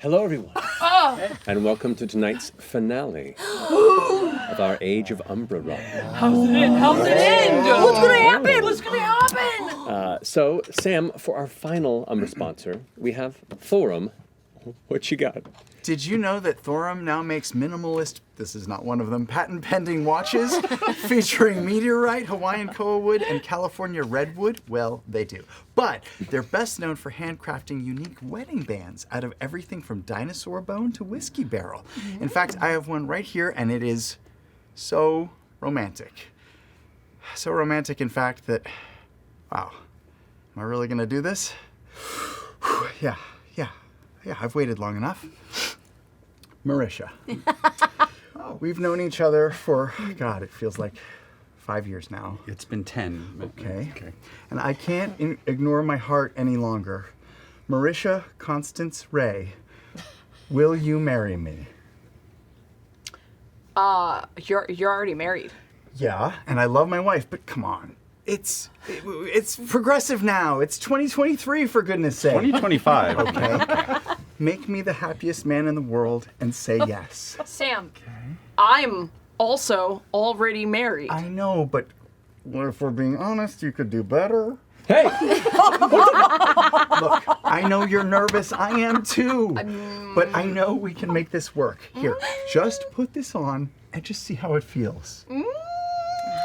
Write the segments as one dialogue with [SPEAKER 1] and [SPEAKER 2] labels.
[SPEAKER 1] Hello, everyone, and welcome to tonight's finale of our Age of Umbra run.
[SPEAKER 2] How's it end? What's gonna happen?
[SPEAKER 1] So, Sam, for our final Umbra sponsor, we have Thorum. What you got?
[SPEAKER 3] Did you know that Thorum now makes minimalist, this is not one of them, patent-pending watches featuring meteorite, Hawaiian koa wood, and California redwood? Well, they do. But they're best known for handcrafting unique wedding bands out of everything from dinosaur bone to whiskey barrel. In fact, I have one right here, and it is so romantic. So romantic, in fact, that, wow, am I really gonna do this? Yeah, I've waited long enough. Marisha. We've known each other for, God, it feels like 5 years now.
[SPEAKER 4] It's been 10.
[SPEAKER 3] Okay. And I can't ignore my heart any longer. Marisha Constance Ray, will you marry me?
[SPEAKER 2] You're already married.
[SPEAKER 3] Yeah, and I love my wife, but come on. It's progressive now. It's 2023, for goodness sake.
[SPEAKER 4] 2025.
[SPEAKER 3] Okay. Make me the happiest man in the world and say yes.
[SPEAKER 2] Sam, I'm also already married.
[SPEAKER 3] I know, but if we're being honest, you could do better.
[SPEAKER 1] Hey!
[SPEAKER 3] Look, I know you're nervous. I am too. But I know we can make this work. Here, just put this on and just see how it feels.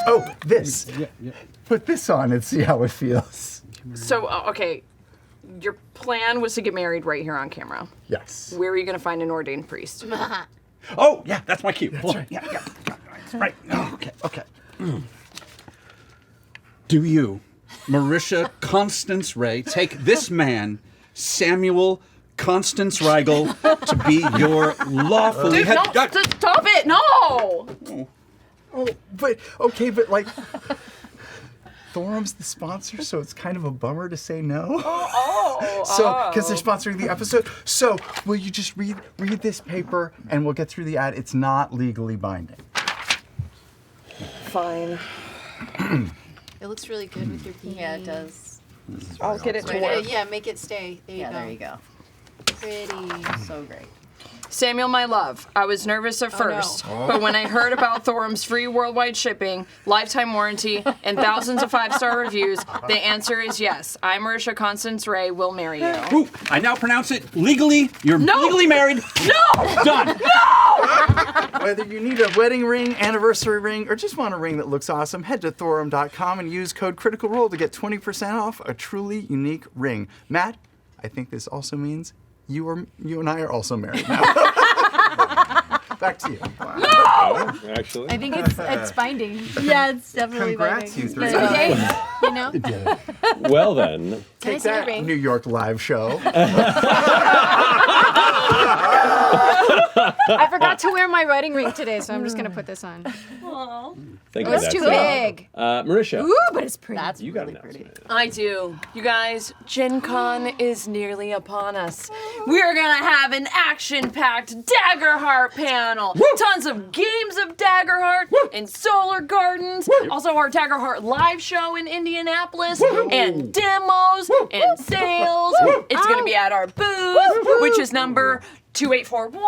[SPEAKER 3] Oh, this.
[SPEAKER 4] Yeah.
[SPEAKER 3] Put this on and see how it feels.
[SPEAKER 2] So, okay, your plan was to get married right here on camera.
[SPEAKER 3] Yes.
[SPEAKER 2] Where are you going to find an ordained priest?
[SPEAKER 4] Oh, yeah, that's my cue. Hold on.
[SPEAKER 3] right.
[SPEAKER 4] Yeah. Right. Oh, okay. Do you, Marisha Constance Ray, take this man, Samuel Constance Riegel, to be your lawfully
[SPEAKER 2] Dude, no, stop it, no!
[SPEAKER 3] Oh, but like, Thorum's the sponsor, so it's kind of a bummer to say no. Because they're sponsoring the episode. So, will you just read this paper and we'll get through the ad? It's not legally binding.
[SPEAKER 2] Fine.
[SPEAKER 5] It looks really good with your pinky.
[SPEAKER 6] Yeah, it does.
[SPEAKER 2] I'll get it to
[SPEAKER 5] Right,
[SPEAKER 2] work.
[SPEAKER 5] yeah, make it stay. There you go.
[SPEAKER 6] There you go.
[SPEAKER 5] Pretty.
[SPEAKER 6] So great.
[SPEAKER 2] Samuel, my love, I was nervous at first,
[SPEAKER 5] no.
[SPEAKER 2] but when I heard about Thorum's free worldwide shipping, lifetime warranty, and thousands of 5-star reviews, the answer is yes. I, Marisha Constance Ray, will marry you.
[SPEAKER 4] Ooh, I now pronounce it legally. You're legally married.
[SPEAKER 2] No!
[SPEAKER 4] Done.
[SPEAKER 3] Whether you need a wedding ring, anniversary ring, or just want a ring that looks awesome, head to Thorum.com and use code Critical Role to get 20% off a truly unique ring. Matt, I think this also means you and I are also married now. Back to you. Wow.
[SPEAKER 1] Oh, actually.
[SPEAKER 5] I think it's binding.
[SPEAKER 6] Yeah, it's definitely
[SPEAKER 3] Congrats,
[SPEAKER 6] binding.
[SPEAKER 3] you three.
[SPEAKER 5] Okay, you know?
[SPEAKER 1] Well, then.
[SPEAKER 3] Take
[SPEAKER 5] see your
[SPEAKER 3] that,
[SPEAKER 5] ring?
[SPEAKER 3] New York live show.
[SPEAKER 5] I forgot to wear my wedding ring today, so I'm just going to put this on.
[SPEAKER 1] Thank you.
[SPEAKER 5] It's too big.
[SPEAKER 1] Marisha,
[SPEAKER 5] Ooh, but it's pretty.
[SPEAKER 6] That's
[SPEAKER 1] you got an
[SPEAKER 6] really pretty.
[SPEAKER 1] announcement.
[SPEAKER 2] I do. You guys, Gen Con is nearly upon us. We're gonna have an action-packed Daggerheart panel. Tons of games of Daggerheart and solar gardens. Also our Daggerheart live show in Indianapolis and demos and sales. It's gonna be at our booth, which is number 2841.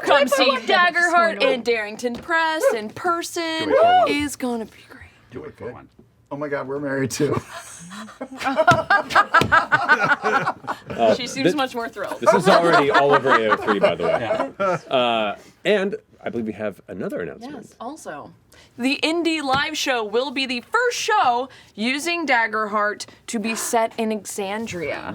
[SPEAKER 2] Come see Daggerheart in Darrington Press in person. Is gonna be great.
[SPEAKER 4] Do it for one.
[SPEAKER 3] Oh my God, we're married too.
[SPEAKER 2] She seems much more thrilled.
[SPEAKER 1] This is already all over AO3, by the way. And I believe we have another announcment.
[SPEAKER 2] Yes, also. The Indie Live Show will be the first show using Daggerheart to be set in Exandria. I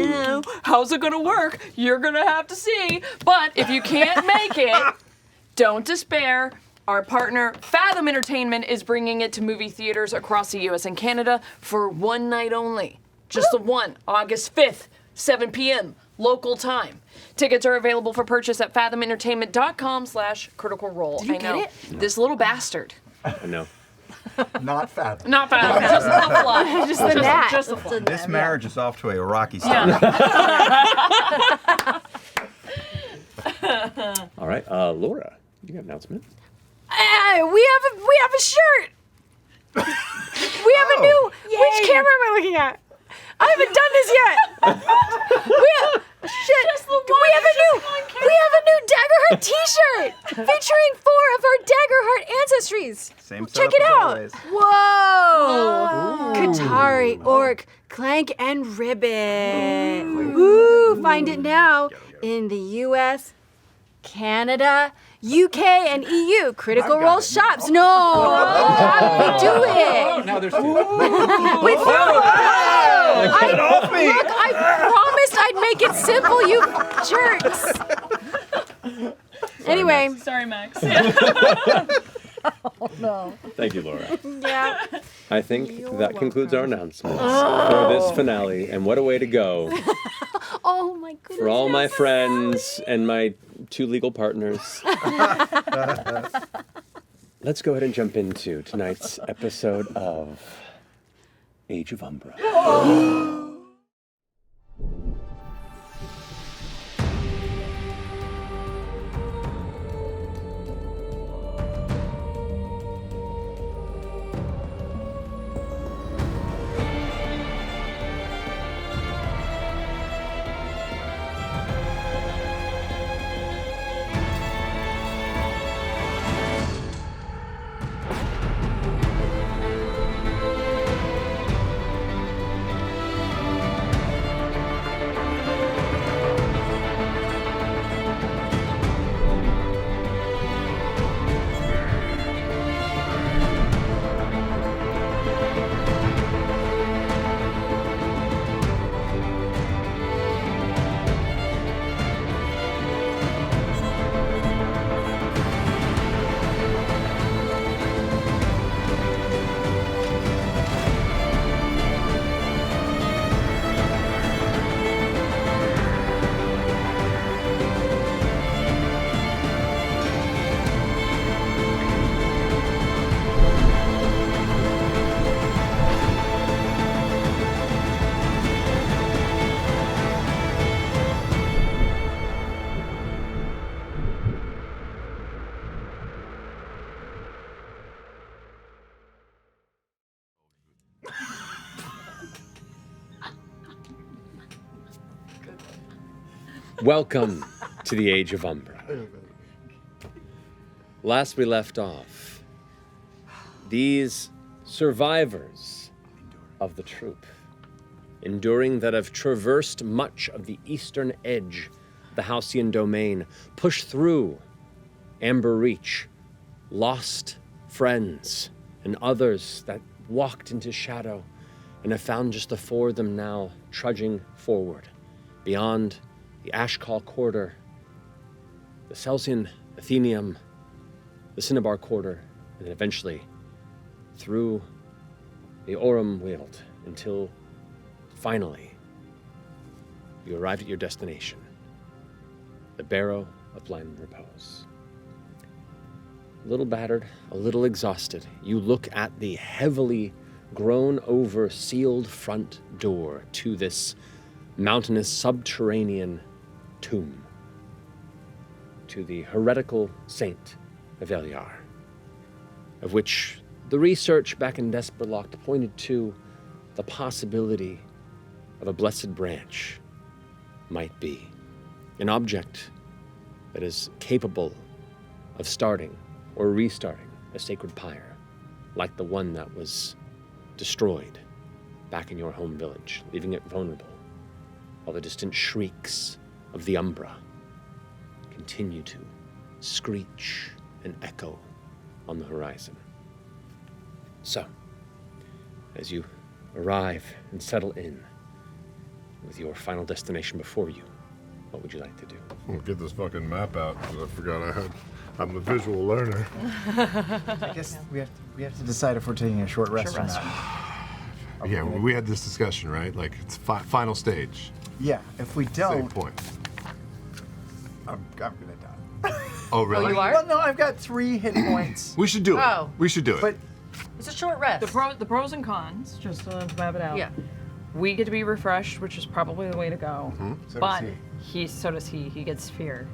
[SPEAKER 2] know. How's it gonna work? You're gonna have to see. But if you can't make it, don't despair. Our partner, Fathom Entertainment, is bringing it to movie theaters across the U.S. and Canada for one night only. Just the one, August 5th, 7 p.m., local time. Tickets are available for purchase at fathomentertainment.com/Critical Role.
[SPEAKER 5] Did you
[SPEAKER 2] I know.
[SPEAKER 5] get it?
[SPEAKER 2] This little bastard.
[SPEAKER 1] I know.
[SPEAKER 3] Not Fathom.
[SPEAKER 2] Not Fathom, just the fly.
[SPEAKER 5] Just the gnat.
[SPEAKER 2] Just the fly.
[SPEAKER 7] This marriage is off to a rocky start.
[SPEAKER 1] All right, Laura, you got an announcement?
[SPEAKER 5] We have a shirt. We have a new. Which camera am I looking at? I haven't done this yet. We have it! Featuring 4 of our Daggerheart ancestries.
[SPEAKER 7] Same
[SPEAKER 5] Check
[SPEAKER 7] setup
[SPEAKER 5] it
[SPEAKER 7] as
[SPEAKER 5] out.
[SPEAKER 7] always.
[SPEAKER 5] Whoa! Katari, Orc, Clank, and Ribbit. Woo! Find it now in the U.S., Canada, UK, and EU. Critical Role shops. No! How do we do it?
[SPEAKER 4] Now there's
[SPEAKER 5] With Get it off me! Look, I promised I'd make it simple, you jerks. Anyway.
[SPEAKER 2] Sorry, Max.
[SPEAKER 5] Oh, no.
[SPEAKER 1] Thank you, Laura.
[SPEAKER 5] Yeah.
[SPEAKER 1] I think that concludes our announcements for this finale, and what a way to go.
[SPEAKER 5] Oh my goodness.
[SPEAKER 1] For all my friends and my 2 legal partners. Let's go ahead and jump into tonight's episode of Age of Umbra. Welcome to the Age of Umbra. Last we left off, these survivors of the troop, enduring that have traversed much of the eastern edge of the Halcyon domain, pushed through Amber Reach, lost friends and others that walked into shadow, and have found just the 4 of them now trudging forward beyond the Ashcall Quarter, the Celsian Athenium, the Cinnabar Quarter, and then eventually through the Aurum Weald until finally you arrived at your destination, the Barrow of Blind Repose. A little battered, a little exhausted, you look at the heavily grown over sealed front door to this mountainous subterranean tomb, to the heretical saint of Eliar, of which the research back in Desperloch pointed to the possibility of a blessed branch might be an object that is capable of starting or restarting a sacred pyre, like the one that was destroyed back in your home village, leaving it vulnerable, while the distant shrieks of the Umbra continue to screech and echo on the horizon. So, as you arrive and settle in with your final destination before you, what would you like to do?
[SPEAKER 6] Well, get this fucking map out, because I forgot I'm a visual learner.
[SPEAKER 3] I guess we have to decide if we're taking a short rest or not.
[SPEAKER 6] Yeah, we had this discussion, right? Like, it's final stage.
[SPEAKER 3] Yeah, if we
[SPEAKER 6] Save
[SPEAKER 3] don't,
[SPEAKER 6] point.
[SPEAKER 3] I'm gonna die.
[SPEAKER 6] Oh, really?
[SPEAKER 5] Oh, you are?
[SPEAKER 3] Well, no, I've got 3 hit points.
[SPEAKER 6] We should do it.
[SPEAKER 5] Oh.
[SPEAKER 6] We should do it.
[SPEAKER 3] But
[SPEAKER 5] It's a short rest.
[SPEAKER 2] The pros and cons, just to map it out.
[SPEAKER 5] Yeah.
[SPEAKER 2] We get to be refreshed, which is probably the way to go.
[SPEAKER 3] So
[SPEAKER 2] but
[SPEAKER 3] does
[SPEAKER 2] so does he. He gets fear.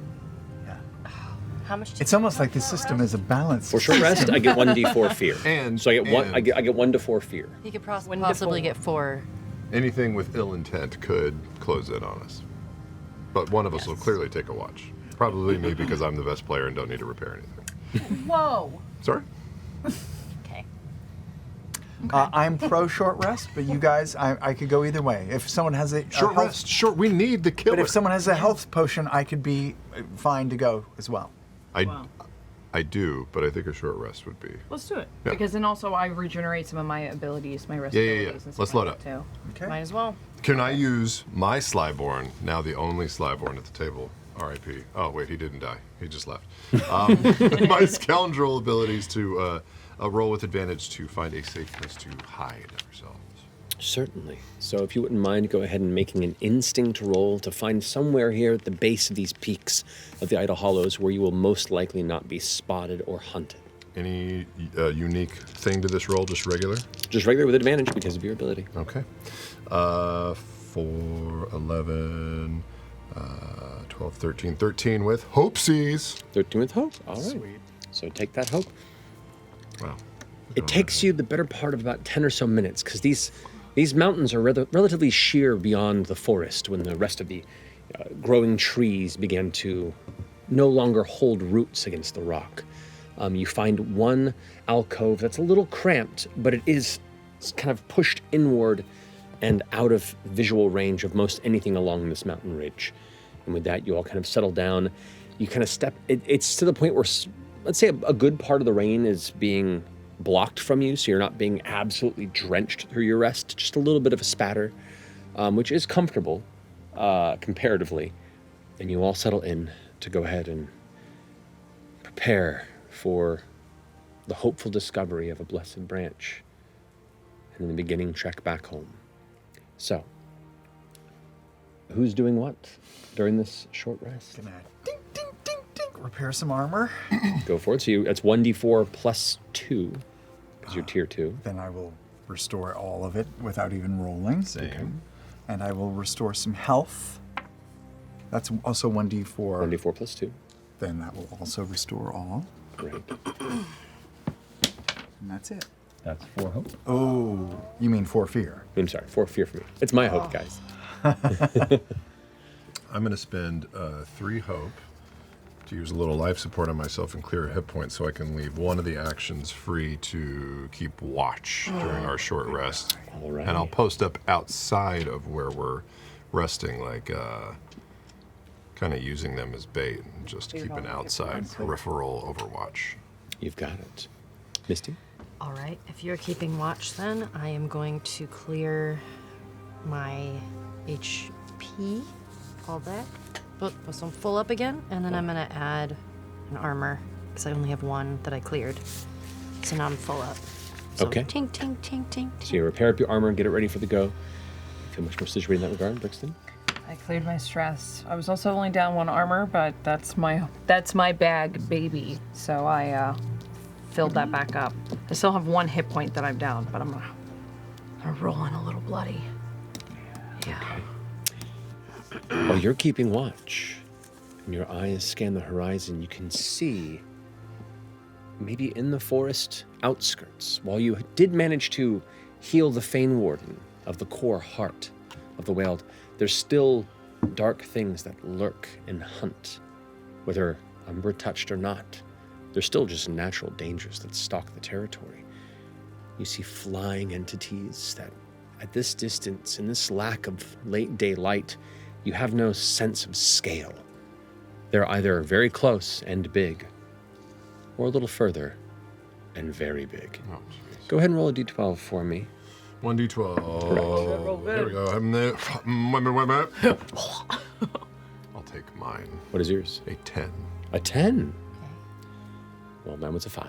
[SPEAKER 5] How much?
[SPEAKER 3] it's almost like this system is a balance.
[SPEAKER 1] For short rest, I get 1d4 fear.
[SPEAKER 6] And-
[SPEAKER 1] so I get one.
[SPEAKER 6] and-
[SPEAKER 1] I get 1 to 4 fear.
[SPEAKER 5] He could
[SPEAKER 2] When
[SPEAKER 5] possibly
[SPEAKER 2] to
[SPEAKER 5] get 4.
[SPEAKER 6] Anything with ill intent could close in on us. But one of us will clearly take a watch. Probably me because I'm the best player and don't need to repair anything.
[SPEAKER 2] Whoa.
[SPEAKER 6] Sorry?
[SPEAKER 5] Okay.
[SPEAKER 3] I'm pro short rest, but you guys, I could go either way. If someone has a
[SPEAKER 6] Short
[SPEAKER 3] health,
[SPEAKER 6] rest. Short. We need the killer.
[SPEAKER 3] but if someone has a health potion, I could be fine to go as well.
[SPEAKER 6] I do, but I think a short rest would be.
[SPEAKER 2] Let's do it.
[SPEAKER 6] Yeah.
[SPEAKER 2] Because then also I regenerate some of my abilities, my rest
[SPEAKER 6] Yeah.
[SPEAKER 2] abilities and stuff
[SPEAKER 6] Let's
[SPEAKER 2] like
[SPEAKER 6] load
[SPEAKER 2] that too.
[SPEAKER 3] Okay.
[SPEAKER 2] Might as well.
[SPEAKER 6] Can I use my Slyborn, now the only Slyborn at the table, R.I.P. Oh, wait, he didn't die. He just left. My scoundrel abilities to roll with advantage to find a safe place to hide ourselves.
[SPEAKER 1] Certainly. So if you wouldn't mind, go ahead and making an instinct roll to find somewhere here at the base of these peaks of the Idle Hollows where you will most likely not be spotted or hunted.
[SPEAKER 6] Any unique thing to this roll, just regular?
[SPEAKER 1] Just regular with advantage because of your ability.
[SPEAKER 6] Okay. 4, 11, 12, 13. 13 with Hopesees.
[SPEAKER 1] 13 with hope. All right.
[SPEAKER 3] Sweet.
[SPEAKER 1] So take that hope.
[SPEAKER 6] Wow.
[SPEAKER 1] It takes you the better part of about 10 or so minutes because these mountains are relatively sheer beyond the forest when the rest of the growing trees began to no longer hold roots against the rock. You find one alcove that's a little cramped, but it is kind of pushed inward and out of visual range of most anything along this mountain ridge. And with that, you all kind of settle down. You kind of step, it's to the point where, let's say a good part of the rain is being blocked from you, so you're not being absolutely drenched through your rest, just a little bit of a spatter, which is comfortable comparatively. And you all settle in to go ahead and prepare for the hopeful discovery of a blessed branch and in the beginning trek back home. So, who's doing what during this short rest?
[SPEAKER 3] Gonna ding, ding, ding, ding, repair some armor.
[SPEAKER 1] Go for it. So it's 1d4 plus 2, because you're tier 2.
[SPEAKER 3] Then I will restore all of it without even rolling.
[SPEAKER 6] Same.
[SPEAKER 3] And I will restore some health. That's also 1d4.
[SPEAKER 1] 1d4 plus 2.
[SPEAKER 3] Then that will also restore all.
[SPEAKER 1] Great.
[SPEAKER 3] And that's it.
[SPEAKER 4] That's 4 hope.
[SPEAKER 3] Oh, you mean for fear?
[SPEAKER 1] I'm sorry, 4 fear for me. It's my hope, guys.
[SPEAKER 6] I'm going to spend 3 hope to use a little life support on myself and clear a hit point so I can leave one of the actions free to keep watch during our short rest.
[SPEAKER 1] All right.
[SPEAKER 6] And I'll post up outside of where we're resting, like kind of using them as bait and just keep an outside peripheral overwatch.
[SPEAKER 1] You've got it. Misty?
[SPEAKER 8] All right, if you're keeping watch then, I am going to clear my HP, all that, but so I'm full up again, and then I'm gonna add an armor, because I only have 1 that I cleared. So now I'm full up. So
[SPEAKER 1] Okay.
[SPEAKER 8] Tink, tink, tink, tink,
[SPEAKER 1] So you repair up your armor and get it ready for the go. Feel much more situated in that regard, Brixton?
[SPEAKER 2] I cleared my stress. I was also only down 1 armor, but that's my bag, baby. So I filled that back up. I still have 1 hit point that I'm down, but I'm rolling a little bloody. Yeah.
[SPEAKER 1] While you're keeping watch and your eyes scan the horizon, you can see maybe in the forest outskirts, while you did manage to heal the Fane Warden of the core heart of the Weald, there's still dark things that lurk and hunt, whether Umbra touched or not. There's still just natural dangers that stalk the territory. You see flying entities that, at this distance, in this lack of late daylight, you have no sense of scale. They're either very close and big, or a little further and very big.
[SPEAKER 6] Oh, jeez.
[SPEAKER 1] Go ahead and roll a d12 for me.
[SPEAKER 6] 1d12. There we go. I'll take mine.
[SPEAKER 1] What is yours?
[SPEAKER 6] A 10.
[SPEAKER 1] A 10. Well, mine was a 5.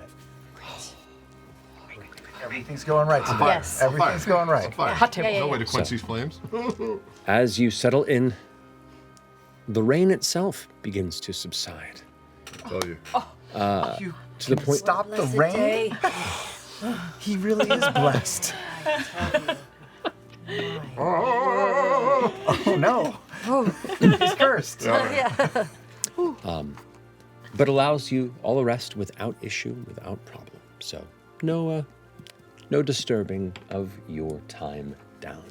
[SPEAKER 3] Everything's going right today.
[SPEAKER 8] Yes.
[SPEAKER 3] Everything's going right.
[SPEAKER 2] Hot table.
[SPEAKER 6] No way to quench these flames.
[SPEAKER 1] As you settle in, the rain itself begins to subside.
[SPEAKER 6] I tell you.
[SPEAKER 3] You
[SPEAKER 1] To the point.
[SPEAKER 3] stop the rain. He really is blessed. Oh no. He's cursed.
[SPEAKER 1] But allows you all the rest without issue, without problem. So no disturbing of your time down.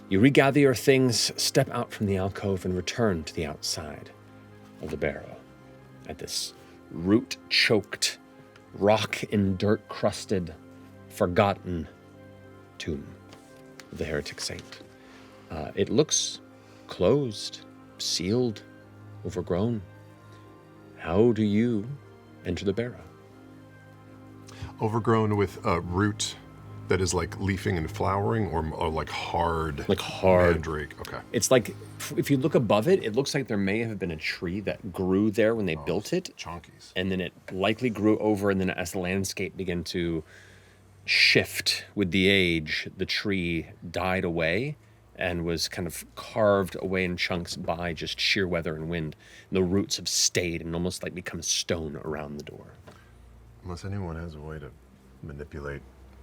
[SPEAKER 1] You regather your things, step out from the alcove, and return to the outside. of the barrow, at this root-choked, rock and dirt-crusted, forgotten tomb of the heretic saint. It looks closed, sealed, overgrown. How do you enter the barrow?
[SPEAKER 6] Overgrown with a root that is like leafing and flowering, or like hard?
[SPEAKER 1] Like hard.
[SPEAKER 6] Mandrake. Okay.
[SPEAKER 1] It's like, if you look above it, it looks like there may have been a tree that grew there when they built it.
[SPEAKER 6] Chonkies.
[SPEAKER 1] And then it likely grew over, and then as the landscape began to shift with the age, the tree died away and was kind of carved away in chunks by just sheer weather and wind. And the roots have stayed and almost like become stone around the door.
[SPEAKER 6] Unless anyone has a way to manipulate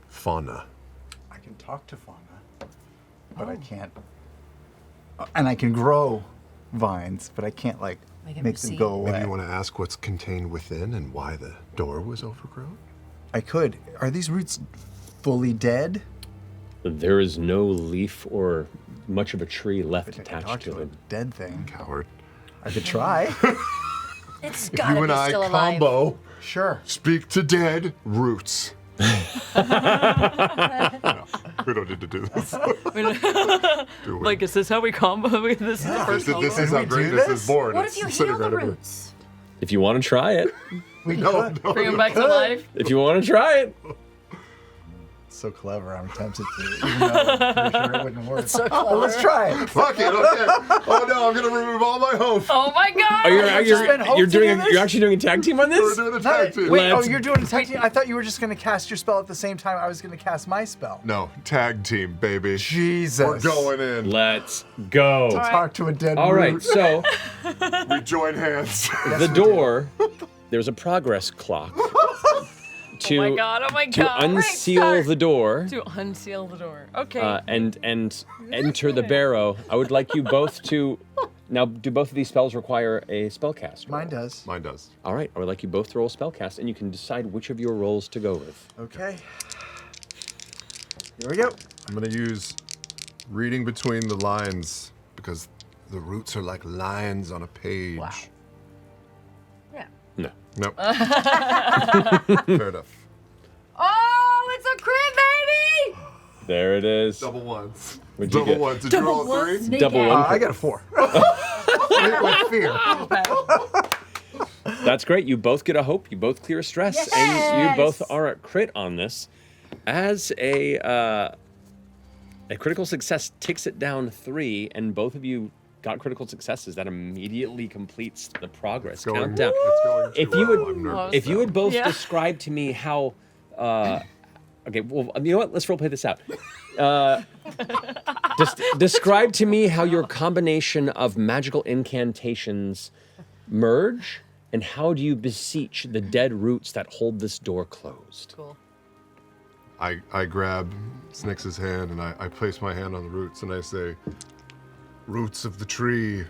[SPEAKER 6] fauna.
[SPEAKER 3] I can talk to fauna, but I can't. And I can grow vines, but I can't like
[SPEAKER 8] Make it
[SPEAKER 3] make them
[SPEAKER 8] recede.
[SPEAKER 3] go away.
[SPEAKER 6] Maybe you want to ask what's contained within and why the door was overgrown?
[SPEAKER 3] I could. Are these roots fully dead?
[SPEAKER 1] There is no leaf or much of a tree left
[SPEAKER 3] I can
[SPEAKER 1] attached
[SPEAKER 3] talk
[SPEAKER 1] to
[SPEAKER 3] to a
[SPEAKER 1] them.
[SPEAKER 3] dead thing.
[SPEAKER 6] Coward.
[SPEAKER 3] I could try.
[SPEAKER 8] It's
[SPEAKER 6] You
[SPEAKER 8] gotta
[SPEAKER 6] and
[SPEAKER 8] be
[SPEAKER 6] I
[SPEAKER 8] still alive.
[SPEAKER 6] combo.
[SPEAKER 3] Sure.
[SPEAKER 6] Speak to dead roots. No, we don't need to do this. Do we?
[SPEAKER 2] Like, is this how we combo? This is the first
[SPEAKER 6] This is
[SPEAKER 3] Can
[SPEAKER 6] how
[SPEAKER 3] we
[SPEAKER 6] great
[SPEAKER 3] do
[SPEAKER 6] this
[SPEAKER 3] this?
[SPEAKER 6] is born.
[SPEAKER 8] What
[SPEAKER 6] It's
[SPEAKER 8] if you
[SPEAKER 6] sitting
[SPEAKER 8] heal the
[SPEAKER 6] right over there.
[SPEAKER 8] roots?
[SPEAKER 1] If you want to try it.
[SPEAKER 3] We
[SPEAKER 6] No,
[SPEAKER 3] could.
[SPEAKER 6] no.
[SPEAKER 2] Bring him back to life.
[SPEAKER 1] If you want to try it.
[SPEAKER 3] So clever. I'm tempted to, even though I'm pretty sure it wouldn't work.
[SPEAKER 8] So
[SPEAKER 3] Well, let's try it.
[SPEAKER 6] Fuck it, okay. Oh no, I'm gonna remove all my hope.
[SPEAKER 2] Oh my god!
[SPEAKER 1] You're actually doing a tag team on
[SPEAKER 6] We're
[SPEAKER 1] this?
[SPEAKER 6] doing a tag team.
[SPEAKER 3] Wait,
[SPEAKER 1] Let's-
[SPEAKER 3] you're doing a tag team? I thought you were just going to cast your spell at the same time I was going to cast my spell.
[SPEAKER 6] No, tag team, baby.
[SPEAKER 3] Jesus.
[SPEAKER 6] We're going in.
[SPEAKER 1] Let's go.
[SPEAKER 3] Talk to a dead
[SPEAKER 1] All right,
[SPEAKER 3] root.
[SPEAKER 1] so
[SPEAKER 6] We join hands.
[SPEAKER 1] the door, there's a progress clock to,
[SPEAKER 2] Oh my god!
[SPEAKER 1] to unseal the door
[SPEAKER 2] To unseal the door. Okay.
[SPEAKER 1] and enter the barrow. I would like you both to. Now, do both of these spells require a spellcast?
[SPEAKER 3] Mine does.
[SPEAKER 6] Mine does.
[SPEAKER 1] All right, I would like you both to roll spellcast, and you can decide which of your rolls to go with.
[SPEAKER 3] Okay. Here we go.
[SPEAKER 6] I'm gonna use reading between the lines because the roots are like lines on a page.
[SPEAKER 8] Wow. Yeah.
[SPEAKER 1] No.
[SPEAKER 6] Nope. Fair enough.
[SPEAKER 8] Oh, it's a crit, baby!
[SPEAKER 1] There it is.
[SPEAKER 6] Double ones.
[SPEAKER 1] What'd you
[SPEAKER 6] Double
[SPEAKER 1] get?
[SPEAKER 6] ones. Did you roll a 3?
[SPEAKER 1] Double one.
[SPEAKER 3] I got a 4. With fear.
[SPEAKER 1] That's great. You both get a hope. You both clear a stress, and you
[SPEAKER 8] Yes!
[SPEAKER 1] both are at crit on this. As a critical success takes it down 3, and both of you got critical successes. That immediately completes the progress countdown.
[SPEAKER 6] It's going too
[SPEAKER 1] If you
[SPEAKER 6] well.
[SPEAKER 1] would,
[SPEAKER 6] I'm nervous
[SPEAKER 1] if you
[SPEAKER 6] now.
[SPEAKER 1] would both
[SPEAKER 2] Yeah.
[SPEAKER 1] describe to me how, okay, well, you know what? Let's roleplay this out. Describe to me how your combination of magical incantations merge, and how do you beseech the dead roots that hold this door closed?
[SPEAKER 8] Cool.
[SPEAKER 6] I grab Snix's hand and I place my hand on the roots and I say, roots of the tree,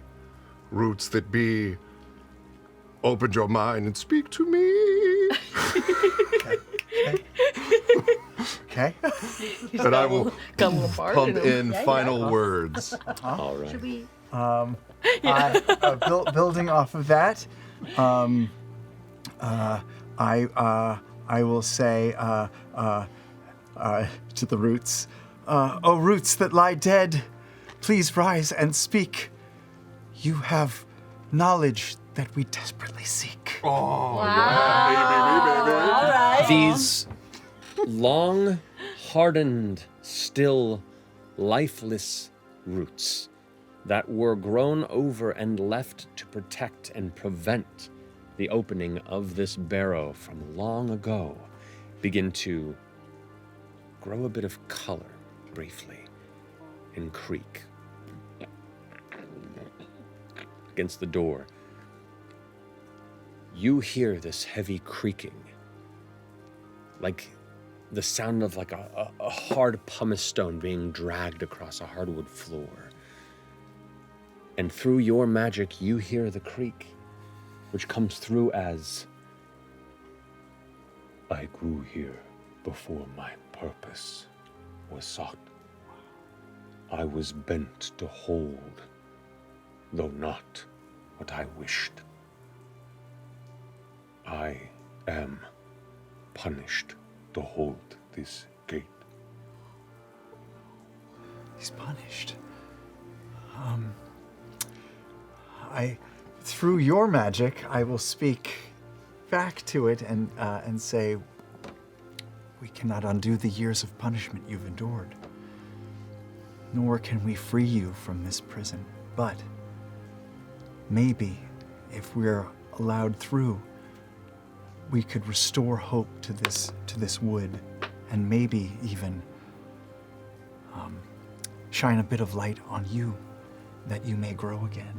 [SPEAKER 6] roots that be, open your mind and speak to me.
[SPEAKER 3] Okay.
[SPEAKER 6] And I will
[SPEAKER 2] Got a little fart
[SPEAKER 6] pump
[SPEAKER 2] in him.
[SPEAKER 6] in final words.
[SPEAKER 1] All right.
[SPEAKER 8] Should we?
[SPEAKER 3] Building off of that, I will say to the roots, "Oh, roots that lie dead, please rise and speak. You have knowledge that we desperately seek."
[SPEAKER 6] Oh, yeah, baby, baby.
[SPEAKER 1] These long, hardened, still, lifeless roots that were grown over and left to protect and prevent the opening of this barrow from long ago begin to grow a bit of color briefly and creak against the door. You hear this heavy creaking, like the sound of like a hard pumice stone being dragged across a hardwood floor. And through your magic, you hear the creak, which comes through as, I grew here before my purpose was sought. I was bent to hold, though not what I wished
[SPEAKER 9] I am punished to hold this gate.
[SPEAKER 3] He's punished. Through your magic, I will speak back to it and say, we cannot undo the years of punishment you've endured, nor can we free you from this prison. But maybe, if we're allowed through, we could restore hope to this wood, and maybe even shine a bit of light on you, that you may grow again.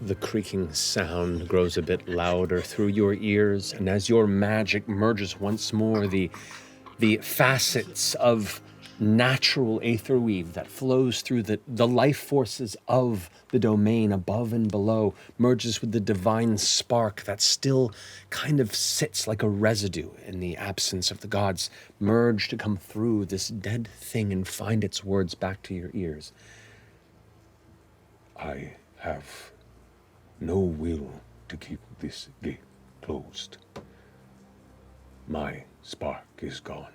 [SPEAKER 1] The creaking sound grows a bit louder through your ears, and as your magic merges once more, the facets of natural aether weave that flows through the life forces of the domain above and below merges with the divine spark that still kind of sits like a residue in the absence of the gods, merge to come through this dead thing and find its words back to your ears.
[SPEAKER 9] I have no will to keep this gate closed. My spark is gone.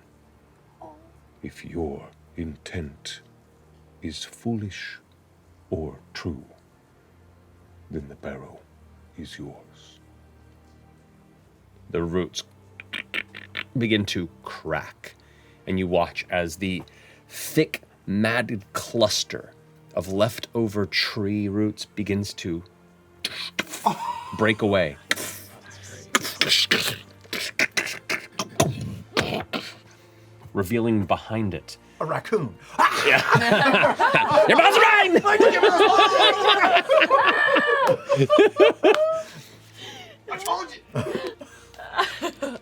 [SPEAKER 9] If your intent is foolish or true, then the barrow is yours.
[SPEAKER 1] The roots begin to crack, and you watch as the thick, matted cluster of leftover tree roots begins to break away. Revealing behind it
[SPEAKER 3] A raccoon.
[SPEAKER 1] Your mom's right!
[SPEAKER 3] I told you.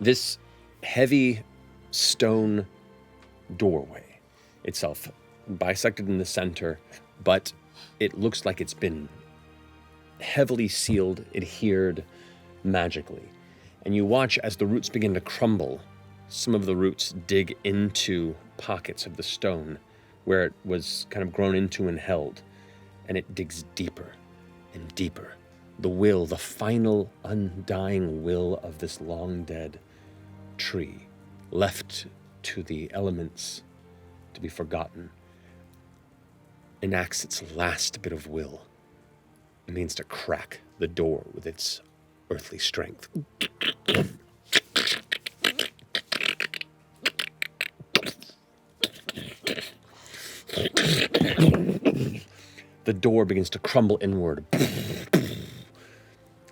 [SPEAKER 1] This heavy stone doorway itself, bisected in the center, but it looks like it's been heavily sealed, adhered magically. And you watch as the roots begin to crumble. Some of the roots dig into pockets of the stone where it was kind of grown into and held, and it digs deeper and deeper. The will, the final undying will of this long dead tree, left to the elements to be forgotten, enacts its last bit of will. It means to crack the door with its earthly strength. The door begins to crumble inward,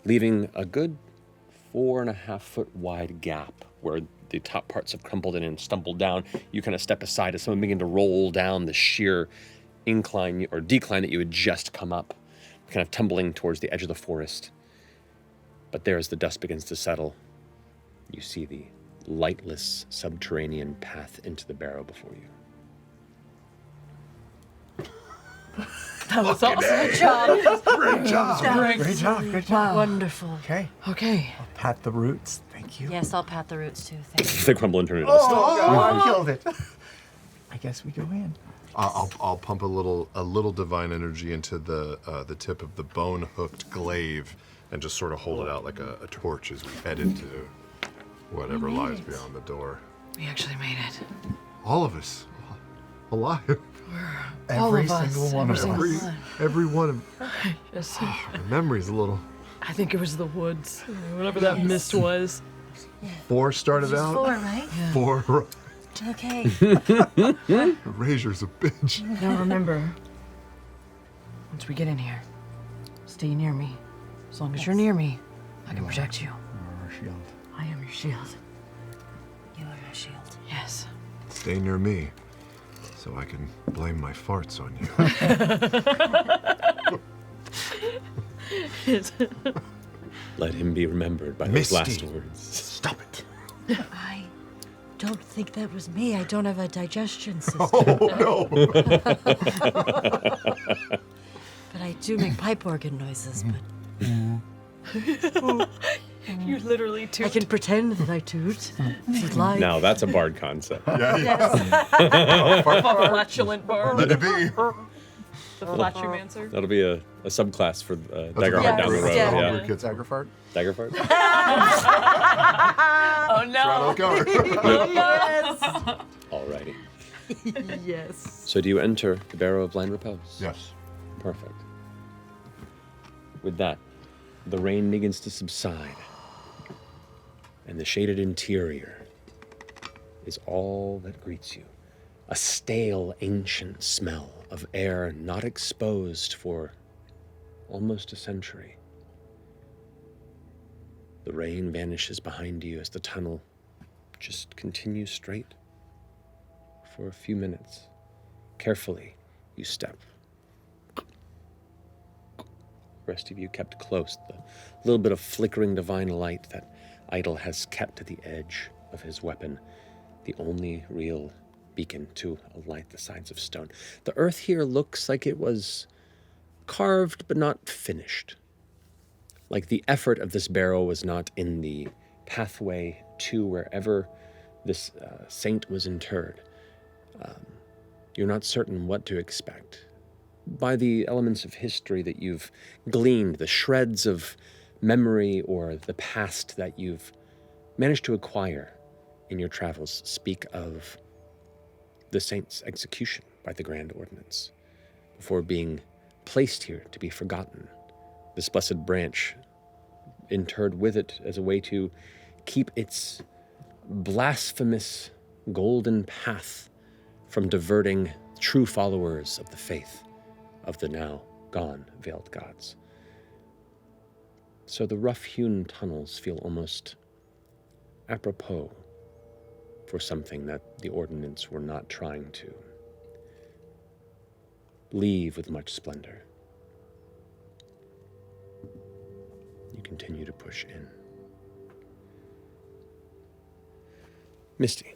[SPEAKER 1] leaving a good 4.5 foot wide gap where the top parts have crumbled in and stumbled down. You kind of step aside as someone begin to roll down the sheer incline or decline that you had just come up, kind of tumbling towards the edge of the forest. But there, as the dust begins to settle, you see the lightless subterranean path into the barrow before you.
[SPEAKER 2] That was awesome.
[SPEAKER 3] Good job.
[SPEAKER 2] Great job.
[SPEAKER 3] Great job. Good job.
[SPEAKER 8] Wonderful.
[SPEAKER 3] Okay.
[SPEAKER 2] Okay.
[SPEAKER 3] I'll pat the roots. Thank you.
[SPEAKER 8] Yes, I'll pat the roots too. Thank you.
[SPEAKER 1] They crumble into dust.
[SPEAKER 3] Oh, I killed it. I guess we go in.
[SPEAKER 6] I'll pump a little divine energy into the tip of the bone-hooked glaive and just sort of hold it out like a torch as we head into whatever lies beyond the door.
[SPEAKER 2] We actually made it.
[SPEAKER 6] All of us alive.
[SPEAKER 2] All
[SPEAKER 3] Every
[SPEAKER 2] of us.
[SPEAKER 3] single one of
[SPEAKER 2] Every
[SPEAKER 3] us.
[SPEAKER 2] single
[SPEAKER 6] Every one of
[SPEAKER 2] Yes.
[SPEAKER 6] my memory's a little.
[SPEAKER 2] I think it was the woods, whatever that mist was.
[SPEAKER 6] 4 started out.
[SPEAKER 8] 4, right?
[SPEAKER 6] 4.
[SPEAKER 8] Okay.
[SPEAKER 6] Razor's a bitch.
[SPEAKER 2] Now remember, once we get in here, stay near me. As long as you're near me, I can protect you.
[SPEAKER 3] Our shield.
[SPEAKER 2] I am your shield.
[SPEAKER 8] You are my shield.
[SPEAKER 2] Yes.
[SPEAKER 6] Stay near me, so I can blame my farts on you.
[SPEAKER 1] Let him be remembered by those last
[SPEAKER 6] Misty.
[SPEAKER 1] words.
[SPEAKER 6] Stop it.
[SPEAKER 8] I don't think that was me. I don't have a digestion system.
[SPEAKER 6] Oh no.
[SPEAKER 8] But I do make pipe organ noises, but
[SPEAKER 2] You literally toot.
[SPEAKER 8] I can pretend that I toot if you'd like.
[SPEAKER 1] Now that's a bard concept.
[SPEAKER 6] Yeah.
[SPEAKER 2] Flatulent bar.
[SPEAKER 6] Let it be.
[SPEAKER 2] The Flatulmancer.
[SPEAKER 1] That'll be a subclass for
[SPEAKER 6] That's
[SPEAKER 1] Daggerheart
[SPEAKER 6] a
[SPEAKER 1] down the road.
[SPEAKER 5] yeah.
[SPEAKER 1] Yeah.
[SPEAKER 6] Homebrew kits.
[SPEAKER 3] Daggerfart?
[SPEAKER 1] Daggerheart?
[SPEAKER 2] Oh
[SPEAKER 6] Right
[SPEAKER 2] no.
[SPEAKER 6] on the cover.
[SPEAKER 5] Yes.
[SPEAKER 1] Alrighty.
[SPEAKER 5] Yes.
[SPEAKER 1] So do you enter the Barrow of Blind Repose?
[SPEAKER 6] Yes.
[SPEAKER 1] Perfect. With that, the rain begins to subside, and the shaded interior is all that greets you. A stale, ancient smell of air not exposed for almost a century. The rain vanishes behind you as the tunnel just continues straight for a few minutes. Carefully, you step. The rest of you kept close, the little bit of flickering divine light that Idol has kept at the edge of his weapon, the only real beacon to light the sides of stone. The earth here looks like it was carved but not finished. Like the effort of this barrow was not in the pathway to wherever this saint was interred. You're not certain what to expect. By the elements of history that you've gleaned, the shreds of memory or the past that you've managed to acquire in your travels speak of the saint's execution by the Grand Ordinance before being placed here to be forgotten. This blessed branch interred with it as a way to keep its blasphemous golden path from diverting true followers of the faith of the now gone veiled gods. So the rough-hewn tunnels feel almost apropos for something that the Ordinance were not trying to leave with much splendor. You continue to push in. Misty,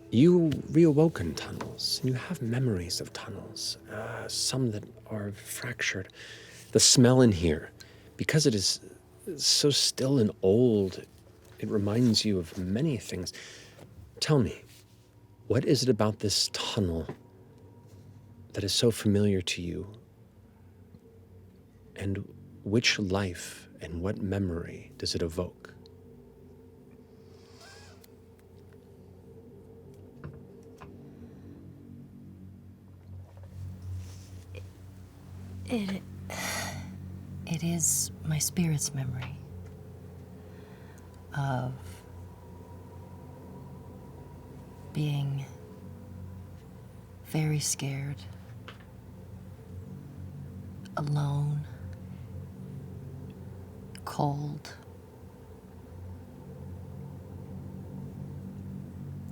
[SPEAKER 1] you reawoken tunnels, and you have memories of tunnels, some that are fractured. The smell in here, because it is so still and old, it reminds you of many things. Tell me, what is it about this tunnel that is so familiar to you? And which life and what memory does it evoke?
[SPEAKER 8] It is my spirit's memory of being very scared, alone, cold,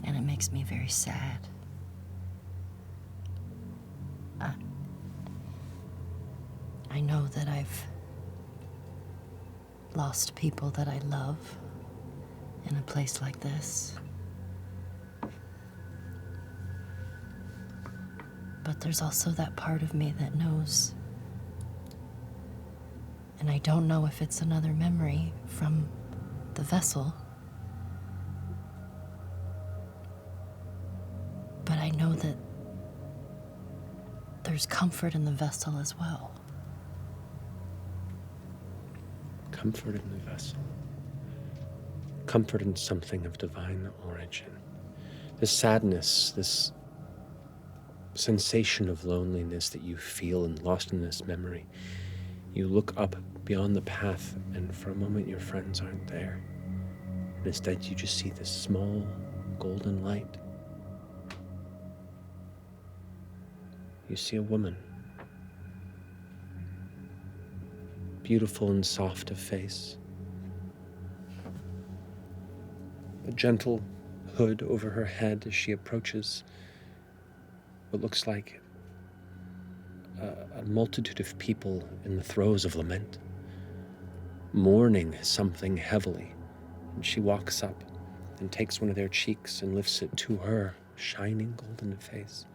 [SPEAKER 8] and it makes me very sad. I know that I've lost people that I love in a place like this. But there's also that part of me that knows. And I don't know if it's another memory from the vessel. But I know that there's comfort in the vessel as well.
[SPEAKER 1] Comfort in the vessel. Comfort in something of divine origin. This sadness, this sensation of loneliness that you feel and lost in this memory. You look up beyond the path, and for a moment your friends aren't there. And instead you just see this small golden light. You see a woman. Beautiful and soft of face. A gentle hood over her head as she approaches what looks like a multitude of people in the throes of lament, mourning something heavily. And she walks up and takes one of their cheeks and lifts it to her shining golden face.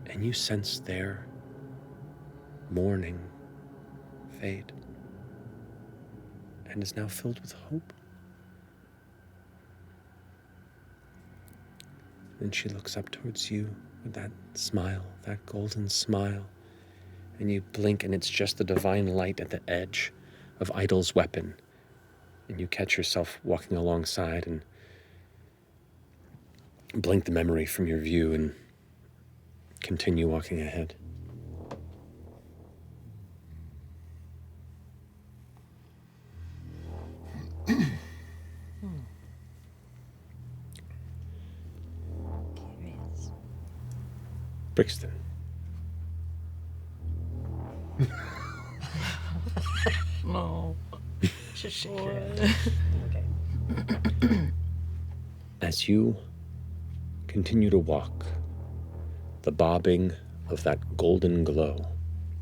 [SPEAKER 1] And you sense their mourning fade and is now filled with hope. And she looks up towards you with that smile, that golden smile. And you blink, and it's just the divine light at the edge of Idol's weapon. And you catch yourself walking alongside and blink the memory from your view and continue walking ahead. Brixton.
[SPEAKER 8] No. Just shake your head. Okay.
[SPEAKER 1] As you continue to walk, the bobbing of that golden glow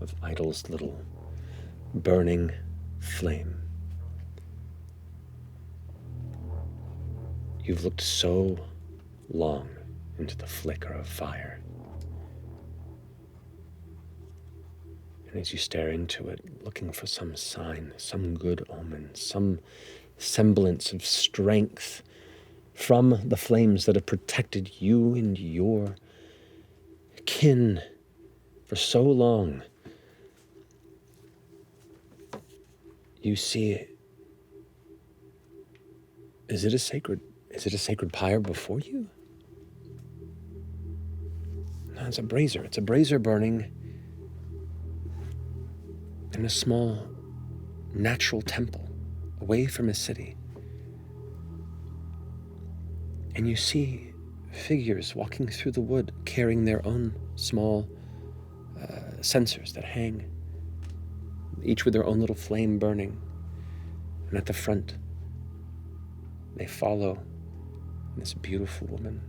[SPEAKER 1] of Idol's little burning flame. You've looked so long into the flicker of fire. And as you stare into it, looking for some sign, some good omen, some semblance of strength from the flames that have protected you and your kin for so long, you see it. Is it a sacred pyre before you? No, it's a brazier. It's a brazier burning in a small natural temple away from a city. And you see figures walking through the wood carrying their own small censers that hang, each with their own little flame burning. And at the front, they follow this beautiful woman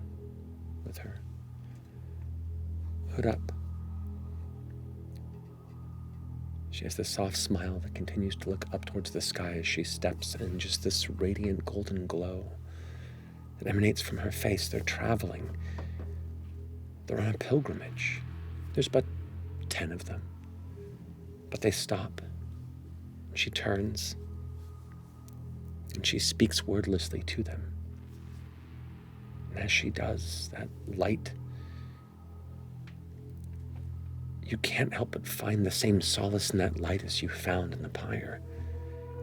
[SPEAKER 1] with her hood up. She has this soft smile that continues to look up towards the sky as she steps, and just this radiant golden glow that emanates from her face. They're traveling. They're on a pilgrimage. There's but 10 of them. But they stop. She turns, and she speaks wordlessly to them. And as she does, that light, you can't help but find the same solace in that light as you found in the pyre.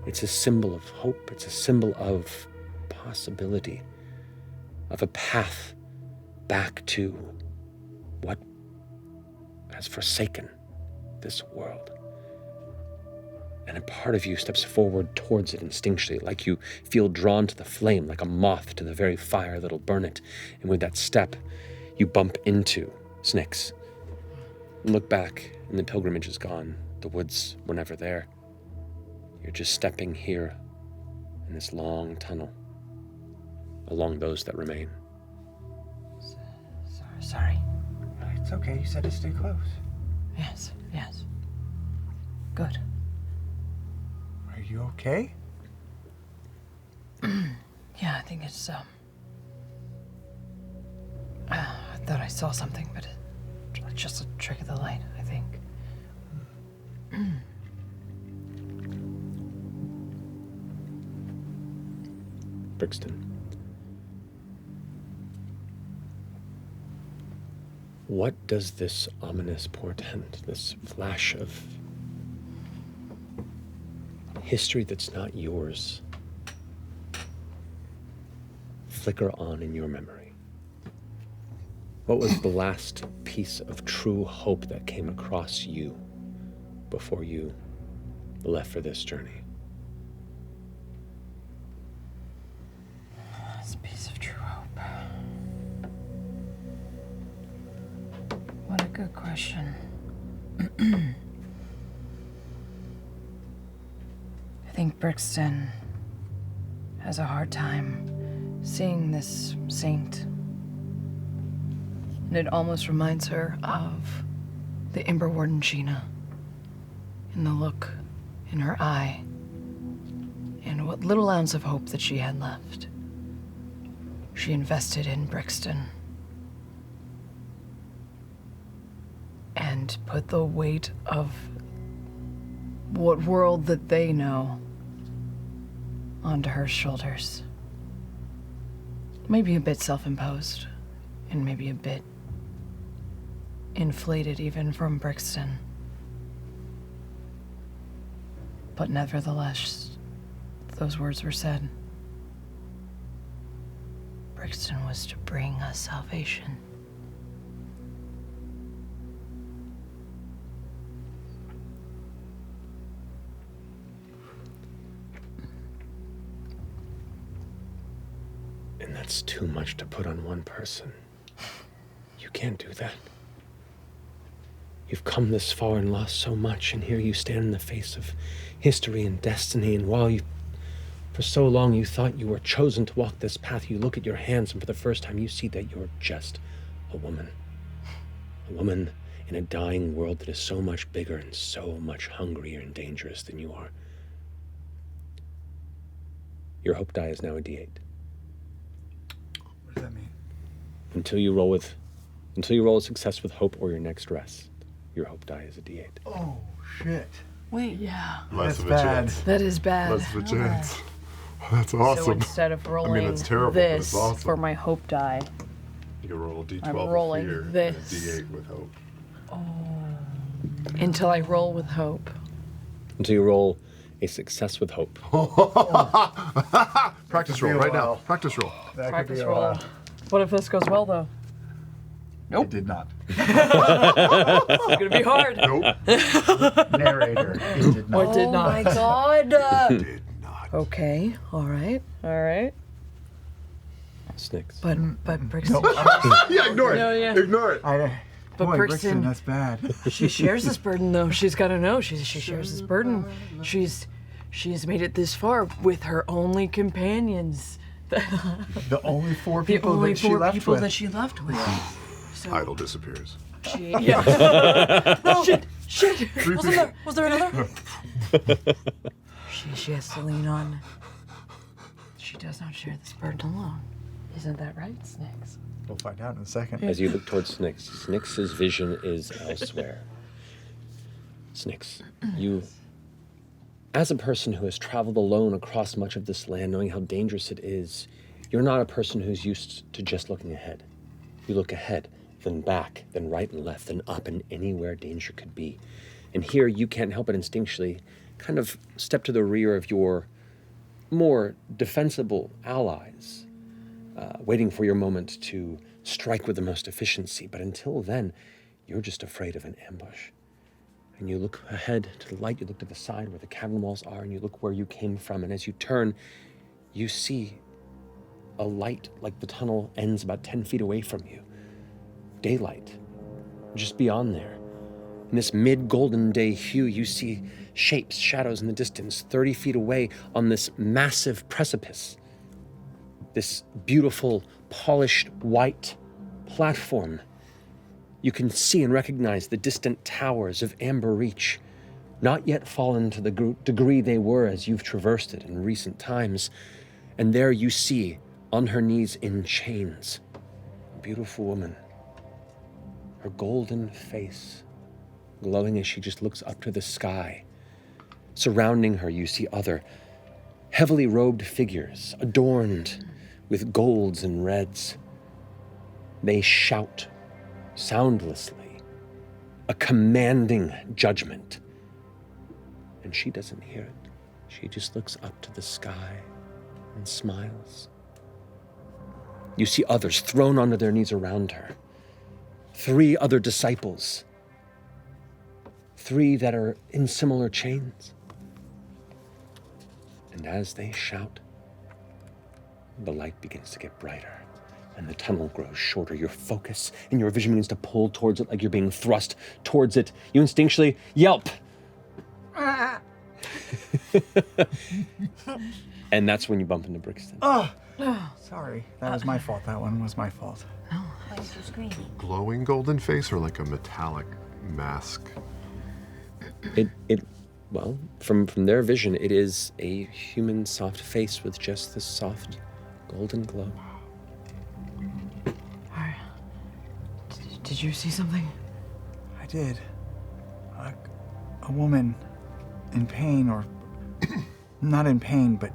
[SPEAKER 1] It's a symbol of hope. It's a symbol of possibility, of a path back to what has forsaken this world. And a part of you steps forward towards it instinctually, like you feel drawn to the flame, like a moth to the very fire that'll burn it. And with that step, you bump into Snyx. And look back, and the pilgrimage is gone. The woods were never there. You're just stepping here in this long tunnel along those that remain.
[SPEAKER 10] Sorry. It's okay. You said to stay close.
[SPEAKER 8] Yes. Good.
[SPEAKER 10] Are you okay?
[SPEAKER 8] Yeah, I think it's, I thought I saw something, but it's just a trick of the light, I think.
[SPEAKER 1] Brixton. What does this ominous portend, this flash of history that's not yours, flicker on in your memory? What was the last piece of true hope that came across you before you left for this journey?
[SPEAKER 8] Last piece of true hope. What a good question. I think Brixton has a hard time seeing this saint. And it almost reminds her of the Ember Warden Sheena, in the look in her eye, and what little ounce of hope that she had left. She invested in Brixton and put the weight of what world that they know onto her shoulders. Maybe a bit self-imposed,
[SPEAKER 2] and maybe a bit inflated even from Brixton. But nevertheless, those words were said. Brixton was to bring us salvation.
[SPEAKER 1] And that's too much to put on one person. You can't do that. You've come this far and lost so much, and here you stand in the face of history and destiny, and while for so long you thought you were chosen to walk this path, you look at your hands, and for the first time you see that you're just a woman. A woman in a dying world that is so much bigger and so much hungrier and dangerous than you are. Your hope die is now a D8.
[SPEAKER 3] What does that mean?
[SPEAKER 1] Until you roll a success with hope or your next rest, your hope die is a D8.
[SPEAKER 3] Oh, shit.
[SPEAKER 2] Wait, yeah.
[SPEAKER 6] Less
[SPEAKER 3] That's
[SPEAKER 6] of a
[SPEAKER 3] bad.
[SPEAKER 6] chance.
[SPEAKER 2] That is bad.
[SPEAKER 6] Less of a chance. That's awesome.
[SPEAKER 2] So instead of rolling
[SPEAKER 6] that's terrible, but it's
[SPEAKER 2] this
[SPEAKER 6] awesome.
[SPEAKER 2] for my hope die,
[SPEAKER 6] You can roll a D12
[SPEAKER 2] I'm
[SPEAKER 6] with
[SPEAKER 2] rolling
[SPEAKER 6] fear
[SPEAKER 2] this.
[SPEAKER 6] and a D8 with hope.
[SPEAKER 2] until I roll with hope.
[SPEAKER 1] Until you roll a success with hope.
[SPEAKER 6] Practice roll right now. Practice roll.
[SPEAKER 3] That
[SPEAKER 2] Practice
[SPEAKER 3] could be
[SPEAKER 2] roll.
[SPEAKER 3] a while.
[SPEAKER 2] What if this goes well, though?
[SPEAKER 3] It did not.
[SPEAKER 2] It's gonna be hard.
[SPEAKER 6] Nope.
[SPEAKER 3] Narrator. It did
[SPEAKER 2] Or
[SPEAKER 3] not.
[SPEAKER 2] did not.
[SPEAKER 5] my God.
[SPEAKER 6] Did not.
[SPEAKER 2] Okay, all right.
[SPEAKER 1] Snicks.
[SPEAKER 2] But Brixton,
[SPEAKER 6] Yeah, ignore it.
[SPEAKER 2] No, yeah.
[SPEAKER 6] Ignore it.
[SPEAKER 2] But
[SPEAKER 3] Boy,
[SPEAKER 2] Brixton-
[SPEAKER 3] Brixton, that's bad.
[SPEAKER 2] she shares this burden, though. She's got to know. She shares this burden. She's made it this far with her only companions.
[SPEAKER 3] The only four
[SPEAKER 2] The
[SPEAKER 3] people
[SPEAKER 2] only
[SPEAKER 3] that she
[SPEAKER 2] four
[SPEAKER 3] left
[SPEAKER 2] people
[SPEAKER 3] with.
[SPEAKER 2] that she left with. So
[SPEAKER 6] Idol disappears.
[SPEAKER 2] she, yeah. Oh, shit. Was there another? She has to lean on. She does not share this burden alone. Isn't that right, Snicks?
[SPEAKER 3] We'll find out in a second.
[SPEAKER 1] As you look towards Snicks, Snicks's vision is elsewhere. Snicks, you, as a person who has traveled alone across much of this land, knowing how dangerous it is, you're not a person who's used to just looking ahead. You look ahead, then back, then right and left, then up, and anywhere danger could be. And here you can't help but instinctually kind of step to the rear of your more defensible allies, waiting for your moment to strike with the most efficiency. But until then, you're just afraid of an ambush. And you look ahead to the light, you look to the side where the cavern walls are, and you look where you came from. And as you turn, you see a light like the tunnel ends about 10 feet away from you. Daylight, just beyond there. In this mid-golden day hue, you see shapes, shadows in the distance, 30 feet away on this massive precipice. This beautiful, polished white platform. You can see and recognize the distant towers of Amber Reach, not yet fallen to the degree they were as you've traversed it in recent times. And there you see, on her knees in chains, a beautiful woman, her golden face glowing as she just looks up to the sky. Surrounding her, you see other heavily robed figures, adorned with golds and reds. They shout soundlessly, a commanding judgment. And she doesn't hear it. She just looks up to the sky and smiles. You see others thrown onto their knees around her. 3 other disciples. 3 that are in similar chains. And as they shout, the light begins to get brighter, and the tunnel grows shorter. Your focus and your vision begins to pull towards it like you're being thrust towards it. You instinctually yelp. And that's when you bump into Brixton.
[SPEAKER 3] Sorry. That was my fault. That one was my fault.
[SPEAKER 8] Why is you screaming?
[SPEAKER 6] Glowing golden face or like a metallic mask?
[SPEAKER 1] Well, from their vision, it is a human soft face with just this soft golden glow.
[SPEAKER 2] Did you see something?
[SPEAKER 3] I did. A woman in pain, or not in pain, but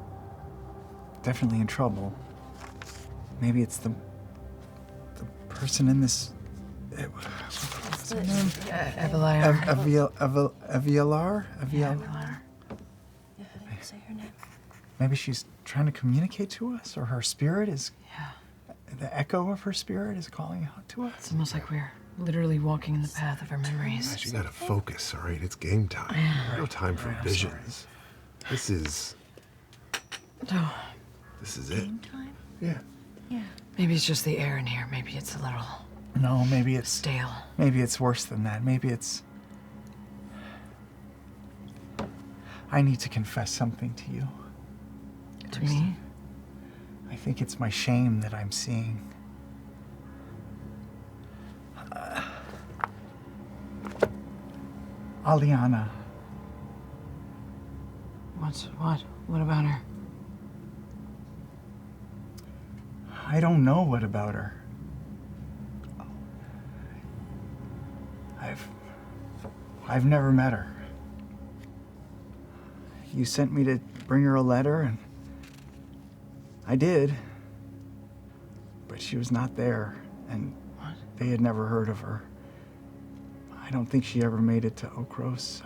[SPEAKER 3] definitely in trouble. Maybe it's the person in this. What's her name?
[SPEAKER 2] Evelar.
[SPEAKER 3] Avialar?
[SPEAKER 8] Yeah, say her name.
[SPEAKER 3] Maybe she's trying to communicate to us, or her spirit is.
[SPEAKER 2] Yeah.
[SPEAKER 3] The echo of her spirit is calling out to us.
[SPEAKER 2] It's almost like we're literally walking in the path of our memories.
[SPEAKER 6] Guys, you gotta focus, all right? It's game time. No time for visions. This is
[SPEAKER 2] Oh,
[SPEAKER 6] it.
[SPEAKER 8] Game time?
[SPEAKER 6] Yeah.
[SPEAKER 8] Yeah.
[SPEAKER 2] maybe it's just the air in here. Maybe it's a little
[SPEAKER 3] No, maybe it's
[SPEAKER 2] stale.
[SPEAKER 3] Maybe it's worse than that. Maybe it's. I need to confess something to you.
[SPEAKER 2] To me?
[SPEAKER 3] I think it's my shame that I'm seeing. Aliana.
[SPEAKER 2] What? What about her?
[SPEAKER 3] I don't know what about her. I've never met her. You sent me to bring her a letter, and I did. But she was not there, and they had never heard of her. I don't think she ever made it to Okros.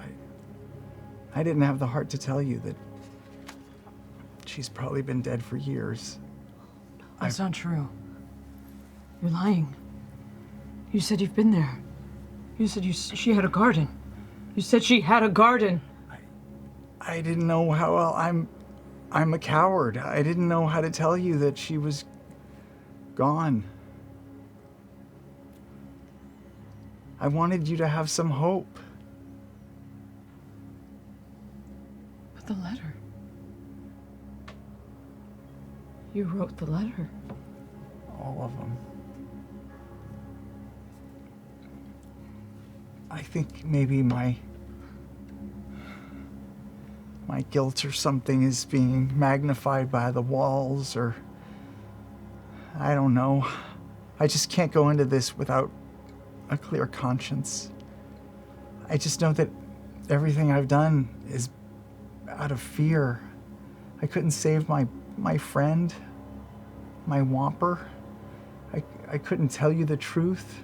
[SPEAKER 3] I didn't have the heart to tell you that she's probably been dead for years.
[SPEAKER 2] That's not true. You're lying. You said you've been there. You said she had a garden. You said she had a garden.
[SPEAKER 3] I didn't know how well. I'm a coward. I didn't know how to tell you that she was gone. I wanted you to have some hope.
[SPEAKER 2] But the letter. You wrote the letter.
[SPEAKER 3] All of them. I think maybe my guilt or something is being magnified by the walls, or I don't know. I just can't go into this without a clear conscience. I just know that everything I've done is out of fear. I couldn't save my friend, my Whomper. I couldn't tell you the truth.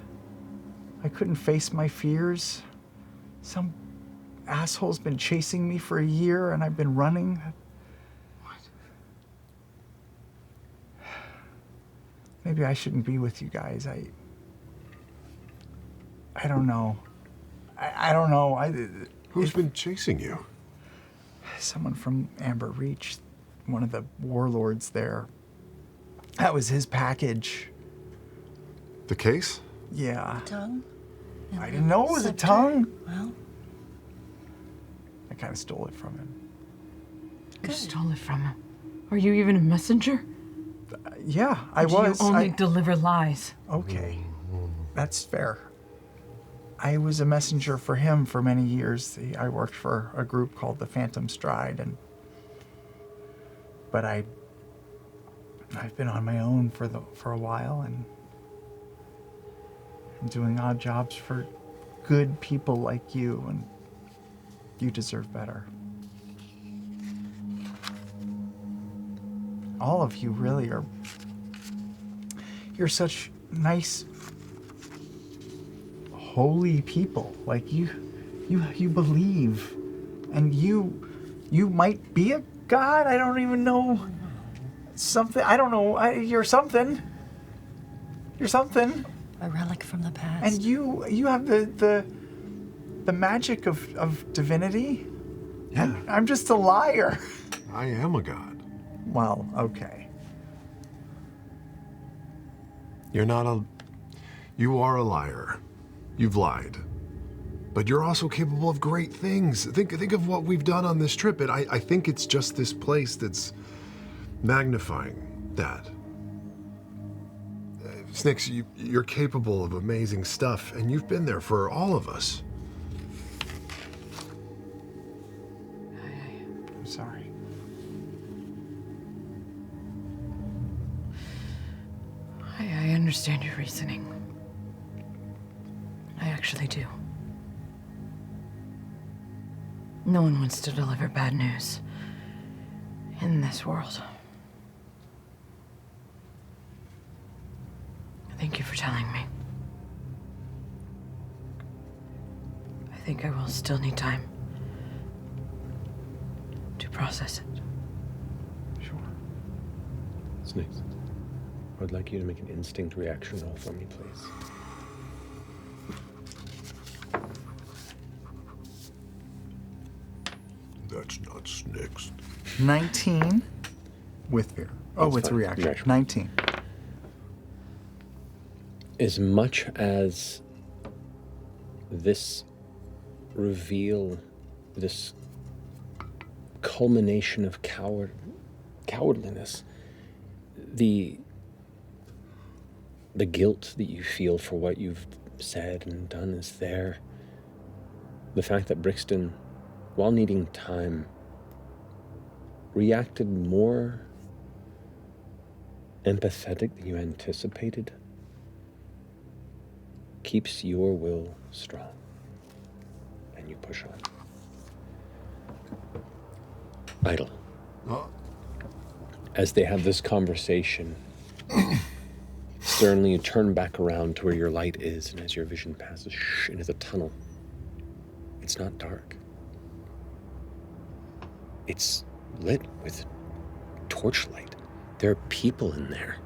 [SPEAKER 3] I couldn't face my fears. Some asshole's been chasing me for a year, and I've been running. What? Maybe I shouldn't be with you guys. I don't know. I don't know.
[SPEAKER 6] Who's been chasing you?
[SPEAKER 3] Someone from Amber Reach, one of the warlords there. That was his package.
[SPEAKER 6] The case?
[SPEAKER 3] Yeah.
[SPEAKER 8] Tongue?
[SPEAKER 3] I didn't know it was a tongue.
[SPEAKER 8] Well,
[SPEAKER 3] I kind of stole it from him.
[SPEAKER 2] You stole it from him. Are you even a messenger?
[SPEAKER 3] Yeah, I
[SPEAKER 2] Or do
[SPEAKER 3] was.
[SPEAKER 2] you only deliver lies?
[SPEAKER 3] Okay, that's fair. I was a messenger for him for many years. I worked for a group called the Phantom Stride, but I've been on my own for a while, and I'm doing odd jobs for good people like you, and you deserve better. All of you really are. You're such nice, holy people. Like you believe, and you might be a god. I don't even know. Something. I don't know. You're something. You're something.
[SPEAKER 8] a relic from the past.
[SPEAKER 3] And you have the magic of divinity.
[SPEAKER 6] Yeah.
[SPEAKER 3] I'm just a liar.
[SPEAKER 6] I am a god.
[SPEAKER 3] Well, okay.
[SPEAKER 6] You're not a... You are a liar. You've lied. But you're also capable of great things. Think of what we've done on this trip. And I think it's just this place that's magnifying that. Snix, you're capable of amazing stuff, and you've been there for all of us.
[SPEAKER 3] I'm sorry.
[SPEAKER 2] I understand your reasoning. I actually do. No one wants to deliver bad news in this world. Thank you for telling me. I think I will still need time to process it.
[SPEAKER 10] Sure.
[SPEAKER 1] Snakes. I would like you to make an instinct reaction roll for me, please.
[SPEAKER 6] That's not Snicks.
[SPEAKER 3] 19 with fear. Oh, it's a
[SPEAKER 1] fine.
[SPEAKER 3] reaction.
[SPEAKER 1] Reaction.
[SPEAKER 3] 19.
[SPEAKER 1] As much as this reveal, this culmination of cowardliness, the guilt that you feel for what you've said and done is there. The fact that Brixton, while needing time, reacted more empathetic than you anticipated keeps your will strong, and you push on. Idle. As they have this conversation, sternly you turn back around to where your light is, and as your vision passes into the tunnel, it's not dark. It's lit with torchlight. There are people in there.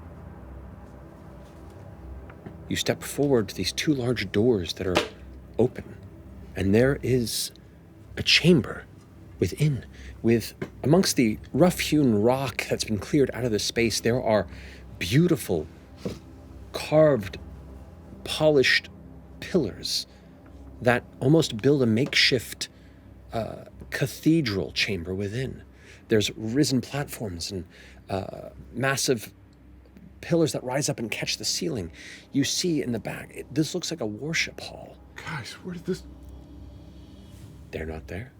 [SPEAKER 1] You step forward to these two large doors that are open, and there is a chamber within. With amongst the rough-hewn rock that's been cleared out of the space, there are beautiful, carved, polished pillars that almost build a makeshift cathedral chamber within. There's risen platforms and massive pillars that rise up and catch the ceiling. You see in the back, this looks like a worship hall.
[SPEAKER 6] Guys, where did this...
[SPEAKER 1] They're not there.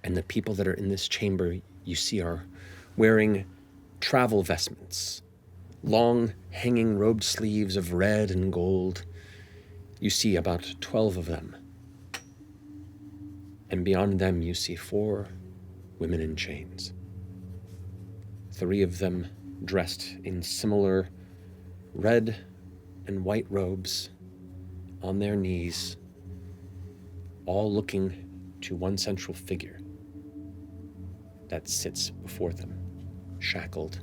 [SPEAKER 1] And the people that are in this chamber you see are wearing travel vestments, long hanging robed sleeves of red and gold. You see about 12 of them. And beyond them you see 4 women in chains. 3 of them dressed in similar red and white robes, on their knees, all looking to one central figure that sits before them, shackled,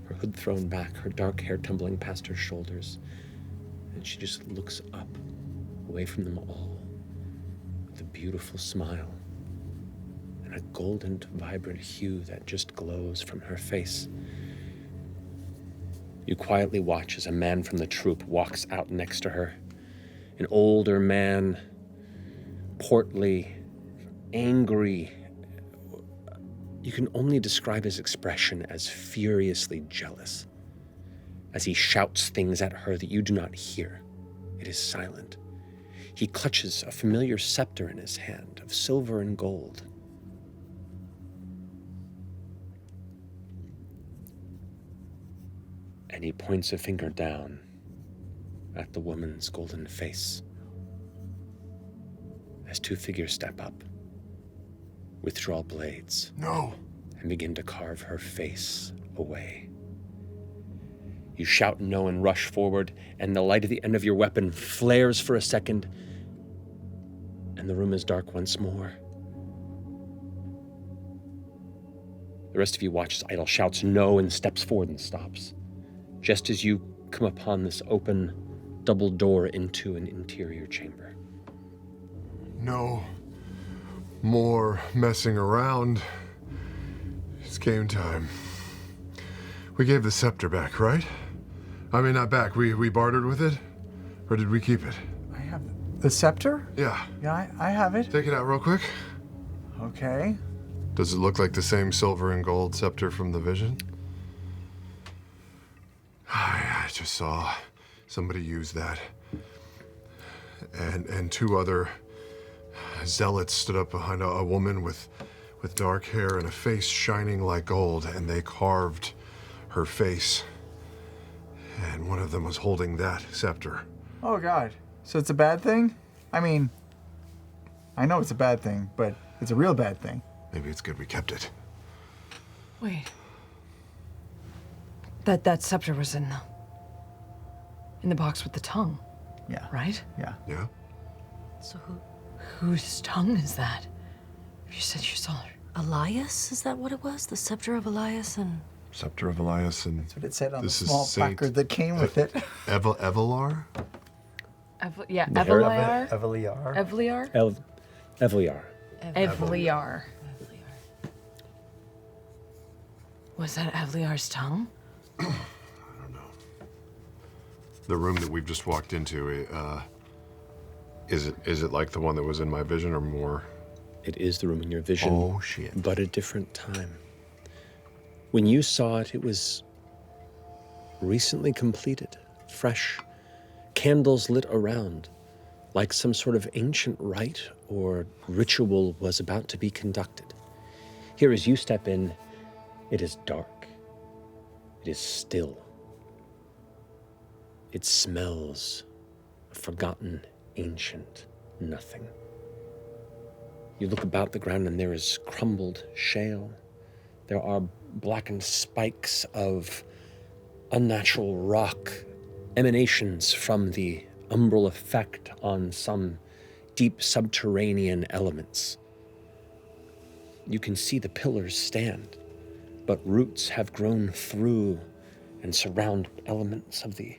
[SPEAKER 1] her hood thrown back, her dark hair tumbling past her shoulders, and she just looks up, away from them all, with a beautiful smile and a golden, vibrant hue that just glows from her face. You quietly watch as a man from the troop walks out next to her, an older man, portly, angry. You can only describe his expression as furiously jealous, as he shouts things at her that you do not hear. It is silent. He clutches a familiar scepter in his hand of silver and gold. And he points a finger down at the woman's golden face. As 2 figures step up, withdraw blades.
[SPEAKER 6] No.
[SPEAKER 1] And begin to carve her face away. You shout no and rush forward, and the light at the end of your weapon flares for a second, and the room is dark once more. The rest of you watch as Idle shouts no and steps forward and stops, just as you come upon this open double door into an interior chamber.
[SPEAKER 6] No more messing around. It's game time. We gave the scepter back, right? I mean, not back. We bartered with it? Or did we keep it?
[SPEAKER 3] I have the scepter?
[SPEAKER 6] Yeah.
[SPEAKER 3] Yeah, I have it.
[SPEAKER 6] Take it out real quick.
[SPEAKER 3] Okay.
[SPEAKER 6] Does it look like the same silver and gold scepter from the vision? I just saw somebody use that. And 2 other zealots stood up behind a woman with dark hair and a face shining like gold, and they carved her face. And one of them was holding that scepter.
[SPEAKER 3] Oh, God. So it's a bad thing? I mean, I know it's a bad thing, but it's a real bad thing.
[SPEAKER 6] Maybe it's good we kept it.
[SPEAKER 2] Wait. That scepter was in the box with the tongue,
[SPEAKER 3] Yeah.
[SPEAKER 2] right?
[SPEAKER 3] Yeah.
[SPEAKER 6] Yeah.
[SPEAKER 8] So
[SPEAKER 2] Whose tongue is that? You said you saw her.
[SPEAKER 8] Elias? Is that what it was? The scepter of Elias and...
[SPEAKER 6] Scepter of Elias and
[SPEAKER 3] That's what it said on the
[SPEAKER 6] this is
[SPEAKER 3] small
[SPEAKER 6] Saint
[SPEAKER 3] placard that came with it.
[SPEAKER 6] Evelar?
[SPEAKER 2] Eveliar?
[SPEAKER 10] Eveliar.
[SPEAKER 2] Eveliar?
[SPEAKER 1] Eveliar.
[SPEAKER 2] Eveliar. Was that Eveliar's tongue?
[SPEAKER 6] The room that we've just walked into, is it like the one that was in my vision or more?
[SPEAKER 1] It is the room in your vision.
[SPEAKER 6] Oh, shit.
[SPEAKER 1] But a different time. When you saw it, it was recently completed, fresh, candles lit around, like some sort of ancient rite or ritual was about to be conducted. Here, as you step in, it is dark. It is still. It smells a forgotten, ancient nothing. You look about the ground and there is crumbled shale. There are blackened spikes of unnatural rock, emanations from the umbral effect on some deep subterranean elements. You can see the pillars stand, but roots have grown through and surround elements of the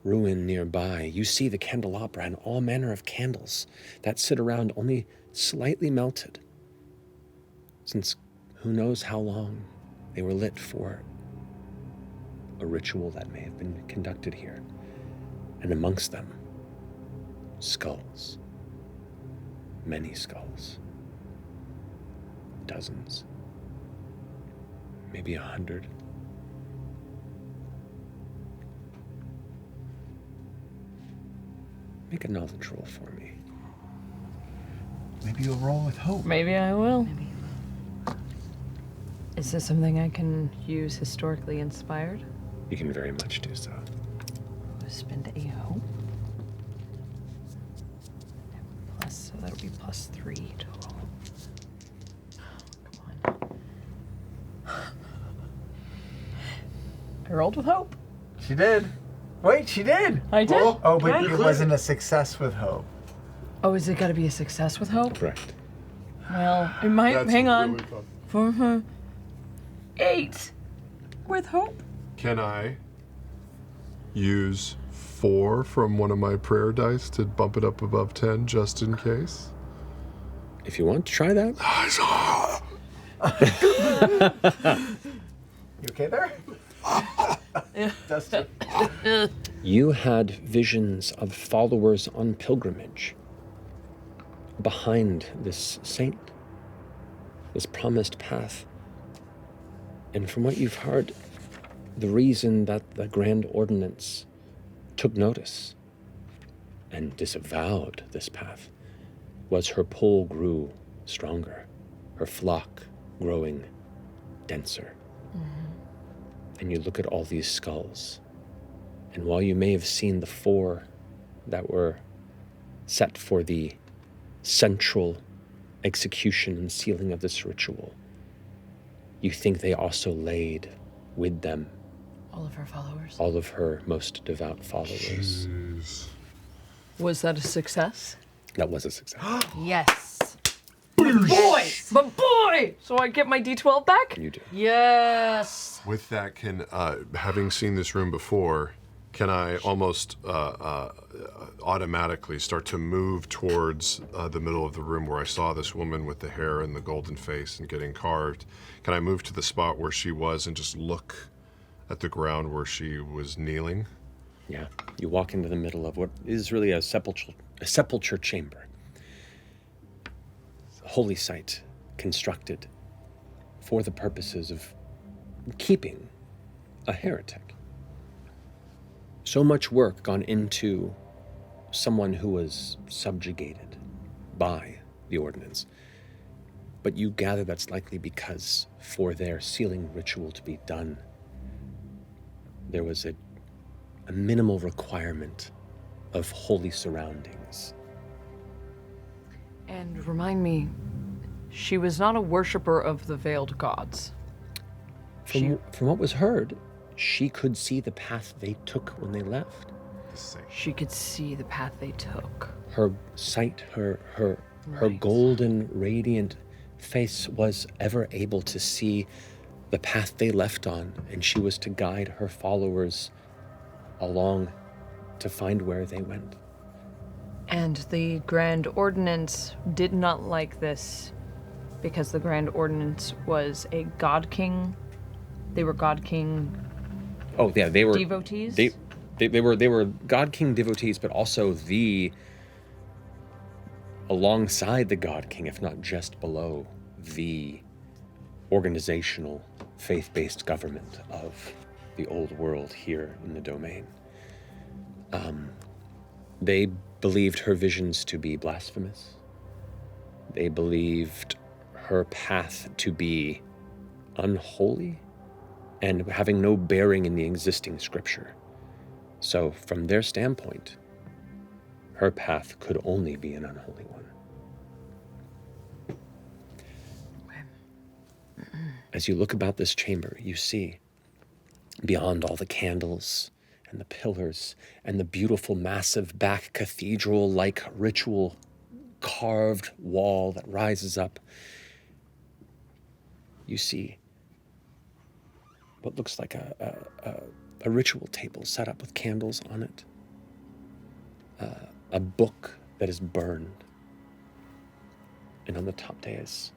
[SPEAKER 1] ruin nearby. You see the candelabra and all manner of candles that sit around, only slightly melted, since who knows how long they were lit for a ritual that may have been conducted here. And amongst them, skulls. Many skulls. Dozens. Maybe 100. Make a knowledge roll for me.
[SPEAKER 10] Maybe you'll roll with hope.
[SPEAKER 2] Maybe I will. Is this something I can use historically inspired?
[SPEAKER 1] You can very much do so.
[SPEAKER 2] Spend a hope. So that'll be +3 total. Come on. I rolled with hope.
[SPEAKER 10] She did. Wait, she did.
[SPEAKER 2] I did?
[SPEAKER 10] Oh, but it wasn't a success with hope.
[SPEAKER 2] Oh, is it got to be a success with hope?
[SPEAKER 1] Correct.
[SPEAKER 2] Well, it might.
[SPEAKER 6] That's
[SPEAKER 2] hang on.
[SPEAKER 6] really fun.
[SPEAKER 2] For her. 8 with hope.
[SPEAKER 6] Can I use 4 from one of my prayer dice to bump it up above 10 just in case?
[SPEAKER 1] If you want to try that.
[SPEAKER 10] You okay there? Dusty.
[SPEAKER 1] You had visions of followers on pilgrimage behind this saint, this promised path. And from what you've heard, the reason that the Grand Ordinance took notice and disavowed this path was her pull grew stronger, her flock growing denser. And you look at all these skulls, and while you may have seen the 4 that were set for the central execution and sealing of this ritual, you think they also laid with them
[SPEAKER 2] All of her followers.
[SPEAKER 1] all of her most devout followers.
[SPEAKER 6] Jeez.
[SPEAKER 2] Was that a success?
[SPEAKER 1] That was a success.
[SPEAKER 8] Yes.
[SPEAKER 2] Boy! But boy! So I get my D12 back?
[SPEAKER 1] You do.
[SPEAKER 8] Yes.
[SPEAKER 6] With that, can having seen this room before, can I almost automatically start to move towards the middle of the room where I saw this woman with the hair and the golden face and getting carved? Can I move to the spot where she was and just look at the ground where she was kneeling?
[SPEAKER 1] Yeah. You walk into the middle of what is really a sepulchre chamber. A holy site constructed for the purposes of keeping a heretic. So much work gone into someone who was subjugated by the ordinance. But you gather that's likely because for their sealing ritual to be done, there was a minimal requirement of holy surroundings.
[SPEAKER 2] And remind me, she was not a worshiper of the veiled gods.
[SPEAKER 1] From what was heard, she could see the path they took when they left.
[SPEAKER 2] She could see the path they took.
[SPEAKER 1] Her sight, her golden, radiant face was ever able to see the path they left on, and she was to guide her followers along to find where they went.
[SPEAKER 2] And the Grand Ordinance did not like this because the Grand Ordinance was a God King. They were God King
[SPEAKER 1] Oh yeah, they were
[SPEAKER 2] devotees.
[SPEAKER 1] They were God King devotees, but also alongside the God King, if not just below, the organizational, faith-based government of the old world here in the domain. They believed her visions to be blasphemous. They believed her path to be unholy and having no bearing in the existing scripture. So from their standpoint, her path could only be an unholy one. As you look about this chamber, you see, beyond all the candles and the pillars and the beautiful massive back cathedral-like ritual carved wall that rises up, you see what looks like a ritual table set up with candles on it, a book that is burned, and on the top there is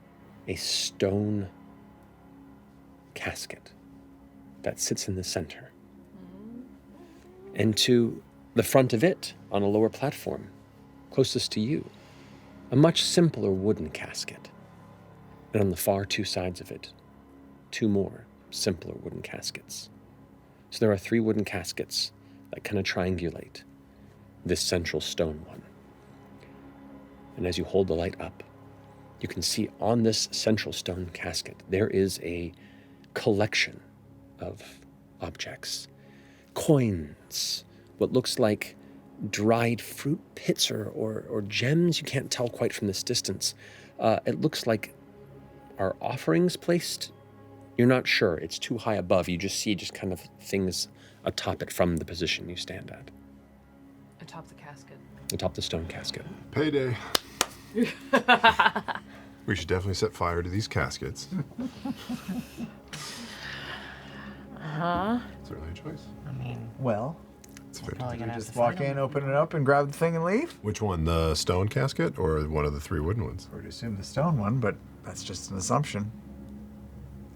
[SPEAKER 1] a stone casket that sits in the center. And to the front of it, on a lower platform, closest to you, a much simpler wooden casket. And on the far two sides of it, two more simpler wooden caskets. So there are 3 wooden caskets that kind of triangulate this central stone one. And as you hold the light up, you can see on this central stone casket, there is a collection of objects. Coins, what looks like dried fruit pits or gems, you can't tell quite from this distance. It looks like are offerings placed. You're not sure, it's too high above. You just see kind of things atop it from the position you stand at.
[SPEAKER 2] Atop the casket.
[SPEAKER 1] Atop the stone casket.
[SPEAKER 6] Payday. We should definitely set fire to these caskets. Certainly a choice.
[SPEAKER 8] I mean,
[SPEAKER 10] Well,
[SPEAKER 6] It's fair.
[SPEAKER 8] probably gonna have
[SPEAKER 10] just
[SPEAKER 8] to
[SPEAKER 10] walk
[SPEAKER 8] find
[SPEAKER 10] in,
[SPEAKER 8] them.
[SPEAKER 10] open it up, and grab the thing and leave?
[SPEAKER 6] Which one, the stone casket or one of the 3 wooden ones?
[SPEAKER 10] Or to assume the stone one, but that's just an assumption.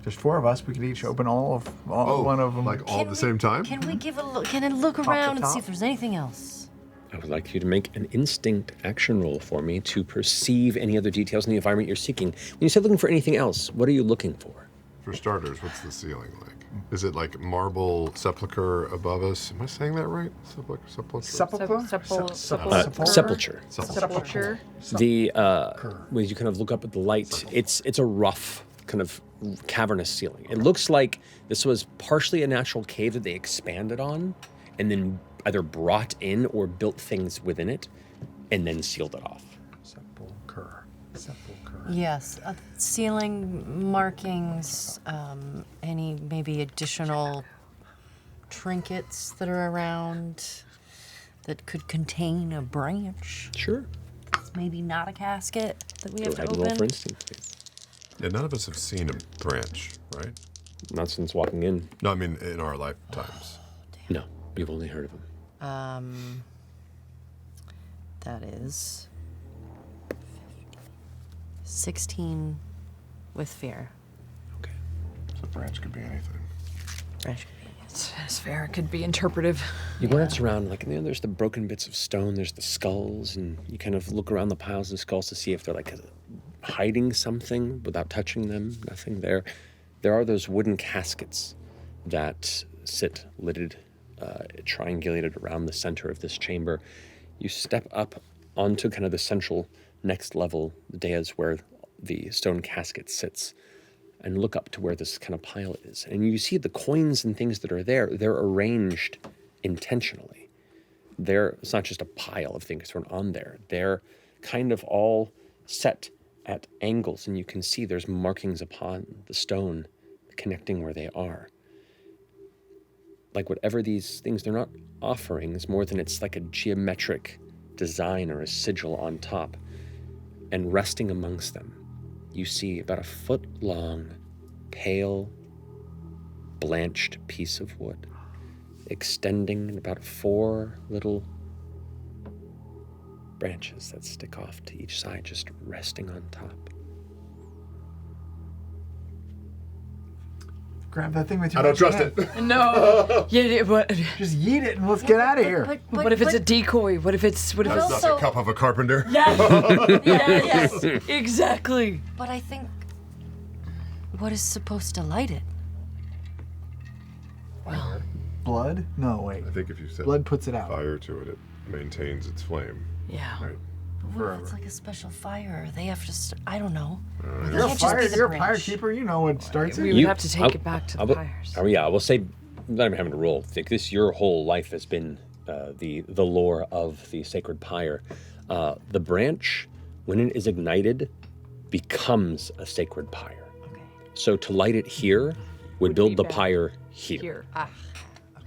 [SPEAKER 10] There's 4 of us. We could each open all one of them.
[SPEAKER 6] Like all at the same time?
[SPEAKER 8] Can we give a look? Can I look
[SPEAKER 10] to
[SPEAKER 8] around and see
[SPEAKER 10] top?
[SPEAKER 8] if there's anything else?
[SPEAKER 1] I would like you to make an instinct action roll for me to perceive any other details in the environment you're seeking. When you say looking for anything else, what are you looking for?
[SPEAKER 6] For starters, what's the ceiling like? Is it like marble sepulcher above us? Am I saying that right? Sepulcher?
[SPEAKER 10] Sepulchre?
[SPEAKER 1] Sepulcher.
[SPEAKER 2] Sepulcher.
[SPEAKER 1] The when you kind of look up at the light, it's a rough kind of cavernous ceiling. It looks like this was partially a natural cave that they expanded on, and then either brought in or built things within it, and then sealed it off.
[SPEAKER 10] Sepulcher.
[SPEAKER 8] Yes, ceiling markings, any maybe additional trinkets that are around that could contain a branch.
[SPEAKER 1] Sure.
[SPEAKER 8] It's maybe not a casket that we
[SPEAKER 1] Go
[SPEAKER 8] have to
[SPEAKER 1] ahead and roll for
[SPEAKER 8] open.
[SPEAKER 1] instinct, please.
[SPEAKER 6] Yeah, none of us have seen a branch, right?
[SPEAKER 1] Not since walking in.
[SPEAKER 6] No, I mean in our lifetimes.
[SPEAKER 1] No, you've only heard of them.
[SPEAKER 8] That is 16 with fear.
[SPEAKER 1] Okay.
[SPEAKER 6] So branch could be anything.
[SPEAKER 8] Branch.
[SPEAKER 2] It's fair. It could be interpretive.
[SPEAKER 1] You glance around, like, there's the broken bits of stone, there's the skulls, and you kind of look around the piles of skulls to see if they're like hiding something without touching them. Nothing there. There are those wooden caskets that sit lidded, triangulated around the center of this chamber. You step up onto kind of the central next level, the dais where the stone casket sits, and look up to where this kind of pile is. And you see the coins and things that are there, they're arranged intentionally. It's not just a pile of things thrown on there. They're kind of all set at angles, and you can see there's markings upon the stone connecting where they are. like whatever these things, they're not offerings more than it's like a geometric design or a sigil on top. And resting amongst them, you see about a foot-long, pale, blanched piece of wood, extending in about 4 little branches that stick off to each side, just resting on top.
[SPEAKER 10] Grab that thing with your
[SPEAKER 6] I don't trust
[SPEAKER 10] hand.
[SPEAKER 6] it.
[SPEAKER 2] No. Yeah, but
[SPEAKER 10] Just yeet it and let's get out of here.
[SPEAKER 2] what if it's a decoy? What if it's
[SPEAKER 6] That's not the cup of a carpenter.
[SPEAKER 2] Yes, exactly.
[SPEAKER 8] But I think. What is supposed to light it?
[SPEAKER 10] Blood? No, wait.
[SPEAKER 6] I think if you set
[SPEAKER 10] Blood puts it out.
[SPEAKER 6] fire to it, it maintains its flame.
[SPEAKER 2] Yeah.
[SPEAKER 6] Right.
[SPEAKER 8] What if it's like a special fire? They have to. I don't know.
[SPEAKER 10] You're a
[SPEAKER 8] can't just be the
[SPEAKER 10] fire
[SPEAKER 8] branch.
[SPEAKER 10] keeper. You know what starts it.
[SPEAKER 2] We would have to take it back to the pyres.
[SPEAKER 1] I will say, not even having to roll. Think this. Your whole life has been the lore of the sacred pyre. The branch, when it is ignited, becomes a sacred pyre.
[SPEAKER 8] Okay.
[SPEAKER 1] So to light it here would build the pyre here.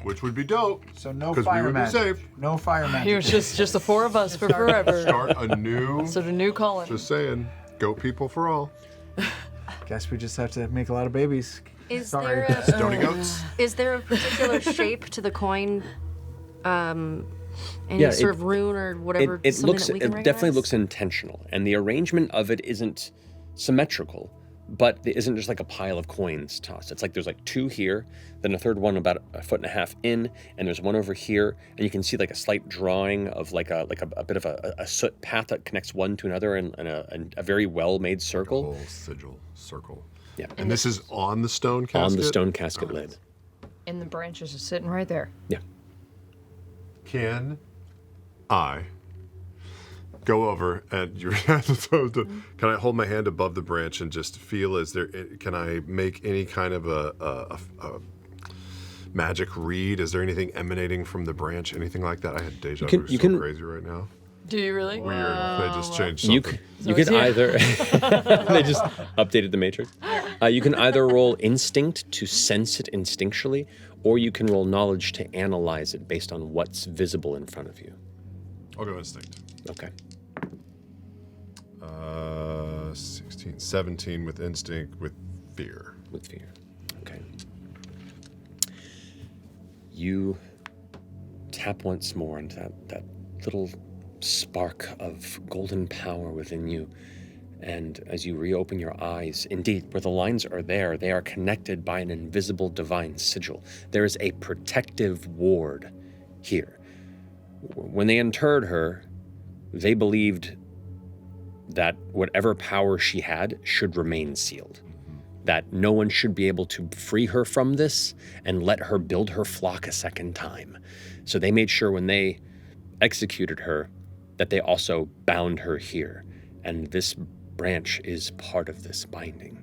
[SPEAKER 6] Which would be dope.
[SPEAKER 10] So no
[SPEAKER 6] 'cause we
[SPEAKER 10] fire
[SPEAKER 6] would be
[SPEAKER 10] magic.
[SPEAKER 6] safe.
[SPEAKER 10] No fire magic.
[SPEAKER 2] Here's just the 4 of us for forever.
[SPEAKER 6] Start a new.
[SPEAKER 2] So the new colony.
[SPEAKER 6] Just saying, goat people for all.
[SPEAKER 10] Guess we just have to make a lot of babies.
[SPEAKER 8] Is
[SPEAKER 10] Sorry.
[SPEAKER 8] there a
[SPEAKER 6] Stony goats.
[SPEAKER 8] Is there a particular shape to the coin? Any
[SPEAKER 1] Yeah,
[SPEAKER 8] sort of rune or whatever?
[SPEAKER 1] It
[SPEAKER 8] something
[SPEAKER 1] looks.
[SPEAKER 8] that we
[SPEAKER 1] It
[SPEAKER 8] can
[SPEAKER 1] definitely
[SPEAKER 8] recognize?
[SPEAKER 1] looks intentional, and the arrangement of it isn't symmetrical. But it isn't just like a pile of coins tossed. It's like there's like 2 here, then a third one about 1.5 feet in, and there's one over here, and you can see like a slight drawing of like a bit of a soot path that connects one to another and a very well made circle.
[SPEAKER 6] Whole sigil circle.
[SPEAKER 1] Yeah.
[SPEAKER 6] And this is on the stone casket.
[SPEAKER 1] On the stone casket lid.
[SPEAKER 2] And the branches are sitting right there.
[SPEAKER 1] Yeah.
[SPEAKER 6] Can I go over and you're supposed to? Can I hold my hand above the branch and just feel? Can I make any kind of a magic read? Is there anything emanating from the branch? Anything like that? I had deja vu.
[SPEAKER 1] you
[SPEAKER 6] So
[SPEAKER 1] can-
[SPEAKER 6] crazy right now.
[SPEAKER 2] Do you really?
[SPEAKER 6] Weird. They just changed
[SPEAKER 1] You
[SPEAKER 6] something.
[SPEAKER 1] could either they just updated the matrix. You can either roll instinct to sense it instinctually, or you can roll knowledge to analyze it based on what's visible in front of you.
[SPEAKER 6] I'll go instinct.
[SPEAKER 1] Okay.
[SPEAKER 6] 16, 17 with instinct with fear.
[SPEAKER 1] With fear. Okay. You tap once more into that little spark of golden power within you. And as you reopen your eyes, indeed, where the lines are there, they are connected by an invisible divine sigil. There is a protective ward here. When they interred her, they believed that whatever power she had should remain sealed. That no one should be able to free her from this and let her build her flock a second time. So they made sure when they executed her that they also bound her here. And this branch is part of this binding.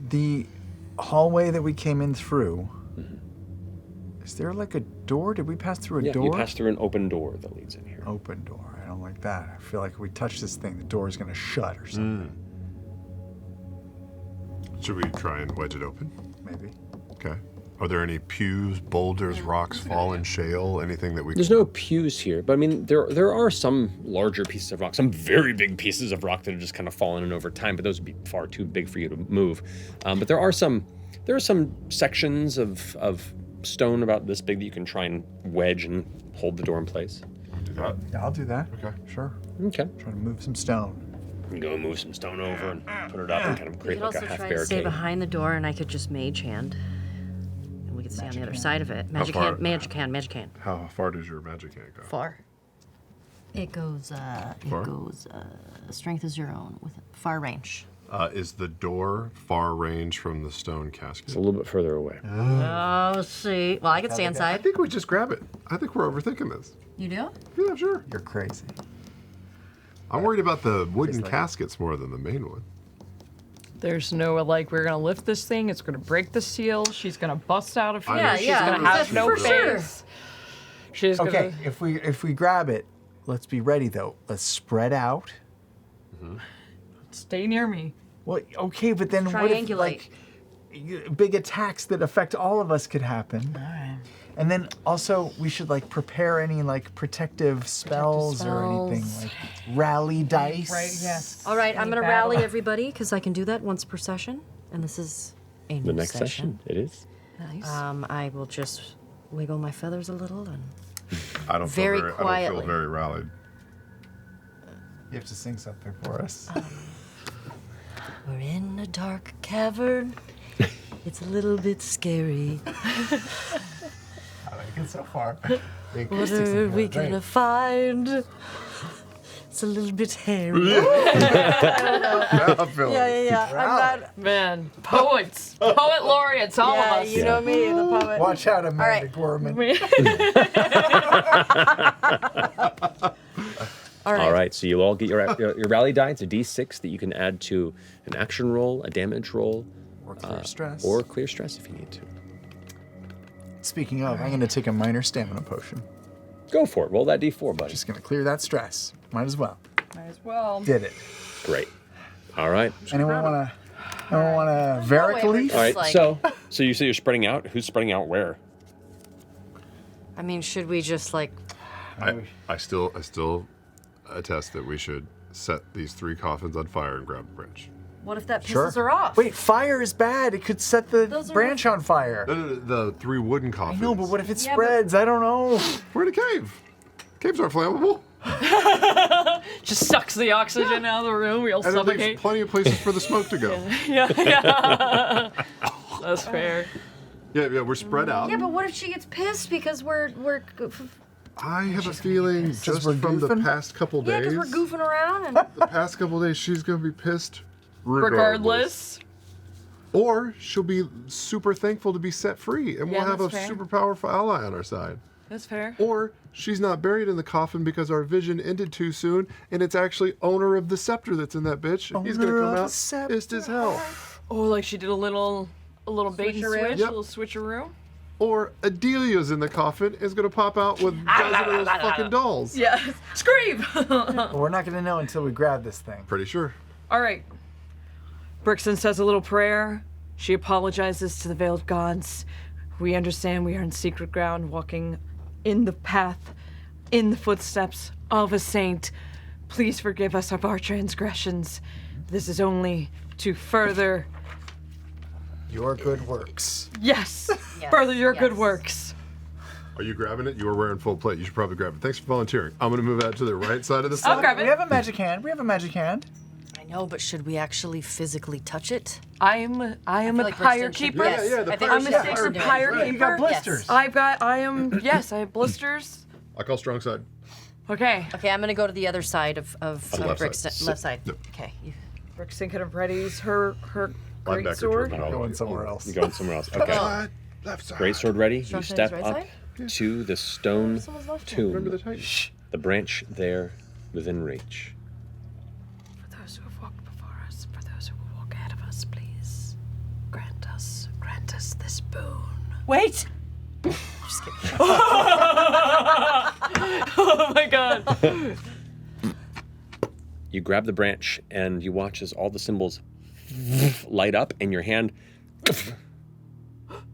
[SPEAKER 10] The hallway that we came in through, is there like a door? Did we pass through a door?
[SPEAKER 1] You pass through an open door that leads in here.
[SPEAKER 10] Open door. I don't like that. I feel like if we touch this thing, the door is going to shut or something.
[SPEAKER 6] Should we try and wedge it open?
[SPEAKER 10] Maybe.
[SPEAKER 6] Okay. Are there any pews, boulders, rocks, fallen shale, anything that we
[SPEAKER 1] There's no pews here, but I mean, there are some larger pieces of rock, some very big pieces of rock that have just kind of fallen in over time, but those would be far too big for you to move. But there are some sections of stone about this big that you can try and wedge and hold the door in place.
[SPEAKER 6] do that?
[SPEAKER 10] Yeah, I'll do that.
[SPEAKER 6] Okay.
[SPEAKER 10] Sure.
[SPEAKER 1] Okay.
[SPEAKER 10] Try to move some stone.
[SPEAKER 1] You can go move some stone over and put it up and kind of
[SPEAKER 8] We
[SPEAKER 1] create
[SPEAKER 8] could
[SPEAKER 1] like a
[SPEAKER 8] also
[SPEAKER 1] half
[SPEAKER 8] try to stay
[SPEAKER 1] barricade.
[SPEAKER 8] behind the door, and I could just mage hand, and we could stay on the other side of it. Magic
[SPEAKER 6] far?
[SPEAKER 8] hand, magic hand, magic hand.
[SPEAKER 6] How far does your magic hand go?
[SPEAKER 8] Far. It goes.
[SPEAKER 6] Far?
[SPEAKER 8] Strength is your own with far range.
[SPEAKER 6] Is the door far range from the stone casket?
[SPEAKER 1] It's a little bit further away.
[SPEAKER 8] Oh, let's see. Well, I could stay
[SPEAKER 6] I
[SPEAKER 8] inside.
[SPEAKER 6] think we just grab it. I think we're overthinking this.
[SPEAKER 8] You do?
[SPEAKER 6] Yeah, sure.
[SPEAKER 10] You're crazy.
[SPEAKER 6] I'm worried about the wooden
[SPEAKER 10] like-
[SPEAKER 6] caskets more than the main one.
[SPEAKER 2] There's no like we're gonna lift this thing. It's gonna break the seal. She's gonna bust out of here.
[SPEAKER 8] Yeah,
[SPEAKER 2] She's
[SPEAKER 8] yeah,
[SPEAKER 2] gonna have
[SPEAKER 8] that's
[SPEAKER 2] no
[SPEAKER 8] for sure.
[SPEAKER 2] face. She's
[SPEAKER 10] Okay,
[SPEAKER 2] gonna.
[SPEAKER 10] if we grab it, let's be ready though. Let's spread out.
[SPEAKER 2] Stay near me.
[SPEAKER 10] Well, okay, but then what if
[SPEAKER 8] Triangulate.
[SPEAKER 10] like
[SPEAKER 3] big attacks that affect all of us could happen.
[SPEAKER 5] All right.
[SPEAKER 3] And then also we should like prepare any like protective spells or anything like rally dice.
[SPEAKER 2] Right, yes.
[SPEAKER 8] All right, I'm
[SPEAKER 2] Any
[SPEAKER 8] gonna
[SPEAKER 2] battle.
[SPEAKER 8] rally everybody because I can do that once per session, and this is a new
[SPEAKER 1] The next session, it is.
[SPEAKER 2] Nice.
[SPEAKER 8] I will just wiggle my feathers a little and
[SPEAKER 6] I don't
[SPEAKER 8] Very
[SPEAKER 6] feel I don't
[SPEAKER 8] quietly.
[SPEAKER 6] feel very rallied.
[SPEAKER 3] You have to sing something for us.
[SPEAKER 8] we're in a dark cavern. It's a little bit scary.
[SPEAKER 3] I like it so far.
[SPEAKER 8] What are we gonna find? It's a little bit hairy.
[SPEAKER 6] I feel
[SPEAKER 5] Yeah. I'm not.
[SPEAKER 2] Man, poets, poet laureates, all of us.
[SPEAKER 5] You know me, the poet.
[SPEAKER 3] Watch out, Amanda
[SPEAKER 5] right.
[SPEAKER 3] Gorman.
[SPEAKER 1] All right, so you all get your rally die. It's a d6 that you can add to an action roll, a damage roll,
[SPEAKER 3] Or clear stress.
[SPEAKER 1] or clear stress if you need to.
[SPEAKER 3] Speaking of, I'm going to take a minor stamina potion.
[SPEAKER 1] Go for it. Roll that d4, buddy.
[SPEAKER 3] Just going to clear that stress. Might as well.
[SPEAKER 2] Might as well.
[SPEAKER 3] Did it.
[SPEAKER 1] Great. All right.
[SPEAKER 3] Anyone want to Varric leaf?
[SPEAKER 1] All right.
[SPEAKER 8] like-
[SPEAKER 1] So you say you're spreading out. Who's spreading out where?
[SPEAKER 8] I mean, should we just like?
[SPEAKER 6] I still attest that we should set these 3 coffins on fire and grab the branch.
[SPEAKER 8] What if that pisses
[SPEAKER 3] Sure.
[SPEAKER 8] her off?
[SPEAKER 3] Wait, fire is bad. It could set the
[SPEAKER 8] Those are
[SPEAKER 3] branch on fire.
[SPEAKER 6] No, the 3 wooden coffins.
[SPEAKER 3] No, but what if it
[SPEAKER 8] Yeah, but-
[SPEAKER 3] spreads? I don't know.
[SPEAKER 6] We're in a cave. Caves aren't flammable.
[SPEAKER 2] Just sucks the oxygen out of the room. We'll
[SPEAKER 6] And it leaves
[SPEAKER 2] suffocate.
[SPEAKER 6] plenty of places for the smoke to go.
[SPEAKER 2] Yeah. That's fair.
[SPEAKER 6] Yeah, we're spread out.
[SPEAKER 8] Yeah, but what if she gets pissed because we're
[SPEAKER 6] I have a feeling just
[SPEAKER 3] we're
[SPEAKER 6] from the
[SPEAKER 3] goofing?
[SPEAKER 6] past couple
[SPEAKER 8] yeah,
[SPEAKER 6] days,
[SPEAKER 8] because we're goofing around and
[SPEAKER 6] the past couple days, she's gonna be pissed
[SPEAKER 2] Regardless.
[SPEAKER 6] Or she'll be super thankful to be set free, and
[SPEAKER 2] Yeah,
[SPEAKER 6] we'll have a
[SPEAKER 2] that's fair.
[SPEAKER 6] super powerful ally on our side.
[SPEAKER 2] That's fair.
[SPEAKER 6] Or she's not buried in the coffin because our vision ended too soon, and it's actually owner of the scepter that's in that bitch. and He's gonna
[SPEAKER 3] Owner
[SPEAKER 6] come
[SPEAKER 3] of the
[SPEAKER 6] out
[SPEAKER 3] scepter.
[SPEAKER 6] pissed as hell.
[SPEAKER 2] Oh, like she did a little bait and
[SPEAKER 8] Switcheroo?
[SPEAKER 2] switch,
[SPEAKER 6] Yep.
[SPEAKER 2] a little switcheroo.
[SPEAKER 6] Or Adelia's in the coffin is gonna pop out with dozen of those fucking dolls.
[SPEAKER 2] Yeah. Scream!
[SPEAKER 3] Well, we're not going to know until we grab this thing.
[SPEAKER 6] Pretty sure.
[SPEAKER 2] All right. Brixton says a little prayer. She apologizes to the veiled gods. We understand we are in secret ground, walking in the path, in the footsteps of a saint. Please forgive us of our transgressions. This is only to further,
[SPEAKER 3] Your good works.
[SPEAKER 2] yes, further your good
[SPEAKER 8] yes.
[SPEAKER 2] works.
[SPEAKER 6] Are you grabbing it? You were wearing full plate. You should probably grab it. Thanks for volunteering. I'm gonna move out to the right side of the
[SPEAKER 2] I'll
[SPEAKER 6] slide.
[SPEAKER 2] grab
[SPEAKER 3] We
[SPEAKER 2] it.
[SPEAKER 3] have a magic hand. We have a magic hand.
[SPEAKER 8] I know, but should we actually physically touch it?
[SPEAKER 2] I am a
[SPEAKER 8] like
[SPEAKER 2] pyre
[SPEAKER 8] Brixton should-
[SPEAKER 2] keeper.
[SPEAKER 8] yes.
[SPEAKER 6] Yeah, the
[SPEAKER 8] I think
[SPEAKER 6] pyre
[SPEAKER 8] we should
[SPEAKER 6] keeper.
[SPEAKER 8] stick to
[SPEAKER 2] I'm a
[SPEAKER 8] it.
[SPEAKER 2] pyre
[SPEAKER 3] Right, you got
[SPEAKER 2] keeper.
[SPEAKER 3] blisters.
[SPEAKER 2] I am, yes, I have blisters.
[SPEAKER 6] I call strong side.
[SPEAKER 2] Okay.
[SPEAKER 8] Okay, I'm gonna go to the other side of
[SPEAKER 6] left side.
[SPEAKER 8] Brixton. Left side.
[SPEAKER 6] Yep.
[SPEAKER 8] Okay.
[SPEAKER 2] Brixton kind of readies her
[SPEAKER 6] Linebacker
[SPEAKER 2] great sword.
[SPEAKER 6] turn.
[SPEAKER 3] Going somewhere else.
[SPEAKER 1] You're going somewhere else. Okay.
[SPEAKER 6] Side, left side.
[SPEAKER 1] Great sword ready.
[SPEAKER 8] Strong
[SPEAKER 1] You
[SPEAKER 8] side's
[SPEAKER 1] step
[SPEAKER 8] right
[SPEAKER 1] up
[SPEAKER 8] side?
[SPEAKER 1] to the stone
[SPEAKER 8] Someone's left hand.
[SPEAKER 1] tomb.
[SPEAKER 6] Remember the Titan?
[SPEAKER 1] The branch there within reach.
[SPEAKER 2] For those who have walked before us, for those who will walk ahead of us, please grant us this boon. Wait!
[SPEAKER 8] Just kidding.
[SPEAKER 2] Oh my god.
[SPEAKER 1] You grab the branch and you watch as all the symbols light up and your hand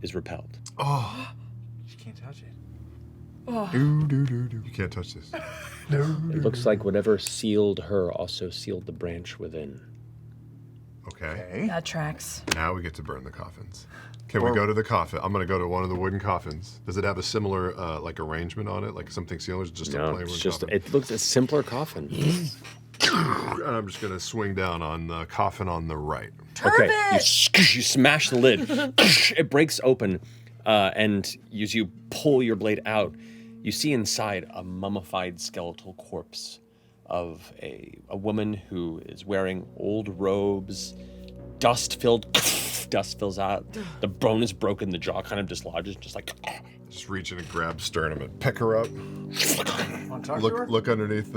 [SPEAKER 1] is repelled.
[SPEAKER 3] You can't touch it.
[SPEAKER 6] You can't touch this.
[SPEAKER 1] It looks like whatever sealed her also sealed the branch within.
[SPEAKER 6] Okay.
[SPEAKER 2] That tracks.
[SPEAKER 6] Now we get to burn the coffins. Can we go to the coffin? I'm gonna go to one of the wooden coffins. Does it have a similar like arrangement on it, like something similar? It's just a
[SPEAKER 1] No,
[SPEAKER 6] plain
[SPEAKER 1] it's
[SPEAKER 6] wooden
[SPEAKER 1] just
[SPEAKER 6] coffin.
[SPEAKER 1] it looks a simpler coffin.
[SPEAKER 6] And I'm just gonna swing down on the coffin on the right.
[SPEAKER 1] Okay, you smash the lid. It breaks open, and as you pull your blade out, you see inside a mummified skeletal corpse of a woman who is wearing old robes. Dust fills out. The bone is broken. The jaw kind of dislodges, just like.
[SPEAKER 6] Just reach in and grab sternum and pick her up.
[SPEAKER 3] Want to talk to her?
[SPEAKER 6] Look underneath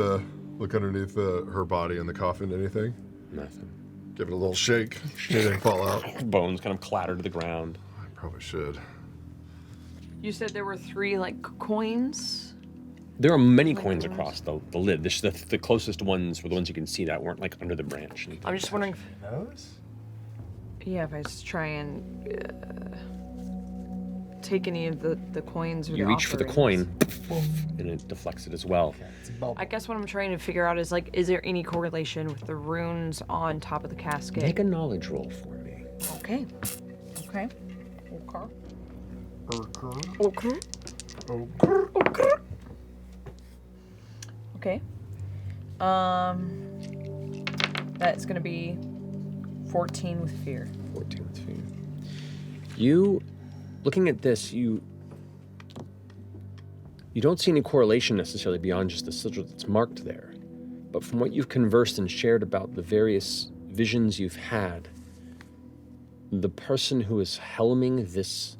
[SPEAKER 6] her body in the coffin. Anything?
[SPEAKER 1] Nothing.
[SPEAKER 6] Give it a little shake. Anything fall out?
[SPEAKER 1] Bones kind of clatter to the ground.
[SPEAKER 6] I probably should.
[SPEAKER 2] You said there were 3 like coins.
[SPEAKER 1] There are many coins across the lid. The closest ones were the ones you can see that weren't like under the branch.
[SPEAKER 2] I'm just wondering
[SPEAKER 3] Those?
[SPEAKER 2] Yeah, if I just try and take any of the coins or
[SPEAKER 1] You
[SPEAKER 2] the
[SPEAKER 1] reach for the
[SPEAKER 2] offerings.
[SPEAKER 1] coin, and it deflects it as well.
[SPEAKER 2] I guess what I'm trying to figure out is like, is there any correlation with the runes on top of the casket?
[SPEAKER 1] Make a knowledge roll for me.
[SPEAKER 2] Okay. Okay. Okay. That's gonna be 14 with fear.
[SPEAKER 1] 14 with fear. You, looking at this, you don't see any correlation necessarily beyond just the sigil that's marked there. But from what you've conversed and shared about the various visions you've had, the person who is helming this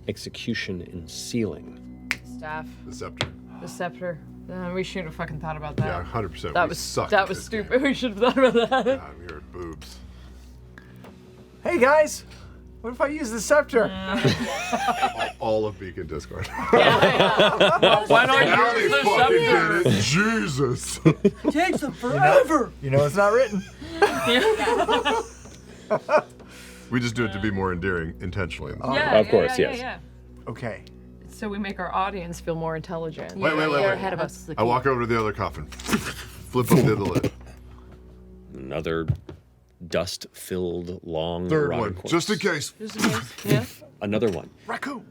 [SPEAKER 1] execution and sealing.
[SPEAKER 2] Staff.
[SPEAKER 6] The scepter.
[SPEAKER 2] The scepter. We should have fucking thought about that.
[SPEAKER 6] Yeah, 100%.
[SPEAKER 2] That
[SPEAKER 6] We
[SPEAKER 2] was
[SPEAKER 6] suck
[SPEAKER 2] that
[SPEAKER 6] at
[SPEAKER 2] was
[SPEAKER 6] this
[SPEAKER 2] stupid. We should have thought about that.
[SPEAKER 6] Yeah, I'm here at boobs.
[SPEAKER 10] Hey guys, what if I use the scepter?
[SPEAKER 6] All of Beacon Discord.
[SPEAKER 2] Why not
[SPEAKER 6] Now they
[SPEAKER 2] use the
[SPEAKER 6] fucking
[SPEAKER 2] scepter?
[SPEAKER 6] get it. Jesus.
[SPEAKER 5] Takes them forever.
[SPEAKER 10] You know it's not written.
[SPEAKER 6] We just do it to be more endearing intentionally.
[SPEAKER 2] Yeah,
[SPEAKER 1] Of course,
[SPEAKER 2] yeah,
[SPEAKER 1] yes.
[SPEAKER 2] yeah.
[SPEAKER 10] Okay.
[SPEAKER 2] So we make our audience feel more intelligent.
[SPEAKER 6] Wait.
[SPEAKER 8] They're ahead of us.
[SPEAKER 6] I walk over to the other coffin. Flip up the other lid.
[SPEAKER 1] Another dust-filled, long,
[SPEAKER 6] Third
[SPEAKER 1] rotted
[SPEAKER 6] one,
[SPEAKER 1] corpse.
[SPEAKER 6] just in case.
[SPEAKER 2] Yeah.
[SPEAKER 1] Another one.
[SPEAKER 10] Raccoon.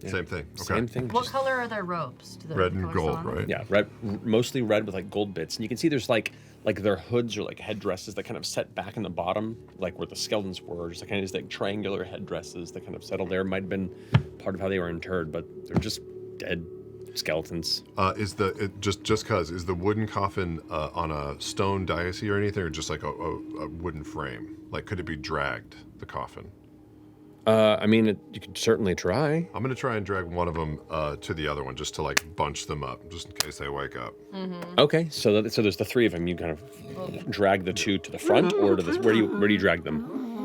[SPEAKER 6] Same thing. Okay.
[SPEAKER 1] Same thing.
[SPEAKER 8] What
[SPEAKER 1] just-
[SPEAKER 8] color are their robes? Do the
[SPEAKER 6] Red and
[SPEAKER 8] colors
[SPEAKER 6] gold,
[SPEAKER 8] on?
[SPEAKER 6] right?
[SPEAKER 1] Yeah, red, mostly red with like gold bits, and you can see there's like their hoods or like headdresses that kind of set back in the bottom, like where the skeletons were, just like kind of these like triangular headdresses that kind of settle there. Might have been part of how they were interred, but they're just dead skeletons.
[SPEAKER 6] Is the wooden coffin on a stone dais or anything, or just like a wooden frame? Like, could it be dragged, the coffin?
[SPEAKER 1] I mean, you could certainly try.
[SPEAKER 6] I'm gonna try and drag one of them to the other one, just to like bunch them up, just in case they wake up.
[SPEAKER 1] Okay, so there's the three of them. You kind of drag the two to the front, or to the where do you drag them?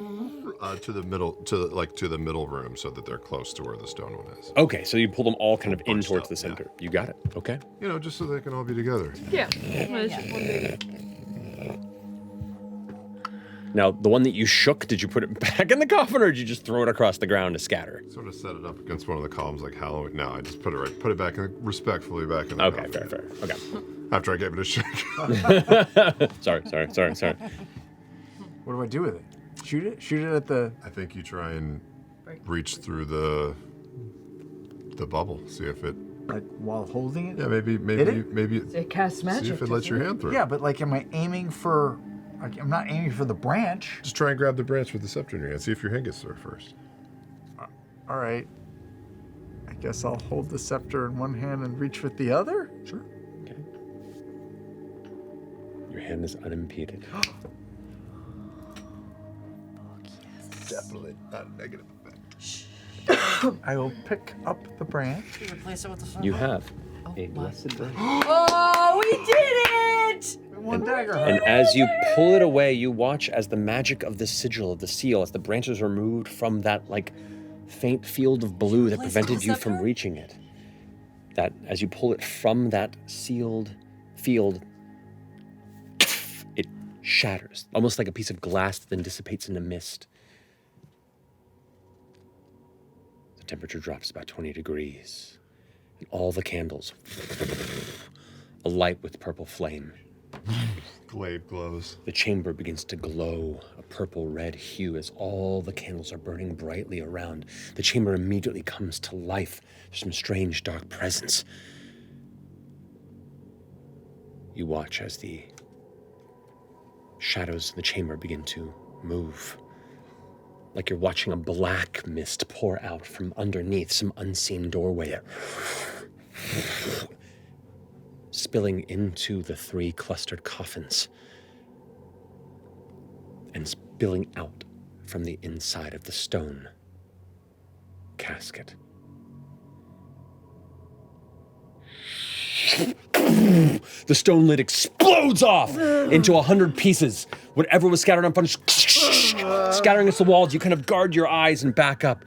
[SPEAKER 6] To the middle, to the middle room, so that they're close to where the stone one is.
[SPEAKER 1] Okay, so you pull them all kind of in
[SPEAKER 6] Bunched
[SPEAKER 1] towards
[SPEAKER 6] up,
[SPEAKER 1] the center.
[SPEAKER 6] yeah.
[SPEAKER 1] You got it. Okay.
[SPEAKER 6] You know, just so they can all be together.
[SPEAKER 2] Yeah. Well, it's just one baby.
[SPEAKER 1] Now, the one that you shook, did you put it back in the coffin, or did you just throw it across the ground to scatter?
[SPEAKER 6] Sort of set it up against one of the columns like Halloween. No, I just put it back respectfully back in the
[SPEAKER 1] Okay,
[SPEAKER 6] coffin.
[SPEAKER 1] fair. Okay.
[SPEAKER 6] After I gave it a shake.
[SPEAKER 1] Sorry.
[SPEAKER 10] What do I do with it? Shoot it? Shoot it at the...
[SPEAKER 6] I think you try and reach through the bubble, see if it.
[SPEAKER 10] Like, while holding it?
[SPEAKER 6] Yeah, maybe
[SPEAKER 2] It casts magic.
[SPEAKER 6] see if it lets your hand through.
[SPEAKER 10] Yeah, but like, am I aiming for... Like, I'm not aiming for the branch.
[SPEAKER 6] Just try and grab the branch with the scepter in your hand. See if your hand gets through first.
[SPEAKER 10] All right. I guess I'll hold the scepter in one hand and reach with the other?
[SPEAKER 6] Sure.
[SPEAKER 1] Okay. Your hand is unimpeded.
[SPEAKER 6] Definitely not a negative effect.
[SPEAKER 10] I will pick up the branch.
[SPEAKER 8] Replace it with the sun.
[SPEAKER 1] You have a blessed branch.
[SPEAKER 5] Oh, we did it!
[SPEAKER 10] One dagger.
[SPEAKER 1] And as you pull it away, you watch as the magic of the sigil, of the seal, as the branches are removed from that like faint field of blue that prevented you from reaching it. That as you pull it from that sealed field, it shatters, almost like a piece of glass that then dissipates into mist. The temperature drops about 20 degrees, and all the candles alight with purple flame.
[SPEAKER 6] Glade glows.
[SPEAKER 1] The chamber begins to glow a purple-red hue as all the candles are burning brightly around. The chamber immediately comes to life. There's some strange dark presence. You watch as the shadows in the chamber begin to move. Like you're watching a black mist pour out from underneath some unseen doorway. Spilling into the three clustered coffins and spilling out from the inside of the stone casket. The stone lid explodes off into 100 pieces. Whatever was scattered on front, scattering against the walls. You kind of guard your eyes and back up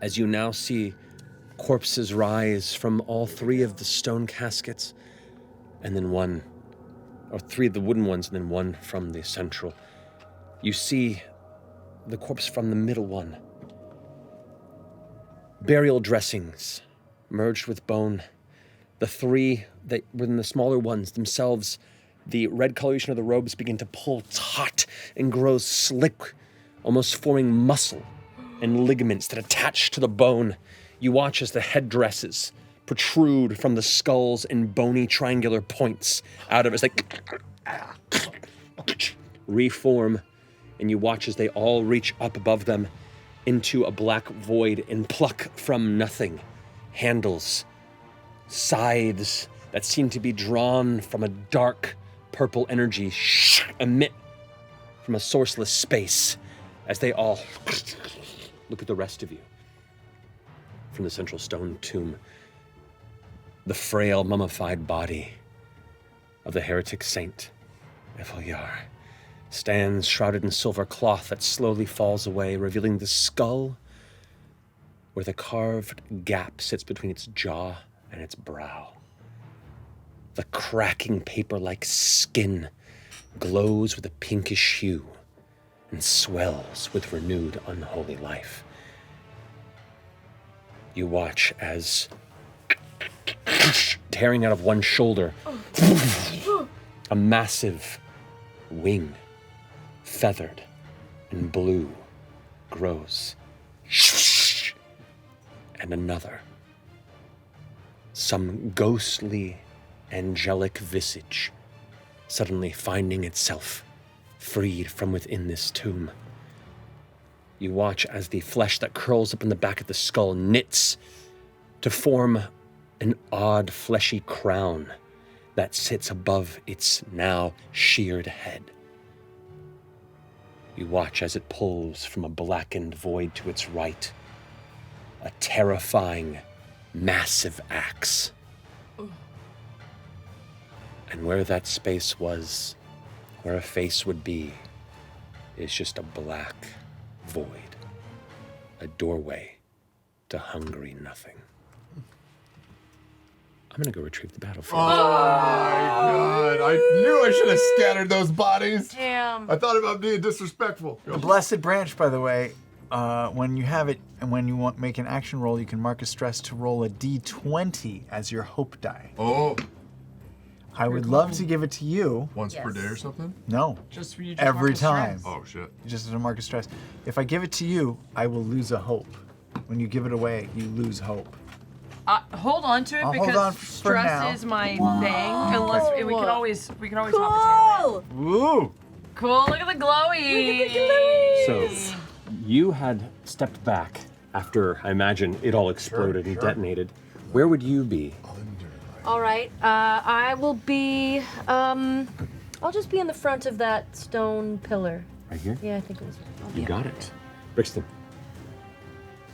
[SPEAKER 1] as you now see corpses rise from all three of the stone caskets, and then one or 3 of the wooden ones, and then 1 from the central. You see the corpse from the middle one. Burial dressings merged with bone. The 3 that were in the smaller ones themselves, the red coloration of the robes begin to pull taut and grow slick, almost forming muscle and ligaments that attach to the bone. You watch as the headdresses protrude from the skulls in bony triangular points out of it. It's like reform, and you watch as they all reach up above them into a black void and pluck from nothing handles, scythes that seem to be drawn from a dark purple energy emit from a sourceless space as they all look at the rest of you. From the central stone tomb, the frail, mummified body of the heretic saint, Evolyar, stands shrouded in silver cloth that slowly falls away, revealing the skull where the carved gap sits between its jaw and its brow. The cracking paper-like skin glows with a pinkish hue and swells with renewed unholy life. You watch as, tearing out of one shoulder, a massive wing, feathered and blue, grows. And another. Some ghostly, angelic visage suddenly finding itself freed from within this tomb. You watch as the flesh that curls up in the back of the skull knits to form an odd fleshy crown that sits above its now sheared head. You watch as it pulls from a blackened void to its right, a terrifying, massive axe. And where that space was, where a face would be, is just a black void, a doorway to hungry nothing. I'm gonna go retrieve the battlefield.
[SPEAKER 6] Oh my god! I knew I should have scattered those bodies.
[SPEAKER 2] Damn.
[SPEAKER 6] I thought about being disrespectful.
[SPEAKER 3] The Blessed Branch, by the way, when you have it and when you want make an action roll, you can mark a stress to roll a d20 as your hope die.
[SPEAKER 6] Oh.
[SPEAKER 3] I would love to give it to you.
[SPEAKER 6] Once per day or something?
[SPEAKER 3] No.
[SPEAKER 2] Just you
[SPEAKER 3] Every
[SPEAKER 2] mark a
[SPEAKER 3] time.
[SPEAKER 2] stress.
[SPEAKER 6] Oh shit.
[SPEAKER 3] You just have to mark a stress. If I give it to you, I will lose a hope. When you give it away, you lose hope.
[SPEAKER 2] Hold on to it
[SPEAKER 3] I'll hold on
[SPEAKER 2] because
[SPEAKER 3] for now.
[SPEAKER 2] stress is my thing. Unless we can always hop it.
[SPEAKER 3] Woo!
[SPEAKER 2] Cool. Look at the glowy.
[SPEAKER 1] So, you had stepped back after, I imagine, it all exploded and detonated. Where would you be?
[SPEAKER 8] All right. I will be. I'll just be in the front of that stone pillar.
[SPEAKER 1] Right here?
[SPEAKER 8] Yeah, I think it was.
[SPEAKER 1] You got it. Brixton.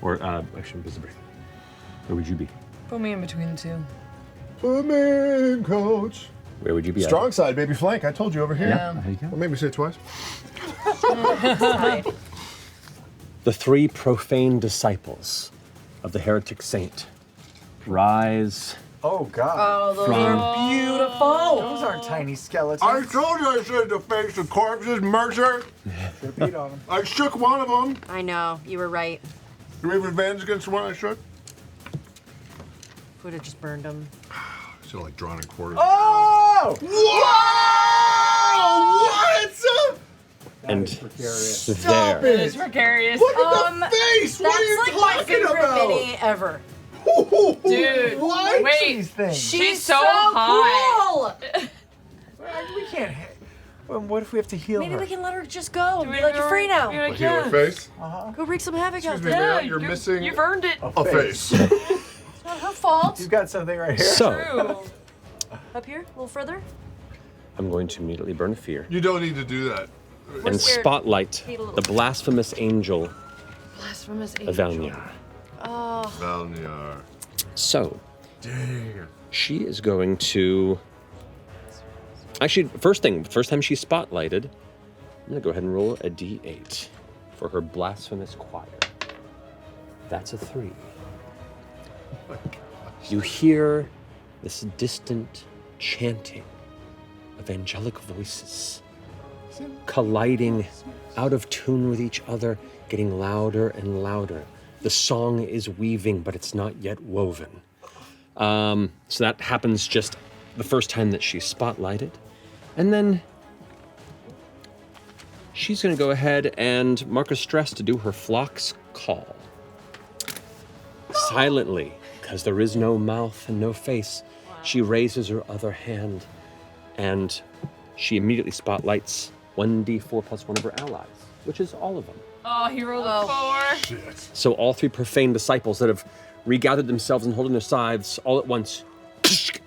[SPEAKER 1] Or, actually, Brixton. Where would you be?
[SPEAKER 2] Put me in between the two.
[SPEAKER 6] Put me in, coach.
[SPEAKER 1] Where would you be?
[SPEAKER 6] Strong side, baby flank. I told you over here.
[SPEAKER 1] Yeah. There you go.
[SPEAKER 6] Well, maybe say it twice.
[SPEAKER 1] The 3 profane disciples of the heretic saint rise.
[SPEAKER 3] Oh god.
[SPEAKER 2] Oh, those are beautiful.
[SPEAKER 3] Those aren't tiny skeletons.
[SPEAKER 6] I told you I should deface the corpses, Mercer.
[SPEAKER 3] Should beat on them.
[SPEAKER 6] I shook one of them.
[SPEAKER 8] I know. You were right.
[SPEAKER 6] Do we have advantage against the one I shook?
[SPEAKER 8] Would have just burned them.
[SPEAKER 6] Should have like drawn in quarters.
[SPEAKER 3] Oh!
[SPEAKER 6] Whoa! What?
[SPEAKER 1] And
[SPEAKER 6] Stop
[SPEAKER 1] there.
[SPEAKER 6] it!
[SPEAKER 2] It's precarious.
[SPEAKER 6] Look at the face! What are you
[SPEAKER 8] That's like my
[SPEAKER 6] talking
[SPEAKER 8] favorite
[SPEAKER 6] about?
[SPEAKER 8] mini ever.
[SPEAKER 2] Dude,
[SPEAKER 3] What?
[SPEAKER 2] wait.
[SPEAKER 3] These things.
[SPEAKER 2] She's so hot.
[SPEAKER 8] Cool.
[SPEAKER 3] We can't. What if we have to heal
[SPEAKER 8] Maybe
[SPEAKER 3] her?
[SPEAKER 8] we can let her just go and be like, you're free now.
[SPEAKER 2] You're like,
[SPEAKER 6] Heal her
[SPEAKER 2] yeah.
[SPEAKER 6] face?
[SPEAKER 8] Go wreak some havoc out
[SPEAKER 6] Excuse me,
[SPEAKER 8] there.
[SPEAKER 6] ma'am. You're missing
[SPEAKER 2] You've earned it.
[SPEAKER 6] a face.
[SPEAKER 8] It's not her fault.
[SPEAKER 3] You've got something right here.
[SPEAKER 1] So,
[SPEAKER 2] True.
[SPEAKER 8] Up here, a little further.
[SPEAKER 1] I'm going to immediately burn fear
[SPEAKER 6] You don't need to do that.
[SPEAKER 1] and
[SPEAKER 8] scared.
[SPEAKER 1] spotlight
[SPEAKER 8] Need a little-
[SPEAKER 1] the blasphemous angel
[SPEAKER 2] Blasphemous
[SPEAKER 1] of
[SPEAKER 2] angel.
[SPEAKER 1] Valnyar.
[SPEAKER 8] Oh,
[SPEAKER 6] Valnyar.
[SPEAKER 1] So,
[SPEAKER 6] Dang.
[SPEAKER 1] she is going to. Actually, first time she's spotlighted, I'm gonna go ahead and roll a d8 for her blasphemous choir. That's a 3. You hear this distant chanting of angelic voices colliding out of tune with each other, getting louder and louder. The song is weaving, but it's not yet woven. So that happens just the first time that she's spotlighted. And then she's going to go ahead and mark a stress to do her flock's call. Silently, because there is no mouth and no face, she raises her other hand and she immediately spotlights 1d4 plus one of her allies, which is all of them.
[SPEAKER 2] Oh, he rolled a 4.
[SPEAKER 6] Shit.
[SPEAKER 1] So all 3 profane disciples that have regathered themselves and holding their scythes all at once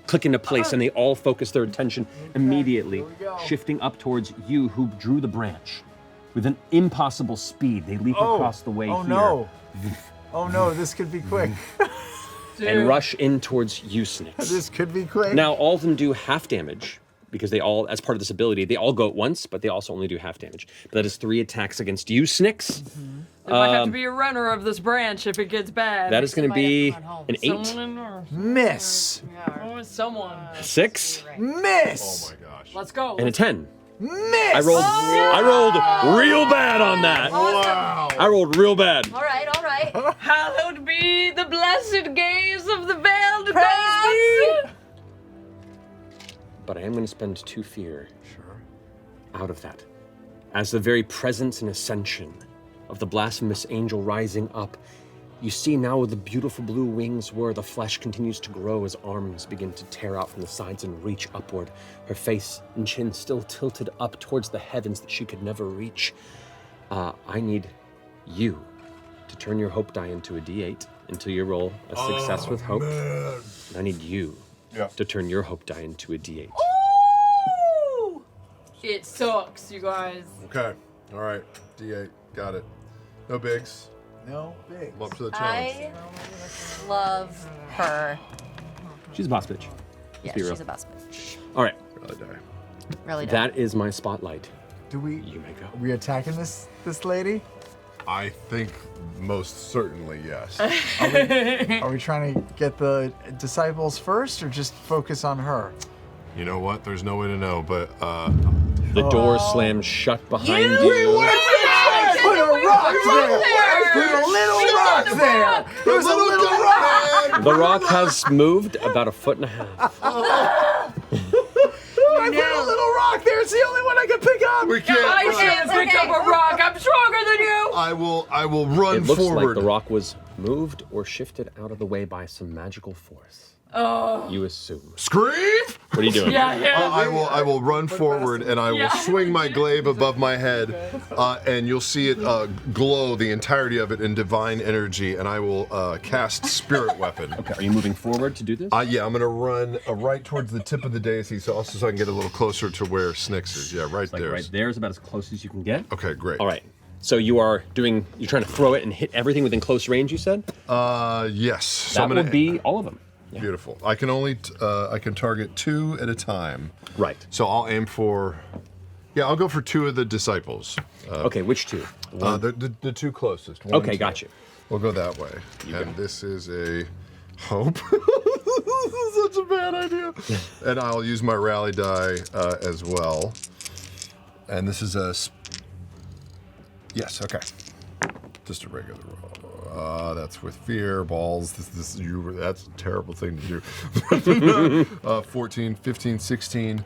[SPEAKER 1] click into place, and they all focus their attention immediately, shifting up towards you who drew the branch. With an impossible speed, they leap across the way here.
[SPEAKER 10] No. Oh no, this could be quick.
[SPEAKER 1] And rush in towards you, Snix.
[SPEAKER 10] This could be quick.
[SPEAKER 1] Now, all of them do half damage, because they all, as part of this ability, they all go at once, but they also only do half damage. But that is 3 attacks against you, Snix.
[SPEAKER 2] It might have to be a runner of this branch if it gets bad.
[SPEAKER 1] That is going to be an 8.
[SPEAKER 2] Someone or
[SPEAKER 10] Miss.
[SPEAKER 2] someone.
[SPEAKER 1] 6.
[SPEAKER 10] Miss.
[SPEAKER 6] Oh my gosh.
[SPEAKER 2] Let's go.
[SPEAKER 1] And a 10.
[SPEAKER 10] Miss.
[SPEAKER 1] I rolled real bad on that.
[SPEAKER 6] Wow.
[SPEAKER 1] I rolled real bad.
[SPEAKER 8] All right, all right.
[SPEAKER 2] Hallowed be the blessed gaze of the veiled gods.
[SPEAKER 1] But I am going to spend 2 fear out of that. As the very presence and ascension of the blasphemous angel rising up, you see now where the beautiful blue wings were, the flesh continues to grow as arms begin to tear out from the sides and reach upward. Her face and chin still tilted up towards the heavens that she could never reach. I need you to turn your hope die into a D8 until you roll a success with hope. And I need you to turn your hope die into a D8.
[SPEAKER 2] Ooh! It sucks, you guys.
[SPEAKER 6] Okay. All right. D8. Got it. No bigs.
[SPEAKER 10] No big.
[SPEAKER 6] I'm up to the challenge.
[SPEAKER 8] I love her.
[SPEAKER 1] She's a boss bitch.
[SPEAKER 8] Yeah,
[SPEAKER 1] be real.
[SPEAKER 8] she's a boss bitch.
[SPEAKER 1] All right,
[SPEAKER 6] Really die.
[SPEAKER 8] Really does.
[SPEAKER 1] that is my spotlight.
[SPEAKER 10] Do we?
[SPEAKER 1] You may go.
[SPEAKER 10] Are we attacking this lady?
[SPEAKER 6] I think most certainly yes.
[SPEAKER 10] Are we trying to get the disciples first, or just focus on her?
[SPEAKER 6] You know what? There's no way to know, but
[SPEAKER 1] The door slams shut behind you.
[SPEAKER 10] Put a rock there. Put a little rock there. There's a little rock.
[SPEAKER 1] The rock has moved about 1.5 feet.
[SPEAKER 10] I put a little rock there. It's the only one I can pick up.
[SPEAKER 6] we can't.
[SPEAKER 2] I can't pick up a rock. I'm stronger than you.
[SPEAKER 6] I will run
[SPEAKER 1] It looks
[SPEAKER 6] forward.
[SPEAKER 1] like the rock was moved or shifted out of the way by some magical force.
[SPEAKER 2] Oh.
[SPEAKER 1] You assume.
[SPEAKER 6] Scream!
[SPEAKER 1] What are you doing?
[SPEAKER 6] I will run forward and I will swing my glaive above my head, and you'll see it glow, the entirety of it in divine energy, and I will cast Spirit Weapon.
[SPEAKER 1] Okay, are you moving forward to do this?
[SPEAKER 6] Yeah, I'm gonna run right towards the tip of the daisy, so I can get a little closer to where Snix is. Yeah, right
[SPEAKER 1] Like
[SPEAKER 6] there.
[SPEAKER 1] right there is about as close as you can get.
[SPEAKER 6] Okay, great.
[SPEAKER 1] All right. So you're trying to throw it and hit everything within close range, you said?
[SPEAKER 6] Yes. So
[SPEAKER 1] That
[SPEAKER 6] I'm gonna
[SPEAKER 1] will be all of them. Yeah.
[SPEAKER 6] Beautiful. I can only I can target 2 at a time.
[SPEAKER 1] Right.
[SPEAKER 6] So I'll aim for. Yeah, I'll go for 2 of the disciples.
[SPEAKER 1] Okay, which 2?
[SPEAKER 6] The 2 closest. 1
[SPEAKER 1] Okay,
[SPEAKER 6] and 2.
[SPEAKER 1] got you.
[SPEAKER 6] We'll go that way. And this is a hope. This is such a bad idea. And I'll use my rally die as well. And this is a. Yes. Okay. Just a regular roll. That's with fear, balls. That's a terrible thing to do. 14, 15, 16,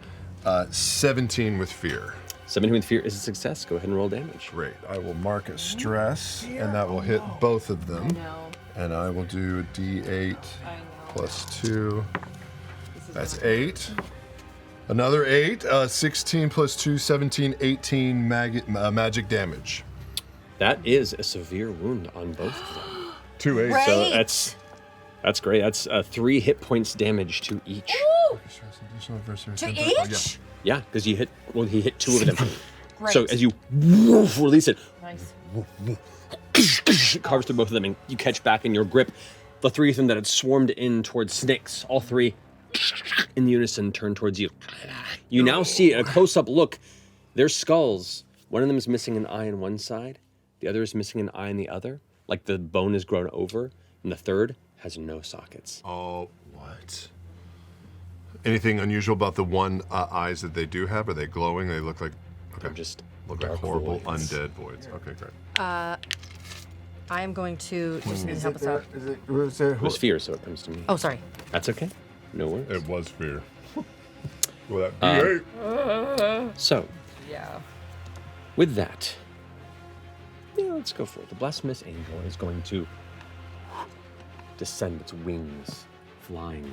[SPEAKER 6] 17 with fear.
[SPEAKER 1] 17 with fear is a success. Go ahead and roll damage.
[SPEAKER 6] Great. I will mark a stress, and that will hit both of them. And I will do a D8 plus 2. That's 8. Another 8. 16 plus 2, 17, 18 magic damage.
[SPEAKER 1] That is a severe wound on both of them.
[SPEAKER 6] 2 8.
[SPEAKER 1] So that's great. That's 3 hit points damage to each.
[SPEAKER 8] To each?
[SPEAKER 1] Yeah, because he hit 2 of them.
[SPEAKER 8] Great.
[SPEAKER 1] So as you release it,
[SPEAKER 8] Nice.
[SPEAKER 1] it carves through both of them, and you catch back in your grip the 3 of them that had swarmed in towards Snix. All 3 in unison turn towards you. You now see a close-up look. Their skulls. One of them is missing an eye on one side. The other is missing an eye on the other. Like the bone is grown over. And the third has no sockets.
[SPEAKER 6] Oh, what? Anything unusual about the one eyes that they do have? Are they glowing? They look like
[SPEAKER 1] They're just
[SPEAKER 6] look like
[SPEAKER 1] dark
[SPEAKER 6] horrible
[SPEAKER 1] voids.
[SPEAKER 6] undead voids. Okay, great.
[SPEAKER 8] I am going to just need
[SPEAKER 10] Is
[SPEAKER 8] help
[SPEAKER 10] it
[SPEAKER 8] us out.
[SPEAKER 1] It was fear, so it comes to me.
[SPEAKER 8] Oh, sorry.
[SPEAKER 1] That's okay. No worries.
[SPEAKER 6] It was fear. Well, that
[SPEAKER 1] So,
[SPEAKER 2] Yeah.
[SPEAKER 1] with that, yeah, let's go for it. The blasphemous angel is going to descend its wings, flying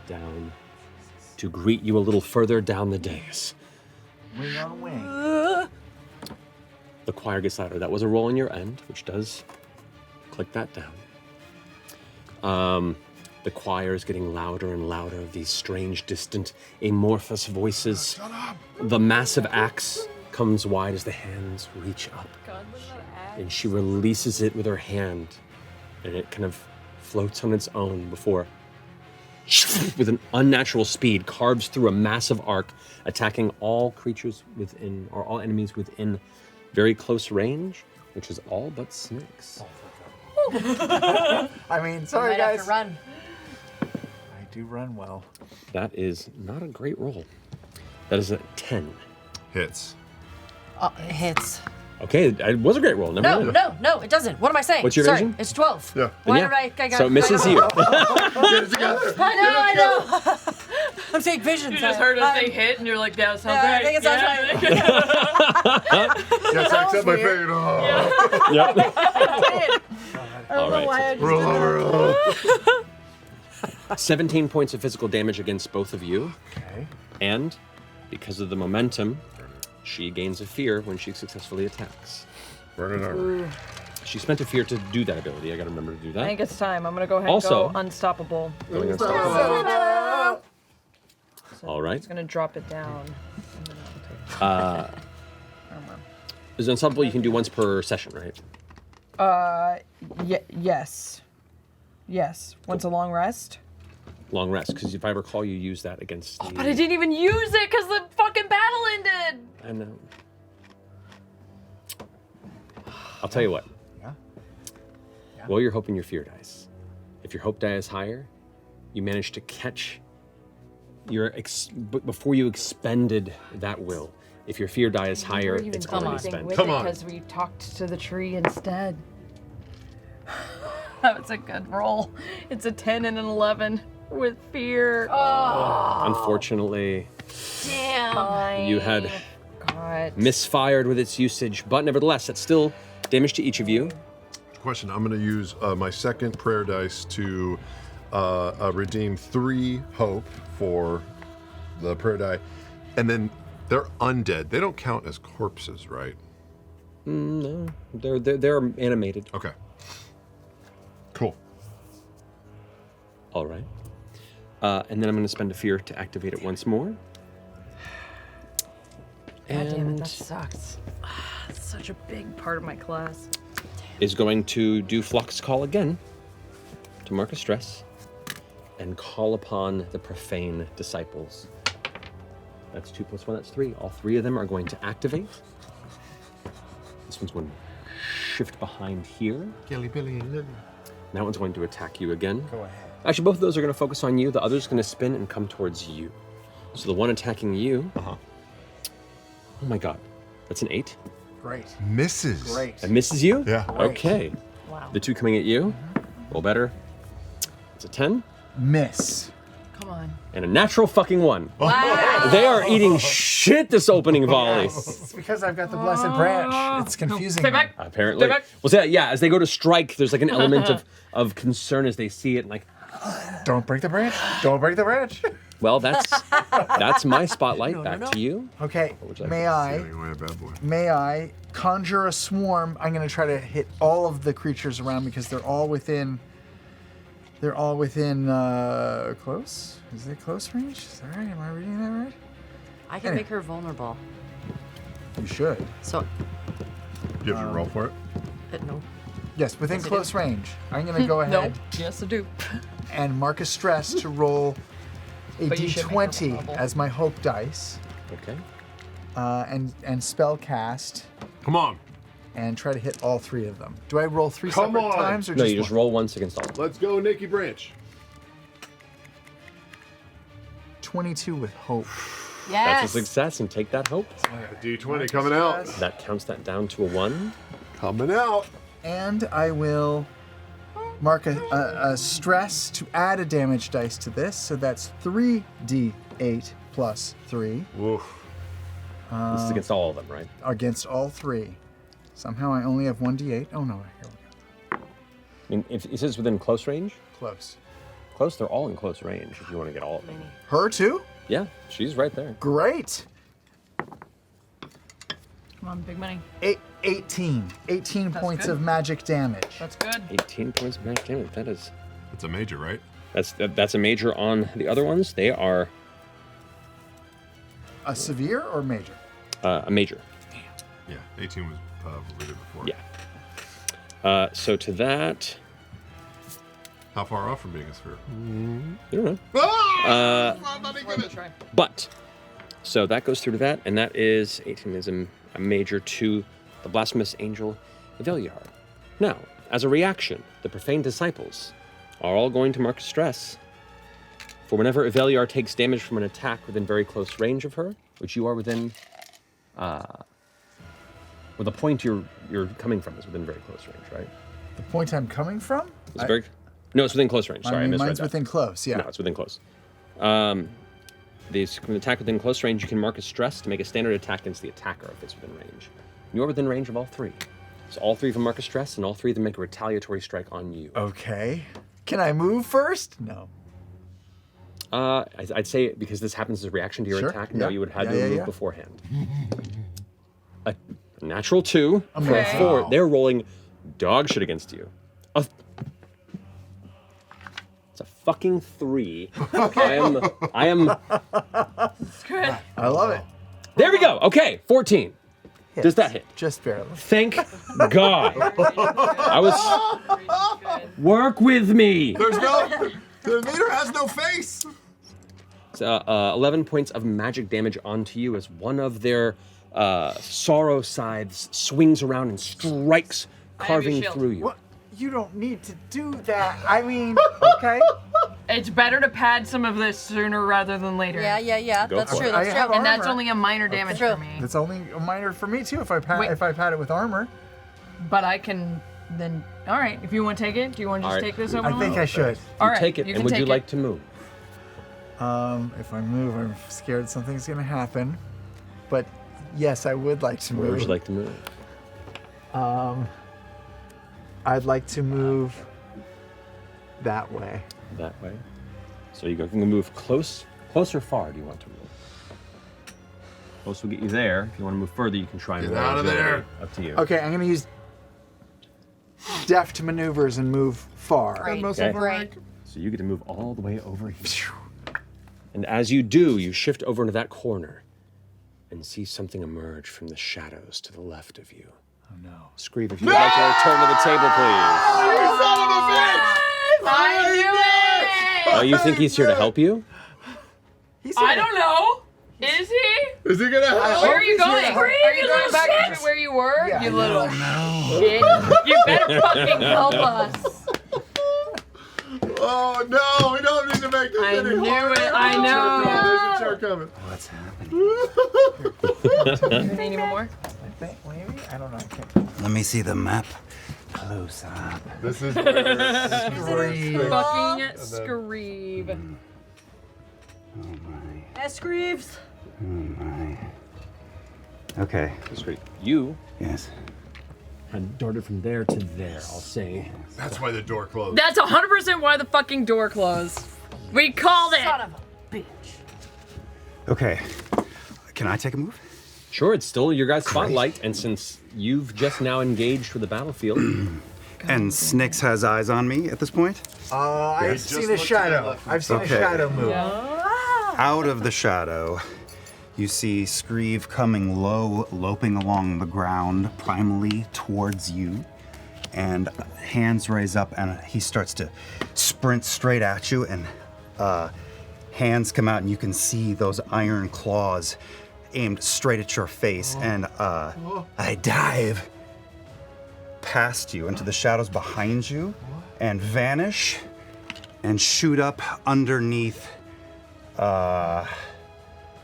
[SPEAKER 1] down to greet you a little further down the dais.
[SPEAKER 3] Wing on wing.
[SPEAKER 1] The choir gets louder. That was a roll on your end, which does click that down. The choir is getting louder and louder, these strange, distant, amorphous voices.
[SPEAKER 6] Shut up!
[SPEAKER 1] The massive axe comes wide as the hands reach up. And she releases it with her hand, and it kind of floats on its own before, with an unnatural speed, carves through a massive arc, attacking all creatures within, or all enemies within very close range, which is all but snakes.
[SPEAKER 3] I mean, sorry
[SPEAKER 8] Might
[SPEAKER 3] guys.
[SPEAKER 8] have to run.
[SPEAKER 3] I do run well.
[SPEAKER 1] That is not a great roll. That is a 10.
[SPEAKER 6] Hits.
[SPEAKER 8] It hits.
[SPEAKER 1] Okay, it was a great roll. Never mind.
[SPEAKER 8] No, it doesn't. What am I saying?
[SPEAKER 1] What's your
[SPEAKER 8] Sorry,
[SPEAKER 1] evasion?
[SPEAKER 8] it's 12.
[SPEAKER 6] Yeah.
[SPEAKER 8] Why
[SPEAKER 1] Yeah.
[SPEAKER 8] did I got
[SPEAKER 1] So it misses you.
[SPEAKER 8] I know. I'm saying visions.
[SPEAKER 2] You just heard us say hit, and you're like, that sounds
[SPEAKER 8] Yeah, I
[SPEAKER 2] right.
[SPEAKER 8] think it sounds
[SPEAKER 6] Yes, I accept my fate. Oh.
[SPEAKER 1] Yep.
[SPEAKER 8] I don't
[SPEAKER 1] All
[SPEAKER 8] know
[SPEAKER 1] right,
[SPEAKER 8] why I just
[SPEAKER 6] Roll
[SPEAKER 8] did that.
[SPEAKER 6] over.
[SPEAKER 1] 17 points of physical damage against both of you.
[SPEAKER 3] Okay.
[SPEAKER 1] And because of the momentum, she gains a fear when she successfully attacks.
[SPEAKER 6] Burning armor.
[SPEAKER 1] She spent a fear to do that ability. I gotta remember to do
[SPEAKER 2] I
[SPEAKER 1] that.
[SPEAKER 2] think it's time. I'm gonna go ahead
[SPEAKER 1] Also-
[SPEAKER 2] and go unstoppable.
[SPEAKER 1] Going unstoppable.
[SPEAKER 2] So
[SPEAKER 1] All right.
[SPEAKER 2] I'm just gonna drop it down. And then I'll take armor.
[SPEAKER 1] Is unstoppable you can do once per session, right?
[SPEAKER 2] Yes. Yes. Once a long rest.
[SPEAKER 1] Long rest, because if I recall, you used that against the...
[SPEAKER 2] But I didn't even use it because the fucking battle ended.
[SPEAKER 1] I know. I'll tell you what.
[SPEAKER 3] Yeah.
[SPEAKER 1] Roll your hope and your fear dice. If your hope die is higher, you manage to catch your before you expended that will. If your fear die is higher, it's already spent.
[SPEAKER 6] Come on.
[SPEAKER 2] Because we talked to the tree instead. That was a good roll. It's a 10 and an 11 with fear.
[SPEAKER 1] Unfortunately,
[SPEAKER 8] Damn.
[SPEAKER 1] you had
[SPEAKER 2] God.
[SPEAKER 1] misfired with its usage, but nevertheless, that's still damage to each of you.
[SPEAKER 6] Question. I'm going to use my second prayer dice to redeem 3 hope for the prayer die, and then they're undead. They don't count as corpses, right?
[SPEAKER 1] No, they're animated.
[SPEAKER 6] Okay. Cool.
[SPEAKER 1] All right. And then I'm going to spend a fear to activate it once more.
[SPEAKER 2] God damn it,
[SPEAKER 1] And
[SPEAKER 2] that sucks. It's such a big part of my class.
[SPEAKER 1] is going to do Flux Call again to mark a stress and call upon the profane disciples. That's 2 + 1, that's 3. All 3 of them are going to activate. This one's going to shift behind here.
[SPEAKER 6] Gilly Billy and Lily.
[SPEAKER 1] That one's going to attack you again.
[SPEAKER 3] Go ahead.
[SPEAKER 1] Actually, both of those are going to focus on you. The other's going to spin and come towards you. So the one attacking you. Oh my god. That's an 8.
[SPEAKER 3] Great.
[SPEAKER 6] Misses.
[SPEAKER 3] Great.
[SPEAKER 1] That misses you?
[SPEAKER 6] Yeah.
[SPEAKER 1] Okay.
[SPEAKER 8] Wow.
[SPEAKER 1] The 2 coming at you. Roll better. It's a 10.
[SPEAKER 3] Miss.
[SPEAKER 2] Come on.
[SPEAKER 1] And a natural fucking 1. They are eating shit this opening volley.
[SPEAKER 3] It's because I've got the blessed branch. It's confusing.
[SPEAKER 2] Stay
[SPEAKER 3] me.
[SPEAKER 2] back.
[SPEAKER 1] Apparently.
[SPEAKER 2] Stay back.
[SPEAKER 1] Well, so yeah, as they go to strike, there's like an element of concern as they see it. Like,
[SPEAKER 3] Don't break the branch. Don't break the branch.
[SPEAKER 1] well, that's my spotlight. Back to you.
[SPEAKER 3] Okay.
[SPEAKER 1] would you like
[SPEAKER 3] May
[SPEAKER 1] to
[SPEAKER 3] I?
[SPEAKER 6] Anyway, bad boy.
[SPEAKER 3] May I conjure a swarm? I'm going to try to hit all of the creatures around because they're all within. They're all within close. Is it close range? Is that right? Am I reading that right?
[SPEAKER 8] I can make her vulnerable.
[SPEAKER 3] You should.
[SPEAKER 8] So,
[SPEAKER 6] You have to roll for it.
[SPEAKER 8] no.
[SPEAKER 3] Yes, within
[SPEAKER 8] Yes, I
[SPEAKER 3] close range. I'm going to go
[SPEAKER 2] No.
[SPEAKER 3] ahead
[SPEAKER 2] Yes, I do.
[SPEAKER 3] and mark a stress to roll a
[SPEAKER 2] But you should make her
[SPEAKER 3] d20
[SPEAKER 2] vulnerable.
[SPEAKER 3] as my hope dice,
[SPEAKER 1] Okay.
[SPEAKER 3] and spell cast
[SPEAKER 6] Come on.
[SPEAKER 3] and try to hit all 3 of them. Do I roll 3
[SPEAKER 6] Come
[SPEAKER 3] separate
[SPEAKER 6] on.
[SPEAKER 3] times or
[SPEAKER 1] No,
[SPEAKER 3] just
[SPEAKER 1] you just
[SPEAKER 3] one?
[SPEAKER 1] roll once against all.
[SPEAKER 6] Let's go, Nikki Branch.
[SPEAKER 3] 22 with hope.
[SPEAKER 1] That's a success, and take that hope.
[SPEAKER 6] D20 coming out.
[SPEAKER 1] That counts that down to a 1.
[SPEAKER 6] Coming out.
[SPEAKER 3] And I will mark a stress to add a damage dice to this, so that's 3d8 plus 3.
[SPEAKER 6] Oof.
[SPEAKER 1] This is against all of them, right?
[SPEAKER 3] Against all 3. Somehow I only have 1d8. Oh no, here we go.
[SPEAKER 1] I mean, if it says within close range?
[SPEAKER 3] Close.
[SPEAKER 1] Close, they're all in close range if you want to get all of them.
[SPEAKER 3] Her too?
[SPEAKER 1] Yeah, she's right there.
[SPEAKER 3] Great.
[SPEAKER 2] Come on, big money.
[SPEAKER 3] 18 points
[SPEAKER 2] good.
[SPEAKER 3] of magic damage.
[SPEAKER 2] That's good.
[SPEAKER 1] 18 points of magic damage. That is.
[SPEAKER 6] It's a major, right?
[SPEAKER 1] That's a major on the other ones. They are
[SPEAKER 3] A severe or major?
[SPEAKER 1] a major.
[SPEAKER 6] Yeah, 18 was what we did before.
[SPEAKER 1] Yeah. So to that,
[SPEAKER 6] How far off from being a sphere?
[SPEAKER 1] I don't know. But so that goes through to that, and that is 18 is a major to the blasphemous angel Eveliar. Now, as a reaction, the profane disciples are all going to mark stress for whenever Eveliar takes damage from an attack within very close range of her, which you are within. Well, the point you're coming from is within very close range, right?
[SPEAKER 3] The point I'm coming from?
[SPEAKER 1] It's very. No, it's within close range. Sorry, I misread
[SPEAKER 3] mine's
[SPEAKER 1] that.
[SPEAKER 3] within close, yeah.
[SPEAKER 1] No, it's within close. These can attack within close range. You can mark a stress to make a standard attack against the attacker if it's within range. You're within range of all 3. So all 3 of them mark a stress, and all 3 of them make a retaliatory strike on you.
[SPEAKER 3] Okay. Can I move first? No.
[SPEAKER 1] I'd say because this happens as a reaction to your
[SPEAKER 3] Sure,
[SPEAKER 1] attack, no,
[SPEAKER 3] yeah.
[SPEAKER 1] you would have
[SPEAKER 3] Yeah,
[SPEAKER 1] to
[SPEAKER 3] yeah,
[SPEAKER 1] move
[SPEAKER 3] yeah.
[SPEAKER 1] beforehand. A natural 2 for a
[SPEAKER 3] Amazing.
[SPEAKER 1] 4. They're rolling dog shit against you. It's a fucking 3. I am.
[SPEAKER 2] It's good.
[SPEAKER 3] I love it.
[SPEAKER 1] There we go. Okay, 14. Does that hit?
[SPEAKER 3] Just barely.
[SPEAKER 1] Thank God. I was. Work with me.
[SPEAKER 6] The meter has no face.
[SPEAKER 1] So, 11 points of magic damage onto you as one of their sorrow scythes swings around and strikes, carving
[SPEAKER 2] shield.
[SPEAKER 1] through you.
[SPEAKER 3] What? You don't need to do that. I mean, okay.
[SPEAKER 2] It's better to pad some of this sooner rather than later.
[SPEAKER 8] Yeah.
[SPEAKER 1] Go
[SPEAKER 8] That's
[SPEAKER 1] for
[SPEAKER 8] true.
[SPEAKER 1] it.
[SPEAKER 8] That's
[SPEAKER 3] I
[SPEAKER 8] true.
[SPEAKER 3] have
[SPEAKER 2] And that's
[SPEAKER 3] armor.
[SPEAKER 2] only a minor damage
[SPEAKER 8] True.
[SPEAKER 2] for me.
[SPEAKER 3] It's only a minor for me too if I
[SPEAKER 2] Wait.
[SPEAKER 3] pad it with armor.
[SPEAKER 2] But I can then. All right, if you want to take it, do you want to just
[SPEAKER 1] All right.
[SPEAKER 2] take this over?
[SPEAKER 3] I think I should.
[SPEAKER 2] All
[SPEAKER 1] You
[SPEAKER 2] right,
[SPEAKER 1] take it,
[SPEAKER 2] you
[SPEAKER 1] and
[SPEAKER 2] can
[SPEAKER 1] would you
[SPEAKER 2] take
[SPEAKER 1] like
[SPEAKER 2] it.
[SPEAKER 1] to move?
[SPEAKER 3] If I move, I'm scared something's gonna happen. But yes, I would like to move.
[SPEAKER 1] Where would you like to move?
[SPEAKER 3] I'd like to move that way.
[SPEAKER 1] That way. So you can move close or far. Do you want to move? Close will get you there. If you want to move further, you can try and
[SPEAKER 6] Get
[SPEAKER 1] roll
[SPEAKER 6] out of
[SPEAKER 1] agility.
[SPEAKER 6] there.
[SPEAKER 1] Up to you.
[SPEAKER 3] Okay, I'm gonna use deft maneuvers and move far.
[SPEAKER 8] Great.
[SPEAKER 1] Okay.
[SPEAKER 8] Great.
[SPEAKER 1] So you get to move all the way over here. And as you do, you shift over into that corner and see something emerge from the shadows to the left of you.
[SPEAKER 3] Oh no.
[SPEAKER 1] Screeve, if you would like to return to the table, please.
[SPEAKER 6] You son of a bitch!
[SPEAKER 2] I knew it!
[SPEAKER 1] Oh, you think he's here to help you?
[SPEAKER 2] I don't know. Is he?
[SPEAKER 6] Is he gonna help?
[SPEAKER 2] Where are you going?
[SPEAKER 3] here to
[SPEAKER 2] Are
[SPEAKER 3] help.
[SPEAKER 2] you going back to where you were?
[SPEAKER 3] Yeah,
[SPEAKER 2] you
[SPEAKER 3] I
[SPEAKER 2] little shit. You better fucking help us.
[SPEAKER 6] Oh no, we don't need to make this
[SPEAKER 2] I
[SPEAKER 6] any
[SPEAKER 2] knew
[SPEAKER 6] harder.
[SPEAKER 2] it, I know.
[SPEAKER 6] There's a chair coming.
[SPEAKER 4] What's happening?
[SPEAKER 2] Need one more?
[SPEAKER 3] I think maybe? I don't know. I can't.
[SPEAKER 4] Let me see the map. Close up.
[SPEAKER 6] This is where
[SPEAKER 3] Screeve.
[SPEAKER 2] Fucking Screeve.
[SPEAKER 4] Oh my.
[SPEAKER 5] Escreeves.
[SPEAKER 4] Oh my. Okay.
[SPEAKER 1] That's great. You
[SPEAKER 4] Yes.
[SPEAKER 1] had darted from there to there, I'll say.
[SPEAKER 6] That's why the door closed.
[SPEAKER 2] That's 100% why the fucking door closed. We called it.
[SPEAKER 5] Son of a bitch.
[SPEAKER 4] Okay. Can I take a move?
[SPEAKER 1] Sure, it's still your guys' spotlight, and since you've just now engaged for the battlefield,
[SPEAKER 4] And Snicks has eyes on me at this point?
[SPEAKER 3] I've
[SPEAKER 6] just
[SPEAKER 3] seen a
[SPEAKER 6] looked
[SPEAKER 3] shadow. I've seen a
[SPEAKER 4] Okay.
[SPEAKER 3] shadow move.
[SPEAKER 4] Out of the shadow, you see Screeve coming low, loping along the ground, primally towards you. And hands raise up, and he starts to sprint straight at you, and hands come out, and you can see those iron claws aimed straight at your face. And I dive past you into the shadows behind you and vanish and shoot up underneath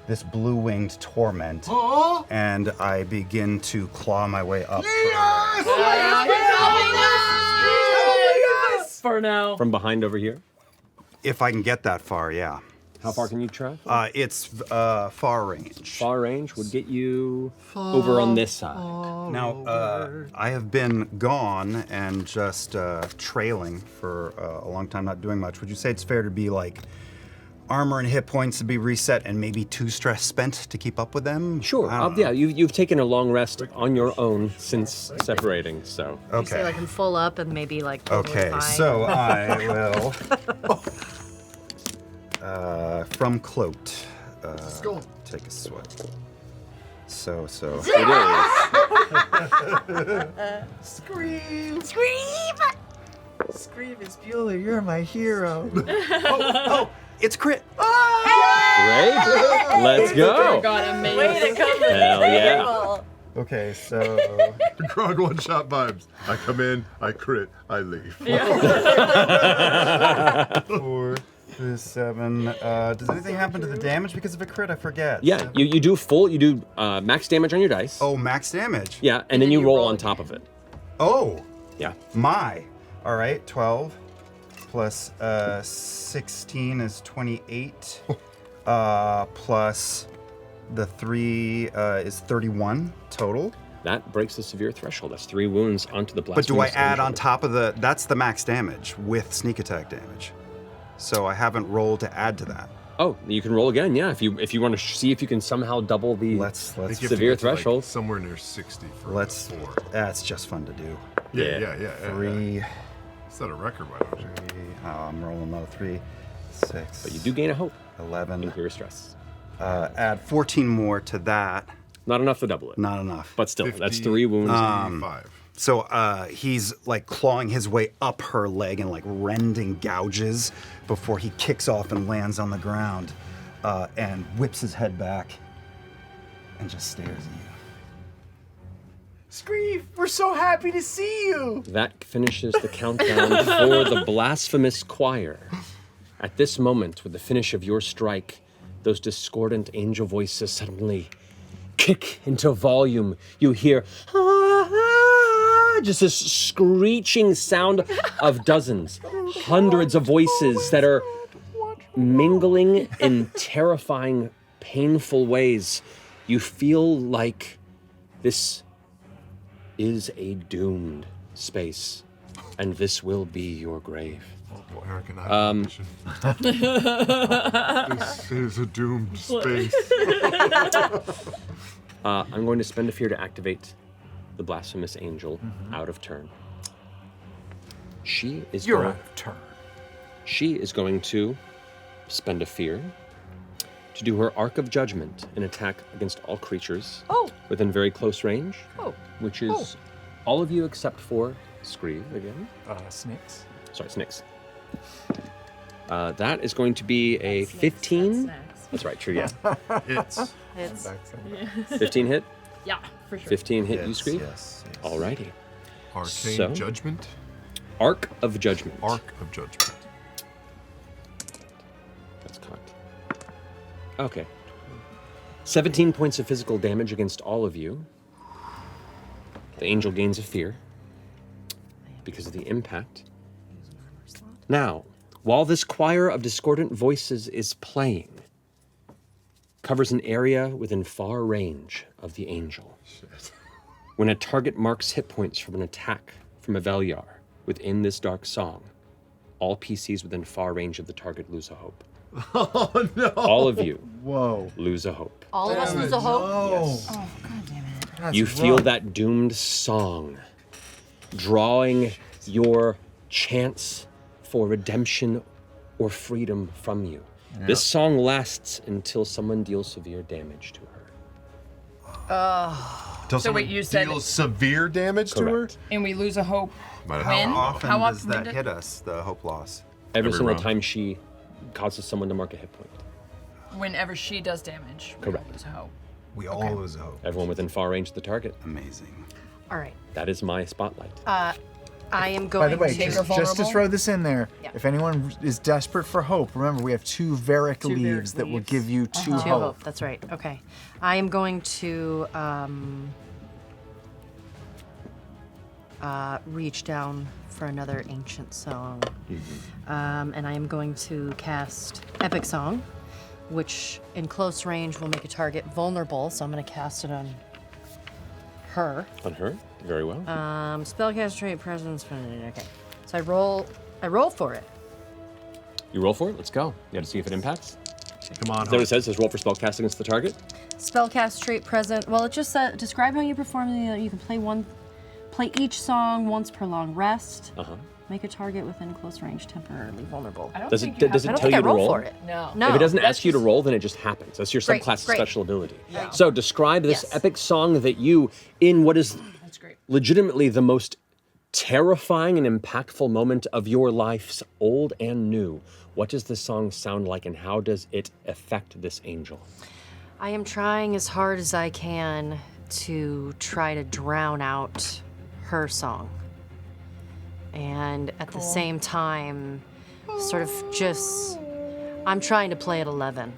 [SPEAKER 4] this blue-winged torment, and I begin to claw my way up.
[SPEAKER 2] For now.
[SPEAKER 1] From behind over here?
[SPEAKER 4] If I can get that far, yeah.
[SPEAKER 1] How far can you travel?
[SPEAKER 4] It's far range.
[SPEAKER 1] Far range would get you over on this side.
[SPEAKER 4] Now, I have been gone and just trailing for a long time, not doing much. Would you say it's fair to be like armor and hit points to be reset and maybe 2 stress spent to keep up with them?
[SPEAKER 1] Sure.
[SPEAKER 4] I don't know.
[SPEAKER 1] Yeah, you've taken a long rest on your own since separating, so.
[SPEAKER 8] You
[SPEAKER 4] Okay.
[SPEAKER 8] say like I'm full up and maybe like totally
[SPEAKER 4] Okay,
[SPEAKER 8] fine.
[SPEAKER 4] so I will, from cloaked, take a sweat. So.
[SPEAKER 1] It
[SPEAKER 3] Scream! Scream is Bueller, you're my hero. oh, it's crit.
[SPEAKER 1] is. Great. Let's go.
[SPEAKER 2] God, amazing.
[SPEAKER 5] Way to come
[SPEAKER 1] Hell yeah.
[SPEAKER 4] Okay, so
[SPEAKER 6] Grog one-shot vibes. I come in, I crit, I leave.
[SPEAKER 4] 4, 7. Does anything happen to the damage because of a crit? I forget.
[SPEAKER 1] Yeah, you do max damage on your dice.
[SPEAKER 4] Oh, max damage.
[SPEAKER 1] Yeah, and then you roll on top of it.
[SPEAKER 4] Oh,
[SPEAKER 1] Yeah.
[SPEAKER 4] my. All right, 12 plus 16 is 28. Plus the 3 is 31 total.
[SPEAKER 1] That breaks the severe threshold. That's 3 wounds onto the blast.
[SPEAKER 4] But do I add on top of that's the max damage with sneak attack damage. So I haven't rolled to add to that.
[SPEAKER 1] Oh, you can roll again, yeah. If you want to see if you can somehow double the
[SPEAKER 4] Let's
[SPEAKER 6] I think you have to
[SPEAKER 1] severe
[SPEAKER 6] get to, like,
[SPEAKER 1] threshold.
[SPEAKER 6] somewhere near 60 for
[SPEAKER 4] let's.
[SPEAKER 6] 4.
[SPEAKER 4] That's just fun to do.
[SPEAKER 6] Yeah.
[SPEAKER 4] 3.
[SPEAKER 6] Set a record, why don't you?
[SPEAKER 4] Oh, I'm rolling low. 3, 6.
[SPEAKER 1] But you do gain a hope.
[SPEAKER 4] 11.
[SPEAKER 1] Your stress.
[SPEAKER 4] Add 14 more to that.
[SPEAKER 1] Not enough to double it.
[SPEAKER 4] Not enough.
[SPEAKER 1] But still, that's 3 wounds.
[SPEAKER 6] 5.
[SPEAKER 4] So he's like clawing his way up her leg and like rending gouges before he kicks off and lands on the ground and whips his head back and just stares at you.
[SPEAKER 3] Scream, we're so happy to see you.
[SPEAKER 1] That finishes the countdown for the blasphemous choir. At this moment, with the finish of your strike, those discordant angel voices suddenly kick into volume. You hear just this screeching sound of dozens, hundreds of voices that are mingling in terrifying, painful ways. You feel like this is a doomed space, and this will be your grave.
[SPEAKER 6] Oh boy, Eric and I have a mission. This is a doomed space.
[SPEAKER 1] I'm going to spend a fear to activate the blasphemous angel out of turn. She is
[SPEAKER 3] You're
[SPEAKER 1] going,
[SPEAKER 3] out of turn.
[SPEAKER 1] She is going to spend a fear to do her Arc of Judgment, an attack against all creatures within very close range, which is all of you except for Screeve again.
[SPEAKER 3] Snakes.
[SPEAKER 1] Sorry, Snicks. That is going to be a 15. That's right, true, yeah.
[SPEAKER 6] It's
[SPEAKER 1] 15 hit?
[SPEAKER 2] Yeah, for sure.
[SPEAKER 1] 15 hit you,
[SPEAKER 4] Yes,
[SPEAKER 1] Screeve?
[SPEAKER 4] yes.
[SPEAKER 1] Alrighty.
[SPEAKER 6] Arcane
[SPEAKER 1] So-
[SPEAKER 6] Judgment.
[SPEAKER 1] Arc of Judgment.
[SPEAKER 6] Arc of Judgment.
[SPEAKER 1] That's cocked. Okay. 17 points of physical damage against all of you. The angel gains a fear because of the impact. Now, while this choir of discordant voices is playing, covers an area within far range of the angel.
[SPEAKER 6] Shit.
[SPEAKER 1] When a target marks hit points from an attack from a Velyar within this dark song, all PCs within far range of the target lose a hope.
[SPEAKER 6] Oh no!
[SPEAKER 1] All of you
[SPEAKER 3] Whoa.
[SPEAKER 1] lose a hope.
[SPEAKER 5] All of us lose a hope.
[SPEAKER 1] Yes.
[SPEAKER 5] Oh, God damn it.
[SPEAKER 3] That's
[SPEAKER 1] You feel
[SPEAKER 3] rough.
[SPEAKER 1] that doomed song drawing your chance for redemption or freedom from you. This song lasts until someone deals severe damage to her.
[SPEAKER 6] Till
[SPEAKER 2] So wait,
[SPEAKER 6] someone
[SPEAKER 2] you said-
[SPEAKER 6] deals severe damage
[SPEAKER 1] Correct.
[SPEAKER 6] to
[SPEAKER 2] And we lose a hope.
[SPEAKER 6] her? Might
[SPEAKER 2] When?
[SPEAKER 4] How often
[SPEAKER 2] How
[SPEAKER 4] does
[SPEAKER 2] often
[SPEAKER 4] that
[SPEAKER 2] did-
[SPEAKER 4] hit us, the hope loss?
[SPEAKER 1] Every single
[SPEAKER 6] round.
[SPEAKER 1] time she causes someone to mark a hit point.
[SPEAKER 2] Whenever she does damage, we
[SPEAKER 1] Correct.
[SPEAKER 2] lose a hope.
[SPEAKER 4] We all lose hope.
[SPEAKER 1] Everyone within far range of the target.
[SPEAKER 4] Amazing.
[SPEAKER 8] All right.
[SPEAKER 1] That is my spotlight.
[SPEAKER 8] I am
[SPEAKER 3] By
[SPEAKER 8] going
[SPEAKER 3] the way,
[SPEAKER 8] to...
[SPEAKER 3] just to throw this in there,
[SPEAKER 8] Yeah.
[SPEAKER 3] if anyone is desperate for hope, remember we have 2 Varric leaves that will give you 2
[SPEAKER 8] Two
[SPEAKER 3] hope.
[SPEAKER 8] hope. That's right. Okay. I am going to reach down for another ancient song. And I am going to cast Epic Song, which in close range will make a target vulnerable. So I'm going to cast it on her.
[SPEAKER 1] On her? Very well.
[SPEAKER 8] Spellcast trait presence. Okay. So I roll for it.
[SPEAKER 1] You roll for it? Let's go. You got to see if it impacts.
[SPEAKER 6] Come on.
[SPEAKER 1] Is that what it says? It says roll for spellcast against the target?
[SPEAKER 8] Spellcast trait present. Well, it just said describe how you perform. You can play each song once per long rest. Make a target within close range temporarily vulnerable.
[SPEAKER 1] Does it tell you to roll?
[SPEAKER 8] For it.
[SPEAKER 2] No.
[SPEAKER 8] No.
[SPEAKER 1] If it doesn't ask you to roll, then it just happens. That's your
[SPEAKER 8] Great,
[SPEAKER 1] subclass
[SPEAKER 8] great.
[SPEAKER 1] special ability. So describe this
[SPEAKER 8] Yes.
[SPEAKER 1] epic song that you, in what is legitimately the most terrifying and impactful moment of your lives, old and new. What does this song sound like, and how does it affect this angel?
[SPEAKER 8] I am trying as hard as I can to try to drown out her song. And at the same time, sort of just, I'm trying to play at 11.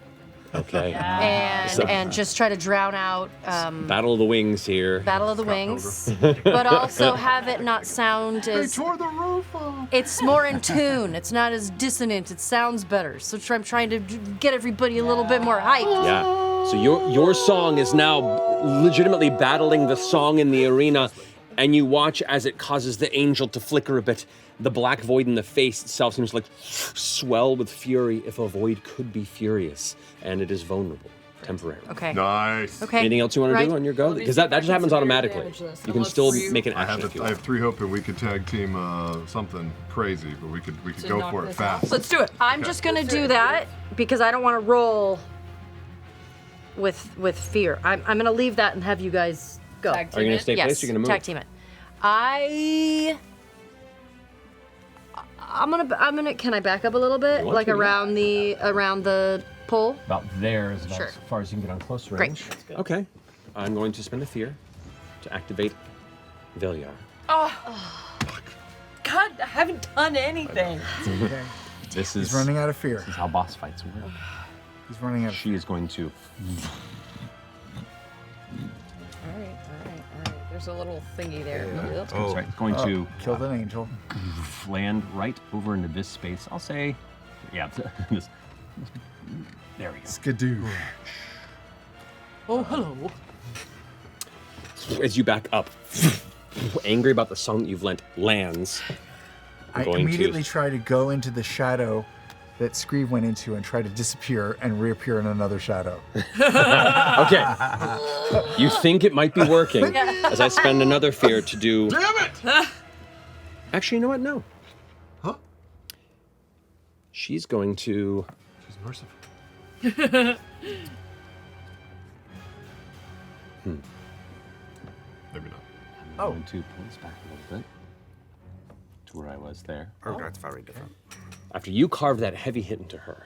[SPEAKER 1] Okay.
[SPEAKER 8] And just try to drown out
[SPEAKER 1] Battle of the Wings here.
[SPEAKER 8] Battle of the Wings, but also have it not sound as...
[SPEAKER 6] They tore the roof off.
[SPEAKER 8] It's more in tune. It's not as dissonant. It sounds better. So I'm trying to get everybody a little bit more hyped.
[SPEAKER 1] Yeah. So your song is now legitimately battling the song in the arena, and you watch as it causes the angel to flicker a bit. The black void in the face itself seems like swell with fury, if a void could be furious, and it is vulnerable temporarily.
[SPEAKER 8] Okay.
[SPEAKER 6] Nice.
[SPEAKER 8] Okay.
[SPEAKER 1] Anything else you want to do on your go? Because that just happens automatically. You can still make an
[SPEAKER 6] I
[SPEAKER 1] action if you
[SPEAKER 6] have
[SPEAKER 1] want.
[SPEAKER 6] 3 hope, and we could tag team something crazy, but we could go for it fast.
[SPEAKER 2] Let's do it.
[SPEAKER 8] I'm just gonna do that because I don't want to roll with fear. I'm gonna leave that and have you guys go.
[SPEAKER 2] Tag
[SPEAKER 1] Are you going to stay
[SPEAKER 8] Yes,
[SPEAKER 1] placed? Or are you going to move?
[SPEAKER 8] tag team it. I'm gonna. Can I back up a little bit,
[SPEAKER 1] want
[SPEAKER 8] like
[SPEAKER 1] to, yeah.
[SPEAKER 8] around the pole?
[SPEAKER 1] About there is about
[SPEAKER 8] Sure.
[SPEAKER 1] as far as you can get on close
[SPEAKER 8] Great.
[SPEAKER 1] range. Okay. I'm going to spend a fear to activate Velyar.
[SPEAKER 2] God, I haven't done anything.
[SPEAKER 1] This
[SPEAKER 3] He's running out of fear.
[SPEAKER 1] This is how boss fights work.
[SPEAKER 3] He's running out of
[SPEAKER 1] She is going to.
[SPEAKER 2] All right. There's a little thingy there. Yep.
[SPEAKER 1] That's right. It's going to
[SPEAKER 3] killed an angel.
[SPEAKER 1] land right over into this space. I'll say, yeah, this. There we go.
[SPEAKER 3] Skidoo.
[SPEAKER 2] Oh, hello.
[SPEAKER 1] As you back up, angry about the song that you've lent, lands.
[SPEAKER 3] I
[SPEAKER 1] going to-
[SPEAKER 3] immediately try to go into the shadow that Screeve went into and try to disappear and reappear in another shadow.
[SPEAKER 1] Okay. You think it might be working as I spend another fear to do.
[SPEAKER 6] Damn it!
[SPEAKER 1] Actually, you know what? No.
[SPEAKER 6] Huh?
[SPEAKER 1] She's going to.
[SPEAKER 6] She's merciful. Maybe not.
[SPEAKER 1] I'm going to pull this back a little bit to where I was there.
[SPEAKER 4] Oh, that's very different.
[SPEAKER 1] After you carve that heavy hit into her,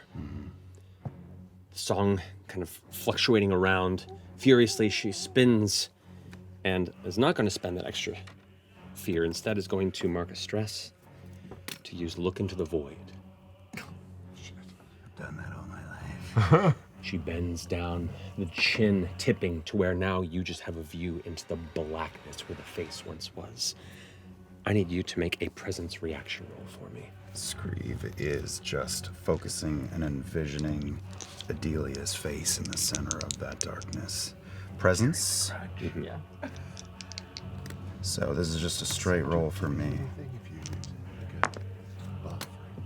[SPEAKER 1] the song kind of fluctuating around, furiously she spins and is not going to spend that extra fear. Instead is going to mark a stress to use Look into the Void.
[SPEAKER 4] I've done that all my life.
[SPEAKER 1] She bends down, the chin tipping to where now you just have a view into the blackness where the face once was. I need you to make a presence reaction roll for me.
[SPEAKER 4] Screeve is just focusing and envisioning Adelia's face in the center of that darkness. Presence.
[SPEAKER 1] Yeah.
[SPEAKER 4] So this is just a straight roll for me.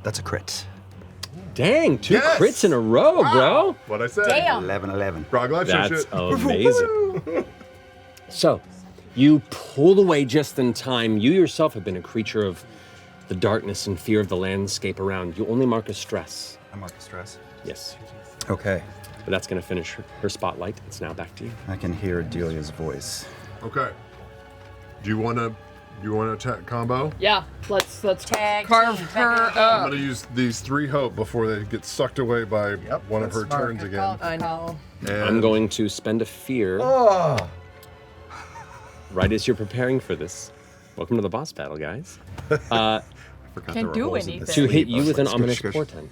[SPEAKER 4] That's a crit.
[SPEAKER 1] Dang, 2
[SPEAKER 6] Yes!
[SPEAKER 1] crits in a row, bro.
[SPEAKER 6] What'd I say?
[SPEAKER 2] Damn.
[SPEAKER 4] 11.
[SPEAKER 6] Frog life
[SPEAKER 1] That's
[SPEAKER 6] shit.
[SPEAKER 1] amazing. So, you pull away just in time. You yourself have been a creature of the darkness and fear of the landscape around. You only mark a stress.
[SPEAKER 4] I mark a stress.
[SPEAKER 1] Yes.
[SPEAKER 4] Okay.
[SPEAKER 1] But that's going to finish her spotlight. It's now back to you.
[SPEAKER 4] I can hear Adelia's voice.
[SPEAKER 6] Okay. Do you want to attack combo?
[SPEAKER 2] Yeah, let's
[SPEAKER 8] Tag
[SPEAKER 2] carve
[SPEAKER 8] team,
[SPEAKER 2] her
[SPEAKER 8] tag team.
[SPEAKER 6] I'm
[SPEAKER 2] up.
[SPEAKER 6] gonna use these 3 hope before they get sucked away by one of
[SPEAKER 3] that's
[SPEAKER 6] her
[SPEAKER 3] smart.
[SPEAKER 6] turns again.
[SPEAKER 2] I know.
[SPEAKER 6] And
[SPEAKER 1] I'm going to spend a fear right as you're preparing for this. Welcome to the boss battle, guys.
[SPEAKER 6] I forgot
[SPEAKER 2] Can't
[SPEAKER 6] there were
[SPEAKER 2] do
[SPEAKER 6] holes in the
[SPEAKER 2] anything.
[SPEAKER 1] To hit
[SPEAKER 6] sleeve.
[SPEAKER 1] you with an
[SPEAKER 6] Squish,
[SPEAKER 1] ominous
[SPEAKER 6] squish.
[SPEAKER 1] portent,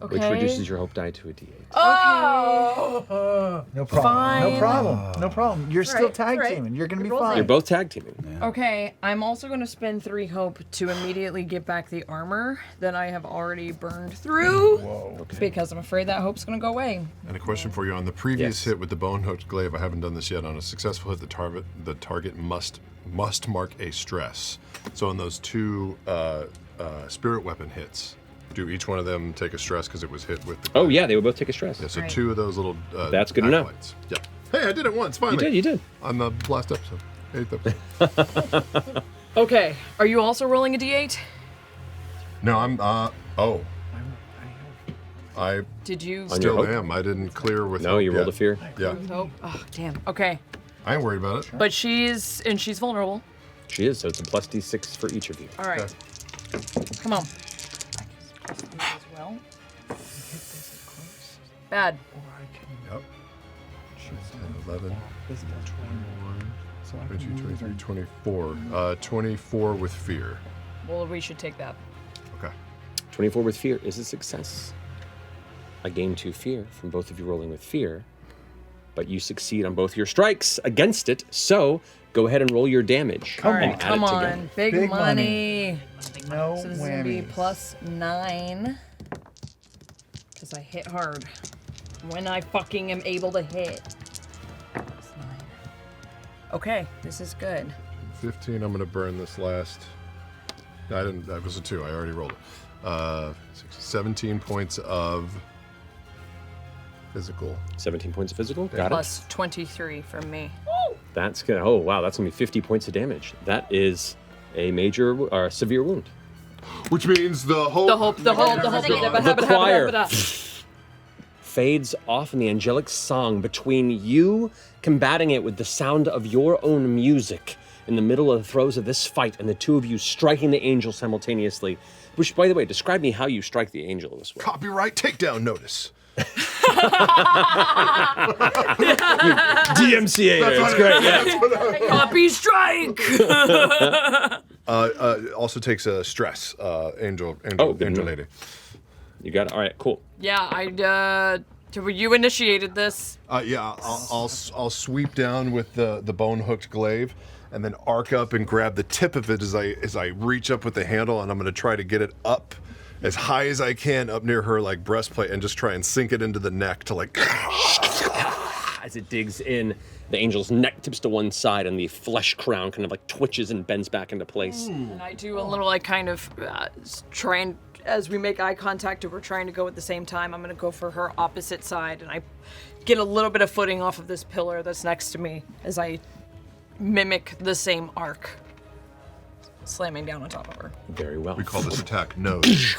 [SPEAKER 2] Okay.
[SPEAKER 1] which reduces your hope die to a d8.
[SPEAKER 2] Oh.
[SPEAKER 3] No problem.
[SPEAKER 2] Fine.
[SPEAKER 3] No problem. No problem. You're still
[SPEAKER 2] Right,
[SPEAKER 3] tag
[SPEAKER 2] right.
[SPEAKER 3] teaming. You're gonna be
[SPEAKER 2] Roll
[SPEAKER 3] fine.
[SPEAKER 1] You're both tag teaming.
[SPEAKER 2] Okay, I'm also going to spend 3 hope to immediately get back the armor that I have already burned through.
[SPEAKER 3] Whoa.
[SPEAKER 2] Because I'm afraid that hope's going to go away.
[SPEAKER 6] And a question for you. On the previous
[SPEAKER 1] Yes.
[SPEAKER 6] hit with the bone-hooked glaive, I haven't done this yet. On a successful hit, the target must mark a stress. So on those 2 spirit weapon hits, do each one of them take a stress because it was hit with the
[SPEAKER 1] Oh
[SPEAKER 6] glaive?
[SPEAKER 1] yeah, they would both take a stress.
[SPEAKER 6] Yeah, so
[SPEAKER 2] Right.
[SPEAKER 6] 2 of those little
[SPEAKER 1] That's good to know.
[SPEAKER 6] acolytes. Yeah. Hey, I did it once,
[SPEAKER 1] You
[SPEAKER 6] finally.
[SPEAKER 1] did, you did.
[SPEAKER 6] On the last episode. 8th episode.
[SPEAKER 2] Okay, are you also rolling a d8?
[SPEAKER 6] No, I'm, I
[SPEAKER 2] Did you
[SPEAKER 1] On your
[SPEAKER 6] still
[SPEAKER 1] hope?
[SPEAKER 6] am. I didn't clear with
[SPEAKER 1] No,
[SPEAKER 6] hope
[SPEAKER 1] you rolled a
[SPEAKER 6] yet.
[SPEAKER 1] fear.
[SPEAKER 6] Yeah.
[SPEAKER 2] hope? Oh, damn. Okay,
[SPEAKER 6] I ain't worried about it.
[SPEAKER 2] but she's vulnerable.
[SPEAKER 1] She is, so it's a plus d6 for each of you.
[SPEAKER 2] All right,
[SPEAKER 6] Okay.
[SPEAKER 2] come on. As well. Bad.
[SPEAKER 6] Yep. 10, 11, 22, 23, 24. 24 with fear.
[SPEAKER 2] Well, we should take that.
[SPEAKER 6] Okay.
[SPEAKER 1] 24 with fear is a success. I gain 2 fear from both of you rolling with fear, but you succeed on both your strikes against it, so go ahead and roll your damage
[SPEAKER 2] All
[SPEAKER 1] and
[SPEAKER 2] right,
[SPEAKER 1] add
[SPEAKER 2] come
[SPEAKER 1] it
[SPEAKER 2] on.
[SPEAKER 1] together.
[SPEAKER 2] Big,
[SPEAKER 3] Big
[SPEAKER 2] money.
[SPEAKER 3] No
[SPEAKER 2] So this is going to be
[SPEAKER 3] whammies.
[SPEAKER 2] plus 9. Because I hit hard. When I fucking am able to hit. Plus 9. Okay, this is good.
[SPEAKER 6] 15, I'm going to burn this last. I didn't, that was a 2. I already rolled it. 17 points of physical.
[SPEAKER 1] 17 points of physical, got it.
[SPEAKER 2] Plus 23 from me.
[SPEAKER 1] That's good. Oh wow, that's gonna be 50 points of damage. That is a major or severe wound.
[SPEAKER 6] Which means the hope.
[SPEAKER 2] The hope.
[SPEAKER 1] The choir fades off in the angelic song between you combating it with the sound of your own music in the middle of the throes of this fight and the 2 of you striking the angel simultaneously. Which, by the way, describe me how you strike the angel this way.
[SPEAKER 6] Copyright takedown notice.
[SPEAKER 1] DMCA, it's great, yeah.
[SPEAKER 2] Copy strike!
[SPEAKER 6] Also takes a stress. Angel
[SPEAKER 1] good enough.
[SPEAKER 6] lady.
[SPEAKER 1] You got it. All right, cool.
[SPEAKER 2] Yeah, you initiated this.
[SPEAKER 6] Yeah, I'll sweep down with the bone hooked glaive, and then arc up and grab the tip of it as I reach up with the handle, and I'm gonna try to get it up as high as I can up near her like breastplate, and just try and sink it into the neck to like.
[SPEAKER 1] As it digs in, the angel's neck tips to one side, and the flesh crown kind of like twitches and bends back into place.
[SPEAKER 2] And I do a little, like, kind of try and, as we make eye contact, we're trying to go at the same time. I'm going to go for her opposite side, and I get a little bit of footing off of this pillar that's next to me as I mimic the same arc, slamming down on top of her.
[SPEAKER 1] Very well.
[SPEAKER 6] We call this attack nose.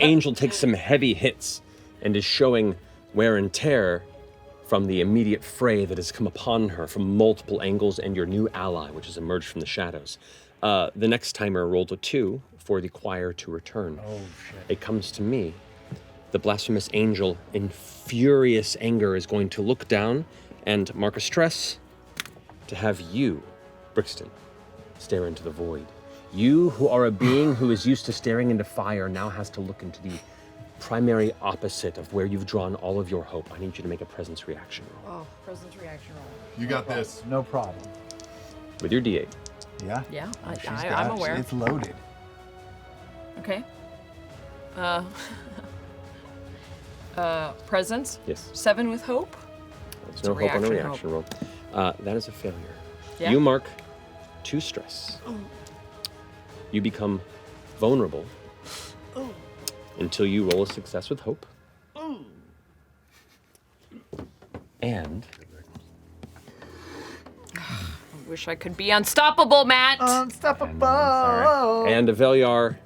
[SPEAKER 1] Angel takes some heavy hits and is showing wear and tear from the immediate fray that has come upon her from multiple angles and your new ally, which has emerged from the shadows. The next timer rolled a 2 for the choir to return. Oh, shit. It comes to me. The blasphemous angel, in furious anger, is going to look down and mark a stress to have you, Brixton, stare into the void. You, who are a being who is used to staring into fire, now has to look into the primary opposite of where you've drawn all of your hope. I need you to make a presence reaction roll.
[SPEAKER 2] Oh, presence reaction roll.
[SPEAKER 6] You got this.
[SPEAKER 3] No problem.
[SPEAKER 1] With your D8.
[SPEAKER 3] Yeah?
[SPEAKER 2] Yeah,
[SPEAKER 3] She's
[SPEAKER 2] I'm
[SPEAKER 3] got-
[SPEAKER 2] aware.
[SPEAKER 3] It's loaded.
[SPEAKER 2] Okay. Presence.
[SPEAKER 1] Yes.
[SPEAKER 2] 7 with hope.
[SPEAKER 1] There's no
[SPEAKER 2] a
[SPEAKER 1] hope on a
[SPEAKER 2] reaction
[SPEAKER 1] reaction roll. That is a failure.
[SPEAKER 2] Yeah?
[SPEAKER 1] You mark 2 stress. You become vulnerable until you roll a success with hope. And
[SPEAKER 2] I wish I could be unstoppable, Matt.
[SPEAKER 3] Unstoppable.
[SPEAKER 1] and Aveliar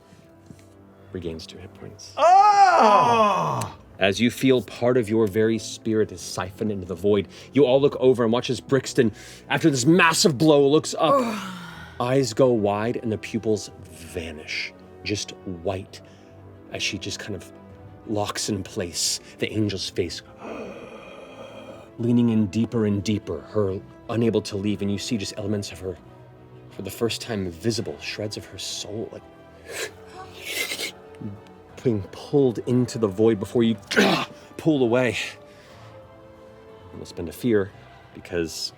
[SPEAKER 1] regains 2 hit points.
[SPEAKER 3] Oh!
[SPEAKER 1] As you feel part of your very spirit is siphoned into the void, you all look over and watch as Brixton, after this massive blow, looks up. Eyes go wide and the pupils vanish, just white, as she just kind of locks in place. The angel's face leaning in deeper and deeper, her unable to leave, and you see just elements of her for the first time visible, shreds of her soul, like being pulled into the void before you pull away. I'm gonna spend a fear because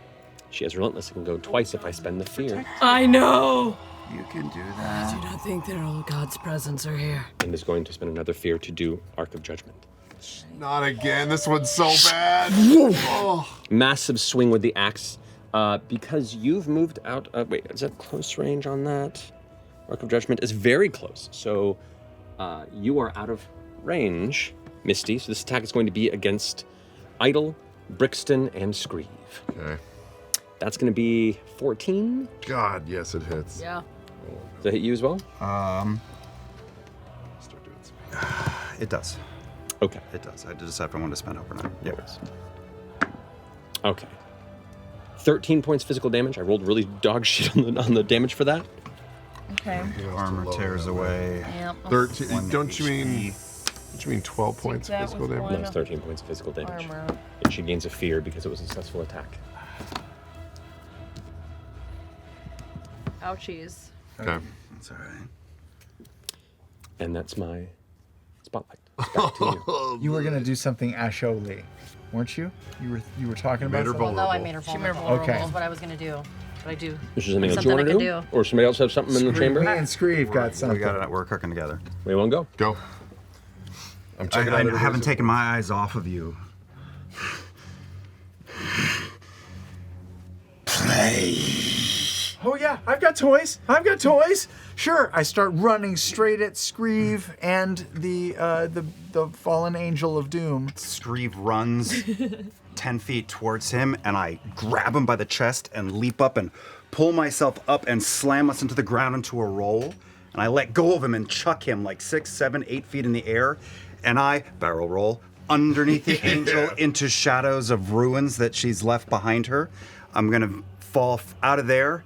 [SPEAKER 1] she has relentless. It can go twice if I spend the fear.
[SPEAKER 2] I know.
[SPEAKER 4] You can do
[SPEAKER 2] I
[SPEAKER 4] that.
[SPEAKER 2] do not think that all God's presence are here.
[SPEAKER 1] And is going to spend another fear to do Arc of Judgment.
[SPEAKER 6] Not again. This one's so bad. Oh.
[SPEAKER 1] Massive swing with the axe. Because you've moved out. Wait, is that close range on that? Arc of Judgment is very close. So you are out of range, Misty. So this attack is going to be against Idle, Brixton, and Screeve.
[SPEAKER 6] Okay.
[SPEAKER 1] That's going to be 14.
[SPEAKER 6] God, yes, it hits.
[SPEAKER 2] Yeah.
[SPEAKER 1] Does that hit you as well?
[SPEAKER 6] Start doing some.
[SPEAKER 4] It does.
[SPEAKER 1] Okay.
[SPEAKER 4] It does. I had to decide if I wanted to spend hope or not. Yeah.
[SPEAKER 1] Okay. 13 points physical damage. I rolled really dog shit on the damage for that.
[SPEAKER 2] Okay.
[SPEAKER 4] Armor tears away.
[SPEAKER 2] Yep.
[SPEAKER 6] 13. Don't you mean 12 points
[SPEAKER 2] that
[SPEAKER 6] physical
[SPEAKER 2] was
[SPEAKER 6] damage?
[SPEAKER 1] No, it's 13 points of physical damage.
[SPEAKER 2] Armor.
[SPEAKER 1] And she gains a fear because it was a successful attack.
[SPEAKER 2] Ouchies.
[SPEAKER 6] Okay.
[SPEAKER 4] That's all right.
[SPEAKER 1] And that's my spotlight. It's back to you.
[SPEAKER 10] You were gonna do something Asholi, weren't you? You were talking about
[SPEAKER 6] her
[SPEAKER 10] something?
[SPEAKER 8] Well, no, I
[SPEAKER 6] vulnerable.
[SPEAKER 8] made her
[SPEAKER 2] She made her
[SPEAKER 8] vulnerable.
[SPEAKER 2] vulnerable.
[SPEAKER 10] Okay.
[SPEAKER 8] That's what I was gonna do. But I do.
[SPEAKER 1] Is there something else you
[SPEAKER 8] Something
[SPEAKER 1] want
[SPEAKER 8] I
[SPEAKER 1] to
[SPEAKER 8] can
[SPEAKER 1] do?
[SPEAKER 8] do.
[SPEAKER 1] Or somebody else have something in the
[SPEAKER 10] Me
[SPEAKER 1] chamber?
[SPEAKER 10] and Screeve got something.
[SPEAKER 4] We're cooking together.
[SPEAKER 1] We won't go.
[SPEAKER 6] Go. I'm checking out
[SPEAKER 4] I
[SPEAKER 6] everybody's
[SPEAKER 4] haven't taken
[SPEAKER 6] info.
[SPEAKER 4] my eyes off of you. Play.
[SPEAKER 10] Oh yeah, I've got toys. I've got toys. Sure. I start running straight at Screeve and the fallen angel of doom.
[SPEAKER 4] Screeve runs 10 feet towards him, and I grab him by the chest and leap up and pull myself up and slam us into the ground into a roll. And I let go of him and chuck him like 6, 7, 8 feet in the air. And I barrel roll underneath the angel into shadows of ruins that she's left behind her. I'm going to fall out of there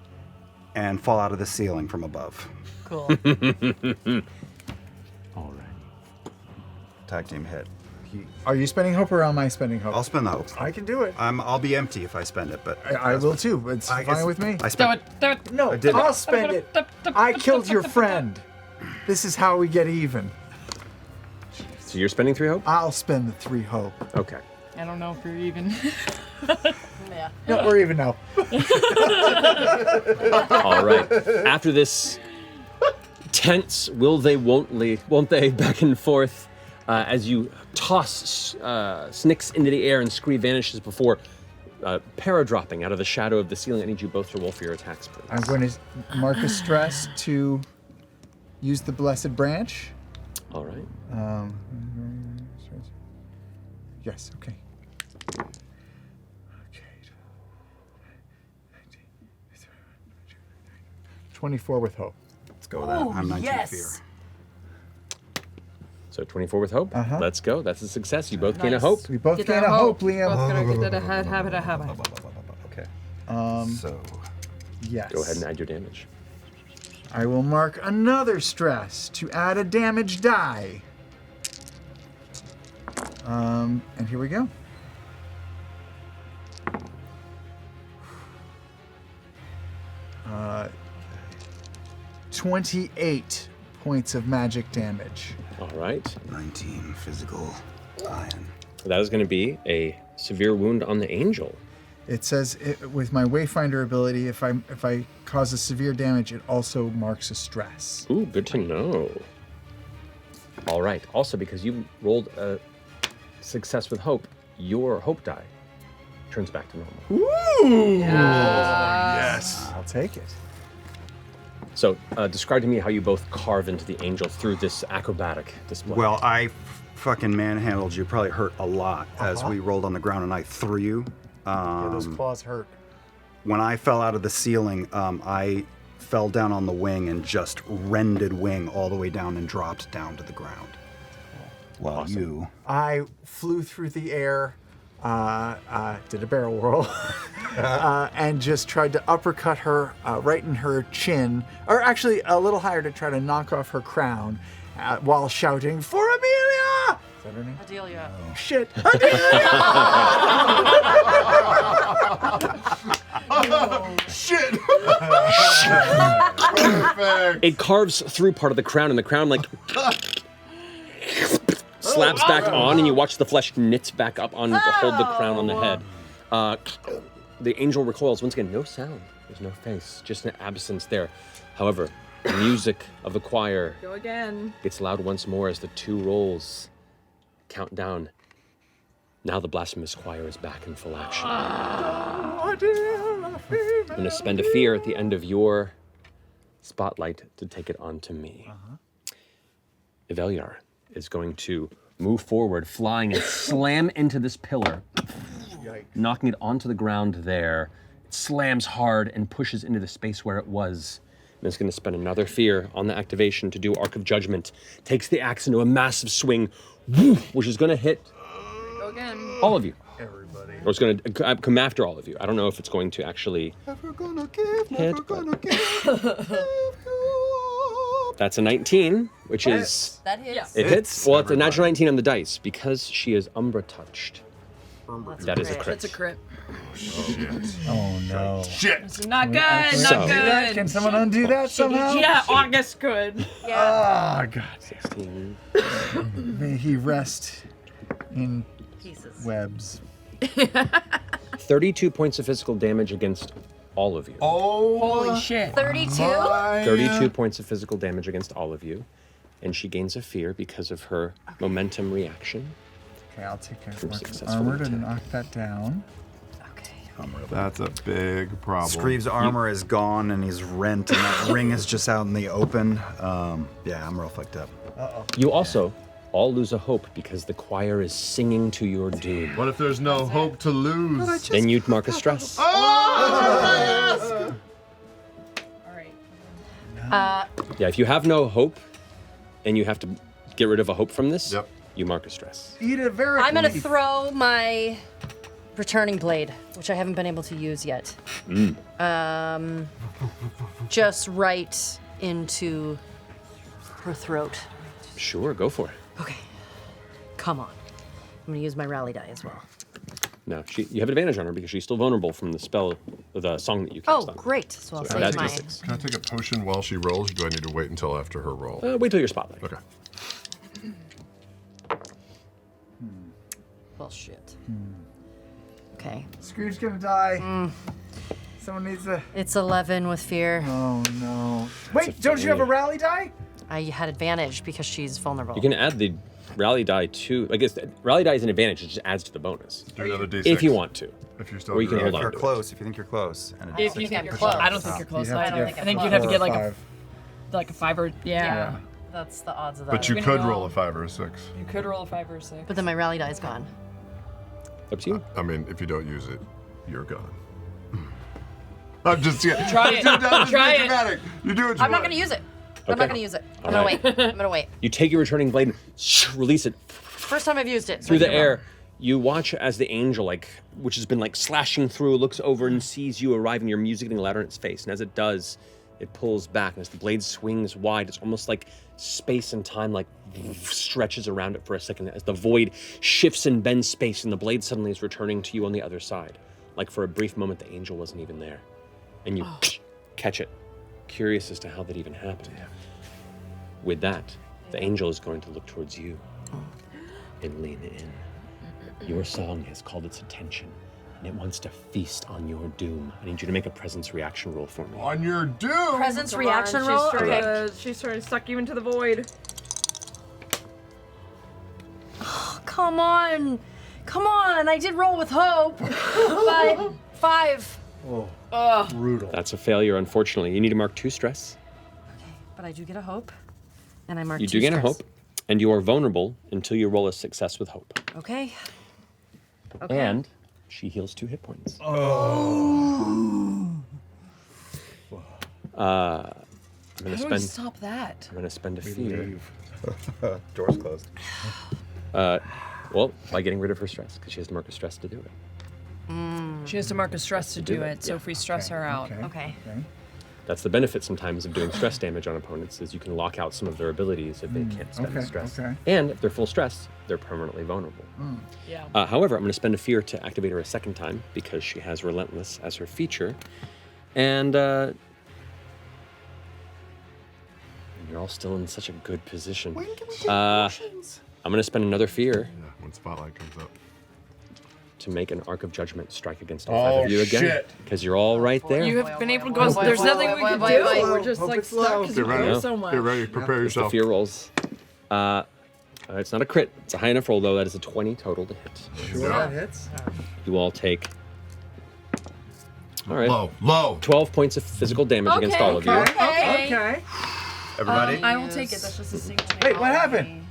[SPEAKER 4] and fall out of the ceiling from above.
[SPEAKER 2] Cool.
[SPEAKER 1] All right.
[SPEAKER 4] Tag team hit.
[SPEAKER 10] Are you spending hope or am I spending hope?
[SPEAKER 4] I'll spend the hope.
[SPEAKER 10] I can do it.
[SPEAKER 4] I'll be empty if I spend it, but
[SPEAKER 10] I will too. It's
[SPEAKER 4] I
[SPEAKER 10] fine
[SPEAKER 4] guess
[SPEAKER 10] with me.
[SPEAKER 4] I spent
[SPEAKER 2] Do it.
[SPEAKER 10] No,
[SPEAKER 4] I did.
[SPEAKER 10] I'll spend it. I killed your friend. This is how we get even.
[SPEAKER 1] So you're spending 3 hope?
[SPEAKER 10] I'll spend the 3 hope.
[SPEAKER 1] Okay.
[SPEAKER 2] I don't know if you're even.
[SPEAKER 8] Yeah.
[SPEAKER 10] No, we're even now.
[SPEAKER 1] All right. After this tense will they, won't they back and forth as you toss Snicks into the air and Scree vanishes before para-dropping out of the shadow of the ceiling. I need you both to roll for your attacks, please.
[SPEAKER 10] I'm going to mark a stress to use the Blessed Branch.
[SPEAKER 1] All right.
[SPEAKER 10] Yes, okay. 24 with hope.
[SPEAKER 4] Let's go with that. I'm 19 fear.
[SPEAKER 1] So 24 with hope.
[SPEAKER 10] Uh-huh.
[SPEAKER 1] Let's go. That's a success. You both gain a
[SPEAKER 2] Nice.
[SPEAKER 1] hope.
[SPEAKER 10] We both
[SPEAKER 2] Get
[SPEAKER 10] gain
[SPEAKER 2] that
[SPEAKER 10] a hope,
[SPEAKER 2] Both
[SPEAKER 10] Liam.
[SPEAKER 2] gonna get that habit.
[SPEAKER 4] Okay. So
[SPEAKER 10] Yes.
[SPEAKER 1] Go ahead and add your damage.
[SPEAKER 10] I will mark another stress to add a damage die. And here we go. Uh, 28 points of magic damage.
[SPEAKER 1] All right.
[SPEAKER 4] 19 physical iron.
[SPEAKER 1] That is going to be a severe wound on the angel.
[SPEAKER 10] It says with my Wayfinder ability, if I cause a severe damage, it also marks a stress.
[SPEAKER 1] Ooh, good to know. All right. Also, because you rolled a success with hope, your hope die turns back to normal.
[SPEAKER 10] Ooh!
[SPEAKER 6] Yes.
[SPEAKER 10] I'll take it.
[SPEAKER 1] So, describe to me how you both carve into the angel through this acrobatic display.
[SPEAKER 4] Well, I fucking manhandled you. Probably hurt a lot as we rolled on the ground and I threw you.
[SPEAKER 10] Yeah, those claws hurt.
[SPEAKER 4] When I fell out of the ceiling, I fell down on the wing and just rended wing all the way down and dropped down to the ground. Well, you.
[SPEAKER 10] I flew through the air, did a barrel roll, and just tried to uppercut her right in her chin, or actually a little higher to try to knock off her crown, while shouting, "For Amelia!" Is that her name?
[SPEAKER 8] Adelia.
[SPEAKER 10] Shit.
[SPEAKER 6] Shit! Perfect.
[SPEAKER 1] It carves through part of the crown, and the crown like slaps back on, and you watch the flesh knits back up on to hold the crown on the head. The angel recoils. Once again, no sound. There's no face, just an absence there. However, the music of the choir
[SPEAKER 2] Go again.
[SPEAKER 1] gets loud once more as the 2 rolls count down. Now the blasphemous choir is back in full action. I'm going to spend a fear at the end of your spotlight to take it on to me. Evelyar is going to move forward, flying and slam into this pillar, knocking it onto the ground there. It slams hard and pushes into the space where it was. And it's going to spend another fear on the activation to do Arc of Judgment. Takes the axe into a massive swing, which is going to hit
[SPEAKER 2] Go again.
[SPEAKER 1] all of you.
[SPEAKER 3] Everybody.
[SPEAKER 1] Or it's going to come after all of you. I don't know if it's going to actually
[SPEAKER 6] Never gonna give,
[SPEAKER 1] hit,
[SPEAKER 6] never gonna give.
[SPEAKER 1] That's a 19, which is...
[SPEAKER 5] That hits.
[SPEAKER 1] It hits? Well, it's a natural 19 on the dice. Because she is Umbra touched. That is a crit.
[SPEAKER 2] That's a crit.
[SPEAKER 3] Oh no.
[SPEAKER 6] Shit!
[SPEAKER 2] It's not good.
[SPEAKER 1] So-
[SPEAKER 2] Not
[SPEAKER 3] Do that?
[SPEAKER 2] good.
[SPEAKER 3] Can someone undo that somehow?
[SPEAKER 2] Yeah, August could.
[SPEAKER 3] Oh God.
[SPEAKER 1] 16.
[SPEAKER 3] May he rest in
[SPEAKER 5] Pieces.
[SPEAKER 3] webs.
[SPEAKER 1] 32 points of physical damage against all of you.
[SPEAKER 6] Oh,
[SPEAKER 2] Holy shit.
[SPEAKER 5] 32?
[SPEAKER 1] 32 points of physical damage against all of you. And she gains a fear because of her momentum reaction.
[SPEAKER 3] Okay, I'll take a
[SPEAKER 1] From
[SPEAKER 3] mark of
[SPEAKER 1] successful
[SPEAKER 3] armor to
[SPEAKER 1] attack.
[SPEAKER 3] knock that down.
[SPEAKER 6] That's a big problem.
[SPEAKER 4] Screeve's armor is gone and he's rent, and that ring is just out in the open. Yeah, I'm real fucked up.
[SPEAKER 1] You also all lose a hope because the choir is singing to your doom.
[SPEAKER 6] What if there's no hope to lose?
[SPEAKER 1] Then you'd mark a stress.
[SPEAKER 2] All right.
[SPEAKER 1] Yeah, if you have no hope and you have to get rid of a hope from this,
[SPEAKER 6] Yep.
[SPEAKER 1] you mark a stress.
[SPEAKER 3] Eat a very.
[SPEAKER 8] I'm gonna throw my returning blade, which I haven't been able to use yet. Just right into her throat.
[SPEAKER 1] Sure, go for it.
[SPEAKER 8] Okay. Come on. I'm gonna use my rally die as well.
[SPEAKER 1] No, you have advantage on her because she's still vulnerable from the spell, the song that you
[SPEAKER 8] Oh,
[SPEAKER 1] cast on.
[SPEAKER 8] great. So I'll
[SPEAKER 1] So
[SPEAKER 8] save
[SPEAKER 1] that's
[SPEAKER 8] mine.
[SPEAKER 1] D6.
[SPEAKER 6] Can I take a potion while she rolls, or do I need to wait until after her roll?
[SPEAKER 1] Wait till your spotlight.
[SPEAKER 6] Okay.
[SPEAKER 8] Well, shit. Okay.
[SPEAKER 3] Scrooge's gonna die. Someone needs to.
[SPEAKER 8] It's 11 with fear.
[SPEAKER 3] Oh no. Wait, don't you have a rally die?
[SPEAKER 8] I had advantage because she's vulnerable.
[SPEAKER 1] You can add the rally die to, I guess, rally die is an advantage. It just adds to the bonus.
[SPEAKER 6] Do another D6.
[SPEAKER 1] If you want to.
[SPEAKER 6] If you're still
[SPEAKER 1] Or you can
[SPEAKER 6] doing
[SPEAKER 1] hold
[SPEAKER 6] it.
[SPEAKER 1] on
[SPEAKER 4] If you're
[SPEAKER 1] to it.
[SPEAKER 4] close, if you think you're close. And
[SPEAKER 2] If you think you're close. I don't think you're close.
[SPEAKER 3] You'd have to
[SPEAKER 2] either.
[SPEAKER 3] get
[SPEAKER 2] I think you'd have to get like a 5 or
[SPEAKER 8] Yeah. That's the odds of that.
[SPEAKER 6] But you
[SPEAKER 2] gonna
[SPEAKER 6] could
[SPEAKER 2] go-
[SPEAKER 6] roll a 5 or a 6.
[SPEAKER 2] You could roll a 5 or a 6.
[SPEAKER 8] But then my rally die is gone.
[SPEAKER 1] Up to you.
[SPEAKER 6] I mean, if you don't use it, you're gone. I'm just kidding.
[SPEAKER 2] Try it. Try it.
[SPEAKER 6] Dramatic. You do what you
[SPEAKER 8] I'm not
[SPEAKER 6] want.
[SPEAKER 8] gonna use it. I'm
[SPEAKER 1] Okay.
[SPEAKER 8] not gonna use it. I'm
[SPEAKER 1] All
[SPEAKER 8] gonna
[SPEAKER 1] right.
[SPEAKER 8] wait. I'm gonna wait.
[SPEAKER 1] You take your returning blade and release it
[SPEAKER 8] First time I've used it. so
[SPEAKER 1] through
[SPEAKER 8] I
[SPEAKER 1] the
[SPEAKER 8] can roll.
[SPEAKER 1] air. You watch as the angel, which has been slashing through, looks over and sees you arriving. Your music getting louder in its face, and as it does, it pulls back. And as the blade swings wide, it's almost like space and time stretches around it for a second. As the void shifts and bends space, and the blade suddenly is returning to you on the other side. Like for a brief moment, the angel wasn't even there, and you catch it, curious as to how that even happened. With that, the angel is going to look towards you and lean in. Your song has called its attention, and it wants to feast on your doom. I need you to make a presence reaction roll for me.
[SPEAKER 6] On your doom.
[SPEAKER 8] Presence reaction roll. Okay.
[SPEAKER 2] She's trying to suck you into the void.
[SPEAKER 8] Come on. Come on. I did roll with hope. But 5.
[SPEAKER 3] Brutal.
[SPEAKER 1] That's a failure, unfortunately. You need to mark 2 stress.
[SPEAKER 8] But I do get a hope. And I mark
[SPEAKER 1] You
[SPEAKER 8] 2
[SPEAKER 1] do get a
[SPEAKER 8] stress.
[SPEAKER 1] hope, and you are vulnerable until you roll a success with hope.
[SPEAKER 8] Okay. Okay.
[SPEAKER 1] And she heals 2 hit points. I'm gonna
[SPEAKER 2] How do we
[SPEAKER 1] spend.
[SPEAKER 2] stop that?
[SPEAKER 1] I'm gonna spend a fear.
[SPEAKER 4] Door's closed.
[SPEAKER 1] Well, by getting rid of her stress, because she has to mark a stress to do it.
[SPEAKER 2] She has to mark a stress to do it, so if we stress her out.
[SPEAKER 8] Okay.
[SPEAKER 1] That's the benefit sometimes of doing stress damage on opponents, is you can lock out some of their abilities if they can't spend the stress.
[SPEAKER 3] okay.
[SPEAKER 1] And if they're full stress, they're permanently vulnerable.
[SPEAKER 2] Yeah.
[SPEAKER 1] However, I'm going to spend a fear to activate her a second time because she has Relentless as her feature. And you're all still in such a good position.
[SPEAKER 3] When can we get potions?
[SPEAKER 1] I'm going to spend another fear
[SPEAKER 6] Yeah, when Spotlight comes up.
[SPEAKER 1] to make an Arc of Judgment strike against all five of you again.
[SPEAKER 6] shit.
[SPEAKER 1] Because you're all right there.
[SPEAKER 2] You have been able to go. There's nothing we can do. We're just
[SPEAKER 3] Hope
[SPEAKER 2] like
[SPEAKER 3] it's
[SPEAKER 2] stuck
[SPEAKER 3] low.
[SPEAKER 2] because
[SPEAKER 6] Get
[SPEAKER 2] we
[SPEAKER 6] ready.
[SPEAKER 2] know so much.
[SPEAKER 6] Get ready. Prepare
[SPEAKER 1] It's the
[SPEAKER 6] yourself.
[SPEAKER 1] fear rolls. It's not a crit. It's a high enough roll, though. That is a 20 total to hit.
[SPEAKER 3] Sure, that hits.
[SPEAKER 1] You all take... All right.
[SPEAKER 6] Low.
[SPEAKER 1] 12 points of physical damage against all of you.
[SPEAKER 3] Okay.
[SPEAKER 4] Everybody?
[SPEAKER 2] I will take it. That's just a single.
[SPEAKER 3] Wait, what happened?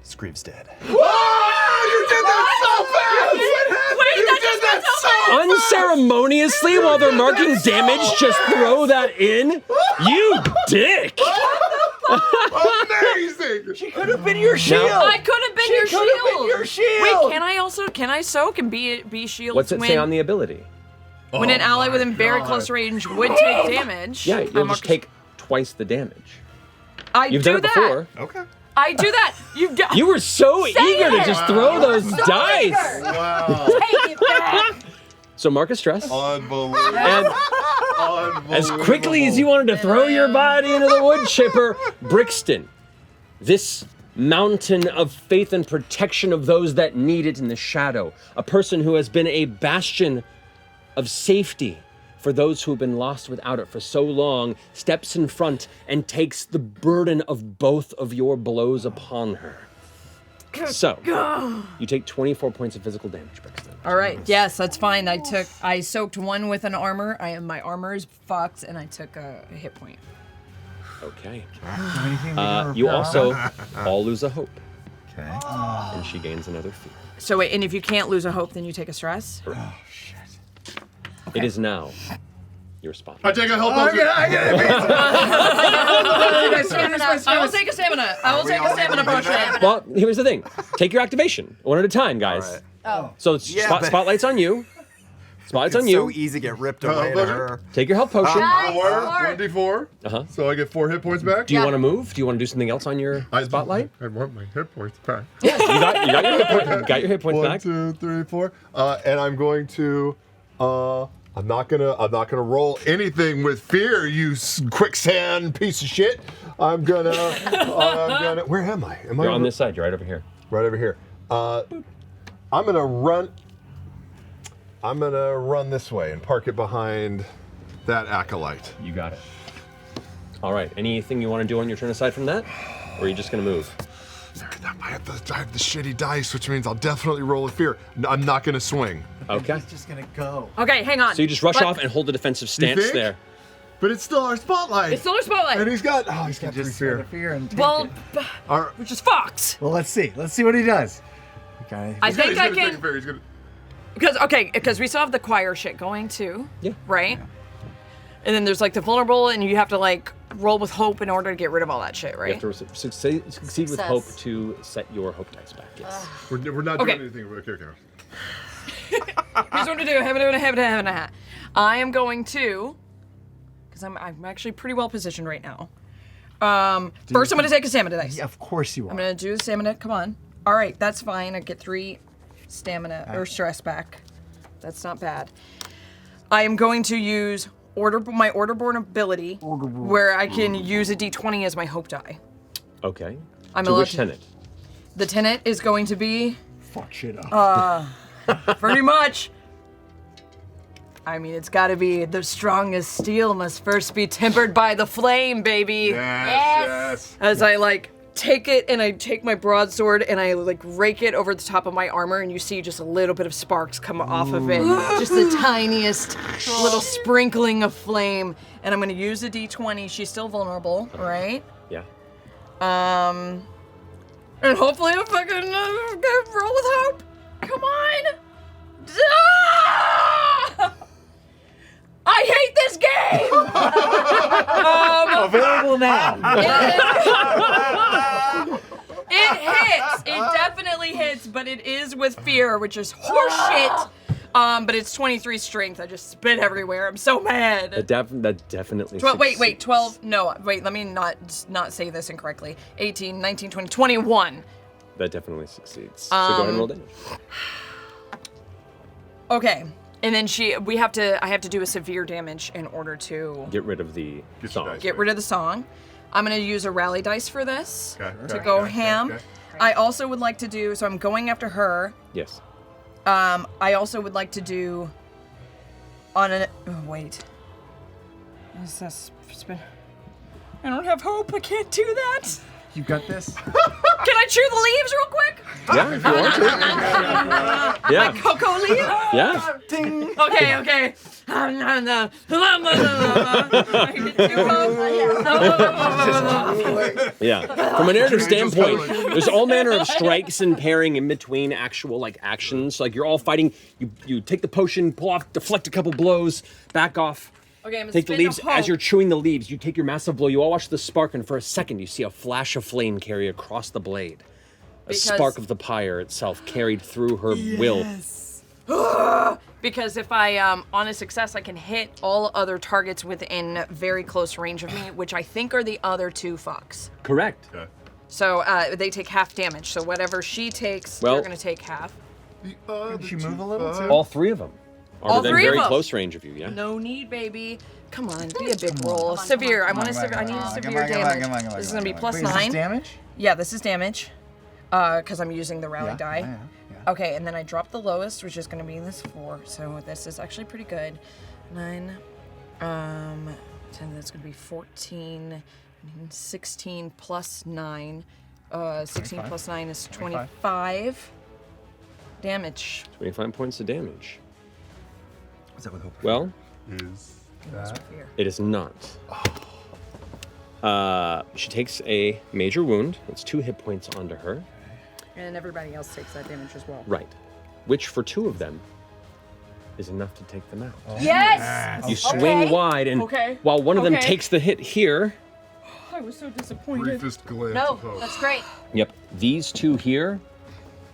[SPEAKER 4] Scream's dead.
[SPEAKER 6] Whoa! You did that so fast!
[SPEAKER 2] Wait, that just went so fast.
[SPEAKER 1] Unceremoniously, while they're marking damage, just throw that in? You dick!
[SPEAKER 6] Amazing!
[SPEAKER 3] She could have been your shield.
[SPEAKER 2] I could have been your
[SPEAKER 3] She could have
[SPEAKER 2] shield.
[SPEAKER 3] been your shield.
[SPEAKER 2] Wait, can I soak and be shield?
[SPEAKER 1] What's it say on the ability?
[SPEAKER 2] When an ally within very close range would take damage.
[SPEAKER 1] Yeah, you'll just take twice the damage.
[SPEAKER 2] I
[SPEAKER 1] You've
[SPEAKER 2] do
[SPEAKER 1] done it
[SPEAKER 2] that.
[SPEAKER 1] before.
[SPEAKER 6] Okay.
[SPEAKER 2] I do that.
[SPEAKER 1] You were so eager to just throw those dice.
[SPEAKER 6] Wow.
[SPEAKER 5] Take it back.
[SPEAKER 1] So mark a stress.
[SPEAKER 6] Unbelievable.
[SPEAKER 1] And as quickly as you wanted to throw your body into the wood chipper, Brixton, this mountain of faith and protection of those that need it in the shadow, a person who has been a bastion of safety for those who have been lost without it for so long, steps in front and takes the burden of both of your blows upon her. So, you take 24 points of physical damage, Brixton.
[SPEAKER 2] All right. Yes, that's fine. I soaked one with an armor. My armor is fucked, and I took a hit point.
[SPEAKER 1] Okay.
[SPEAKER 3] Anything
[SPEAKER 1] You also all lose a hope,
[SPEAKER 4] Okay.
[SPEAKER 1] and she gains another fear.
[SPEAKER 2] So wait, and if you can't lose a hope, then you take a stress?
[SPEAKER 1] It is now your spot.
[SPEAKER 6] I take a help potion.
[SPEAKER 2] I will take a stamina. I will take a stamina potion.
[SPEAKER 1] Well, here's the thing. Take your activation, one at a time, guys.
[SPEAKER 3] Oh.
[SPEAKER 1] So
[SPEAKER 4] Yeah, but-
[SPEAKER 1] spotlight's on you. Spotlight's on
[SPEAKER 4] It's
[SPEAKER 1] you.
[SPEAKER 4] so easy to get ripped away to her.
[SPEAKER 1] Take your health potion.
[SPEAKER 6] 1d4.
[SPEAKER 1] Uh-huh.
[SPEAKER 6] So I get 4 hit points back.
[SPEAKER 1] Do you want to move? Do you want to do something else on your spotlight?
[SPEAKER 6] I want my hit points back.
[SPEAKER 1] You got your hit point, you got your hit points
[SPEAKER 6] 1,
[SPEAKER 1] back.
[SPEAKER 6] 2, 3, 4. And I'm going to. I'm not gonna roll anything with fear, you quicksand piece of shit. I'm gonna. Where am I? Am
[SPEAKER 1] You're
[SPEAKER 6] I
[SPEAKER 1] on this side. You're right over here.
[SPEAKER 6] Right over here. I'm gonna run. I'm gonna run this way and park it behind that acolyte.
[SPEAKER 1] You got it. All right. Anything you want to do on your turn aside from that, or are you just gonna move?
[SPEAKER 6] I have the shitty dice, which means I'll definitely roll with fear. I'm not gonna swing.
[SPEAKER 1] Okay.
[SPEAKER 3] He's just gonna go.
[SPEAKER 2] Okay, hang on.
[SPEAKER 1] So you just rush off and hold a defensive stance
[SPEAKER 6] think?
[SPEAKER 1] there.
[SPEAKER 6] But it's still our spotlight.
[SPEAKER 2] It's still a spotlight.
[SPEAKER 6] And he's got 3
[SPEAKER 3] Just
[SPEAKER 6] fear.
[SPEAKER 3] fear and take
[SPEAKER 2] Well,
[SPEAKER 3] it.
[SPEAKER 2] which is fucked.
[SPEAKER 3] Well, let's see. Let's see what he does. Okay.
[SPEAKER 2] I think I
[SPEAKER 6] He's gonna take
[SPEAKER 2] can.
[SPEAKER 6] fear. He's gonna.
[SPEAKER 2] Because we still have the choir shit going too.
[SPEAKER 1] Yeah.
[SPEAKER 2] Right? And then there's like the vulnerable, and you have to like roll with hope in order to get rid of all that shit,
[SPEAKER 1] You
[SPEAKER 2] right?
[SPEAKER 1] have to succeed with
[SPEAKER 5] Success.
[SPEAKER 1] hope to set your hope dice back. Yes.
[SPEAKER 6] We're not
[SPEAKER 2] Okay.
[SPEAKER 6] doing anything. Okay.
[SPEAKER 2] Here's what I'm gonna do. I am going to, because I'm actually pretty well positioned right now. First, I'm gonna take a stamina dice.
[SPEAKER 3] Yeah, of course you are.
[SPEAKER 2] I'm gonna do the stamina. Come on. All right, that's fine. I get 3 stamina or stress back. That's not bad. I am going to use my Orderborn ability, where I can use a D20 as my hope die.
[SPEAKER 1] Okay.
[SPEAKER 2] I'm
[SPEAKER 1] to
[SPEAKER 2] allowed
[SPEAKER 1] which
[SPEAKER 2] to-
[SPEAKER 1] tenant?
[SPEAKER 2] The tenant is going to be
[SPEAKER 3] Fuck shit up.
[SPEAKER 2] pretty much. I mean, it's got to be the strongest steel must first be tempered by the flame, baby.
[SPEAKER 6] Yes.
[SPEAKER 2] As I like take it and I take my broadsword and I like rake it over the top of my armor, and you see just a little bit of sparks come off of it, just the tiniest little sprinkling of flame. And I'm gonna use the D20. She's still vulnerable, right?
[SPEAKER 1] Yeah.
[SPEAKER 2] And hopefully I fucking roll with hope. Come on. Ah! I hate this game.
[SPEAKER 3] Available now.
[SPEAKER 2] It hits. It definitely hits, but it is with fear, which is horseshit. But it's 23 strength. I just spit everywhere. I'm so mad.
[SPEAKER 1] That definitely.
[SPEAKER 2] 12, wait,
[SPEAKER 1] succeeds.
[SPEAKER 2] 12. No, wait, let me not say this incorrectly. 18, 19, 20, 21.
[SPEAKER 1] That definitely succeeds. So go ahead and roll damage.
[SPEAKER 2] Okay. And then I have to do a severe damage in order to
[SPEAKER 1] Get rid of the song.
[SPEAKER 2] get rid of the song. I'm gonna use a rally dice for this to
[SPEAKER 6] Okay,
[SPEAKER 2] go
[SPEAKER 6] okay,
[SPEAKER 2] ham.
[SPEAKER 6] okay.
[SPEAKER 2] I also would like to do, so I'm going after her.
[SPEAKER 1] Yes.
[SPEAKER 2] I also would like to do on an, oh wait. What's this? I don't have hope, I can't do that.
[SPEAKER 10] You got this?
[SPEAKER 2] Can I chew the leaves real quick?
[SPEAKER 1] Yeah, if you want to. Yeah.
[SPEAKER 2] Cocoa leaves?
[SPEAKER 1] Yeah.
[SPEAKER 10] Ding.
[SPEAKER 2] Okay.
[SPEAKER 1] Yeah. From a narrative standpoint, there's all manner of strikes and parrying in between actual like actions. Like you're all fighting. You take the potion, pull off, deflect a couple blows, back off.
[SPEAKER 2] Okay, I'm gonna
[SPEAKER 1] Take the
[SPEAKER 2] spin
[SPEAKER 1] leaves.
[SPEAKER 2] hope.
[SPEAKER 1] As you're chewing the leaves, you take your massive blow. You all watch the spark, and for a second, you see a flash of flame carry across the blade. A spark of the pyre itself carried through her will.
[SPEAKER 2] Because if I, on a success, I can hit all other targets within very close range of me, which I think are the other two fucks.
[SPEAKER 1] Correct.
[SPEAKER 6] Okay.
[SPEAKER 2] So they take half damage. So whatever she takes,
[SPEAKER 1] Well-
[SPEAKER 2] you're gonna take half.
[SPEAKER 10] Can she move a little too?
[SPEAKER 1] All three of them are
[SPEAKER 2] All
[SPEAKER 1] within
[SPEAKER 2] three of
[SPEAKER 1] very
[SPEAKER 2] them?
[SPEAKER 1] close range of you. Yeah.
[SPEAKER 2] No need, baby. Come on, be a big roll. Severe. I want a severe. I need a severe damage. This is gonna be plus
[SPEAKER 10] Wait, is this
[SPEAKER 2] 9.
[SPEAKER 10] damage?
[SPEAKER 2] Yeah, this is damage. Because I'm using the rally die.
[SPEAKER 10] Yeah.
[SPEAKER 2] Okay, and then I drop the lowest, which is going to be this 4. So this is actually pretty good. 9, 10. That's going to be 14, 16 plus 9. 16 plus 9 is 25 damage.
[SPEAKER 1] 25 points of damage.
[SPEAKER 4] Is that with hope?
[SPEAKER 1] Well,
[SPEAKER 6] Is
[SPEAKER 1] it is not. She takes a major wound. That's 2 hit points onto her.
[SPEAKER 2] And everybody else takes that damage as well.
[SPEAKER 1] Right. Which for 2 of them is enough to take them out.
[SPEAKER 2] Yes!
[SPEAKER 1] You swing wide, and while one of them takes the hit here,
[SPEAKER 2] I was so disappointed.
[SPEAKER 6] briefest glance
[SPEAKER 5] No,
[SPEAKER 6] of hope.
[SPEAKER 5] that's great.
[SPEAKER 1] yep, these 2 here,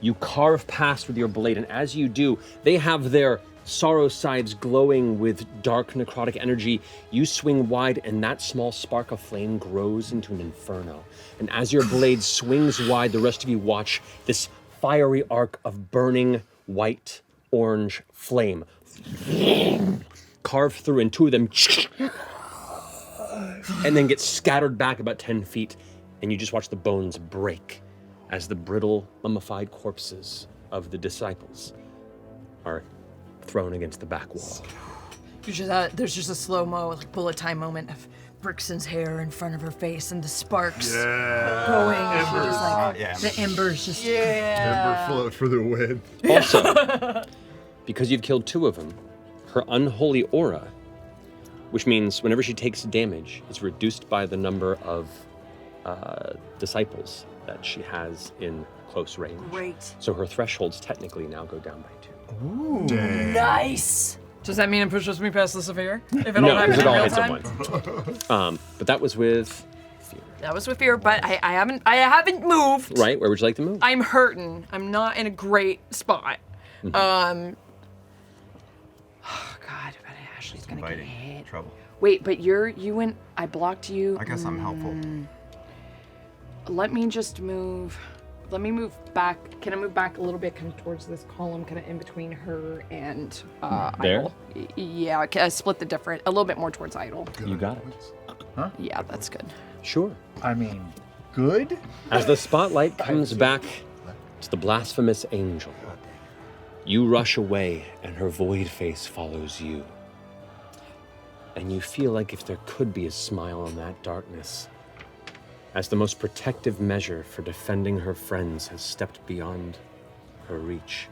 [SPEAKER 1] you carve past with your blade, and as you do, they have their sorrow sides glowing with dark necrotic energy. You swing wide, and that small spark of flame grows into an inferno. And as your blade swings wide, the rest of you watch this fiery arc of burning white orange flame carve through, and 2 of them and then get scattered back about 10 feet, and you just watch the bones break as the brittle, mummified corpses of the disciples are thrown against the back wall.
[SPEAKER 2] There's just a slow-mo, like bullet time moment of Brixton's hair in front of her face and the sparks going. And she just like, the embers just...
[SPEAKER 6] Ember float for the win.
[SPEAKER 1] Also, because you've killed 2 of them, her unholy aura, which means whenever she takes damage, is reduced by the number of disciples that she has in close range.
[SPEAKER 2] Great.
[SPEAKER 1] So her thresholds technically now go down by 2.
[SPEAKER 10] Ooh.
[SPEAKER 2] Nice! Does that mean it pushes me past the severe? If it all
[SPEAKER 1] No,
[SPEAKER 2] happens
[SPEAKER 1] because it
[SPEAKER 2] in
[SPEAKER 1] all
[SPEAKER 2] real
[SPEAKER 1] hits at
[SPEAKER 2] time?
[SPEAKER 1] once. But that was with fear.
[SPEAKER 2] That was with fear, but I haven't moved.
[SPEAKER 1] Right, where would you like to move?
[SPEAKER 2] I'm hurting. I'm not in a great spot.
[SPEAKER 1] Mm-hmm.
[SPEAKER 2] Oh God, but Ashley's gonna get hit.
[SPEAKER 4] Trouble.
[SPEAKER 2] Wait, but you went. I blocked you.
[SPEAKER 4] I guess I'm helpful.
[SPEAKER 2] Let me just move. Let me move back. Can I move back a little bit, kind of towards this column, kind of in between her and
[SPEAKER 1] There?
[SPEAKER 2] Idol? Yeah, I split the different a little bit more towards Idol.
[SPEAKER 1] You got it.
[SPEAKER 2] Yeah, that's good.
[SPEAKER 1] Sure.
[SPEAKER 10] I mean, good?
[SPEAKER 1] As the spotlight comes back to the blasphemous angel, you rush away and her void face follows you. And you feel like if there could be a smile on that darkness, as the most protective measure for defending her friends has stepped beyond her reach,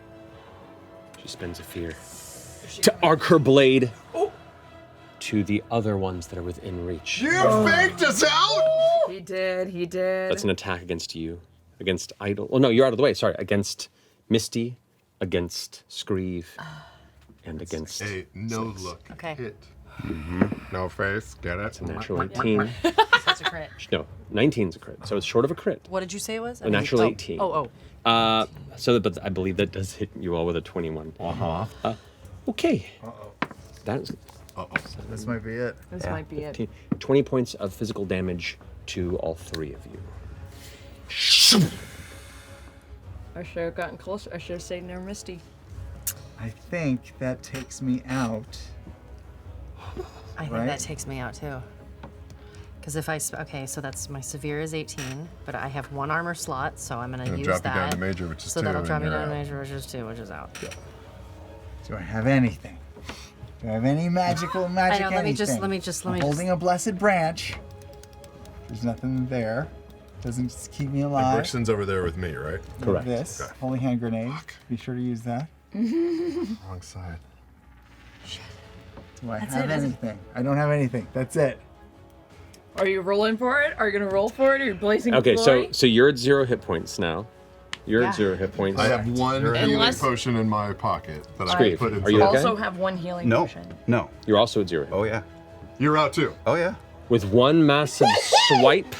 [SPEAKER 1] she spends a fear to arc her blade to the other ones that are within reach.
[SPEAKER 6] You faked us out!
[SPEAKER 2] He did.
[SPEAKER 1] That's an attack against you, against Idol. Oh no, you're out of the way. Sorry, against Misty, against Screeve, and against
[SPEAKER 6] A no-look
[SPEAKER 5] Okay.
[SPEAKER 6] hit. No face, get it?
[SPEAKER 1] a natural 18.
[SPEAKER 8] That's a crit.
[SPEAKER 1] No, 19's a crit, so it's short of a crit.
[SPEAKER 8] What did you say it was?
[SPEAKER 1] A natural 18.
[SPEAKER 8] Oh.
[SPEAKER 1] But I believe that does hit you all with a 21. Okay. That's
[SPEAKER 10] This might be it.
[SPEAKER 2] This might be it.
[SPEAKER 1] 20 points of physical damage to all 3 of you.
[SPEAKER 2] I should have gotten closer. I should have stayed near Misty.
[SPEAKER 10] I think that takes me out.
[SPEAKER 8] I think that takes me out too. Because if I okay, so that's my severe is 18, but I have 1 armor slot, so I'm gonna use
[SPEAKER 6] drop
[SPEAKER 8] that.
[SPEAKER 6] you down to major, which is
[SPEAKER 8] so
[SPEAKER 6] 2.
[SPEAKER 8] that'll drop me
[SPEAKER 6] and
[SPEAKER 8] down to
[SPEAKER 6] you're
[SPEAKER 8] major, which is 2, which is out.
[SPEAKER 6] Yeah.
[SPEAKER 10] Do I have anything? Do I have any magical magic?
[SPEAKER 8] I know. Let me just.
[SPEAKER 10] I'm holding a blessed branch. There's nothing there. Doesn't just keep me
[SPEAKER 6] And
[SPEAKER 10] alive.
[SPEAKER 6] Brixton's over there with me, right?
[SPEAKER 1] Correct.
[SPEAKER 10] This
[SPEAKER 6] Okay.
[SPEAKER 10] holy hand grenade. Be sure to use that.
[SPEAKER 6] Wrong side.
[SPEAKER 10] Do I have anything? I don't have anything. That's it.
[SPEAKER 2] Are you rolling for it? Are you gonna roll for it? Or are you blazing
[SPEAKER 1] Okay,
[SPEAKER 2] glory?
[SPEAKER 1] so you're at 0 hit points now. You're at 0 hit points.
[SPEAKER 6] I have 1 healing
[SPEAKER 2] Unless-
[SPEAKER 6] potion in my pocket that
[SPEAKER 1] Screeve,
[SPEAKER 6] I put in.
[SPEAKER 1] are you okay?
[SPEAKER 2] also have 1 healing
[SPEAKER 4] No,
[SPEAKER 2] potion.
[SPEAKER 4] no.
[SPEAKER 1] You're also at 0 hit.
[SPEAKER 4] Oh yeah.
[SPEAKER 6] You're out too.
[SPEAKER 4] Oh yeah.
[SPEAKER 1] With 1 massive swipe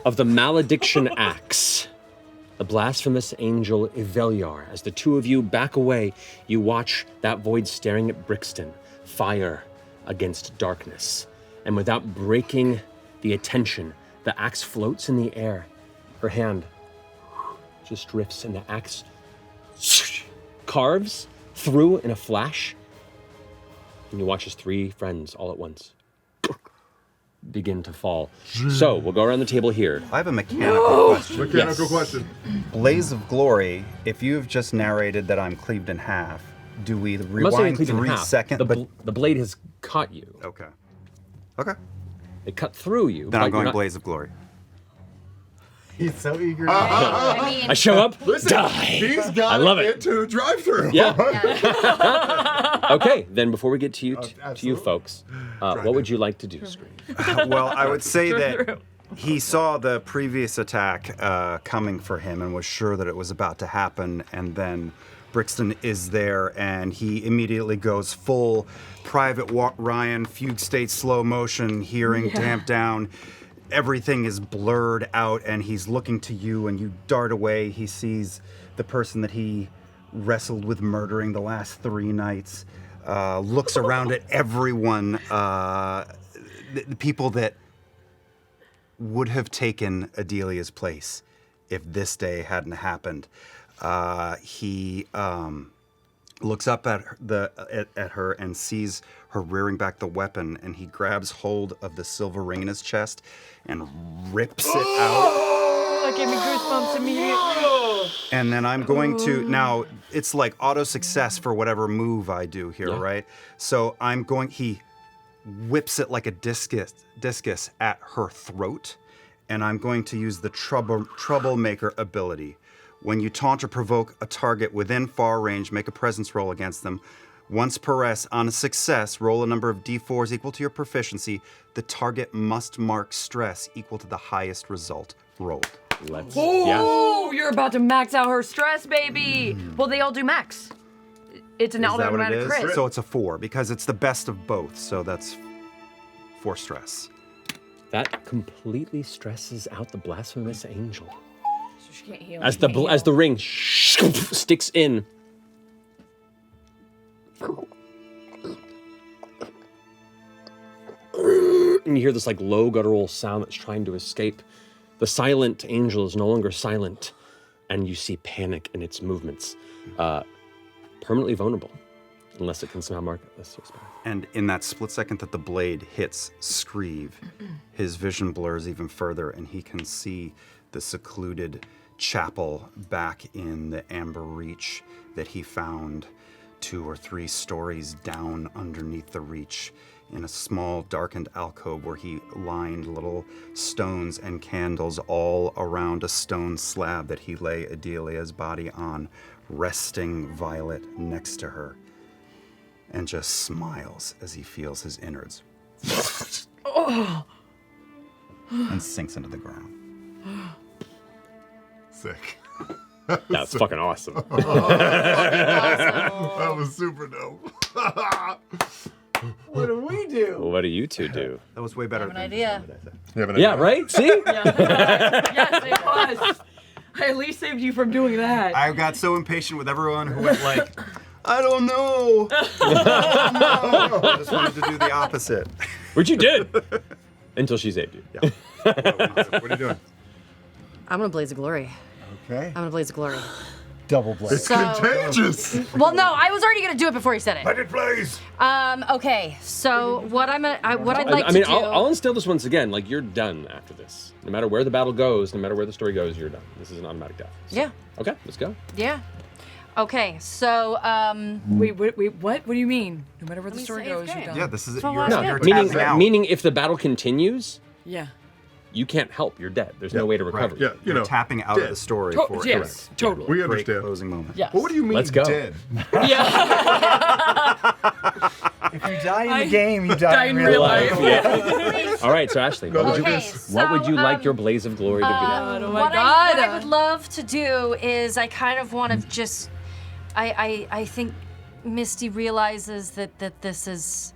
[SPEAKER 1] of the malediction axe, the blasphemous angel Eveliar, as the two of you back away, you watch that void staring at Brixton, fire against darkness. And without breaking the attention, the axe floats in the air. Her hand just drifts, and the axe carves through in a flash. And you watch as 3 friends all at once begin to fall. So we'll go around the table here.
[SPEAKER 4] I have a mechanical question.
[SPEAKER 6] Mechanical question.
[SPEAKER 4] Blaze of Glory, if you've just narrated that I'm cleaved in half, do we
[SPEAKER 1] I'm not saying
[SPEAKER 4] rewind
[SPEAKER 1] cleave in
[SPEAKER 4] 3
[SPEAKER 1] half.
[SPEAKER 4] seconds?
[SPEAKER 1] The blade has caught you.
[SPEAKER 4] Okay. Okay.
[SPEAKER 1] It cut through you.
[SPEAKER 4] Then
[SPEAKER 1] but
[SPEAKER 4] I'm going
[SPEAKER 1] you're not-
[SPEAKER 4] Blaze of Glory.
[SPEAKER 10] He's so eager.
[SPEAKER 1] I show up, die.
[SPEAKER 6] He's got
[SPEAKER 1] I love it.
[SPEAKER 6] into drive-through.
[SPEAKER 1] Yeah. Okay, then before we get to you, to you
[SPEAKER 10] absolutely.
[SPEAKER 1] folks, what would you like to do, Scream?
[SPEAKER 4] Well, I would say that he saw the previous attack coming for him and was sure that it was about to happen, and then Brixton is there, and he immediately goes full Private Ryan, fugue state, slow motion, hearing tamped down. Everything is blurred out, and he's looking to you, and you dart away. He sees the person that he wrestled with murdering the last 3 nights, looks around at everyone, the people that would have taken Adelia's place if this day hadn't happened. He looks up at her and sees her rearing back the weapon, and he grabs hold of the silver ring in his chest and rips it out.
[SPEAKER 2] That gave me goosebumps immediately.
[SPEAKER 4] And then I'm going to, now it's like auto success for whatever move I do here, right? So he whips it like a discus at her throat, and I'm going to use the troublemaker ability. When you taunt or provoke a target within far range, make a presence roll against them. Once per rest, on a success, roll a number of d4s equal to your proficiency. The target must mark stress equal to the highest result rolled.
[SPEAKER 2] Oh, you're about to max out her stress, baby. Well, they all do max. It's an
[SPEAKER 4] Is that what it
[SPEAKER 2] automatic
[SPEAKER 4] is?
[SPEAKER 2] crit.
[SPEAKER 4] So it's a 4, because it's the best of both, so that's 4 stress.
[SPEAKER 1] That completely stresses out the blasphemous angel.
[SPEAKER 2] So she can't heal.
[SPEAKER 1] As the ring sticks in. And you hear this like low guttural sound that's trying to escape. The silent angel is no longer silent, and you see panic in its movements. Permanently vulnerable, unless it can somehow mark this suspect.
[SPEAKER 4] And in that split second that the blade hits Screeve, his vision blurs even further, and he can see the secluded chapel back in the Amber Reach that he found 2 or 3 stories down underneath the Reach, in a small darkened alcove where he lined little stones and candles all around a stone slab that he lay Adelia's body on, resting Violet next to her, and just smiles as he feels his innards and sinks into the ground.
[SPEAKER 6] Sick.
[SPEAKER 1] That's fucking awesome.
[SPEAKER 6] That was super dope.
[SPEAKER 10] What do we do?
[SPEAKER 1] What do you two do?
[SPEAKER 4] That was way better
[SPEAKER 8] I have
[SPEAKER 4] than
[SPEAKER 8] an idea.
[SPEAKER 1] Yeah, right? See?
[SPEAKER 2] Yes, it was. I at least saved you from doing that.
[SPEAKER 4] I got so impatient with everyone who went like, I don't know. I just wanted to do the opposite.
[SPEAKER 1] Which you did. Until she saved you.
[SPEAKER 4] Yeah.
[SPEAKER 6] What are you doing?
[SPEAKER 8] I'm gonna Blaze of Glory.
[SPEAKER 10] Okay.
[SPEAKER 8] I'm gonna Blaze of Glory.
[SPEAKER 10] Double blade.
[SPEAKER 6] Contagious.
[SPEAKER 8] Well, no, I was already gonna do it before he said it.
[SPEAKER 6] Let it blaze.
[SPEAKER 8] Okay, so what I'd like
[SPEAKER 1] I
[SPEAKER 8] to
[SPEAKER 1] mean,
[SPEAKER 8] do.
[SPEAKER 1] I'll instill this once again. Like, you're done after this. No matter where the battle goes, no matter where the story goes, you're done. This is an automatic death. So-
[SPEAKER 8] Yeah.
[SPEAKER 1] Okay, let's go.
[SPEAKER 8] Yeah. Okay, so
[SPEAKER 2] Wait, what? What do you mean? No matter where the
[SPEAKER 8] me
[SPEAKER 2] story
[SPEAKER 8] say
[SPEAKER 2] goes,
[SPEAKER 8] it's
[SPEAKER 2] you're
[SPEAKER 8] game.
[SPEAKER 2] done.
[SPEAKER 4] Yeah, this is it.
[SPEAKER 8] So
[SPEAKER 4] You're,
[SPEAKER 8] last
[SPEAKER 1] No,
[SPEAKER 8] game.
[SPEAKER 4] you're
[SPEAKER 1] meaning,
[SPEAKER 4] tapping out.
[SPEAKER 1] meaning if the battle continues,
[SPEAKER 2] Yeah.
[SPEAKER 1] you can't help. You're dead. There's no way to recover.
[SPEAKER 6] Yeah, you
[SPEAKER 4] You're
[SPEAKER 6] know.
[SPEAKER 4] tapping out of
[SPEAKER 6] dead.
[SPEAKER 4] the story
[SPEAKER 2] To-
[SPEAKER 4] for
[SPEAKER 2] yes, totally.
[SPEAKER 6] We
[SPEAKER 4] great
[SPEAKER 6] understand.
[SPEAKER 4] closing moment.
[SPEAKER 2] Yes.
[SPEAKER 6] Well, what do you mean
[SPEAKER 1] Let's go.
[SPEAKER 6] dead?
[SPEAKER 10] If you die in the game, you die in real life.
[SPEAKER 1] Yeah. All right, so Ashley, what would you,
[SPEAKER 8] Okay,
[SPEAKER 1] what would you
[SPEAKER 8] so,
[SPEAKER 1] like your blaze of glory to be?
[SPEAKER 2] Oh my
[SPEAKER 8] what
[SPEAKER 2] God.
[SPEAKER 8] I would love to do is I kind of want to just. I think Misty realizes that this is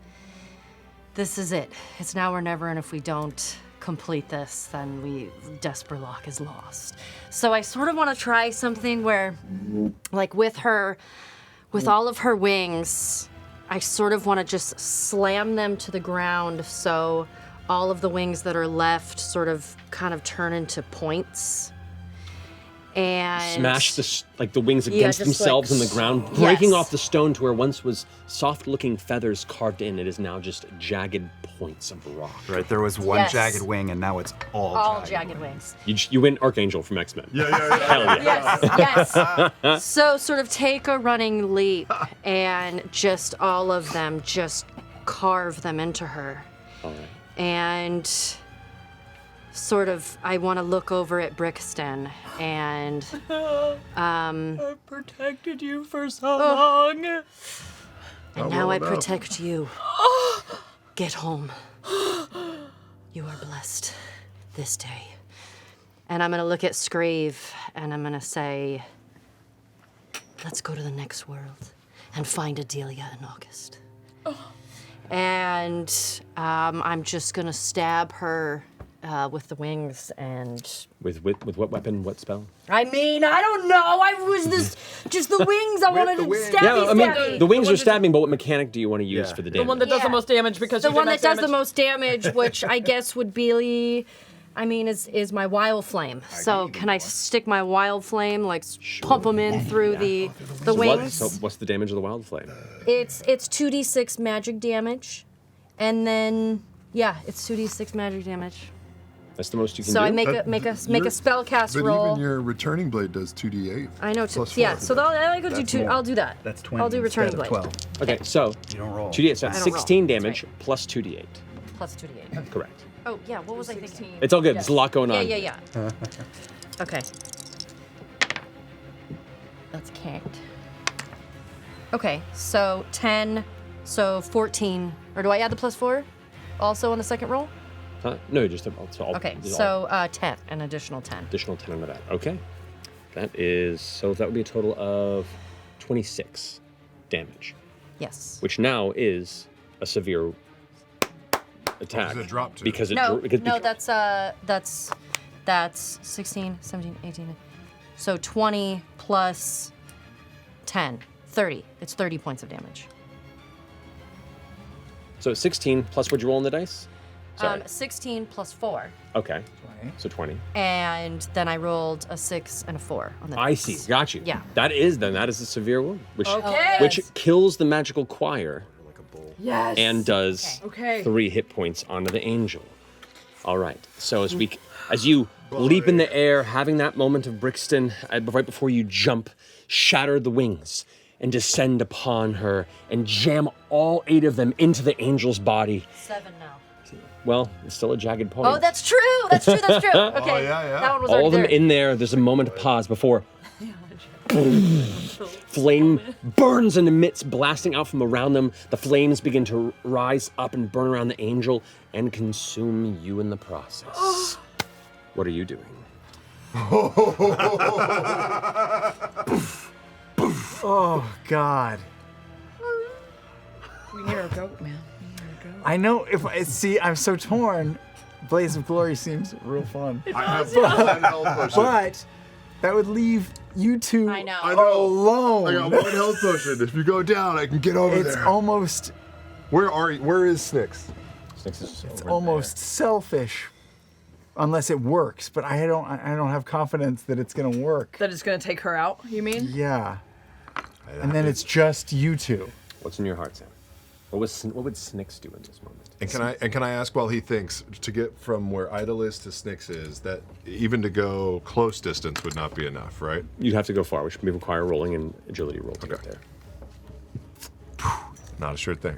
[SPEAKER 8] it. It's now or never, and if we don't complete this, then Desperloch is lost. So I sort of want to try something where, like with all of her wings, I sort of want to just slam them to the ground so all of the wings that are left sort of kind of turn into points. And
[SPEAKER 1] Smash the wings
[SPEAKER 8] Yeah,
[SPEAKER 1] against
[SPEAKER 8] just
[SPEAKER 1] themselves
[SPEAKER 8] like-
[SPEAKER 1] in the ground, breaking
[SPEAKER 8] Yes.
[SPEAKER 1] off the stone to where once was soft-looking feathers carved in. It is now just jagged points of rock.
[SPEAKER 4] Right, there was one
[SPEAKER 8] Yes.
[SPEAKER 4] jagged wing, and now it's all
[SPEAKER 8] jagged wings.
[SPEAKER 1] You win Archangel from X-Men.
[SPEAKER 6] Yeah, yeah, yeah.
[SPEAKER 1] Hell yeah.
[SPEAKER 8] Yes. So sort of take a running leap and just all of them just carve them into her.
[SPEAKER 1] All right.
[SPEAKER 8] And sort of I want to look over at Brixton and
[SPEAKER 2] I protected you for so long.
[SPEAKER 8] and now I protect you. Get home. You are blessed this day. And I'm gonna look at Screeve and I'm gonna say, let's go to the next world and find Adelia in August. And I'm just gonna stab her with the wings and.
[SPEAKER 1] With what weapon? What spell?
[SPEAKER 8] I mean, I don't know. I was just the wings. I wanted to stab
[SPEAKER 1] Yeah, I mean,
[SPEAKER 8] stabby.
[SPEAKER 1] the wings are stabbing, but what mechanic do you want to use for the damage?
[SPEAKER 2] The one that does the
[SPEAKER 8] Yeah.
[SPEAKER 2] most damage because
[SPEAKER 8] The
[SPEAKER 2] you
[SPEAKER 8] one
[SPEAKER 2] did
[SPEAKER 8] that does
[SPEAKER 2] damage.
[SPEAKER 8] the most damage, which I guess would be, I mean, is my wild flame. So can I stick my wild flame, like pump them in through the wings?
[SPEAKER 1] So what's the damage of the wild flame?
[SPEAKER 8] It's 2d6 magic damage, and then yeah, it's 2d6 magic damage.
[SPEAKER 1] That's the most you can
[SPEAKER 8] So
[SPEAKER 1] do?
[SPEAKER 8] I make a spell cast
[SPEAKER 6] But
[SPEAKER 8] roll.
[SPEAKER 6] even your returning blade does 2d8.
[SPEAKER 8] I know.
[SPEAKER 6] Plus
[SPEAKER 8] Yeah.
[SPEAKER 6] 4.
[SPEAKER 8] So I go do two. I'll do that.
[SPEAKER 4] That's 20
[SPEAKER 8] I'll do returning
[SPEAKER 4] instead
[SPEAKER 8] blade.
[SPEAKER 4] of 12.
[SPEAKER 1] Okay, so
[SPEAKER 4] You don't roll.
[SPEAKER 1] 2d8, so that's
[SPEAKER 8] I don't roll.
[SPEAKER 1] 16
[SPEAKER 8] That's
[SPEAKER 1] damage
[SPEAKER 8] right.
[SPEAKER 1] plus 2d8.
[SPEAKER 8] Plus 2d8.
[SPEAKER 1] Correct.
[SPEAKER 8] Oh yeah. What was I thinking?
[SPEAKER 1] It's all good. There's a lot going on.
[SPEAKER 8] Yeah. Okay. That's canked. Okay, so 10, so 14. Or do I add the plus 4 also on the second roll?
[SPEAKER 1] Huh? No, just
[SPEAKER 8] Okay,
[SPEAKER 1] just
[SPEAKER 8] so 10, an additional 10.
[SPEAKER 1] additional 10 under that. Okay. That would be a total of 26 damage,
[SPEAKER 8] Yes.
[SPEAKER 1] which now is a severe attack.
[SPEAKER 6] does it drop to?
[SPEAKER 1] Because it
[SPEAKER 8] No,
[SPEAKER 1] because,
[SPEAKER 8] no, that's 16, 17, 18. So 20 plus 10, 30. It's 30 points of damage.
[SPEAKER 1] So 16 plus what'd you roll on the dice? Sorry.
[SPEAKER 8] 16 plus 4.
[SPEAKER 1] Okay. So 20.
[SPEAKER 8] And then I rolled a 6 and a 4 on the
[SPEAKER 1] I
[SPEAKER 8] dice.
[SPEAKER 1] see. Got you.
[SPEAKER 8] Yeah.
[SPEAKER 1] That is a severe wound, which
[SPEAKER 2] Okay.
[SPEAKER 1] which kills the magical choir
[SPEAKER 2] Yes.
[SPEAKER 1] and does
[SPEAKER 2] Okay.
[SPEAKER 1] 3 hit points onto the angel. All right. So as you leap in the air, having that moment of Brixton right before you jump, shatter the wings and descend upon her and jam all 8 of them into the angel's body.
[SPEAKER 8] 7 now.
[SPEAKER 1] Well, it's still a jagged point.
[SPEAKER 8] Oh, that's true. That's true. That's true. Okay.
[SPEAKER 6] yeah.
[SPEAKER 8] That one was
[SPEAKER 1] all
[SPEAKER 8] already
[SPEAKER 1] of them
[SPEAKER 8] there.
[SPEAKER 1] in there. There's a moment of pause before flame burns and emits, blasting out from around them. The flames begin to rise up and burn around the angel and consume you in the process. What are you doing?
[SPEAKER 10] Oh God.
[SPEAKER 2] We need our goat, man.
[SPEAKER 10] I know see, I'm so torn. Blaze of Glory seems real fun.
[SPEAKER 6] I have 10 health potions.
[SPEAKER 10] But that would leave you two
[SPEAKER 8] I know.
[SPEAKER 6] I know.
[SPEAKER 10] alone.
[SPEAKER 6] I got 1 health potion. If you go down, I can get over
[SPEAKER 10] It's
[SPEAKER 6] there.
[SPEAKER 10] almost
[SPEAKER 6] Where are you? Where is Snyx?
[SPEAKER 10] almost selfish. unless it works. But I don't have confidence that it's gonna work.
[SPEAKER 2] That is gonna take her out, you mean?
[SPEAKER 10] Yeah. And then it's just you two.
[SPEAKER 1] What's in your heart, Sam? What would Snyx do in this moment?
[SPEAKER 6] And can I ask while he thinks, to get from where Idle is to Snyx is, that even to go close distance would not be enough, right?
[SPEAKER 1] You'd have to go far, which would require rolling an agility roll to get there.
[SPEAKER 6] Not a sure thing.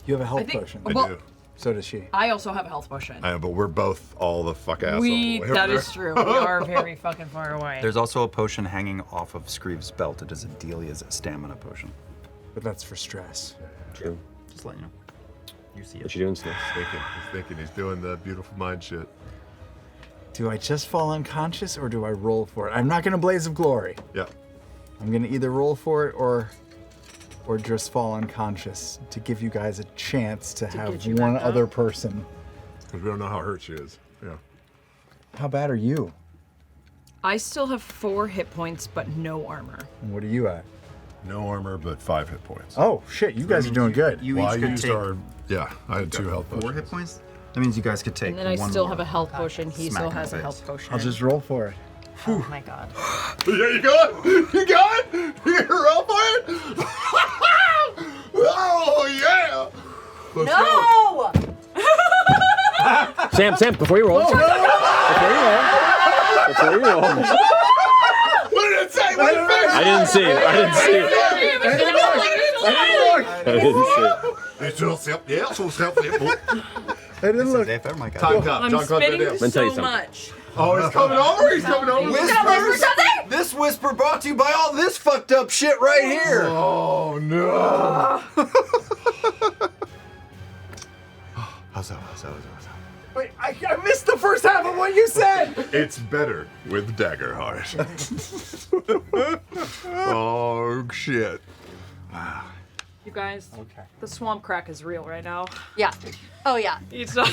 [SPEAKER 10] You have a health
[SPEAKER 2] I think-
[SPEAKER 10] potion.
[SPEAKER 6] I
[SPEAKER 2] Well-
[SPEAKER 6] do.
[SPEAKER 10] So does she.
[SPEAKER 2] I also have a health potion.
[SPEAKER 6] I know, but we're both all the fuck assholes.
[SPEAKER 2] That is true. We are very fucking far away.
[SPEAKER 4] There's also a potion hanging off of Screeve's belt. It is a Delia's stamina potion.
[SPEAKER 10] But that's for stress.
[SPEAKER 1] True.
[SPEAKER 4] Just let you know. You see it.
[SPEAKER 1] What you doing, Snyx?
[SPEAKER 6] He's doing the beautiful mind shit.
[SPEAKER 10] Do I just fall unconscious or do I roll for it? I'm not gonna Blaze of Glory.
[SPEAKER 6] Yeah.
[SPEAKER 10] I'm gonna either roll for it or just fall unconscious to give you guys a chance to have
[SPEAKER 2] get you
[SPEAKER 10] one
[SPEAKER 2] back up?
[SPEAKER 10] other person.
[SPEAKER 6] Because we don't know how hurt she is. Yeah.
[SPEAKER 10] How bad are you?
[SPEAKER 2] I still have 4 hit points, but no armor.
[SPEAKER 10] And what are you at?
[SPEAKER 6] No armor, but 5 hit points.
[SPEAKER 10] Oh shit, you guys are doing good.
[SPEAKER 4] You
[SPEAKER 6] Well, I
[SPEAKER 4] each could
[SPEAKER 6] used
[SPEAKER 4] take
[SPEAKER 6] I had 2 health
[SPEAKER 4] 4
[SPEAKER 6] potions.
[SPEAKER 4] hit points. That means you guys could take
[SPEAKER 2] And then I
[SPEAKER 4] one
[SPEAKER 2] still
[SPEAKER 4] more.
[SPEAKER 2] have a health potion. He
[SPEAKER 4] Smack
[SPEAKER 2] still
[SPEAKER 4] in the
[SPEAKER 2] has a
[SPEAKER 4] face.
[SPEAKER 2] health potion.
[SPEAKER 10] I'll just roll for it.
[SPEAKER 8] Oh my god.
[SPEAKER 6] Yeah, you got it? You got it? You roll for it? Oh, yeah! Let's go.
[SPEAKER 5] No!
[SPEAKER 1] Sam, before you roll. Before you roll.
[SPEAKER 6] What did it say? What did it say?
[SPEAKER 1] I didn't see it. I didn't see it.
[SPEAKER 6] It's all self, yeah, it's all self, yeah.
[SPEAKER 10] I didn't look.
[SPEAKER 6] Time's up.
[SPEAKER 2] I'm
[SPEAKER 6] John Claude
[SPEAKER 2] spitting
[SPEAKER 6] Van Damme.
[SPEAKER 1] tell you
[SPEAKER 2] so
[SPEAKER 1] something.
[SPEAKER 2] much.
[SPEAKER 6] Oh, he's coming over. He's coming over.
[SPEAKER 7] Whispers. This whisper brought to you by all this fucked up shit right here.
[SPEAKER 6] Oh, no. How's that?
[SPEAKER 10] Wait, I missed the first half of what you said.
[SPEAKER 6] It's better with Daggerheart. Oh, shit.
[SPEAKER 2] You guys, the swamp crack is real right now.
[SPEAKER 5] Yeah. Oh, yeah.
[SPEAKER 2] It's not.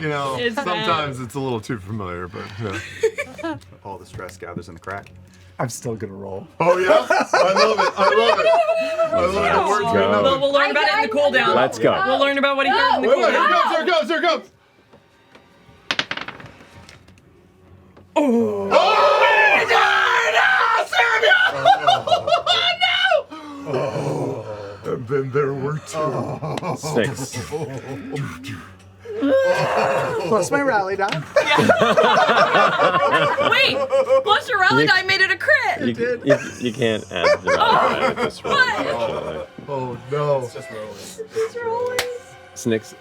[SPEAKER 6] You know,
[SPEAKER 2] It's
[SPEAKER 6] sometimes it's a little too familiar, but yeah.
[SPEAKER 4] All the stress gathers in the crack.
[SPEAKER 10] I'm still gonna roll.
[SPEAKER 6] Oh, yeah? I love it. I love it. The words we know.
[SPEAKER 2] We'll learn about it in the cooldown.
[SPEAKER 1] Let's go.
[SPEAKER 2] We'll learn about what he heard in the
[SPEAKER 6] Wait, here
[SPEAKER 2] cooldown.
[SPEAKER 6] it goes, here it goes. And then there were 2.
[SPEAKER 1] Snyx.
[SPEAKER 10] Plus my rally die.
[SPEAKER 2] Wait! Plus your rally die made it a crit!
[SPEAKER 1] You can't add the rally die with this roll, unfortunately.
[SPEAKER 6] Oh, no.
[SPEAKER 1] Snyx,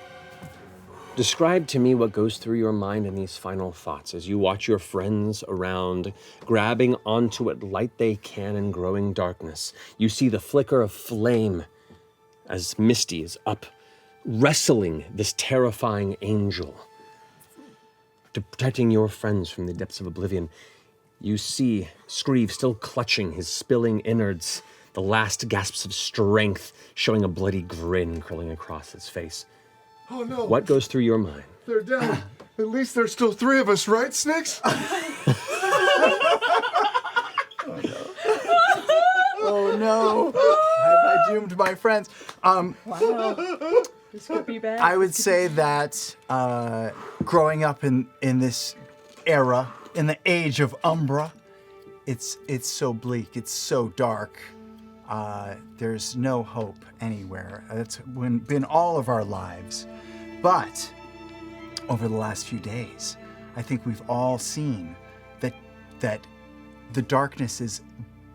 [SPEAKER 1] describe to me what goes through your mind in these final thoughts as you watch your friends around, grabbing onto what light they can in growing darkness. You see the flicker of flame as Misty is up, wrestling this terrifying angel, protecting your friends from the depths of oblivion. You see Screeve still clutching his spilling innards, the last gasps of strength showing a bloody grin curling across his face.
[SPEAKER 6] Oh, no.
[SPEAKER 1] What goes through your mind?
[SPEAKER 6] They're down. At least there's still 3 of us, right, Snyx?
[SPEAKER 10] Oh no! Have I doomed my friends?
[SPEAKER 2] This could be bad.
[SPEAKER 10] I would say that growing up in this era, in the Age of Umbra, it's so bleak, it's so dark. There's no hope anywhere. That's been all of our lives. But over the last few days, I think we've all seen that the darkness is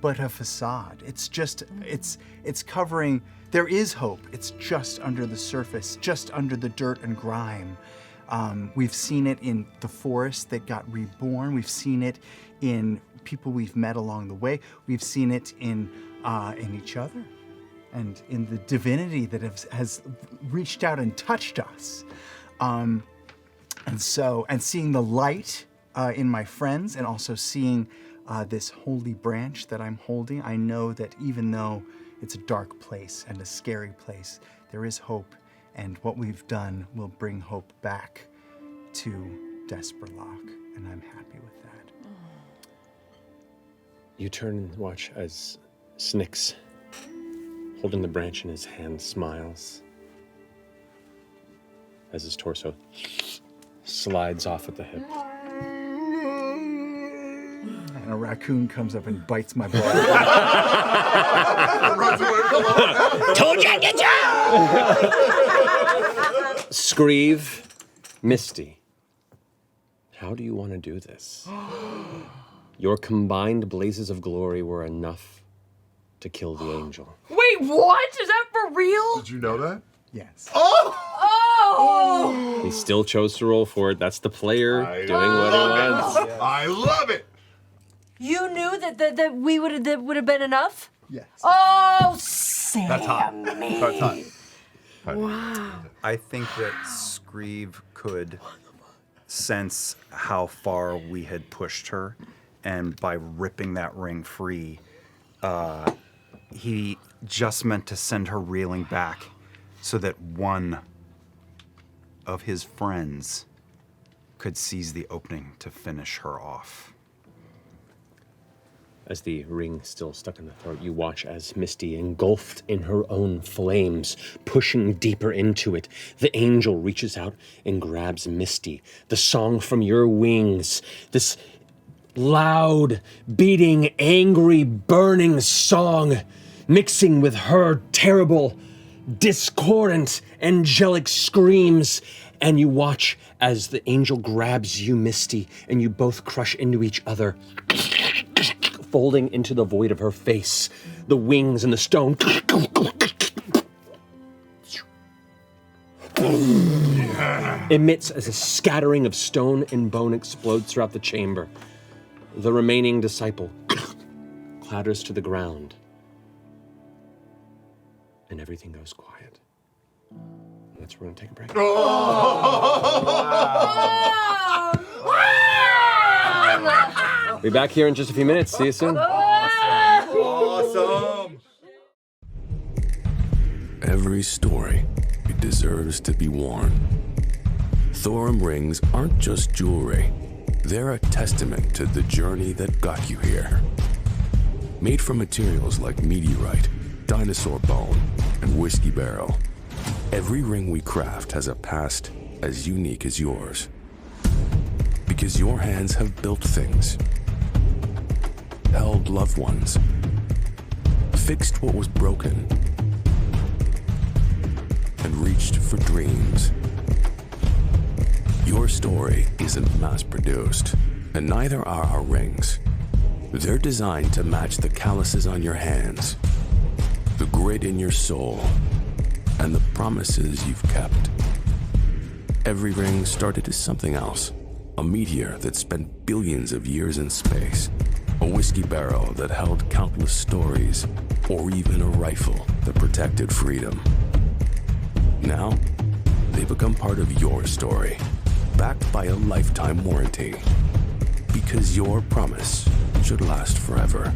[SPEAKER 10] but a facade. It's just, it's covering, there is hope. It's just under the surface, just under the dirt and grime. We've seen it in the forest that got reborn. We've seen it in people we've met along the way. We've seen it in each other and in the divinity that has reached out and touched us. And seeing the light in my friends and also seeing this holy branch that I'm holding, I know that even though it's a dark place and a scary place, there is hope, and what we've done will bring hope back to Desperloch, and I'm happy with that.
[SPEAKER 1] You turn and watch as Snyx, holding the branch in his hand, smiles as his torso slides off at the hip.
[SPEAKER 10] And a raccoon comes up and bites my butt.
[SPEAKER 1] Told you I'd get you! Screeve, Misty, how do you want to do this? Your combined blazes of glory were enough to kill the angel.
[SPEAKER 2] Wait, what? Is that for real?
[SPEAKER 6] Did you know that?
[SPEAKER 10] Yes.
[SPEAKER 2] Oh!
[SPEAKER 1] He still chose to roll for it. That's the player doing what he wants.
[SPEAKER 6] I love it!
[SPEAKER 8] You knew that we would have been enough?
[SPEAKER 10] Yes.
[SPEAKER 8] Oh, Sammy.
[SPEAKER 6] That's hot. That's hot.
[SPEAKER 8] Wow.
[SPEAKER 4] I think that Screeve could sense how far we had pushed her, and by ripping that ring free, he just meant to send her reeling back so that one of his friends could seize the opening to finish her off.
[SPEAKER 1] As the ring still stuck in the throat, you watch as Misty, engulfed in her own flames, pushing deeper into it. The angel reaches out and grabs Misty. The song from your wings, this loud, beating, angry, burning song, mixing with her terrible, discordant, angelic screams. And you watch as the angel grabs you, Misty, and you both crush into each other, folding into the void of her face, the wings and the stone. Emits as a scattering of stone and bone explodes throughout the chamber. The remaining disciple clatters to the ground, and everything goes quiet. And that's where we're gonna take a break. Be back here in just a few minutes. See you soon.
[SPEAKER 6] Awesome!
[SPEAKER 11] Every story, it deserves to be worn. Thorum rings aren't just jewelry. They're a testament to the journey that got you here. Made from materials like meteorite, dinosaur bone, and whiskey barrel, every ring we craft has a past as unique as yours. Because your hands have built things, held loved ones, fixed what was broken, and reached for dreams. Your story isn't mass-produced, and neither are our rings. They're designed to match the calluses on your hands, the grit in your soul, and the promises you've kept. Every ring started as something else. A meteor that spent billions of years in space, a whiskey barrel that held countless stories, or even a rifle that protected freedom. Now, they become part of your story, backed by a lifetime warranty, because your promise should last forever.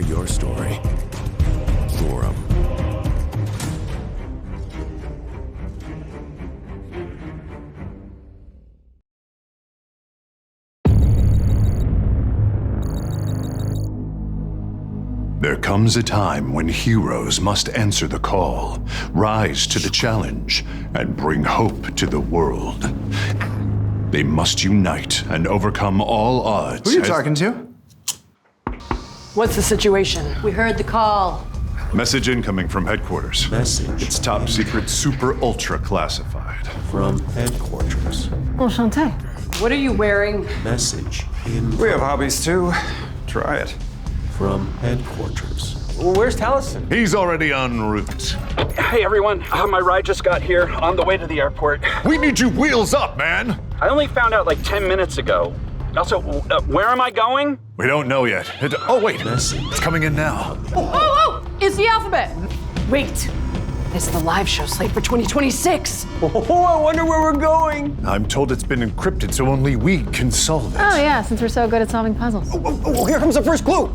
[SPEAKER 11] Your story. Thorum.
[SPEAKER 6] There comes a time when heroes must answer the call, rise to the challenge, and bring hope to the world. They must unite and overcome all odds.
[SPEAKER 3] Who are you talking to?
[SPEAKER 2] What's the situation?
[SPEAKER 8] We heard the call.
[SPEAKER 6] Message incoming from headquarters.
[SPEAKER 9] Message.
[SPEAKER 6] It's top secret, super ultra classified.
[SPEAKER 9] From headquarters.
[SPEAKER 5] Enchanté.
[SPEAKER 2] What are you wearing?
[SPEAKER 9] Message in
[SPEAKER 4] We have hobbies too. Try it.
[SPEAKER 9] from headquarters.
[SPEAKER 12] Where's Taliesin?
[SPEAKER 6] He's already en route.
[SPEAKER 12] Hey everyone, my ride just got here on the way to the airport.
[SPEAKER 6] We need you wheels up, man!
[SPEAKER 12] I only found out like 10 minutes ago. Also, where am I going?
[SPEAKER 6] We don't know yet. Oh wait,
[SPEAKER 9] Message.
[SPEAKER 6] it's coming in now.
[SPEAKER 2] Oh, it's the alphabet. Wait, it's the live show slate for 2026.
[SPEAKER 12] Oh, I wonder where we're going.
[SPEAKER 6] I'm told it's been encrypted so only we can solve it.
[SPEAKER 5] Oh yeah, since we're so good at solving puzzles.
[SPEAKER 12] Oh, here comes the first clue.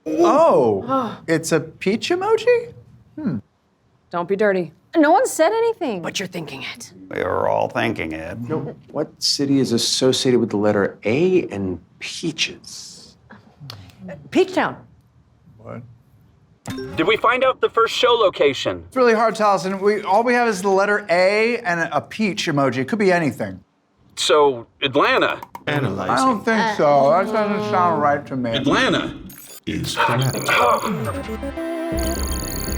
[SPEAKER 10] Oh, it's a peach emoji?
[SPEAKER 2] Don't be dirty.
[SPEAKER 5] No one said anything.
[SPEAKER 2] But you're thinking it.
[SPEAKER 4] We were all thinking it.
[SPEAKER 13] No, what city is associated with the letter A and peaches?
[SPEAKER 14] Peach Town.
[SPEAKER 10] What?
[SPEAKER 12] Did we find out the first show location?
[SPEAKER 3] It's really hard, Taliesin. All we have is the letter A and a peach emoji. It could be anything.
[SPEAKER 12] So, Atlanta.
[SPEAKER 3] I don't think so. That doesn't sound right to me.
[SPEAKER 12] Atlanta.
[SPEAKER 11] Is correct.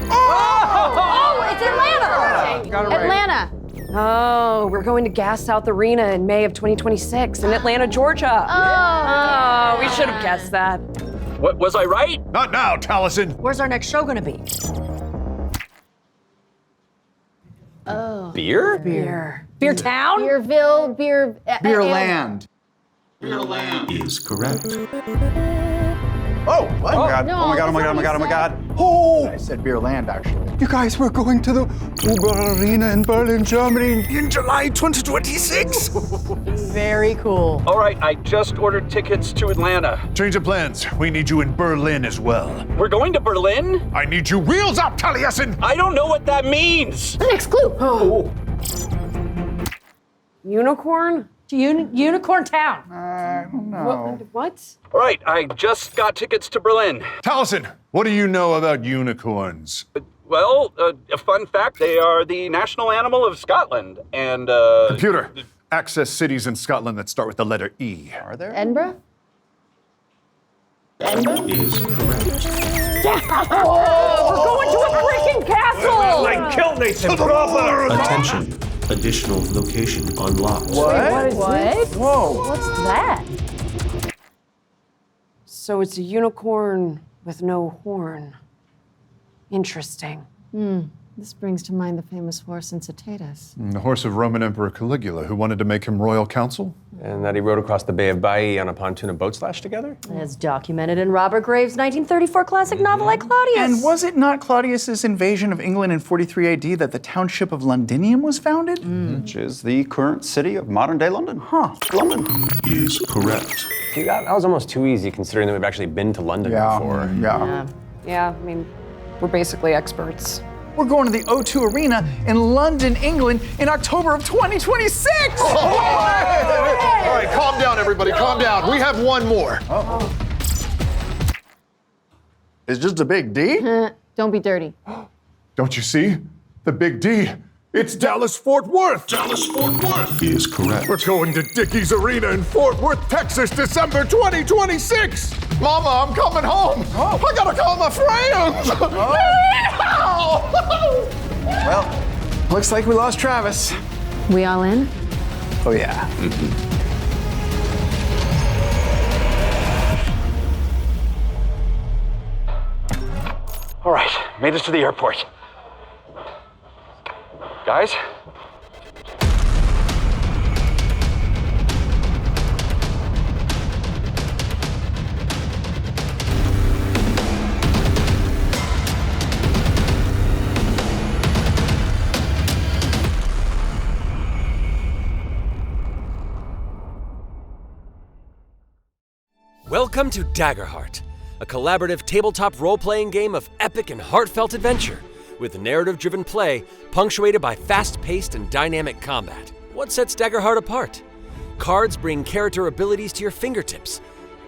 [SPEAKER 5] Oh, it's Atlanta.
[SPEAKER 3] Got it right.
[SPEAKER 5] Atlanta.
[SPEAKER 2] Oh, we're going to Gas South Arena in May of 2026 in Atlanta, Georgia. Oh, we should have guessed that.
[SPEAKER 12] What, was I right?
[SPEAKER 6] Not now, Taliesin.
[SPEAKER 8] Where's our next show gonna be?
[SPEAKER 5] Oh.
[SPEAKER 1] Beer?
[SPEAKER 2] Beer Town?
[SPEAKER 5] Beerville,
[SPEAKER 3] Beerland.
[SPEAKER 11] Is correct.
[SPEAKER 3] Oh, what?
[SPEAKER 4] Oh my god,
[SPEAKER 5] No,
[SPEAKER 4] oh my god, oh my god, oh my god, oh my god. Oh!
[SPEAKER 3] I said Beerland, actually.
[SPEAKER 4] You guys, we're going to the Uber Arena in Berlin, Germany in July 2026.
[SPEAKER 14] Very cool.
[SPEAKER 12] All right, I just ordered tickets to Atlanta.
[SPEAKER 6] Change of plans. We need you in Berlin as well.
[SPEAKER 12] We're going to Berlin?
[SPEAKER 6] I need you wheels up, Taliesin!
[SPEAKER 12] I don't know what that means.
[SPEAKER 5] The next clue.
[SPEAKER 12] Oh.
[SPEAKER 2] Unicorn?
[SPEAKER 14] Unicorn Town.
[SPEAKER 3] I don't know.
[SPEAKER 2] What?
[SPEAKER 12] All right, I just got tickets to Berlin.
[SPEAKER 6] Taliesin, what do you know about unicorns?
[SPEAKER 12] Well, a fun fact, they are the national animal of Scotland, and,
[SPEAKER 6] Computer, access cities in Scotland that start with the letter E.
[SPEAKER 3] Are there?
[SPEAKER 5] Edinburgh?
[SPEAKER 11] Is correct.
[SPEAKER 2] We're going to a freaking castle!
[SPEAKER 9] Like kill Nathan proper!
[SPEAKER 11] Attention. Additional location unlocked.
[SPEAKER 3] What?
[SPEAKER 5] What?
[SPEAKER 3] Whoa.
[SPEAKER 5] What's that?
[SPEAKER 2] So it's a unicorn with no horn. Interesting.
[SPEAKER 5] This brings to mind the famous horse in Citatus.
[SPEAKER 6] The horse of Roman Emperor Caligula, who wanted to make him royal consul?
[SPEAKER 1] And that he rode across the Bay of Baiae on a pontoon of boat slash together?
[SPEAKER 14] As documented in Robert Graves' 1934 classic novel like Claudius.
[SPEAKER 3] And was it not Claudius's invasion of England in 43 AD that the township of Londinium was founded?
[SPEAKER 4] Which is the current city of modern day London.
[SPEAKER 3] Huh.
[SPEAKER 4] London.
[SPEAKER 11] Is correct.
[SPEAKER 1] See, that was almost too easy considering that we've actually been to London before.
[SPEAKER 3] Yeah.
[SPEAKER 2] Yeah, I mean, we're basically experts.
[SPEAKER 3] We're going to the O2 Arena in London, England in October of 2026!
[SPEAKER 6] All right, calm down, everybody, calm down. We have one more.
[SPEAKER 3] It's just a big D?
[SPEAKER 5] Don't be dirty.
[SPEAKER 6] Don't you see? The big D. It's Dallas-Fort Worth.
[SPEAKER 11] Dallas-Fort Worth is correct.
[SPEAKER 6] We're going to Dickey's Arena in Fort Worth, Texas, December 2026. Mama, I'm coming home. I gotta call my friends.
[SPEAKER 3] Well, looks like we lost Travis.
[SPEAKER 5] We all in?
[SPEAKER 3] Oh, yeah.
[SPEAKER 12] All right, made it to the airport. Guys?
[SPEAKER 15] Welcome to Daggerheart, a collaborative tabletop role-playing game of epic and heartfelt adventure, with narrative-driven play punctuated by fast-paced and dynamic combat. What sets Daggerheart apart? Cards bring character abilities to your fingertips.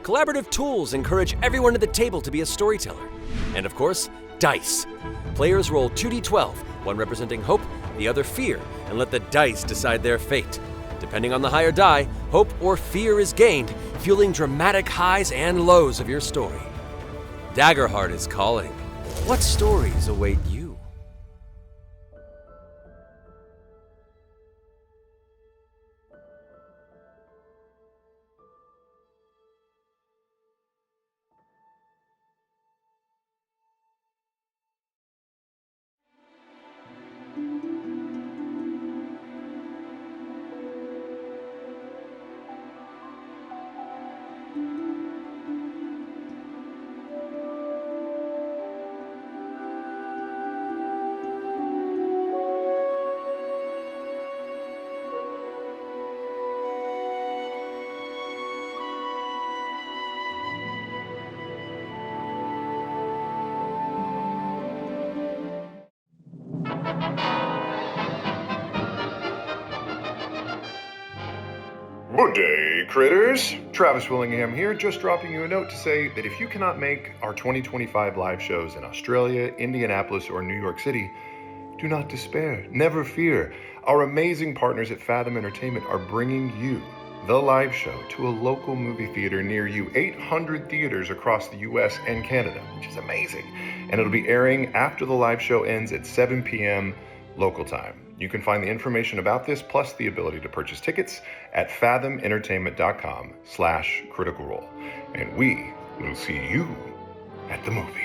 [SPEAKER 15] Collaborative tools encourage everyone at the table to be a storyteller. And of course, dice. Players roll 2d12, one representing hope, the other fear, and let the dice decide their fate. Depending on the higher die, hope or fear is gained, fueling dramatic highs and lows of your story. Daggerheart is calling. What stories await you?
[SPEAKER 6] Good day, critters. Travis Willingham here, just dropping you a note to say that if you cannot make our 2025 live shows in Australia, Indianapolis, or New York City, do not despair. Never fear. Our amazing partners at Fathom Entertainment are bringing you the live show to a local movie theater near you, 800 theaters across the US and Canada, which is amazing. And it'll be airing after the live show ends at 7 p.m. local time. You can find the information about this, plus the ability to purchase tickets, at fathomentertainment.com/Critical Role. And we will see you at the movies.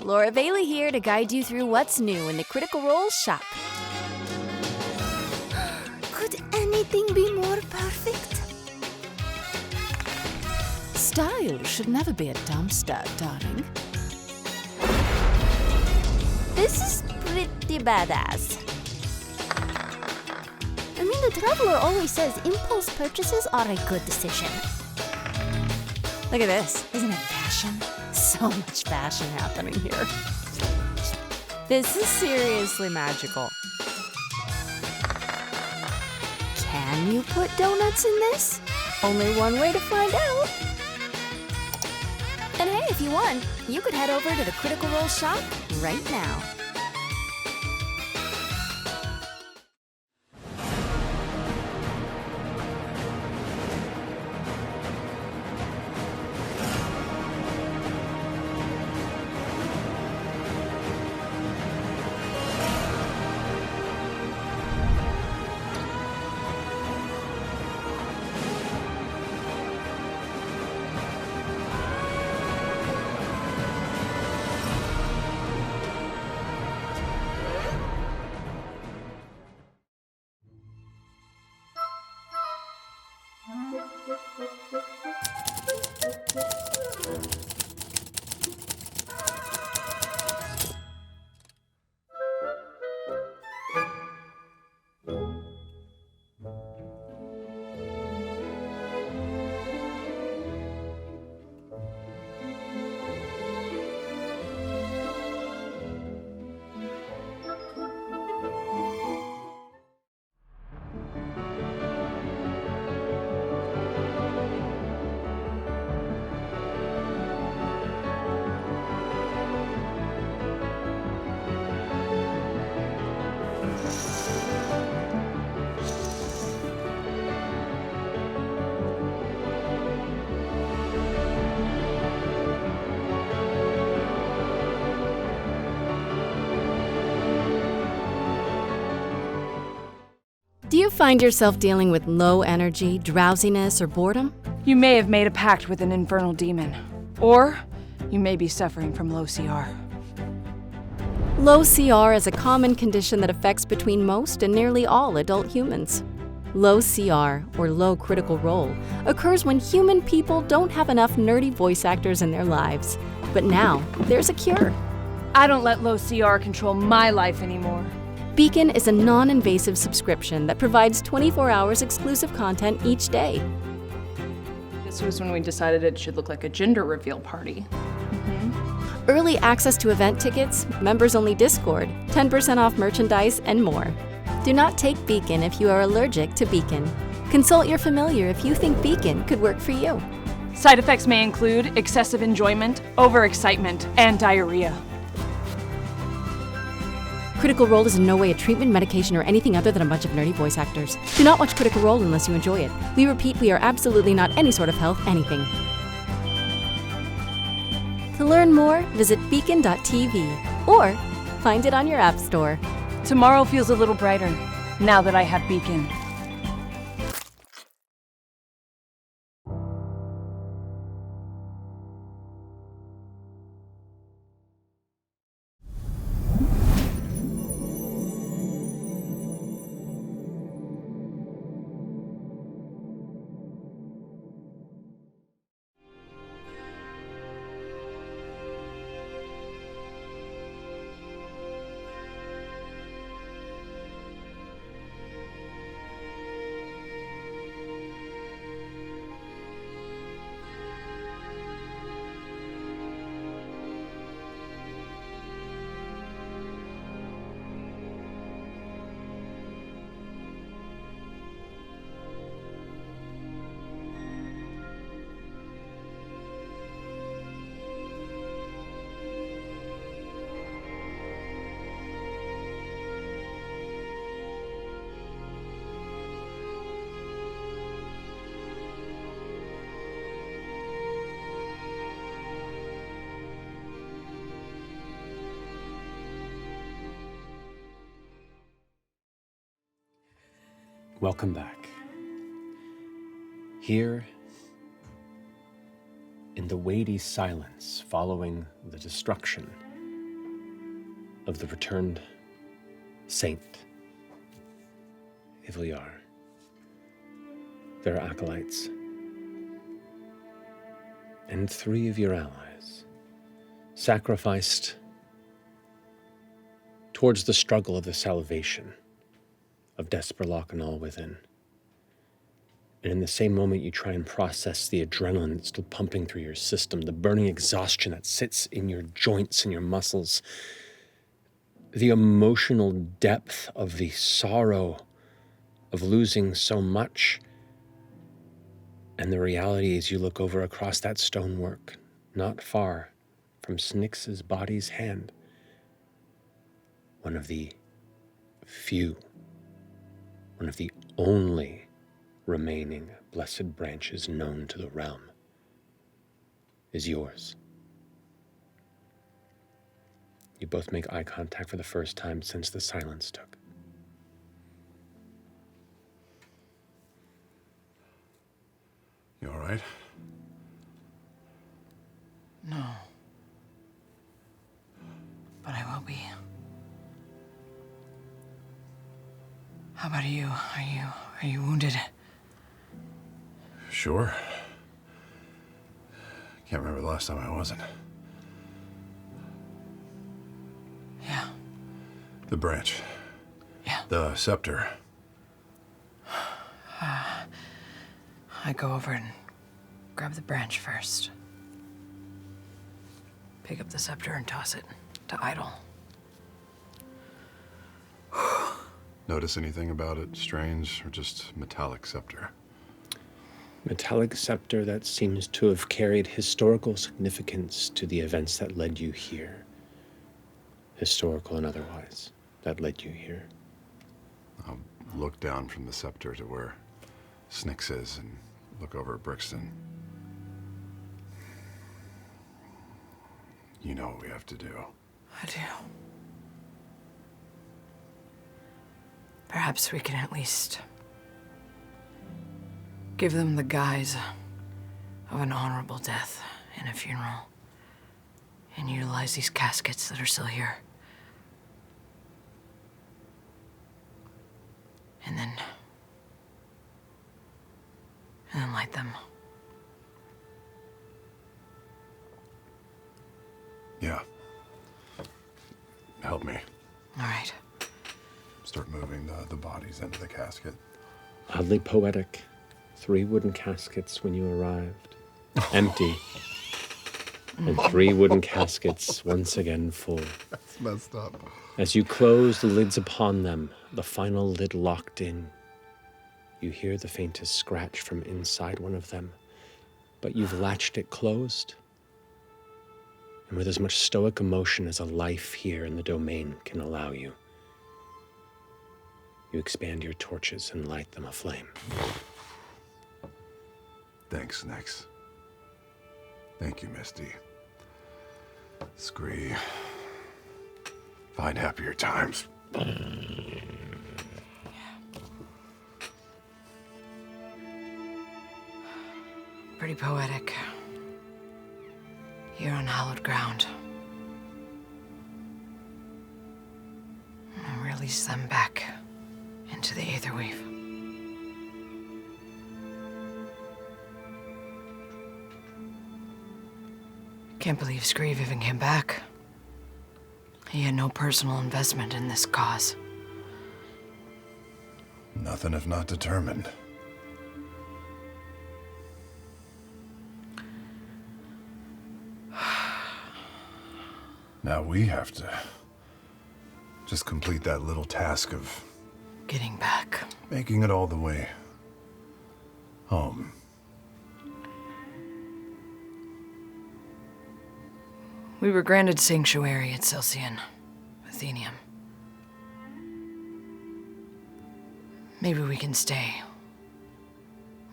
[SPEAKER 16] Laura Bailey here to guide you through what's new in the Critical Role shop.
[SPEAKER 17] Could anything be more perfect?
[SPEAKER 18] Style should never be a dumpster, darling.
[SPEAKER 17] This is pretty badass. I mean, the Traveler always says impulse purchases are a good decision.
[SPEAKER 18] Look at this. Isn't it fashion? So much fashion happening here. This is seriously magical.
[SPEAKER 16] Can you put donuts in this? Only one way to find out. And hey, if you want, you could head over to the Critical Role shop right now.
[SPEAKER 18] Do you find yourself dealing with low energy, drowsiness, or boredom?
[SPEAKER 2] You may have made a pact with an infernal demon. Or you may be suffering from low CR.
[SPEAKER 18] Low CR is a common condition that affects between most and nearly all adult humans. Low CR, or low critical role, occurs when human people don't have enough nerdy voice actors in their lives. But now, there's a cure.
[SPEAKER 2] I don't let low CR control my life anymore.
[SPEAKER 18] Beacon is a non-invasive subscription that provides 24 hours exclusive content each day.
[SPEAKER 2] This was when we decided it should look like a gender reveal party.
[SPEAKER 18] Early access to event tickets, members-only Discord, 10% off merchandise, and more. Do not take Beacon if you are allergic to Beacon. Consult your familiar if you think Beacon could work for you.
[SPEAKER 2] Side effects may include excessive enjoyment, overexcitement, and diarrhea.
[SPEAKER 18] Critical Role is in no way a treatment, medication, or anything other than a bunch of nerdy voice actors. Do not watch Critical Role unless you enjoy it. We repeat, we are absolutely not any sort of health anything. To learn more, visit beacon.tv or find it on your app store.
[SPEAKER 2] Tomorrow feels a little brighter now that I have Beacon.
[SPEAKER 1] Welcome back. Here, in the weighty silence following the destruction of the returned saint, Ivaliar, their acolytes, and 3 of your allies sacrificed towards the struggle of the salvation of Desperloch and all within. And in the same moment, you try and process the adrenaline that's still pumping through your system, the burning exhaustion that sits in your joints and your muscles, the emotional depth of the sorrow of losing so much. And the reality is you look over across that stonework, not far from Snix's body's hand, one of the only remaining blessed branches known to the realm is yours. You both make eye contact for the first time since the silence took.
[SPEAKER 6] You all right?
[SPEAKER 19] No. But I will be. How about you? Are you wounded?
[SPEAKER 6] Sure. Can't remember the last time I wasn't.
[SPEAKER 19] Yeah.
[SPEAKER 6] The branch.
[SPEAKER 19] Yeah.
[SPEAKER 6] The scepter.
[SPEAKER 19] I go over and grab the branch first. Pick up the scepter and toss it to Idle.
[SPEAKER 6] Notice anything about it strange or just metallic scepter?
[SPEAKER 1] Metallic scepter that seems to have carried historical significance to the events that led you here. Historical and otherwise, that led you here.
[SPEAKER 6] I'll look down from the scepter to where Snix is and look over at Brixton. You know what we have to do.
[SPEAKER 19] I do. Perhaps we can at least give them the guise of an honorable death in a funeral and utilize these caskets that are still here. And then and then light them.
[SPEAKER 6] Yeah. Help me.
[SPEAKER 19] All right.
[SPEAKER 6] Start moving the bodies into the casket.
[SPEAKER 1] Oddly poetic. 3 wooden caskets when you arrived. Empty. And 3 wooden caskets once again full.
[SPEAKER 6] That's messed up.
[SPEAKER 1] As you close the lids upon them, the final lid locked in, you hear the faintest scratch from inside one of them, but you've latched it closed. And with as much stoic emotion as a life here in the domain can allow you, you expand your torches and light them aflame.
[SPEAKER 6] Thanks, Nix. Thank you, Misty. Scree. Find happier times.
[SPEAKER 19] Pretty poetic. Here on hallowed ground. And release them back into the Aetherweave. Can't believe Screeve even came back. He had no personal investment in this cause.
[SPEAKER 6] Nothing if not determined. Now we have to just complete that little task of
[SPEAKER 19] getting back.
[SPEAKER 6] Making it all the way home.
[SPEAKER 19] We were granted sanctuary at Celsian, Athenium. Maybe we can stay.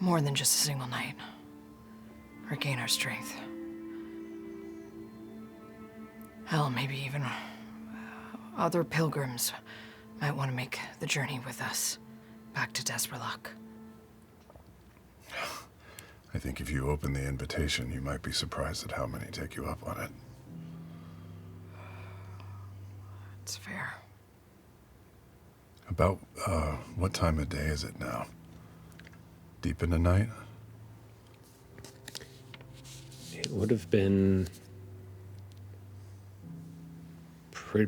[SPEAKER 19] More than just a single night. Regain our strength. Hell, maybe even other pilgrims might want to make the journey with us back to Desperloch.
[SPEAKER 6] I think if you open the invitation, you might be surprised at how many take you up on it.
[SPEAKER 19] It's fair.
[SPEAKER 6] About, what time of day is it now? Deep in the night?
[SPEAKER 1] It would have been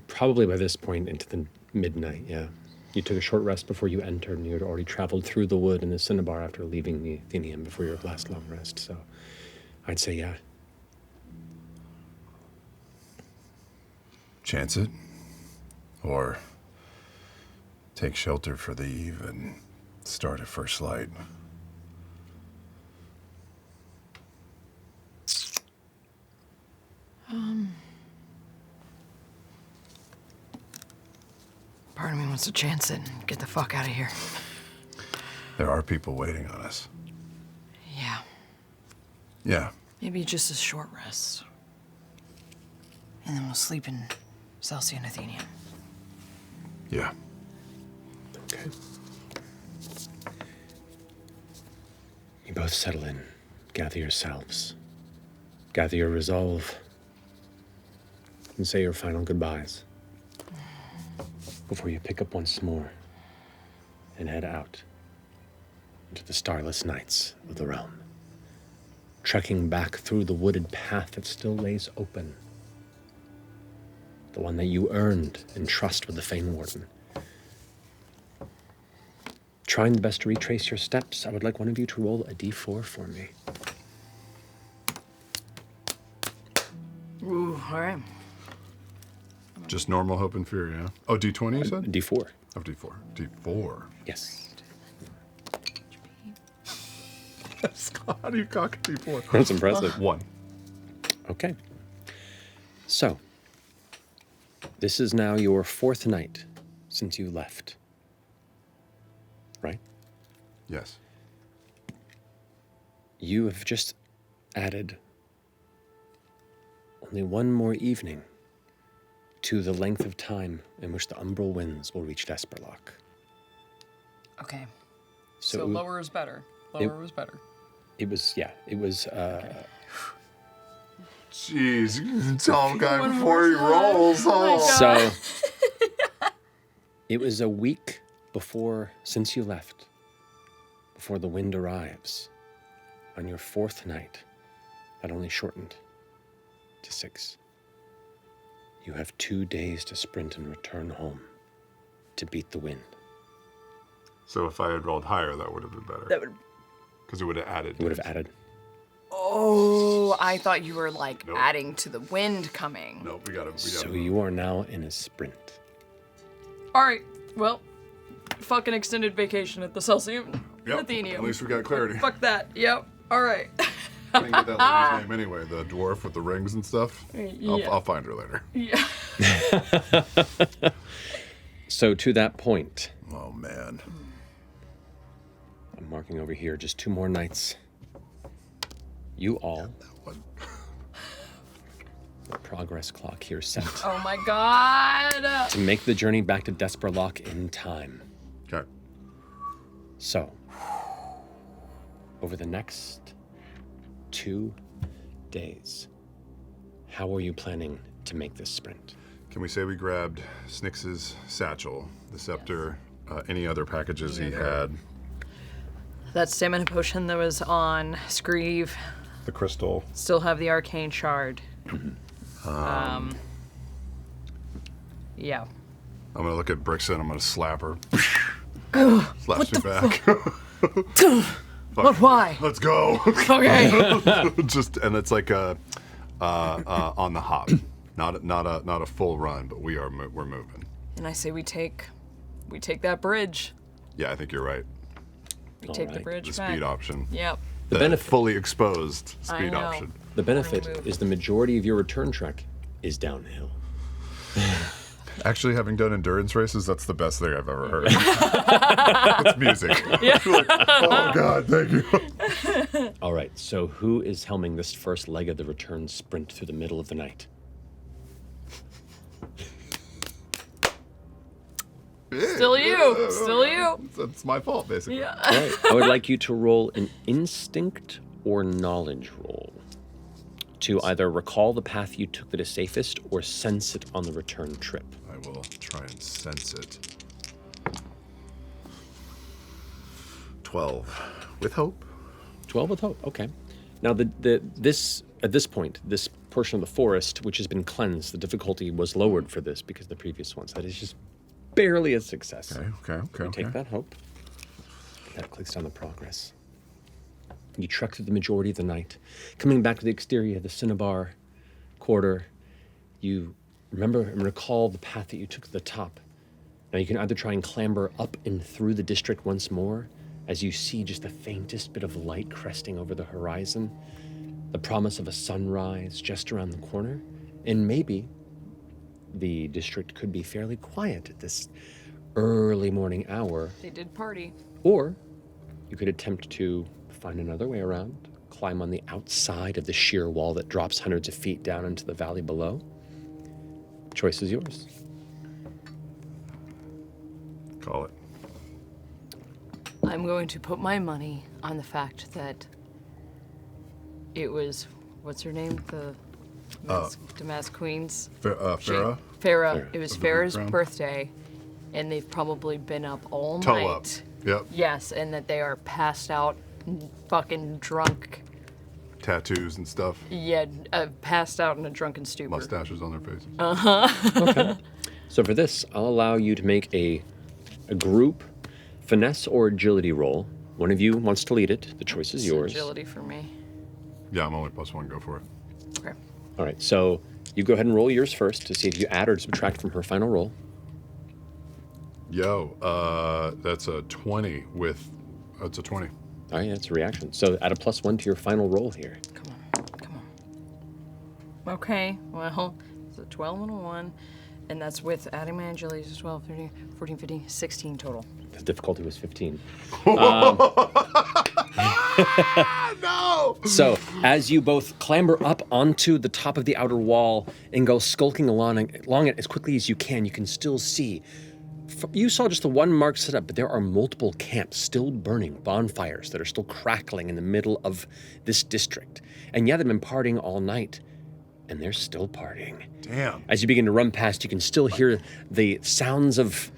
[SPEAKER 1] probably by this point into the midnight, yeah. You took a short rest before you entered, and you had already traveled through the wood and the cinnabar after leaving the Athenium before your last long rest, so I'd say yeah.
[SPEAKER 6] Chance it? Or take shelter for the eve and start at first light?
[SPEAKER 19] Part of me wants to chance it and get the fuck out of here.
[SPEAKER 6] There are people waiting on us.
[SPEAKER 19] Yeah.
[SPEAKER 6] Yeah.
[SPEAKER 19] Maybe just a short rest. And then we'll sleep in Celsian Athenium.
[SPEAKER 6] Yeah.
[SPEAKER 1] Okay. You both settle in. Gather yourselves. Gather your resolve. And say your final goodbyes. Before you pick up once more and head out into the starless nights of the realm, trekking back through the wooded path that still lays open, the one that you earned in trust with the Fane Warden. Trying the best to retrace your steps, I would like one of you to roll a d4 for me.
[SPEAKER 19] Ooh, all right.
[SPEAKER 6] Just normal hope and fear, yeah? Oh, D20 you said?
[SPEAKER 1] D4.
[SPEAKER 6] Oh, D4. D4.
[SPEAKER 1] Yes.
[SPEAKER 6] Scott, how do you cock a D4?
[SPEAKER 1] That's impressive.
[SPEAKER 6] 1.
[SPEAKER 1] Okay. So, this is now your 4th night since you left. Right?
[SPEAKER 6] Yes.
[SPEAKER 1] You have just added only one more evening to the length of time in which the umbral winds will reach Desperloch.
[SPEAKER 2] Okay.
[SPEAKER 1] So
[SPEAKER 2] So lower is better. Lower was better.
[SPEAKER 1] It was, yeah, it was,
[SPEAKER 6] Jeez, you can tell him guy before he rolls. Oh.
[SPEAKER 1] So, it was a week since you left, before the wind arrives, on your 4th night, that only shortened to 6. You have 2 days to sprint and return home to beat the wind.
[SPEAKER 6] So if I had rolled higher, that would have been better.
[SPEAKER 2] That would.
[SPEAKER 6] Because it would have added.
[SPEAKER 1] It would have added.
[SPEAKER 2] Oh, I thought you were like adding to the wind coming.
[SPEAKER 6] Nope, we got to.
[SPEAKER 1] So you are now in a sprint.
[SPEAKER 2] All right. Well, fucking extended vacation at the Celsium.
[SPEAKER 6] Yep.
[SPEAKER 2] Athenium.
[SPEAKER 6] At least we got clarity.
[SPEAKER 2] Fuck that. Yep. All right.
[SPEAKER 6] I didn't get that lady's name anyway. The dwarf with the rings and stuff.
[SPEAKER 2] Yeah.
[SPEAKER 6] I'll find her later.
[SPEAKER 2] Yeah.
[SPEAKER 1] So to that point.
[SPEAKER 6] Oh man.
[SPEAKER 1] I'm marking over here just 2 more nights. You all. The progress clock here set.
[SPEAKER 2] Oh my god.
[SPEAKER 1] To make the journey back to Desperloch in time.
[SPEAKER 6] Okay.
[SPEAKER 1] So, over the next 2 days, how are you planning to make this sprint?
[SPEAKER 6] Can we say we grabbed Snix's satchel, the scepter, any other packages he had?
[SPEAKER 2] That stamina potion that was on Screeve.
[SPEAKER 6] The crystal.
[SPEAKER 2] Still have the arcane shard. Yeah.
[SPEAKER 6] I'm gonna look at Brixen. I'm gonna slap her. Slaps
[SPEAKER 2] What
[SPEAKER 6] me
[SPEAKER 2] the
[SPEAKER 6] back.
[SPEAKER 2] But why?
[SPEAKER 6] Let's go.
[SPEAKER 2] Okay.
[SPEAKER 6] And it's like on the hop, not a full run, but we're moving.
[SPEAKER 2] And I say we take that bridge.
[SPEAKER 6] Yeah, I think you're right.
[SPEAKER 2] We take the bridge
[SPEAKER 6] The
[SPEAKER 2] back.
[SPEAKER 6] speed option.
[SPEAKER 2] Yep.
[SPEAKER 1] The benefit,
[SPEAKER 6] fully exposed
[SPEAKER 2] I
[SPEAKER 6] speed
[SPEAKER 2] know.
[SPEAKER 6] option.
[SPEAKER 1] The benefit is the majority of your return trek is downhill.
[SPEAKER 6] Actually, having done endurance races, that's the best thing I've ever heard. It's music.
[SPEAKER 2] Yeah.
[SPEAKER 6] Like, oh God, thank you.
[SPEAKER 1] All right, so who is helming this first leg of the return sprint through the middle of the night?
[SPEAKER 2] Still you. Still you.
[SPEAKER 6] It's my fault, basically.
[SPEAKER 2] Yeah.
[SPEAKER 1] All right, I would like you to roll an instinct or knowledge roll to either recall the path you took that is safest or sense it on the return trip.
[SPEAKER 6] I will try and sense it. 12 with hope.
[SPEAKER 1] 12 with hope. Okay. Now this at this point, this portion of the forest, which has been cleansed, the difficulty was lowered for this because the previous ones. That is just barely a success.
[SPEAKER 6] Okay.
[SPEAKER 1] Take that hope. That clicks on the progress. You trek through the majority of the night, coming back to the exterior of the Cinnabar quarter. You remember and recall the path that you took to the top. Now you can either try and clamber up and through the district once more, as you see just the faintest bit of light cresting over the horizon, the promise of a sunrise just around the corner, and maybe the district could be fairly quiet at this early morning hour.
[SPEAKER 2] They did party.
[SPEAKER 1] Or you could attempt to find another way around, climb on the outside of the sheer wall that drops hundreds of feet down into the valley below. Choice is yours.
[SPEAKER 6] Call it.
[SPEAKER 2] I'm going to put my money on the fact that it was, what's her name? The Damask Queen's?
[SPEAKER 6] Farah?
[SPEAKER 2] Farah. It was
[SPEAKER 6] Of the
[SPEAKER 2] Farah's
[SPEAKER 6] Crown?
[SPEAKER 2] birthday, and they've probably been up all
[SPEAKER 6] Toe
[SPEAKER 2] night.
[SPEAKER 6] up. Yep.
[SPEAKER 2] Yes, and that they are passed out, fucking drunk.
[SPEAKER 6] Tattoos and stuff.
[SPEAKER 2] Yeah, passed out in a drunken stupor.
[SPEAKER 6] Mustaches on their faces.
[SPEAKER 2] Uh-huh.
[SPEAKER 1] So for this, I'll allow you to make a group finesse or agility roll. One of you wants to lead it. The choice is yours.
[SPEAKER 2] Agility for me.
[SPEAKER 6] Yeah, I'm only +1. Go for it.
[SPEAKER 2] Okay.
[SPEAKER 1] All right, so you go ahead and roll yours first to see if you add or subtract from her final roll.
[SPEAKER 6] That's a 20 with. That's a 20.
[SPEAKER 1] All right, that's a reaction. So add a +1 to your final roll here.
[SPEAKER 2] Okay, well, it's a 12 and a 1, and that's with adding my agility to 12, 13, 14, 15, 16 total.
[SPEAKER 1] The difficulty was 15.
[SPEAKER 6] No!
[SPEAKER 1] So, as you both clamber up onto the top of the outer wall and go skulking along it as quickly as you can still see. You saw just the one mark set up, but there are multiple camps still burning, bonfires that are still crackling in the middle of this district. And yeah, they've been partying all night, and they're still partying.
[SPEAKER 6] Damn.
[SPEAKER 1] As you begin to run past, you can still hear the sounds of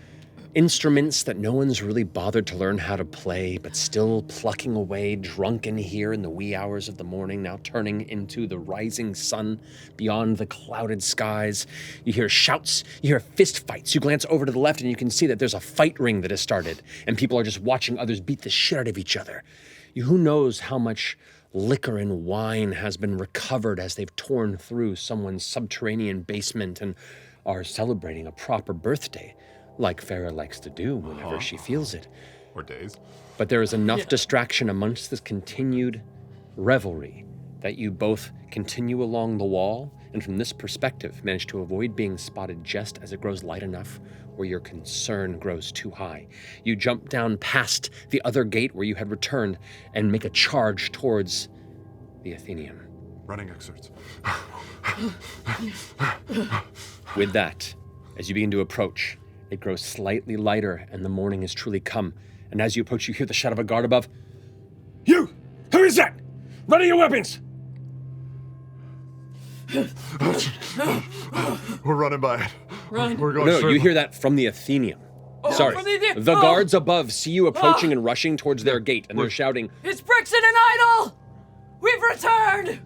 [SPEAKER 1] instruments that no one's really bothered to learn how to play, but still plucking away, drunken here in the wee hours of the morning, now turning into the rising sun beyond the clouded skies. You hear shouts, you hear fist fights. You glance over to the left and you can see that there's a fight ring that has started, and people are just watching others beat the shit out of each other. Who knows how much liquor and wine has been recovered as they've torn through someone's subterranean basement and are celebrating a proper birthday, like Farah likes to do whenever she feels it.
[SPEAKER 6] Or days.
[SPEAKER 1] But there is enough distraction amongst this continued revelry that you both continue along the wall, and from this perspective manage to avoid being spotted just as it grows light enough where your concern grows too high. You jump down past the other gate where you had returned and make a charge towards the Athenaeum.
[SPEAKER 6] Running excerpts.
[SPEAKER 1] With that, as you begin to approach, it grows slightly lighter and the morning has truly come. And as you approach, you hear the shout of a guard above.
[SPEAKER 9] You! Who is that? Ready your weapons!
[SPEAKER 6] We're running by it.
[SPEAKER 2] Run.
[SPEAKER 6] We're going
[SPEAKER 1] No,
[SPEAKER 6] straight.
[SPEAKER 1] you hear that from the Athenaeum. Sorry.
[SPEAKER 2] from the Athenaeum.
[SPEAKER 1] The
[SPEAKER 2] Oh.
[SPEAKER 1] guards above see you approaching and rushing towards their gate, and they're shouting.
[SPEAKER 2] It's Brixton and Idol! We've returned!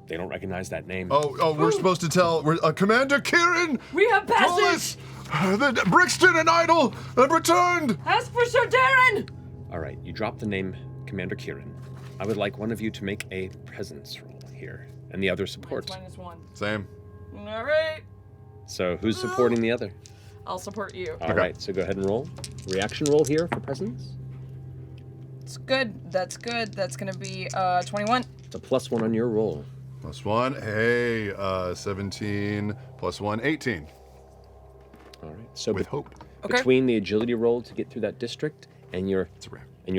[SPEAKER 1] They don't recognize that name.
[SPEAKER 6] Oh, we're supposed to tell Commander Kieran!
[SPEAKER 2] We have passage!
[SPEAKER 6] The Brixton and Idol have returned!
[SPEAKER 2] Ask for Sir Darren!
[SPEAKER 1] All right, you drop the name Commander Kieran. I would like one of you to make a presence roll here, and the other support.
[SPEAKER 2] -1.
[SPEAKER 6] Same.
[SPEAKER 2] All right.
[SPEAKER 1] So who's supporting the other?
[SPEAKER 2] I'll support you.
[SPEAKER 1] All right, so go ahead and roll. Reaction roll here for presence.
[SPEAKER 2] It's good. That's good. That's gonna be 21.
[SPEAKER 1] It's a +1 on your roll.
[SPEAKER 6] +1. Hey, 17 +1, 18.
[SPEAKER 1] All right. So
[SPEAKER 6] with hope.
[SPEAKER 2] Okay.
[SPEAKER 1] Between the agility roll to get through that district and your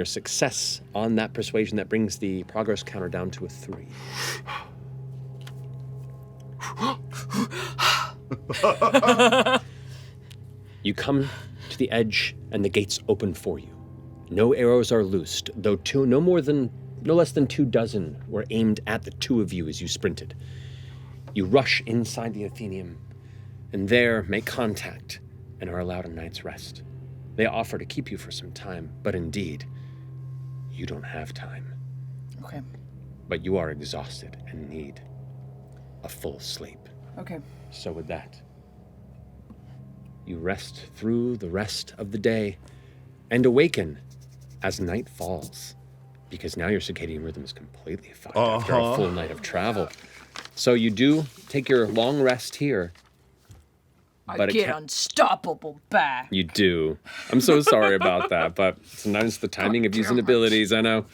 [SPEAKER 1] success on that persuasion, that brings the progress counter down to a 3. You come to the edge and the gates open for you. No arrows are loosed, though no less than 2 dozen were aimed at the two of you as you sprinted. You rush inside the Athenaeum and there make contact and are allowed a night's rest. They offer to keep you for some time, but indeed, you don't have time.
[SPEAKER 2] Okay.
[SPEAKER 1] But you are exhausted and need a full sleep.
[SPEAKER 2] Okay.
[SPEAKER 1] So with that, you rest through the rest of the day and awaken as night falls, because now your circadian rhythm is completely fucked after a full night of travel. So you do take your long rest here.
[SPEAKER 2] I
[SPEAKER 1] But it
[SPEAKER 2] get
[SPEAKER 1] can't-
[SPEAKER 2] unstoppable back.
[SPEAKER 1] You do. I'm so sorry about that, but sometimes the timing of using abilities, I know.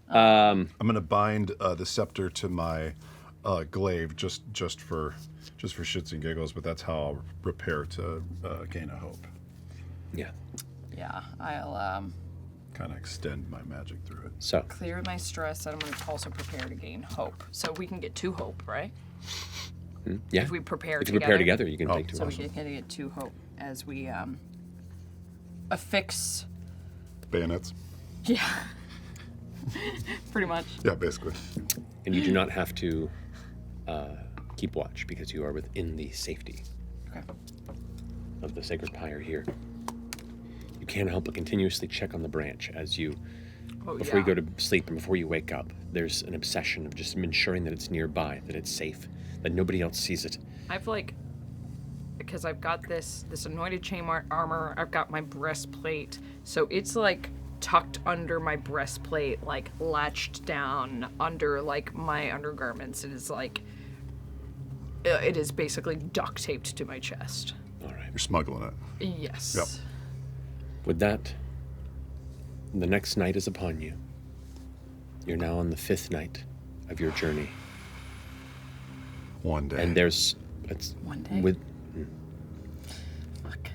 [SPEAKER 6] I'm gonna bind the scepter to my glaive just for shits and giggles, but that's how I'll prepare to gain a hope.
[SPEAKER 1] Yeah.
[SPEAKER 2] Yeah, I'll
[SPEAKER 6] Kind of extend my magic through it.
[SPEAKER 1] So
[SPEAKER 2] clear my stress, and I'm going to also prepare to gain hope. So we can get 2 hope, right?
[SPEAKER 1] yeah.
[SPEAKER 2] If we prepare
[SPEAKER 1] If you
[SPEAKER 2] together.
[SPEAKER 1] prepare together, you can take 2
[SPEAKER 2] So
[SPEAKER 1] hours.
[SPEAKER 2] we can get 2 hope as we affix.
[SPEAKER 6] Bayonets.
[SPEAKER 2] Yeah. Pretty much.
[SPEAKER 6] Yeah, basically.
[SPEAKER 1] And you do not have to keep watch because you are within the safety of the sacred pyre here. You can't help but continuously check on the branch as you, before you go to sleep and before you wake up. There's an obsession of just ensuring that it's nearby, that it's safe, that nobody else sees it.
[SPEAKER 2] I've because I've got this anointed chain armor, I've got my breastplate, so it's like tucked under my breastplate, like latched down under like my undergarments. It is like, it is basically duct taped to my chest.
[SPEAKER 1] All right.
[SPEAKER 6] You're smuggling it.
[SPEAKER 2] Yes.
[SPEAKER 6] Yep.
[SPEAKER 1] With that, the next night is upon you. You're now on the 5th night of your journey.
[SPEAKER 6] One day.
[SPEAKER 1] And it's
[SPEAKER 2] one day.
[SPEAKER 1] With
[SPEAKER 2] Fuck.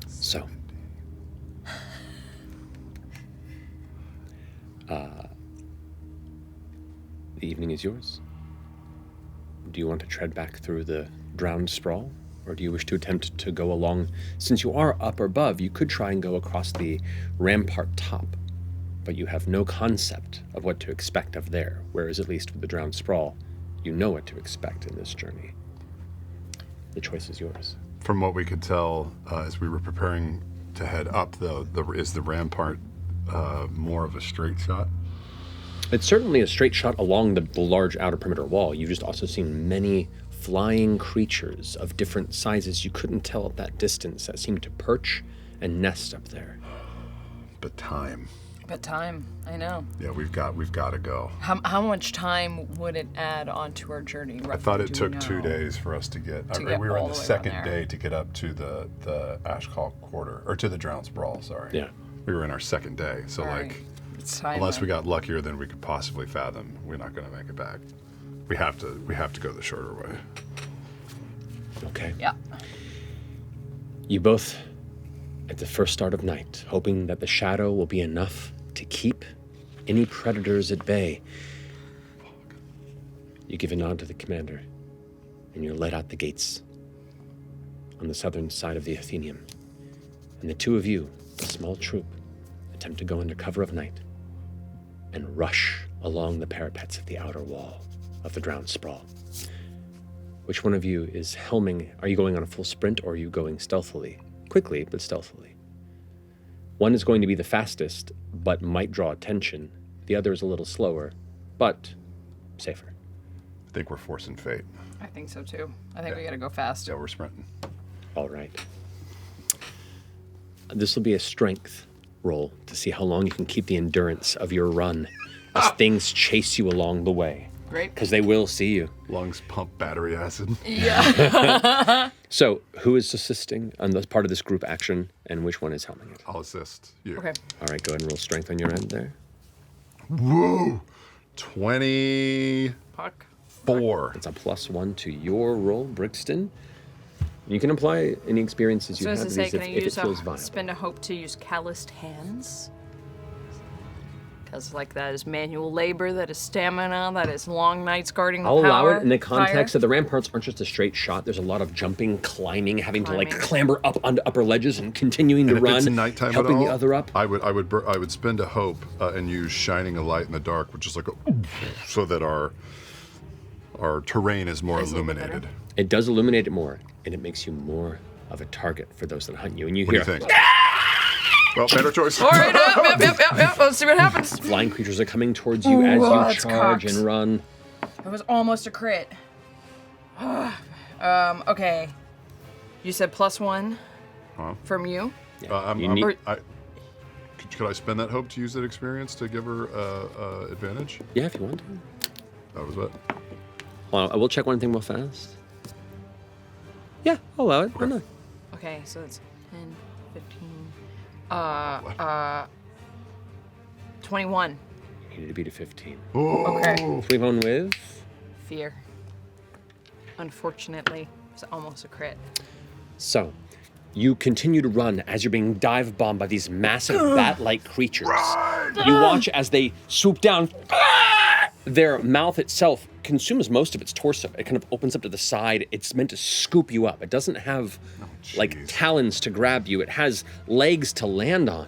[SPEAKER 1] So, the evening is yours. Do you want to tread back through the drowned sprawl? Or do you wish to attempt to go along? Since you are up or above, you could try and go across the rampart top, but you have no concept of what to expect of there, whereas at least with the drowned sprawl, you know what to expect in this journey. The choice is yours.
[SPEAKER 6] From what we could tell as we were preparing to head up, though, is the rampart more of a straight shot?
[SPEAKER 1] It's certainly a straight shot along the large outer perimeter wall. You've just also seen many flying creatures of different sizes you couldn't tell at that distance that seemed to perch and nest up there.
[SPEAKER 6] But time.
[SPEAKER 2] I know.
[SPEAKER 6] Yeah, we've got to go.
[SPEAKER 2] How much time would it add onto our journey?
[SPEAKER 6] I thought it took 2 days for us to get. We were on the second day to get up to the Ashcall Quarter, or to the Drowned Sprawl. Sorry.
[SPEAKER 1] Yeah.
[SPEAKER 6] We were in our second day, so unless we got luckier than we could possibly fathom, we're not going to make it back. We have to go the shorter way.
[SPEAKER 1] Okay.
[SPEAKER 2] Yeah.
[SPEAKER 1] You both, at the first start of night, hoping that the shadow will be enough to keep any predators at bay, you give a nod to the commander, and you're led out the gates on the southern side of the Athenium. And the two of you, a small troop, attempt to go under cover of night and rush along the parapets of the outer wall of the Drowned Sprawl. Which one of you is helming? Are you going on a full sprint, or are you going stealthily? Quickly, but stealthily. One is going to be the fastest, but might draw attention. The other is a little slower, but safer.
[SPEAKER 6] I think we're forcing fate.
[SPEAKER 2] I think so too. I think we gotta go fast.
[SPEAKER 6] Yeah, we're sprinting.
[SPEAKER 1] All right. This will be a strength roll to see how long you can keep the endurance of your run as things chase you along the way.
[SPEAKER 2] Great.
[SPEAKER 1] Because they will see you.
[SPEAKER 6] Lungs pump battery acid.
[SPEAKER 2] Yeah.
[SPEAKER 1] So, who is assisting on this part of this group action, and which one is helming it?
[SPEAKER 6] I'll assist you.
[SPEAKER 2] Okay.
[SPEAKER 1] All right, go ahead and roll strength on your end there.
[SPEAKER 6] Whoa! 24.
[SPEAKER 1] It's a +1 to your roll, Brixton. You can apply any experiences you
[SPEAKER 2] So
[SPEAKER 1] have
[SPEAKER 2] as
[SPEAKER 1] to
[SPEAKER 2] I
[SPEAKER 1] these
[SPEAKER 2] say,
[SPEAKER 1] if
[SPEAKER 2] can I
[SPEAKER 1] it
[SPEAKER 2] use
[SPEAKER 1] feels viable.
[SPEAKER 2] spend a hope to use calloused hands? Because that is manual labor, that is stamina, that is long nights guarding the
[SPEAKER 1] I'll
[SPEAKER 2] power.
[SPEAKER 1] allow it in the context
[SPEAKER 2] fire.
[SPEAKER 1] of the ramparts aren't just a straight shot. There's a lot of jumping, climbing, having to clamber up onto upper ledges and continuing to
[SPEAKER 6] And
[SPEAKER 1] run,
[SPEAKER 6] if it's nighttime
[SPEAKER 1] helping
[SPEAKER 6] at all,
[SPEAKER 1] the other up.
[SPEAKER 6] I would spend a hope and use shining a light in the dark, which is like so that our terrain is more illuminated.
[SPEAKER 1] It does illuminate it more, and it makes you more of a target for those that hunt you. And you
[SPEAKER 6] What do
[SPEAKER 1] hear,
[SPEAKER 6] you think? Well, better choice.
[SPEAKER 2] All right, yep. Let's see what happens.
[SPEAKER 1] flying creatures are coming towards you as you charge and run.
[SPEAKER 2] It was almost a crit. Okay. You said +1 from you?
[SPEAKER 6] Could I spend that hope to use that experience to give her advantage?
[SPEAKER 1] Yeah, if you want to.
[SPEAKER 6] That was what?
[SPEAKER 1] Well, I will check one thing real fast. Yeah, I'll allow it. Why not?
[SPEAKER 2] Okay, so it's 10, 15, 21.
[SPEAKER 1] You need to beat a 15.
[SPEAKER 2] Okay.
[SPEAKER 1] 21 with?
[SPEAKER 2] Fear. Unfortunately, it's almost a crit.
[SPEAKER 1] So, you continue to run as you're being dive bombed by these massive bat-like creatures. You watch as they swoop down. Their mouth itself consumes most of its torso. It kind of opens up to the side. It's meant to scoop you up. It doesn't have talons to grab you. It has legs to land on,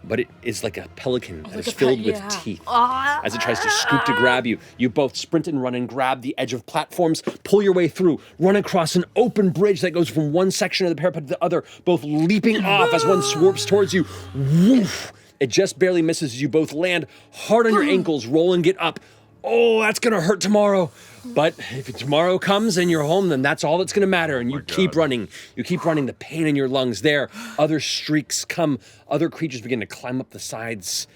[SPEAKER 1] but it is like a pelican that is filled with teeth. As it tries to scoop to grab you, you both sprint and run and grab the edge of platforms, pull your way through, run across an open bridge that goes from one section of the parapet to the other, both leaping off as one swarps towards you. Woof! It just barely misses as you both land hard on your ankles, roll and get up. Oh, that's gonna hurt tomorrow. But if tomorrow comes and you're home, then that's all that's gonna matter. And you keep running. You keep running, the pain in your lungs there. Other streaks come. Other creatures begin to climb up the sides,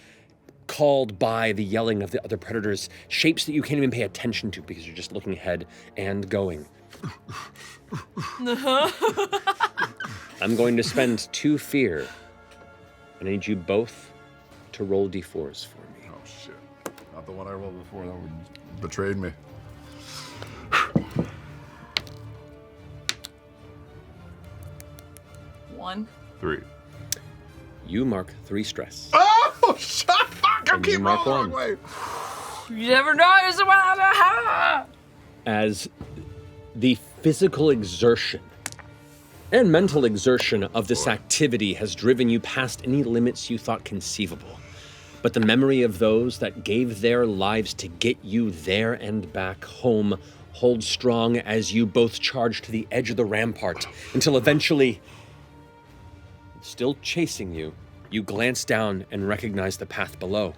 [SPEAKER 1] called by the yelling of the other predators. Shapes that you can't even pay attention to because you're just looking ahead and going. I'm going to spend 2 fear. I need you both to roll d4s for me.
[SPEAKER 6] Oh, shit. Not the one I rolled before. That one betrayed me.
[SPEAKER 2] One.
[SPEAKER 6] 3.
[SPEAKER 1] You mark 3 stress.
[SPEAKER 6] Oh, shut up! I keep
[SPEAKER 1] mark
[SPEAKER 6] rolling
[SPEAKER 1] 1.
[SPEAKER 6] the wrong way.
[SPEAKER 2] You never know.
[SPEAKER 1] As the physical exertion and mental exertion of this activity has driven you past any limits you thought conceivable. But the memory of those that gave their lives to get you there and back home hold strong as you both charge to the edge of the rampart until eventually, still chasing you, you glance down and recognize the path below.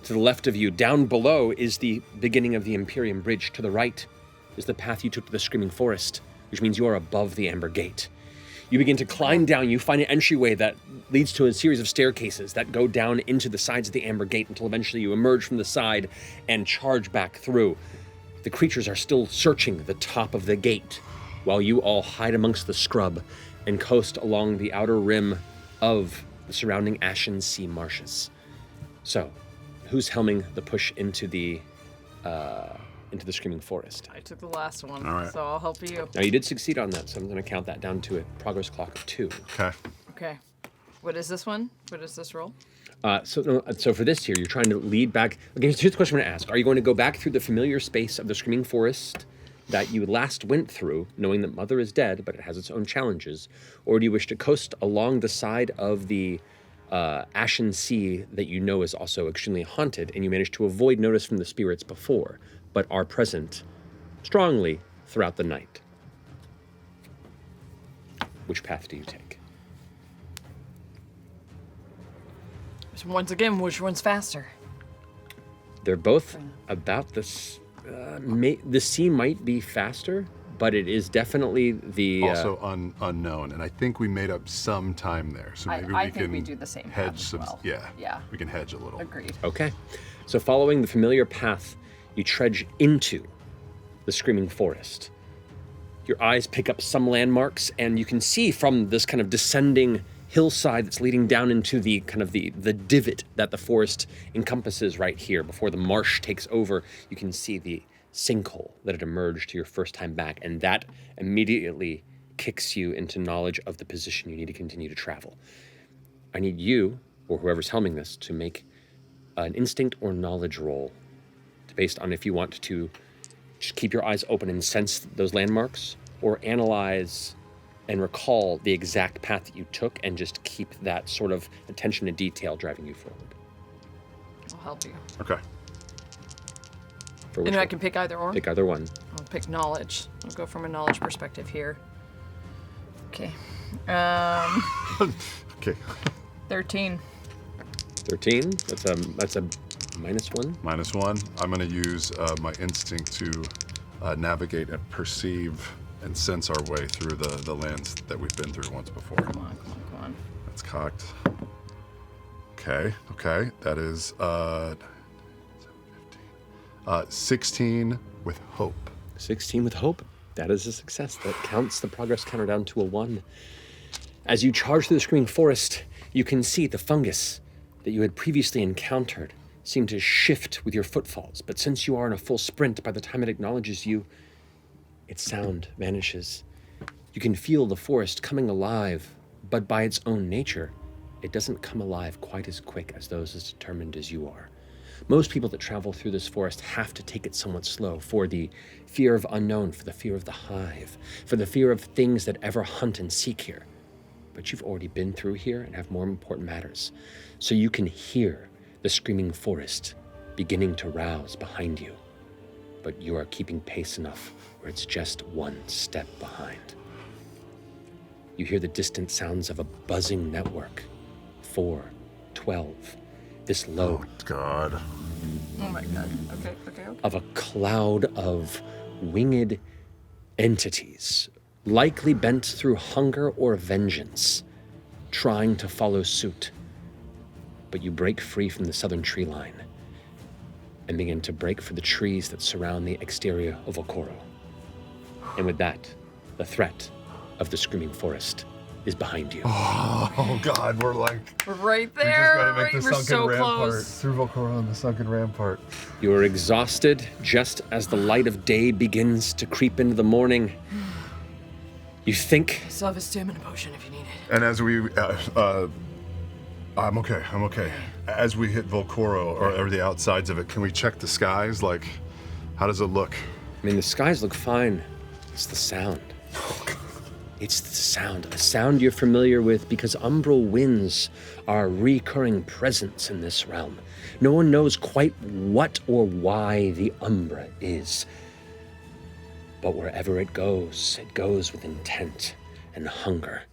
[SPEAKER 1] To the left of you, down below, is the beginning of the Imperium Bridge. To the right is the path you took to the Screaming Forest, which means you are above the Amber Gate. You begin to climb down. You find an entryway that leads to a series of staircases that go down into the sides of the Amber Gate until eventually you emerge from the side and charge back through. The creatures are still searching the top of the gate while you all hide amongst the scrub and coast along the outer rim of the surrounding Ashen Sea marshes. So, who's helming the push into the Screaming Forest?
[SPEAKER 2] I took the last one,
[SPEAKER 6] All right.
[SPEAKER 2] so I'll help you.
[SPEAKER 1] Now, you did succeed on that, so I'm going to count that down to a progress clock of 2.
[SPEAKER 6] Okay.
[SPEAKER 2] Okay. What is this one? What is this roll?
[SPEAKER 1] So for this here, you're trying to lead back. Okay, here's the question I'm going to ask. Are you going to go back through the familiar space of the Screaming Forest that you last went through, knowing that Mother is dead, but it has its own challenges? Or do you wish to coast along the side of the Ashen Sea that you know is also extremely haunted, and you managed to avoid notice from the spirits before, but are present strongly throughout the night? Which path do you take?
[SPEAKER 2] So once again, which one's faster?
[SPEAKER 1] They're both about this. The sea might be faster, but it is definitely the
[SPEAKER 6] Also unknown, and I think we made up some time there, so maybe
[SPEAKER 2] I
[SPEAKER 6] we
[SPEAKER 2] think
[SPEAKER 6] can
[SPEAKER 2] we do the same
[SPEAKER 6] hedge
[SPEAKER 2] path as
[SPEAKER 6] some.
[SPEAKER 2] well.
[SPEAKER 6] Yeah, we can hedge a little.
[SPEAKER 2] Agreed.
[SPEAKER 1] Okay. So following the familiar path, you trudge into the Screaming Forest. Your eyes pick up some landmarks, and you can see from this kind of descending hillside that's leading down into the kind of the divot that the forest encompasses right here. Before the marsh takes over, you can see the sinkhole that had emerged to your first time back, and that immediately kicks you into knowledge of the position you need to continue to travel. I need you, or whoever's helming this, to make an instinct or knowledge roll based on if you want to just keep your eyes open and sense those landmarks, or analyze and recall the exact path that you took and just keep that sort of attention to detail driving you forward.
[SPEAKER 2] I'll help you.
[SPEAKER 6] Okay.
[SPEAKER 1] For which
[SPEAKER 2] And I
[SPEAKER 1] one?
[SPEAKER 2] can pick either or?
[SPEAKER 1] Pick either one.
[SPEAKER 2] I'll pick knowledge. I'll go from a knowledge perspective here. Okay.
[SPEAKER 6] Okay.
[SPEAKER 2] 13.
[SPEAKER 1] 13? That's a -1?
[SPEAKER 6] -1. I'm going to use my instinct to navigate and perceive and sense our way through the lands that we've been through once before.
[SPEAKER 2] Come on.
[SPEAKER 6] That's cocked. Okay. That is 16 with hope.
[SPEAKER 1] 16 with hope. That is a success. That counts the progress counter down to a 1. As you charge through the Screaming Forest, you can see the fungus that you had previously encountered seem to shift with your footfalls. But since you are in a full sprint, by the time it acknowledges you, its sound vanishes. You can feel the forest coming alive, but by its own nature, it doesn't come alive quite as quick as those as determined as you are. Most people that travel through this forest have to take it somewhat slow for the fear of unknown, for the fear of the hive, for the fear of things that ever hunt and seek here. But you've already been through here and have more important matters. So you can hear the Screaming Forest beginning to rouse behind you. But you are keeping pace enough where it's just one step behind. You hear the distant sounds of a buzzing network. 4, 12. This low.
[SPEAKER 6] Oh, God.
[SPEAKER 2] Oh my god. Okay.
[SPEAKER 1] Of a cloud of winged entities, likely bent through hunger or vengeance, trying to follow suit. But you break free from the southern tree line and begin to break for the trees that surround the exterior of Okoro. And with that, the threat of the Screaming Forest is behind you.
[SPEAKER 6] Oh God, we're like...
[SPEAKER 2] We're right
[SPEAKER 6] We just
[SPEAKER 2] there.
[SPEAKER 6] gotta make the
[SPEAKER 2] We're
[SPEAKER 6] sunken
[SPEAKER 2] so
[SPEAKER 6] rampart.
[SPEAKER 2] close.
[SPEAKER 6] Through Volcoro and the sunken rampart.
[SPEAKER 1] You are exhausted just as the light of day begins to creep into the morning. You think...
[SPEAKER 2] I still have a stamina potion if you need it.
[SPEAKER 6] And as we... I'm okay. As we hit Volcoro, or the outsides of it, can we check the skies? Like, how does it look?
[SPEAKER 1] I mean, the skies look fine. It's the sound. It's the sound you're familiar with because umbral winds are a recurring presence in this realm. No one knows quite what or why the Umbra is. But wherever it goes with intent and hunger.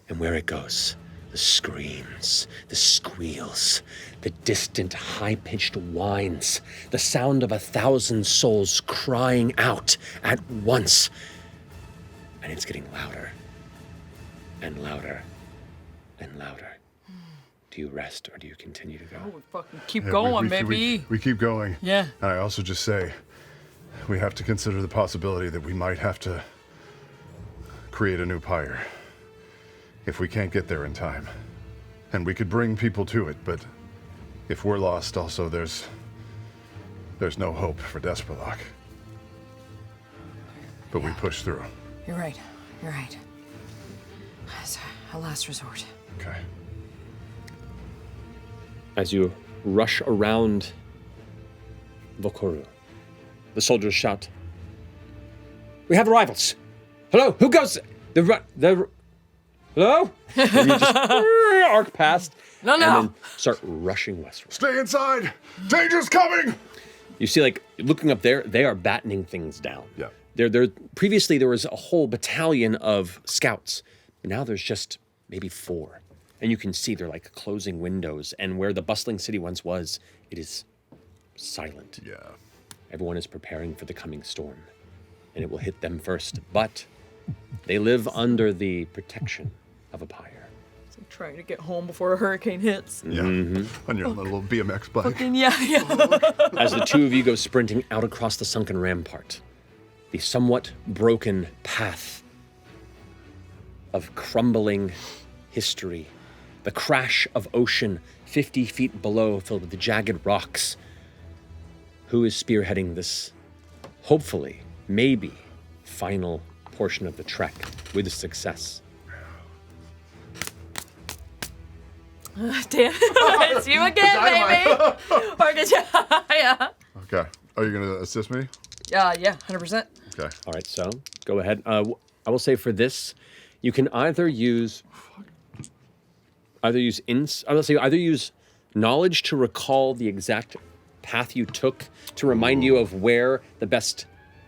[SPEAKER 1] And where it goes, the screams, the squeals, the distant high-pitched whines, the sound of 1,000 souls crying out at once. And it's getting louder and louder and louder. Do you rest or do you continue to go?
[SPEAKER 2] Oh, we fucking keep going, baby.
[SPEAKER 6] We keep going.
[SPEAKER 2] Yeah.
[SPEAKER 6] And I also just say, we have to consider the possibility that we might have to create a new pyre if we can't get there in time. And we could bring people to it, but if we're lost, also there's no hope for Desperloch. But we push through.
[SPEAKER 19] You're right. You're right. It's a last resort.
[SPEAKER 6] Okay.
[SPEAKER 1] As you rush around Vokoru, the soldiers shout, "We have arrivals! Hello, who goes? Hello?" And you just arc past.
[SPEAKER 2] No.
[SPEAKER 1] And then start rushing westward.
[SPEAKER 6] Stay inside! Danger's coming!
[SPEAKER 1] You see, like, looking up there, they are battening things down.
[SPEAKER 6] Yeah.
[SPEAKER 1] Previously, there was a whole battalion of scouts. Now there's just maybe 4. And you can see they're like closing windows. And where the bustling city once was, it is silent.
[SPEAKER 6] Yeah.
[SPEAKER 1] Everyone is preparing for the coming storm. And it will hit them first. But they live under the protection of a pyre.
[SPEAKER 2] It's like trying to get home before a hurricane hits.
[SPEAKER 6] Yeah. On your little BMX bike.
[SPEAKER 2] Fucking yeah.
[SPEAKER 1] As the two of you go sprinting out across the sunken rampart, the somewhat broken path of crumbling history, the crash of ocean 50 feet below filled with the jagged rocks. Who is spearheading this, hopefully, maybe, final portion of the trek with success?
[SPEAKER 2] Damn, it's you again, baby. Yeah.
[SPEAKER 6] Okay. Are you going to assist me?
[SPEAKER 2] Yeah, 100%.
[SPEAKER 6] Okay.
[SPEAKER 1] All right, so go ahead. I will say for this, you can either use knowledge to recall the exact path you took to remind you of where the best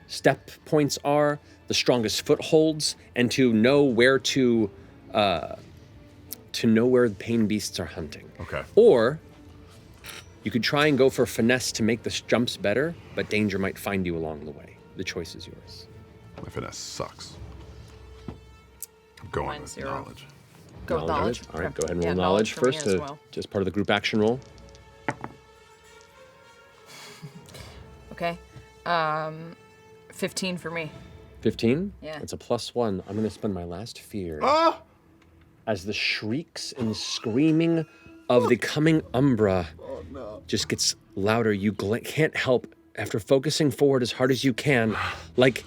[SPEAKER 1] step points are, the strongest footholds, and to know where the pain beasts are hunting.
[SPEAKER 6] Okay.
[SPEAKER 1] Or you could try and go for finesse to make the jumps better, but danger might find you along the way. The choice is yours.
[SPEAKER 6] My finesse sucks. I'm going
[SPEAKER 2] Mine's
[SPEAKER 6] with
[SPEAKER 2] 0.
[SPEAKER 6] knowledge.
[SPEAKER 2] Go with knowledge.
[SPEAKER 1] All right,
[SPEAKER 2] Okay.
[SPEAKER 1] go ahead and
[SPEAKER 2] Yeah,
[SPEAKER 1] roll knowledge
[SPEAKER 2] for me
[SPEAKER 1] first,
[SPEAKER 2] as well.
[SPEAKER 1] just part of the group action roll.
[SPEAKER 2] Okay. 15 for me.
[SPEAKER 1] 15?
[SPEAKER 2] Yeah.
[SPEAKER 1] It's a +1. I'm going to spend my last fear. As the shrieks and screaming of the coming Umbra just gets louder, you can't help, after focusing forward as hard as you can, the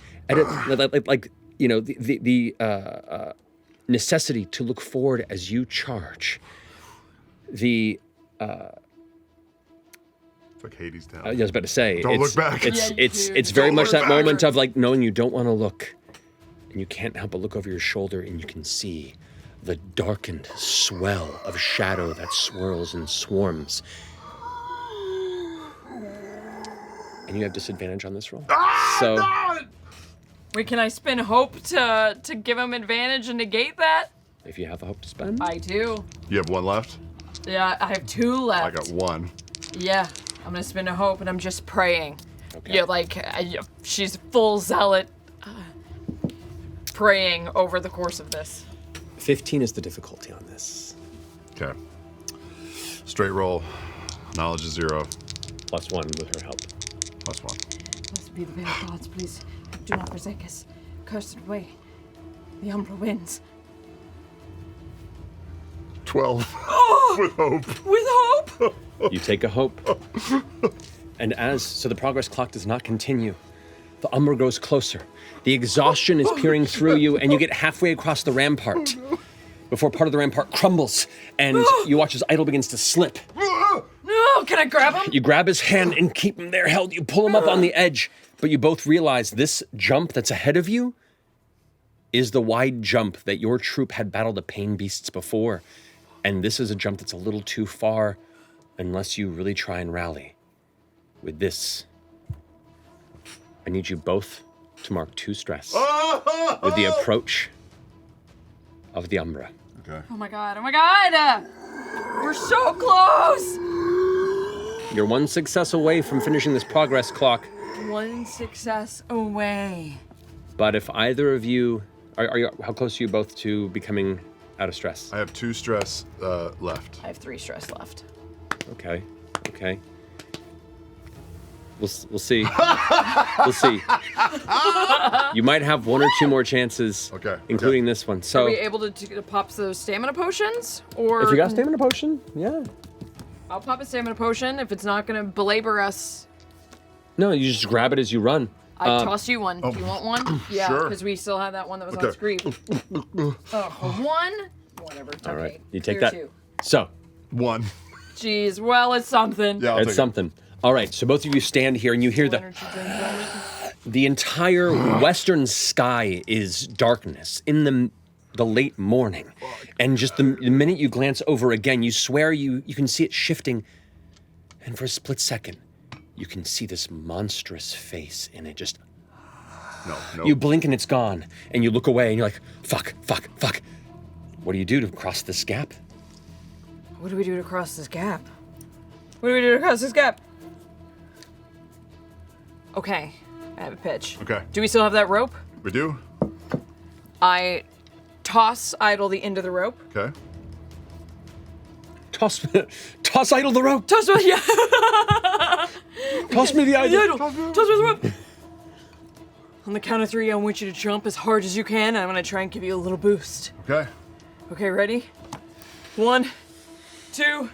[SPEAKER 1] necessity to look forward as you charge.
[SPEAKER 6] It's like Hades Town.
[SPEAKER 1] I was about to say,
[SPEAKER 6] Don't look back.
[SPEAKER 1] It's very much that moment of like knowing you don't want to look, and you can't help but look over your shoulder, and you can see the darkened swell of shadow that swirls and swarms. And you have disadvantage on this roll.
[SPEAKER 2] Wait, can I spin hope to give him advantage and negate that?
[SPEAKER 1] If you have a hope to spend.
[SPEAKER 2] I do.
[SPEAKER 6] You have 1 left?
[SPEAKER 2] Yeah, I have 2 left.
[SPEAKER 6] I got 1.
[SPEAKER 2] Yeah, I'm gonna spin a hope, and I'm just praying. Okay. Yeah, she's full zealot, praying over the course of this.
[SPEAKER 1] 15 is the difficulty on this.
[SPEAKER 6] Okay. Straight roll. Knowledge is 0.
[SPEAKER 1] +1 with her help.
[SPEAKER 6] +1.
[SPEAKER 19] Blessed be the very gods, please. Do not forsake us. Cursed away. The Umbra wins.
[SPEAKER 6] 12. With hope.
[SPEAKER 2] With hope?
[SPEAKER 1] You take a hope. And so the progress clock does not continue. The Umbra grows closer. The exhaustion is peering through you, and you get halfway across the rampart before part of the rampart crumbles, and you watch as Idol begins to slip.
[SPEAKER 2] No, can I grab him?
[SPEAKER 1] You grab his hand and keep him there held. You pull him up on the edge, but you both realize this jump that's ahead of you is the wide jump that your troop had battled the pain beasts before. And this is a jump that's a little too far unless you really try and rally. With this, I need you both to mark 2 stress with the approach of the Umbra.
[SPEAKER 6] Okay.
[SPEAKER 2] Oh my god, oh my god! We're so close!
[SPEAKER 1] You're 1 success away from finishing this progress clock.
[SPEAKER 2] 1 success away.
[SPEAKER 1] But if either of you, are you, how close are you both to becoming out of stress?
[SPEAKER 6] I have 2 stress left.
[SPEAKER 2] I have 3 stress left.
[SPEAKER 1] Okay. We'll see. We'll see. You might have 1 or 2 more chances, including this one. So,
[SPEAKER 2] are we able to pop those stamina potions? Or
[SPEAKER 1] if you got a stamina potion, yeah.
[SPEAKER 2] I'll pop a stamina potion if it's not gonna belabor us.
[SPEAKER 1] No, you just grab it as you run.
[SPEAKER 2] I tossed you one. Do you want one? Yeah,
[SPEAKER 1] Sure.
[SPEAKER 2] because we still have that one that was on screen. One? Whatever. It's
[SPEAKER 1] All
[SPEAKER 2] okay.
[SPEAKER 1] right, you take
[SPEAKER 2] Here,
[SPEAKER 1] that.
[SPEAKER 2] 2.
[SPEAKER 1] So,
[SPEAKER 6] 1.
[SPEAKER 2] Jeez, well, it's something.
[SPEAKER 6] Yeah,
[SPEAKER 1] it's something. All right, so both of you stand here and you hear the entire western sky is darkness in the late morning. And just the minute you glance over again, you swear you can see it shifting. And for a split second, you can see this monstrous face in it just...
[SPEAKER 6] No.
[SPEAKER 1] You blink and it's gone. And you look away and you're like, fuck. What do you do to cross this gap?
[SPEAKER 2] What do we do to cross this gap? What do we do to cross this gap? Okay, I have a pitch.
[SPEAKER 6] Okay.
[SPEAKER 2] Do we still have that rope?
[SPEAKER 6] We do?
[SPEAKER 2] I toss Idle the end of the rope.
[SPEAKER 6] Okay.
[SPEAKER 1] Toss Idle the rope.
[SPEAKER 2] Toss me, yeah.
[SPEAKER 1] Toss me the idol.
[SPEAKER 2] Toss me the rope. On the count of 3, I want you to jump as hard as you can. And I'm gonna try and give you a little boost.
[SPEAKER 6] Okay.
[SPEAKER 2] Okay, ready? 1, 2,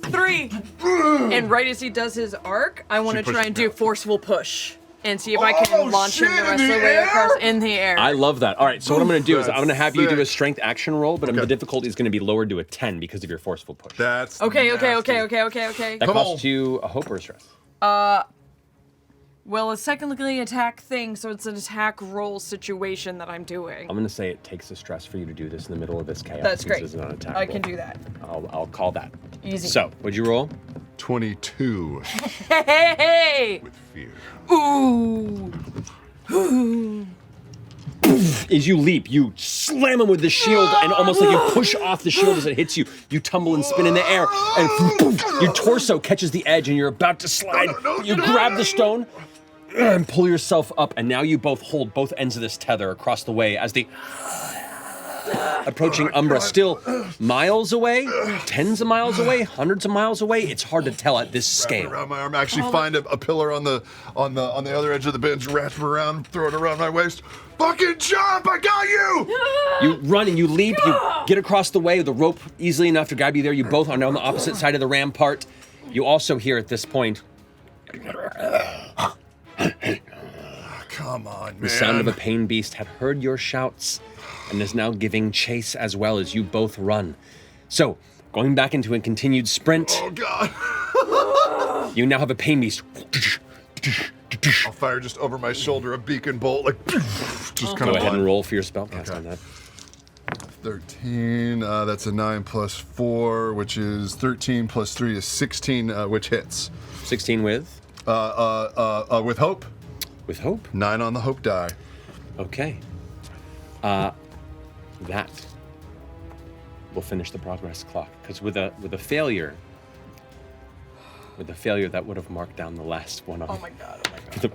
[SPEAKER 2] 3. And right as he does his arc, I want to try and do forceful push and see if I can launch him the rest of the way across in the air.
[SPEAKER 1] I love that. All right, so what I'm going to do is I'm going to have you do a strength action roll, but the difficulty is going to be lowered to a 10 because of your forceful push.
[SPEAKER 6] That's
[SPEAKER 2] Okay.
[SPEAKER 1] That costs you a hope or a stress.
[SPEAKER 2] Well, it's technically an attack thing, so it's an attack roll situation that I'm doing.
[SPEAKER 1] I'm going to say it takes a stress for you to do this in the middle of this chaos.
[SPEAKER 2] That's
[SPEAKER 1] since
[SPEAKER 2] great.
[SPEAKER 1] It's not an attack
[SPEAKER 2] I
[SPEAKER 1] roll.
[SPEAKER 2] can do that.
[SPEAKER 1] I'll call that.
[SPEAKER 2] Easy.
[SPEAKER 1] So, what'd you roll?
[SPEAKER 6] 22.
[SPEAKER 2] Hey!
[SPEAKER 6] With fear.
[SPEAKER 2] Ooh.
[SPEAKER 1] As you leap, you slam him with the shield, and almost like you push off the shield as it hits you. You tumble and spin in the air, and your torso catches the edge, and you're about to slide. You grab the stone and pull yourself up, and now you both hold both ends of this tether across the way as the approaching Umbra, still miles away, tens of miles away, hundreds of miles away. It's hard to tell at this scale.
[SPEAKER 6] Wrap it around my arm. Actually, find a pillar on the other edge of the bench. Wrap it around. Throw it around my waist. Fucking jump! I got you!
[SPEAKER 1] You run and you leap. You get across the way. The rope easily enough to grab you there. You both are now on the opposite side of the rampart. You also hear at this point
[SPEAKER 6] Come on, man.
[SPEAKER 1] the sound of a pain beast had heard your shouts and is now giving chase as well as you both run. So, going back into a continued sprint.
[SPEAKER 6] Oh, God.
[SPEAKER 1] You now have a pain beast.
[SPEAKER 6] I'll fire just over my shoulder a beacon bolt, like, just kind
[SPEAKER 1] Go
[SPEAKER 6] of
[SPEAKER 1] ahead and roll for your spellcast on that.
[SPEAKER 6] 13, that's a 9 plus 4, which is 13 plus 3 is 16, which hits.
[SPEAKER 1] 16 with?
[SPEAKER 6] With hope.
[SPEAKER 1] With hope?
[SPEAKER 6] 9 on the hope die.
[SPEAKER 1] Okay. That will finish the progress clock, because with a failure, that would have marked down the last one.
[SPEAKER 2] Oh my god!
[SPEAKER 1] The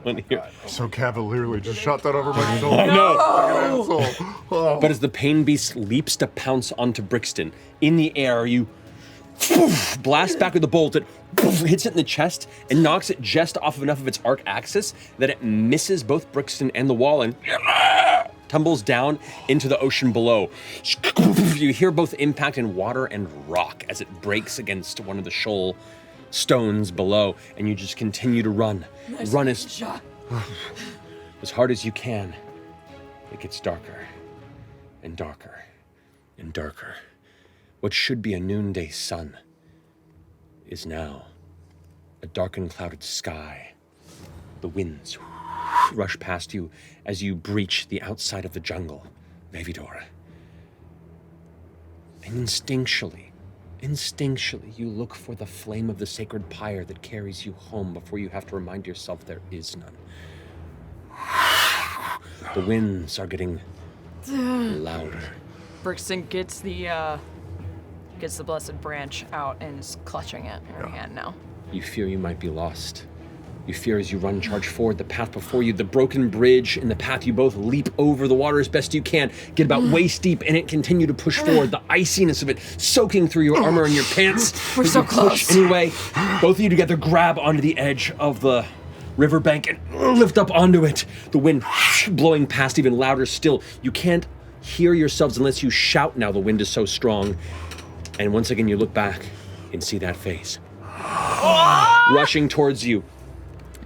[SPEAKER 1] one here.
[SPEAKER 6] So cavalierly, just shot that over my shoulder.
[SPEAKER 1] I know.
[SPEAKER 6] Like an asshole. Oh.
[SPEAKER 1] But as the pain beast leaps to pounce onto Brixton, in the air, you blast back with the bolt. It hits it in the chest and knocks it just off of enough of its arc axis that it misses both Brixton and the wall and tumbles down into the ocean below. You hear both impact in water and rock as it breaks against one of the shoal stones below, and you just continue to run. Run as hard as you can. It gets darker and darker and darker. What should be a noonday sun is now a dark and clouded sky. The winds rush past you as you breach the outside of the jungle, Vavidor. And instinctually, you look for the flame of the sacred pyre that carries you home before you have to remind yourself there is none. The winds are getting louder.
[SPEAKER 2] Brixton gets the blessed branch out and is clutching it in her hand now.
[SPEAKER 1] You fear you might be lost. You fear as you run, charge forward, the path before you, the broken bridge in the path, you both leap over the water as best you can, get about waist deep in it, continue to push forward, the iciness of it soaking through your armor and your pants.
[SPEAKER 2] We're so close.
[SPEAKER 1] Push anyway, both of you together grab onto the edge of the riverbank and lift up onto it. The wind blowing past even louder still. You can't hear yourselves unless you shout now, the wind is so strong. And once again, you look back and see that face. Rushing towards you.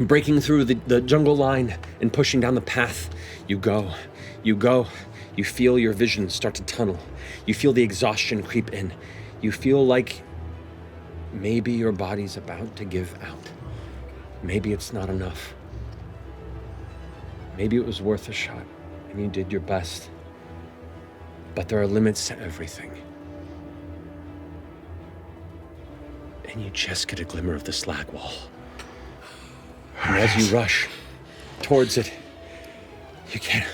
[SPEAKER 1] Breaking through the jungle line and pushing down the path. You go. You feel your vision start to tunnel. You feel the exhaustion creep in. You feel like maybe your body's about to give out. Maybe it's not enough. Maybe it was worth a shot and you did your best. But there are limits to everything. And you just get a glimmer of the slag wall. And as you rush towards it, you can't.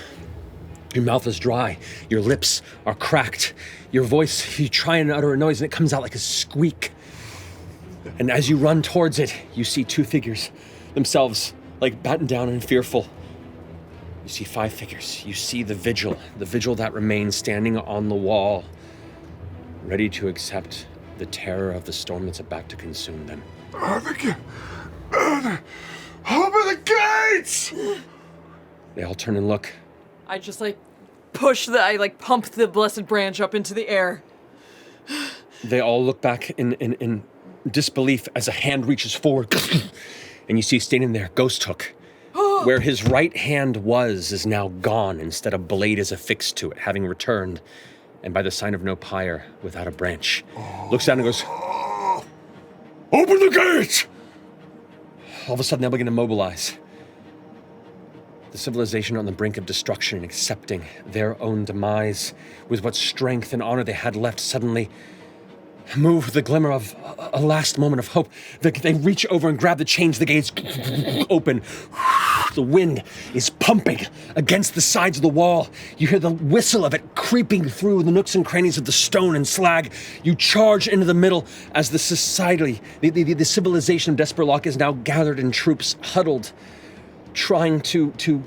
[SPEAKER 1] Your mouth is dry. Your lips are cracked. Your voice, you try and utter a noise and it comes out like a squeak. And as you run towards it, you see two figures, themselves like battened down and fearful. You see 5 figures. You see the vigil that remains standing on the wall, ready to accept the terror of the storm that's about to consume them.
[SPEAKER 6] Open the gates!
[SPEAKER 1] They all turn and look.
[SPEAKER 2] I just pump the blessed branch up into the air.
[SPEAKER 1] They all look back in disbelief as a hand reaches forward. And you see standing there, Ghost Hook. Where his right hand was is now gone. Instead, a blade is affixed to it, having returned. And by the sign of no pyre, without a branch. Looks down and goes, "Open the gate!" All of a sudden, they'll begin to mobilize. The civilization on the brink of destruction and accepting their own demise with what strength and honor they had left suddenly move with the glimmer of a last moment of hope. They reach over and grab the chains, the gates open. The wind is pumping against the sides of the wall. You hear the whistle of it creeping through the nooks and crannies of the stone and slag. You charge into the middle as the society, the civilization of Desperloch is now gathered in troops, huddled, trying to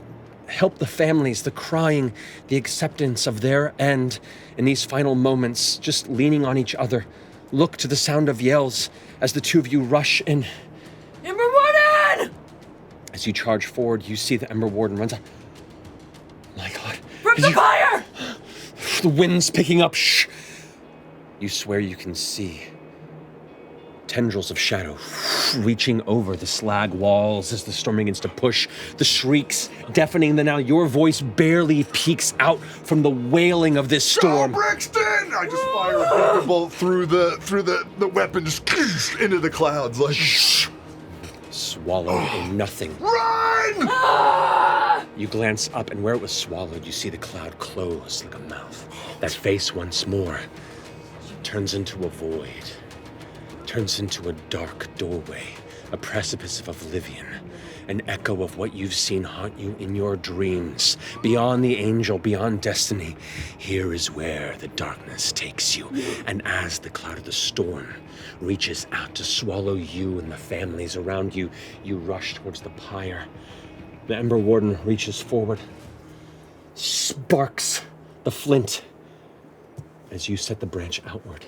[SPEAKER 1] help the families, the crying, the acceptance of their end in these final moments, just leaning on each other. Look to the sound of yells as the two of you rush in.
[SPEAKER 2] Ember Warden!
[SPEAKER 1] As you charge forward, you see the Ember Warden runs up. My God.
[SPEAKER 2] Rip the fire!
[SPEAKER 1] The wind's picking up. Shh. You swear you can see tendrils of shadow reaching over the slag walls as the storm begins to push. The shrieks deafening the now. Your voice barely peeks out from the wailing of this storm.
[SPEAKER 6] Go, Brixton! I just fire a thunderbolt through the weapon, just into the clouds, like.
[SPEAKER 1] Swallowed in nothing.
[SPEAKER 6] Run!
[SPEAKER 1] You glance up, and where it was swallowed, you see the cloud close like a mouth. That face once more turns into a void. Turns into a dark doorway, a precipice of oblivion, an echo of what you've seen haunt you in your dreams. Beyond the angel, beyond destiny, here is where the darkness takes you. And as the cloud of the storm reaches out to swallow you and the families around you, you rush towards the pyre. The Ember Warden reaches forward, sparks the flint as you set the branch outward.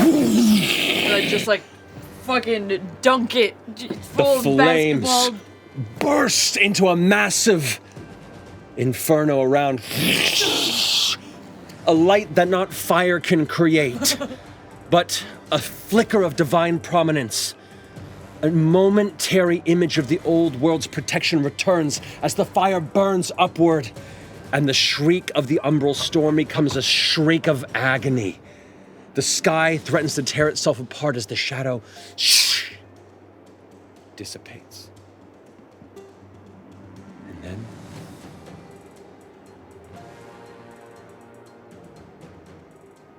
[SPEAKER 2] And I just fucking dunk it.
[SPEAKER 1] The flames burst into a massive inferno around. A light that not fire can create, but a flicker of divine prominence. A momentary image of the old world's protection returns as the fire burns upward, and the shriek of the umbral storm becomes a shriek of agony. The sky threatens to tear itself apart as the shadow dissipates. And then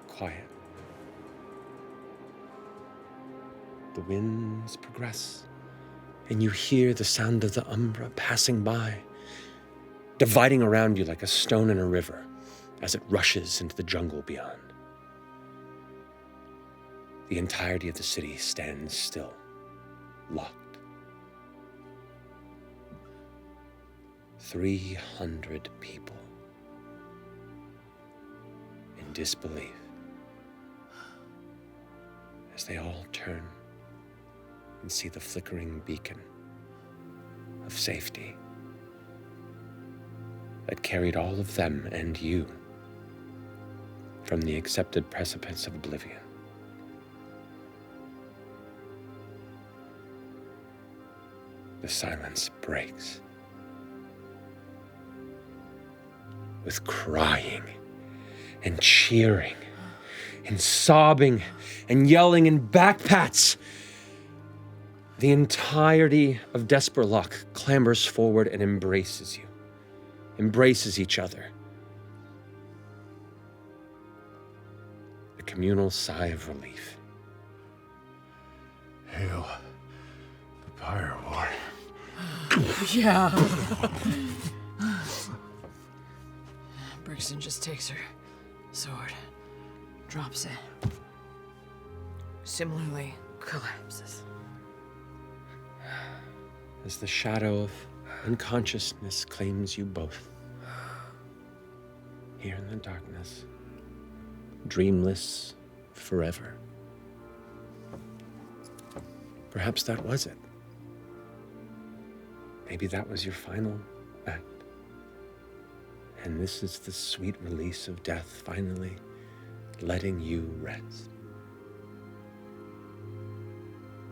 [SPEAKER 1] quiet. The winds progress And you hear the sound of the Umbra passing by, dividing around you like a stone in a river as it rushes into the jungle beyond. The entirety of the city stands still, locked. 300 people in disbelief as they all turn and see the flickering beacon of safety that carried all of them and you from the accepted precipice of oblivion. The silence breaks with crying and cheering and sobbing and yelling and backpats. The entirety of Desperloch clambers forward and embraces you, embraces each other. A communal sigh of relief.
[SPEAKER 6] Hail the Pyre War.
[SPEAKER 19] Yeah. Brixton just takes her sword, drops it, similarly collapses.
[SPEAKER 1] As the shadow of unconsciousness claims you both, here in the darkness, dreamless forever. Perhaps that was it. Maybe that was your final act. And this is the sweet release of death finally letting you rest.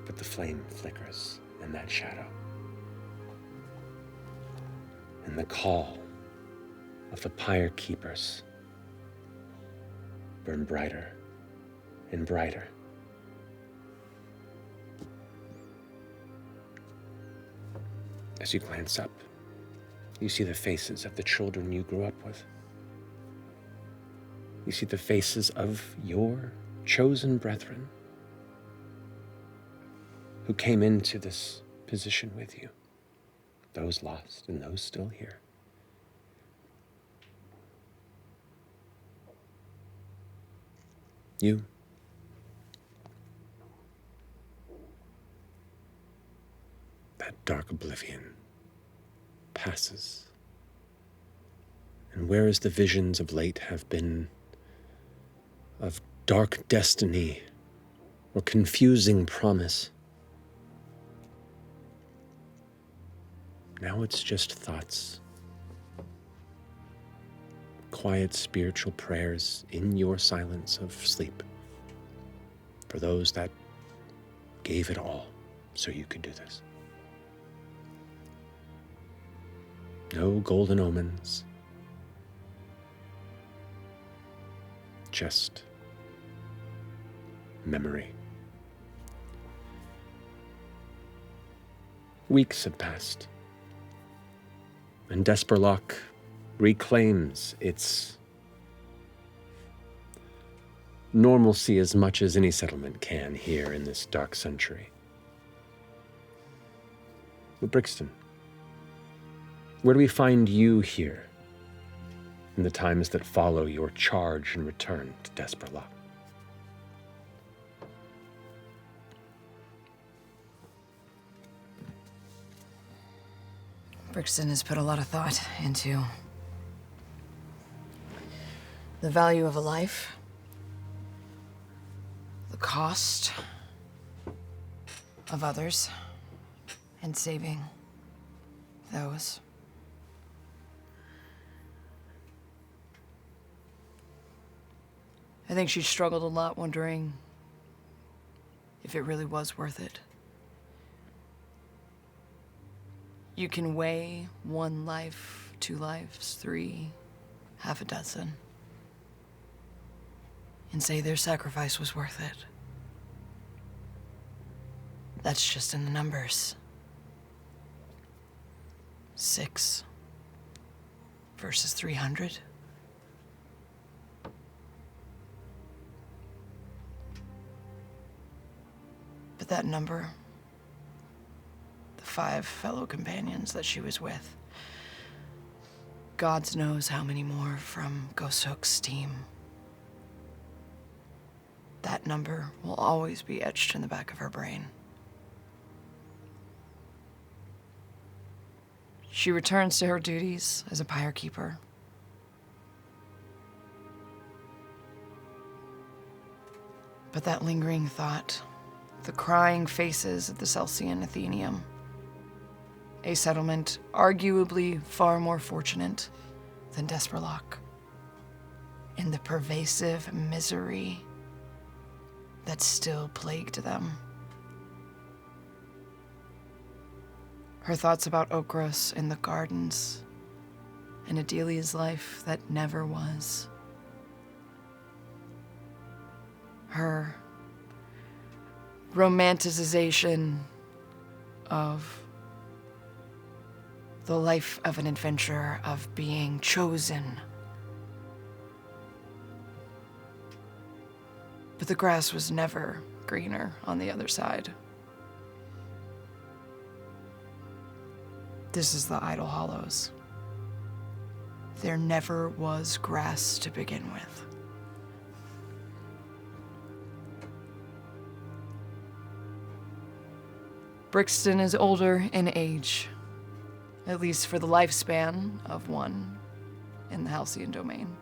[SPEAKER 1] But the flame flickers in that shadow. And the call of the pyre keepers burn brighter and brighter. As you glance up, you see the faces of the children you grew up with. You see the faces of your chosen brethren who came into this position with you, those lost and those still here. You. That dark oblivion passes. And whereas the visions of late have been of dark destiny or confusing promise, now it's just thoughts, quiet spiritual prayers in your silence of sleep for those that gave it all so you could do this. No golden omens, just memory. Weeks have passed, and Desperloch reclaims its normalcy as much as any settlement can here in this dark century. But Brixton, where do we find you here in the times that follow your charge and return to Desperloch?
[SPEAKER 19] Brixton has put a lot of thought into the value of a life, the cost of others, and saving those. I think she struggled a lot wondering if it really was worth it. You can weigh 1 life, 2 lives, 3, half a dozen, and say their sacrifice was worth it. That's just in the numbers. 6 versus 300. But that number, the 5 fellow companions that she was with. God knows how many more from Ghost Hook's team. That number will always be etched in the back of her brain. She returns to her duties as a pyre keeper. But that lingering thought, the crying faces of the Celsian Athenium, a settlement arguably far more fortunate than Desperloch, and the pervasive misery that still plagued them. Her thoughts about Okros in the gardens and Adelia's life that never was. Her romanticization of the life of an adventurer, of being chosen. But the grass was never greener on the other side. This is the Idle Hollows. There never was grass to begin with. Brixton is older in age, at least for the lifespan of one in the Halcyon domain.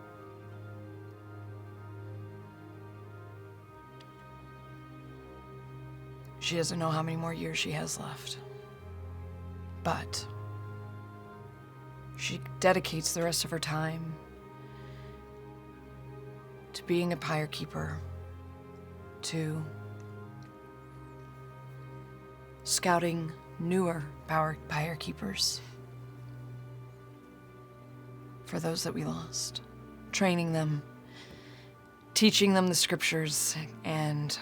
[SPEAKER 19] She doesn't know how many more years she has left, but she dedicates the rest of her time to being a pyre keeper, to scouting newer pyre keepers for those that we lost, training them, teaching them the scriptures and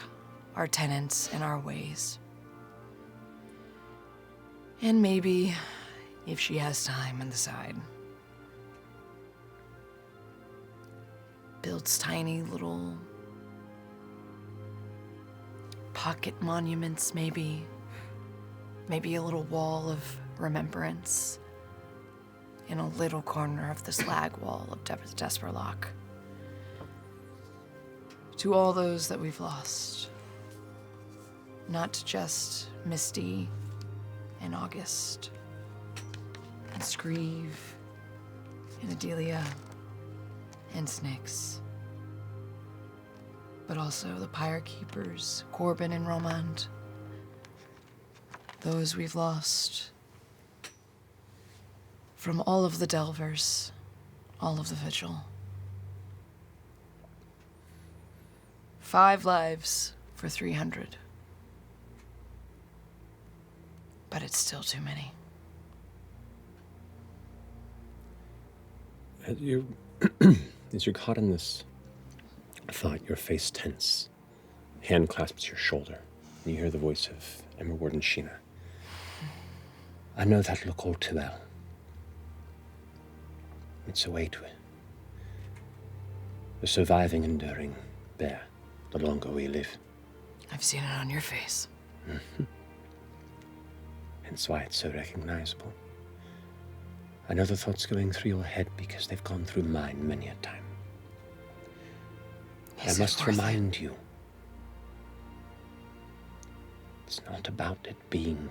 [SPEAKER 19] our tenets and our ways. And maybe, if she has time on the side, builds tiny little pocket monuments, maybe a little wall of remembrance in a little corner of the slag wall of Desperloch. To all those that we've lost, not just Misty and August and Screeve and Adelia and Snix, but also the pyre keepers, Corbin and Romand, those we've lost from all of the Delvers, all of the Vigil. 5 lives for 300. But it's still too many.
[SPEAKER 1] As you're caught in this thought, your face tense, hand clasps your shoulder, and you hear the voice of Emma Warden Sheena. I know that look all too well. It's a way to it. The surviving, enduring bear, the longer we live.
[SPEAKER 19] I've seen it on your face.
[SPEAKER 1] Mm-hmm. Hence why it's so recognizable. I know the thoughts going through your head because they've gone through mine many a time. I must remind you, it's not about it being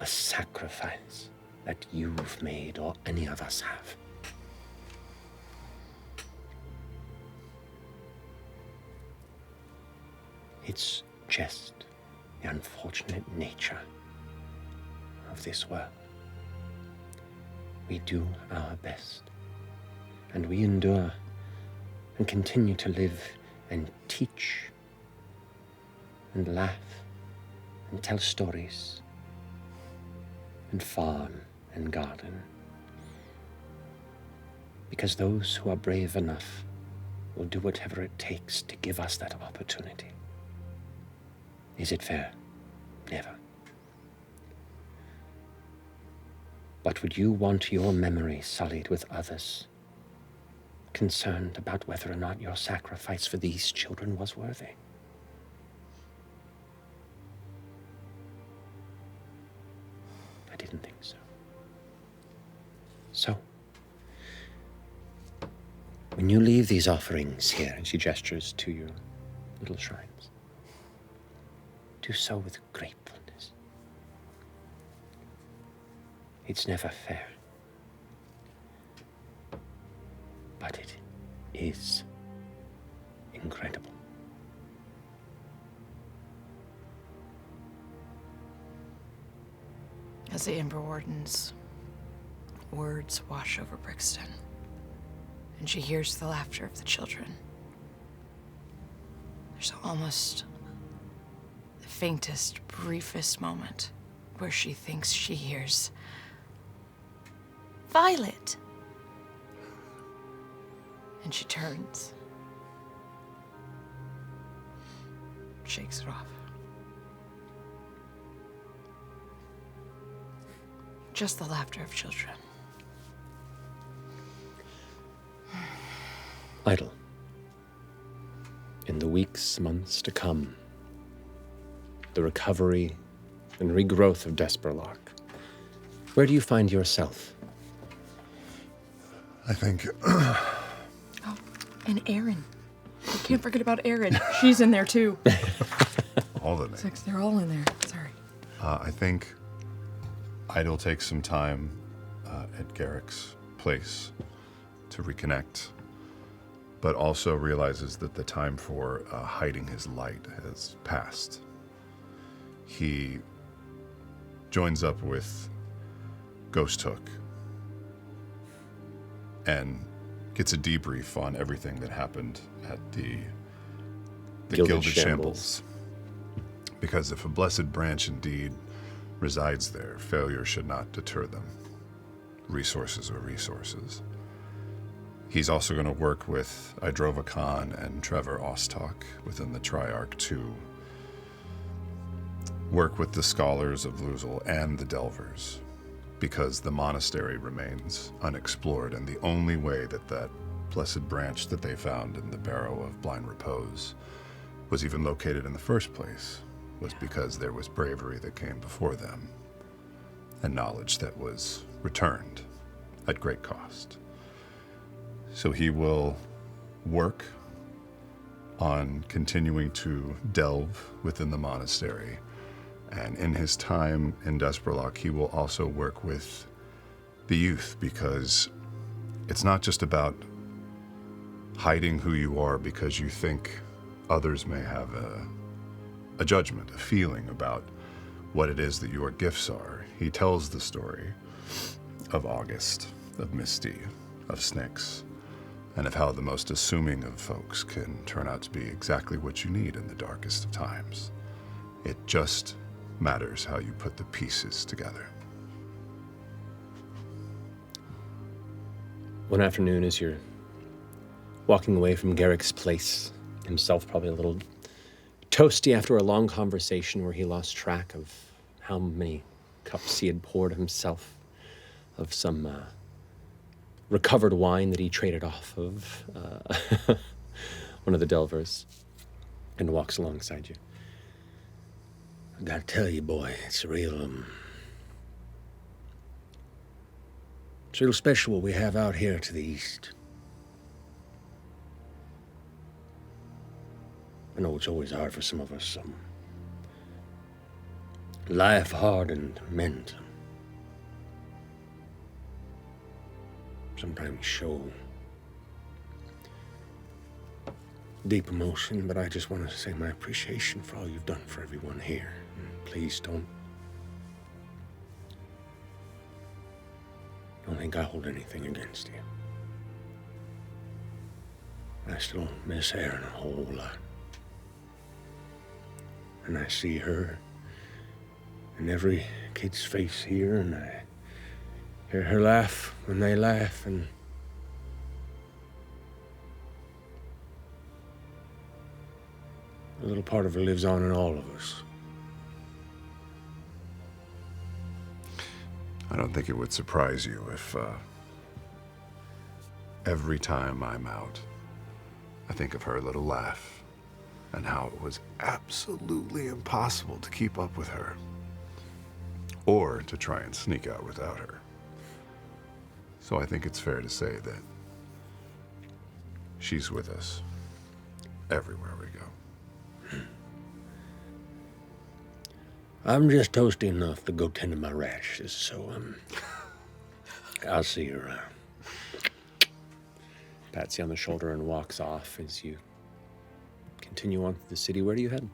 [SPEAKER 1] a sacrifice that you've made or any of us have. It's just the unfortunate nature of this world. We do our best, and we endure and continue to live and teach and laugh and tell stories and farm and garden, because those who are brave enough will do whatever it takes to give us that opportunity. Is it fair? Never. But would you want your memory sullied with others, concerned about whether or not your sacrifice for these children was worthy? When you leave these offerings here, and she gestures to your little shrines, do so with gratefulness. It's never fair, but it is incredible.
[SPEAKER 19] As the Ember Warden's words wash over Brixton, and she hears the laughter of the children, there's almost the faintest, briefest moment where she thinks she hears Violet. And she turns, shakes it off. Just the laughter of children.
[SPEAKER 1] Idle. In the weeks, months to come, the recovery and regrowth of Desperloch, where do you find yourself?
[SPEAKER 6] I think...
[SPEAKER 2] And Erin. We can't forget about Erin. She's in there too.
[SPEAKER 6] all of them.
[SPEAKER 2] They're all in there. Sorry.
[SPEAKER 6] I think Idle takes some time at Garrick's place to reconnect, but also realizes that the time for hiding his light has passed. He joins up with Ghost Hook and gets a debrief on everything that happened at the Gilded Shambles. Because if a blessed branch indeed resides there, failure should not deter them. Resources are resources. He's also going to work with Idrova Khan and Trevor Ostok within the Triarch to work with the scholars of Luzul and the Delvers, because the monastery remains unexplored, and the only way that that blessed branch that they found in the Barrow of Blind Repose was even located in the first place was because there was bravery that came before them and knowledge that was returned at great cost. So he will work on continuing to delve within the monastery, and in his time in Desperloch, he will also work with the youth, because it's not just about hiding who you are because you think others may have a judgment, a feeling about what it is that your gifts are. He tells the story of August, of Misty, of Snakes, and of how the most assuming of folks can turn out to be exactly what you need in the darkest of times. It just matters how you put the pieces together.
[SPEAKER 1] One afternoon, as you're walking away from Garrick's place, himself probably a little toasty after a long conversation where he lost track of how many cups he had poured himself of some recovered wine that he traded off of one of the Delvers, and walks alongside you. I gotta tell you, boy, it's real special what we have out here to the east. I know it's always hard for some of us, life hardened men sometimes show deep emotion, but I just want to say my appreciation for all you've done for everyone here. And please don't think I hold anything against you. I still miss Erin a whole lot. And I see her in every kid's face here, and I hear her laugh when they laugh, and a little part of her lives on in all of us.
[SPEAKER 6] I don't think it would surprise you if every time I'm out, I think of her little laugh and how it was absolutely impossible to keep up with her or to try and sneak out without her. So I think it's fair to say that She's with us everywhere we go.
[SPEAKER 9] I'm just toasty enough to go tend to my rashes, so I'll see you around.
[SPEAKER 1] Pats you on the shoulder and walks off as you continue on to the city. Where do you head?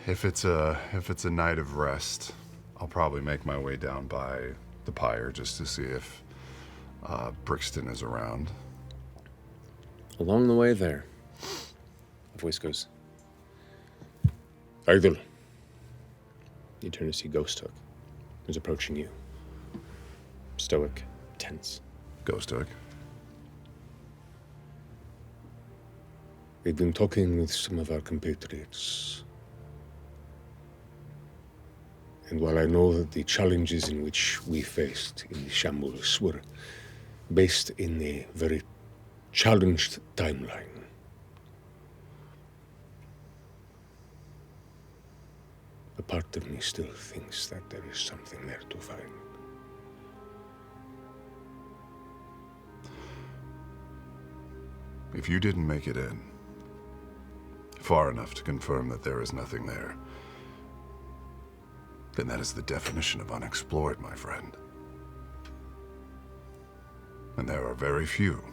[SPEAKER 6] If it's a night of rest, I'll probably make my way down by the pyre just to see if Brixton is around.
[SPEAKER 1] Along the way there, a voice goes,
[SPEAKER 9] Idle.
[SPEAKER 1] You turn to see Ghost Hook, who's approaching you. Stoic, tense.
[SPEAKER 6] Ghost Hook.
[SPEAKER 9] We've been talking with some of our compatriots. And while I know that the challenges in which we faced in the shambles were based in a very challenged timeline, a part of me still thinks that there is something there to find.
[SPEAKER 6] If you didn't make it in far enough to confirm that there is nothing there, then that is the definition of unexplored, my friend. And there are very few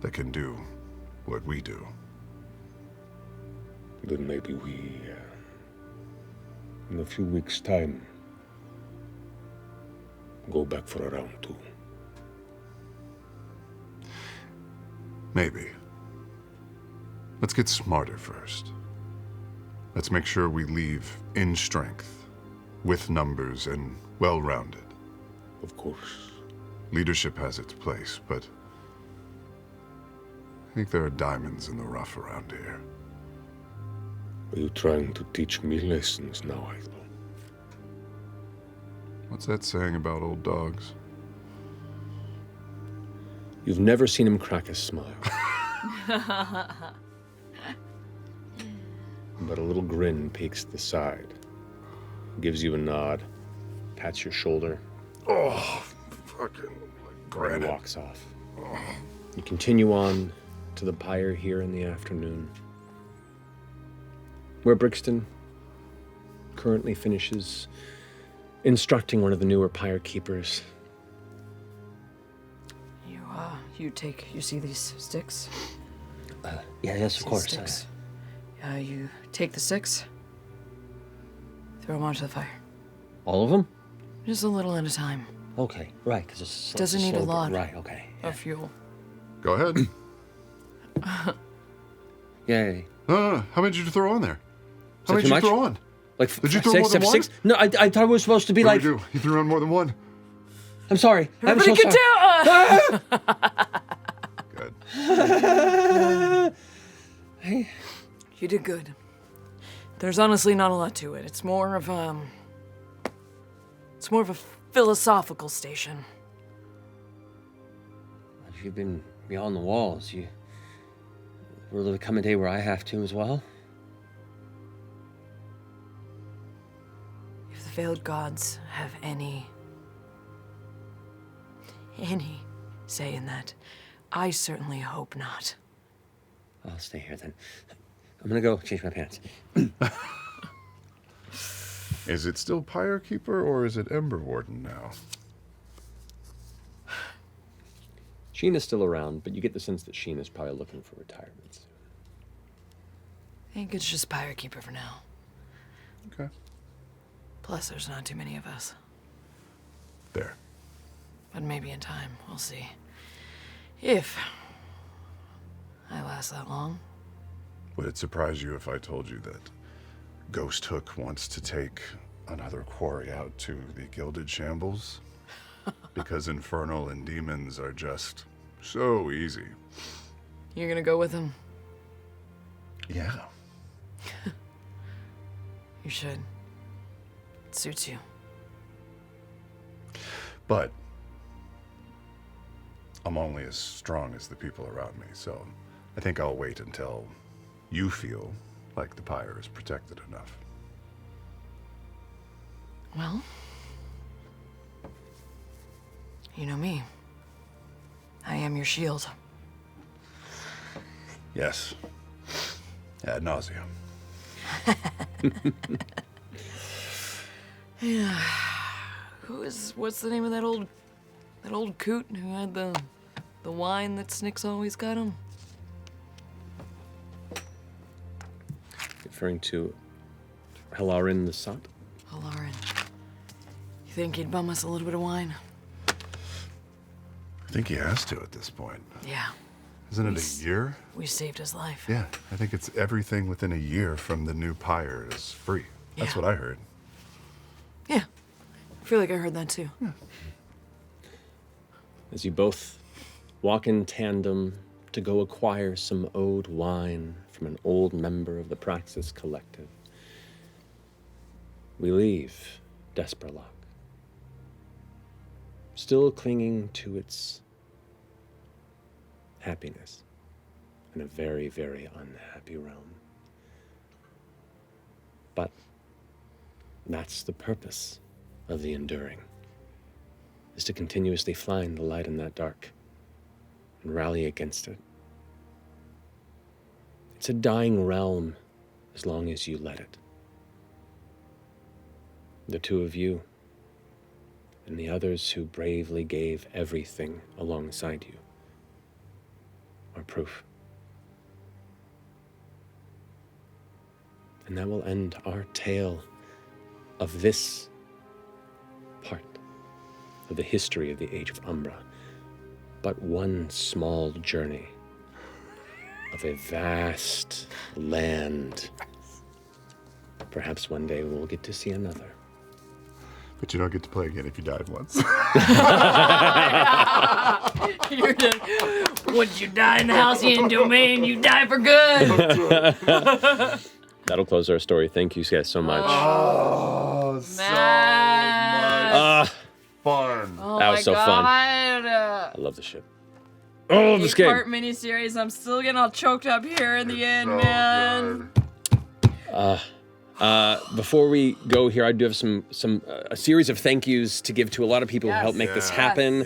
[SPEAKER 6] that can do what we do.
[SPEAKER 9] Then maybe we, in a few weeks' time, go back for a round two.
[SPEAKER 6] Maybe. Let's get smarter first. Let's make sure we leave in strength, with numbers, and well-rounded.
[SPEAKER 9] Of course.
[SPEAKER 6] Leadership has its place, but I think there are diamonds in the rough around here.
[SPEAKER 9] Are you trying to teach me lessons now, Idle?
[SPEAKER 6] What's that saying about old dogs?
[SPEAKER 1] You've never seen him crack a smile. But a little grin peeks at the side, gives you a nod, pats your shoulder.
[SPEAKER 6] Oh, fucking
[SPEAKER 1] And
[SPEAKER 6] granite.
[SPEAKER 1] walks off. You continue on to the pyre here in the afternoon, where Brixton currently finishes instructing one of the newer pyre keepers.
[SPEAKER 19] You see these sticks?
[SPEAKER 20] Yes, of
[SPEAKER 19] These
[SPEAKER 20] course.
[SPEAKER 19] Sticks. You take the sticks, throw them onto the fire.
[SPEAKER 20] All of them?
[SPEAKER 19] Just a little at a time.
[SPEAKER 20] Okay, right, because it's
[SPEAKER 19] Doesn't need a lot
[SPEAKER 20] Right, okay.
[SPEAKER 19] of fuel.
[SPEAKER 6] Go ahead.
[SPEAKER 20] Yay.
[SPEAKER 6] How many did you throw on there? How many
[SPEAKER 1] too
[SPEAKER 6] did you
[SPEAKER 1] much?
[SPEAKER 6] throw on?
[SPEAKER 1] Like
[SPEAKER 6] Did you throw
[SPEAKER 1] six,
[SPEAKER 6] more than one?
[SPEAKER 1] six? No, I thought it was supposed to be
[SPEAKER 6] What
[SPEAKER 1] like.
[SPEAKER 6] did you do? You threw on more than one.
[SPEAKER 1] I'm sorry. I'm
[SPEAKER 19] Everybody
[SPEAKER 1] so
[SPEAKER 19] get
[SPEAKER 1] sorry.
[SPEAKER 19] down! You did good. There's honestly not a lot to it. It's more of a philosophical station.
[SPEAKER 20] If you've been beyond the walls, will there come a day where I have to as well?
[SPEAKER 19] If the failed gods have any say in that, I certainly hope not.
[SPEAKER 20] I'll stay here then. I'm gonna go change my pants.
[SPEAKER 6] Is it still Pyre Keeper or is it Ember Warden now?
[SPEAKER 1] Sheen is still around, but you get the sense that Sheen is probably looking for retirement.
[SPEAKER 19] I think it's just Pyre Keeper for now.
[SPEAKER 6] Okay.
[SPEAKER 19] Plus, there's not too many of us.
[SPEAKER 6] There.
[SPEAKER 19] But maybe in time, we'll see. If I last that long.
[SPEAKER 6] Would it surprise you if I told you that Ghost Hook wants to take another quarry out to the Gilded Shambles? Because Infernal and Demons are just so easy.
[SPEAKER 19] You're gonna go with him?
[SPEAKER 6] Yeah.
[SPEAKER 19] You should. It suits you.
[SPEAKER 6] But I'm only as strong as the people around me, so I think I'll wait until you feel like the pyre is protected enough.
[SPEAKER 19] Well, you know me. I am your shield.
[SPEAKER 6] Yes. Ad nauseum.
[SPEAKER 19] Yeah. What's the name of that old coot who had the wine that Snick's always got him?
[SPEAKER 1] Referring to Helarin the Sot?
[SPEAKER 19] Helarin. You think he'd bum us a little bit of wine?
[SPEAKER 6] I think he has to at this point.
[SPEAKER 19] Yeah.
[SPEAKER 6] Isn't it a year?
[SPEAKER 19] We saved his life.
[SPEAKER 6] Yeah, I think it's everything within a year from the new pyre is free. That's what I heard.
[SPEAKER 19] Yeah. I feel like I heard that too.
[SPEAKER 6] Yeah.
[SPEAKER 1] As you both walk in tandem to go acquire some old wine from an old member of the Praxis Collective, we leave Desperloch, still clinging to its happiness in a very, very unhappy realm. But that's the purpose of the enduring, is to continuously find the light in that dark and rally against it. It's a dying realm as long as you let it. The two of you and the others who bravely gave everything alongside you are proof. And that will end our tale of this part of the history of the Age of Umbra. But one small journey of a vast land. Perhaps one day we'll get to see another.
[SPEAKER 6] But you don't get to play again if you died once.
[SPEAKER 19] You're done. Once you die in the Halcyon domain, you die for good.
[SPEAKER 1] That'll close our story. Thank you guys so much.
[SPEAKER 6] Oh, so
[SPEAKER 19] Matt.
[SPEAKER 6] much fun.
[SPEAKER 19] Oh
[SPEAKER 1] That was so fun.
[SPEAKER 19] God.
[SPEAKER 1] I love this shit. Oh, this game.
[SPEAKER 19] 8-part miniseries. I'm still getting all choked up here in the end, man.
[SPEAKER 1] Before we go here, I do have a series of thank yous to give to a lot of people who helped make this happen.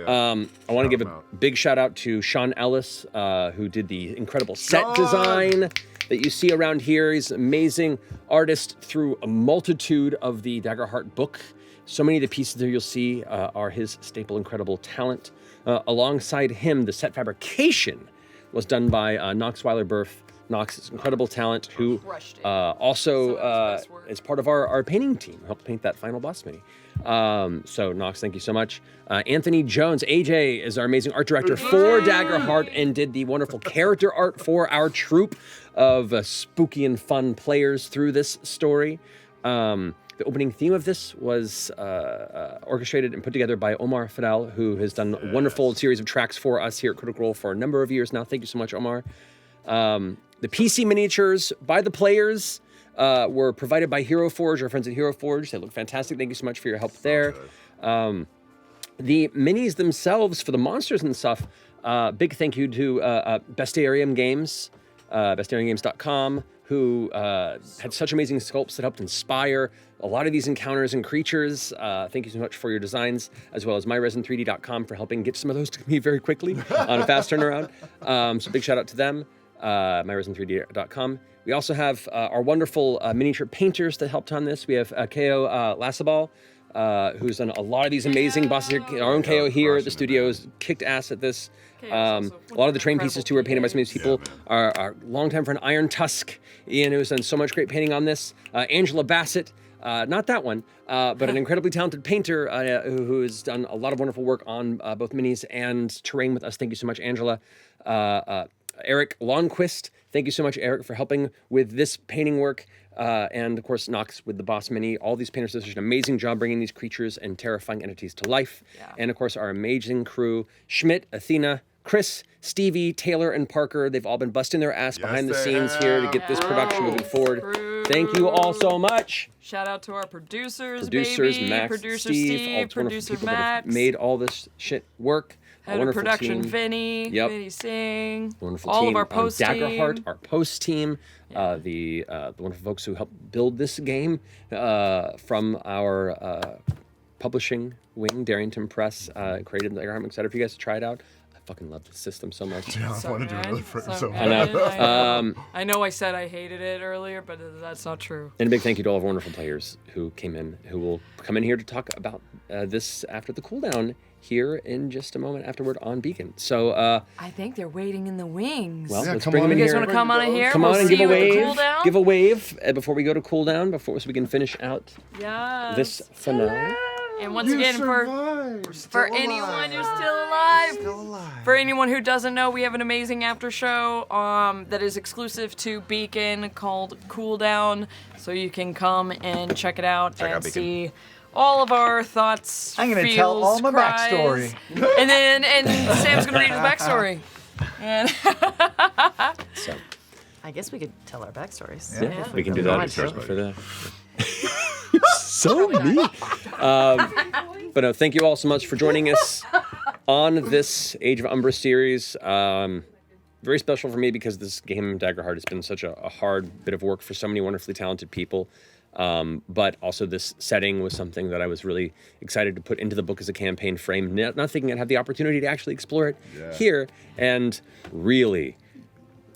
[SPEAKER 1] I want to give a big shout out to Shaun Ellis, who did the incredible set design that you see around here. He's an amazing artist through a multitude of the Daggerheart book. So many of the pieces there you'll see are his staple, incredible talent. Alongside him, the set fabrication was done by Knox Weiler-Burf. Knox is incredible talent who also is part of our painting team, helped paint that final boss mini. So Knox, thank you so much. Anthony Jones, AJ, is our amazing art director for Daggerheart and did the wonderful character art for our troupe of spooky and fun players through this story. The opening theme of this was orchestrated and put together by Omar Fadel, who has done a wonderful series of tracks for us here at Critical Role for a number of years now. Thank you so much, Omar. The PC miniatures by the players were provided by Hero Forge, our friends at Hero Forge. They look fantastic. Thank you so much for your help there. The minis themselves for the monsters and stuff, big thank you to Bestiarium Games, bestiariumgames.com, who had such amazing sculpts that helped inspire a lot of these encounters and creatures. Thank you so much for your designs, as well as myresin3d.com for helping get some of those to me very quickly on a fast turnaround. So big shout out to them. myresin3d.com. We also have our wonderful miniature painters that helped on this. We have Ko Lasabal, who's done a lot of these amazing bosses here. Our own Ko here at the studio has kicked ass at this. A lot of the train pieces too were painted by some of these people. Our longtime friend Iron Tusk, Ian, who's done so much great painting on this. Angela Bassett, not that one, but an incredibly talented painter who has done a lot of wonderful work on both minis and terrain with us. Thank you so much, Angela. Eric Longquist, thank you so much, Eric, for helping with this painting work. And of course, Knox with the Boss Mini. All these painters did such an amazing job bringing these creatures and terrifying entities to life. And of course, our amazing crew, Schmidt, Athena, Chris, Stevie, Taylor, and Parker. They've all been busting their ass behind the scenes here to get this production moving forward. Thank you all so much.
[SPEAKER 19] Shout out to our producers,
[SPEAKER 1] Max,
[SPEAKER 19] producer
[SPEAKER 1] Steve, all the
[SPEAKER 19] producer
[SPEAKER 1] people
[SPEAKER 19] Max,
[SPEAKER 1] that have made all this shit work.
[SPEAKER 19] Head of production, Vinny, Vinny Singh,
[SPEAKER 1] wonderful
[SPEAKER 19] all
[SPEAKER 1] team.
[SPEAKER 19] of our post team.
[SPEAKER 1] Daggerheart, our post team, the wonderful folks who helped build this game from our publishing wing, Darrington Press, created Daggerheart. I'm excited for you guys to try it out. fucking love this system so much.
[SPEAKER 6] Yeah, I want to do another frame so
[SPEAKER 1] I know.
[SPEAKER 2] I know I said I hated it earlier, but that's not true.
[SPEAKER 1] And a big thank you to all of our wonderful players who came in, who will come in here to talk about this after the cooldown here in just a moment afterward on Beacon. So
[SPEAKER 2] I think they're waiting in the wings.
[SPEAKER 1] well, let's bring them in
[SPEAKER 2] you guys
[SPEAKER 1] here.
[SPEAKER 2] want to come on in here?
[SPEAKER 1] Come
[SPEAKER 2] We'll
[SPEAKER 1] on and
[SPEAKER 2] see
[SPEAKER 1] give a
[SPEAKER 2] you at the
[SPEAKER 1] wave.
[SPEAKER 2] cooldown.
[SPEAKER 1] Give a wave before we go to cooldown, so we can finish out
[SPEAKER 2] Yes.
[SPEAKER 1] this finale.
[SPEAKER 2] And once again, for anyone who's still alive, for anyone who doesn't know, we have an amazing after show that is exclusive to Beacon called Cooldown, so you can come and check it out and see all of our thoughts.
[SPEAKER 10] I'm gonna
[SPEAKER 2] feels,
[SPEAKER 10] tell all my
[SPEAKER 2] cries,
[SPEAKER 10] backstory.
[SPEAKER 2] and Sam's gonna read his backstory. And
[SPEAKER 1] so
[SPEAKER 8] I guess we could tell our backstories.
[SPEAKER 1] Yeah,
[SPEAKER 8] if
[SPEAKER 1] we can
[SPEAKER 8] feel
[SPEAKER 1] do that
[SPEAKER 8] like it.
[SPEAKER 1] for that. So neat. But no, thank you all so much for joining us on this Age of Umbra series. Very special for me because this game, Daggerheart, has been such a hard bit of work for so many wonderfully talented people. But also this setting was something that I was really excited to put into the book as a campaign frame, not thinking I'd have the opportunity to actually explore it here, and really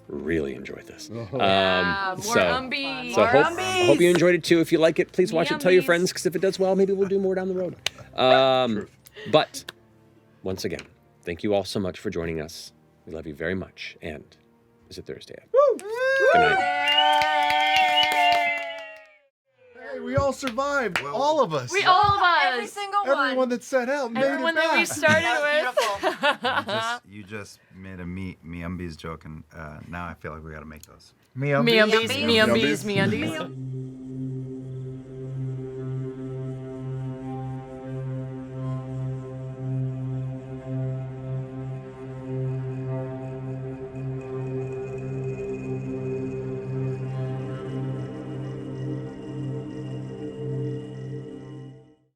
[SPEAKER 1] enjoyed this.
[SPEAKER 2] more
[SPEAKER 1] So
[SPEAKER 2] umbies.
[SPEAKER 1] hope you enjoyed it too. If you like it, please watch it. Tell your friends, because if it does well, maybe we'll do more down the road. But once again, thank you all so much for joining us. We love you very much. And is it Thursday? Woo! Good night.
[SPEAKER 6] Hey, we all survived. All of us.
[SPEAKER 2] We all of us.
[SPEAKER 19] Every single one.
[SPEAKER 6] Everyone that set out made
[SPEAKER 2] Everyone
[SPEAKER 6] it
[SPEAKER 2] that we
[SPEAKER 6] back.
[SPEAKER 2] started with.
[SPEAKER 4] You just made a me umbies joke, and now I feel like we got to make those.
[SPEAKER 10] Me
[SPEAKER 2] Me umbies, me umbies, me undies.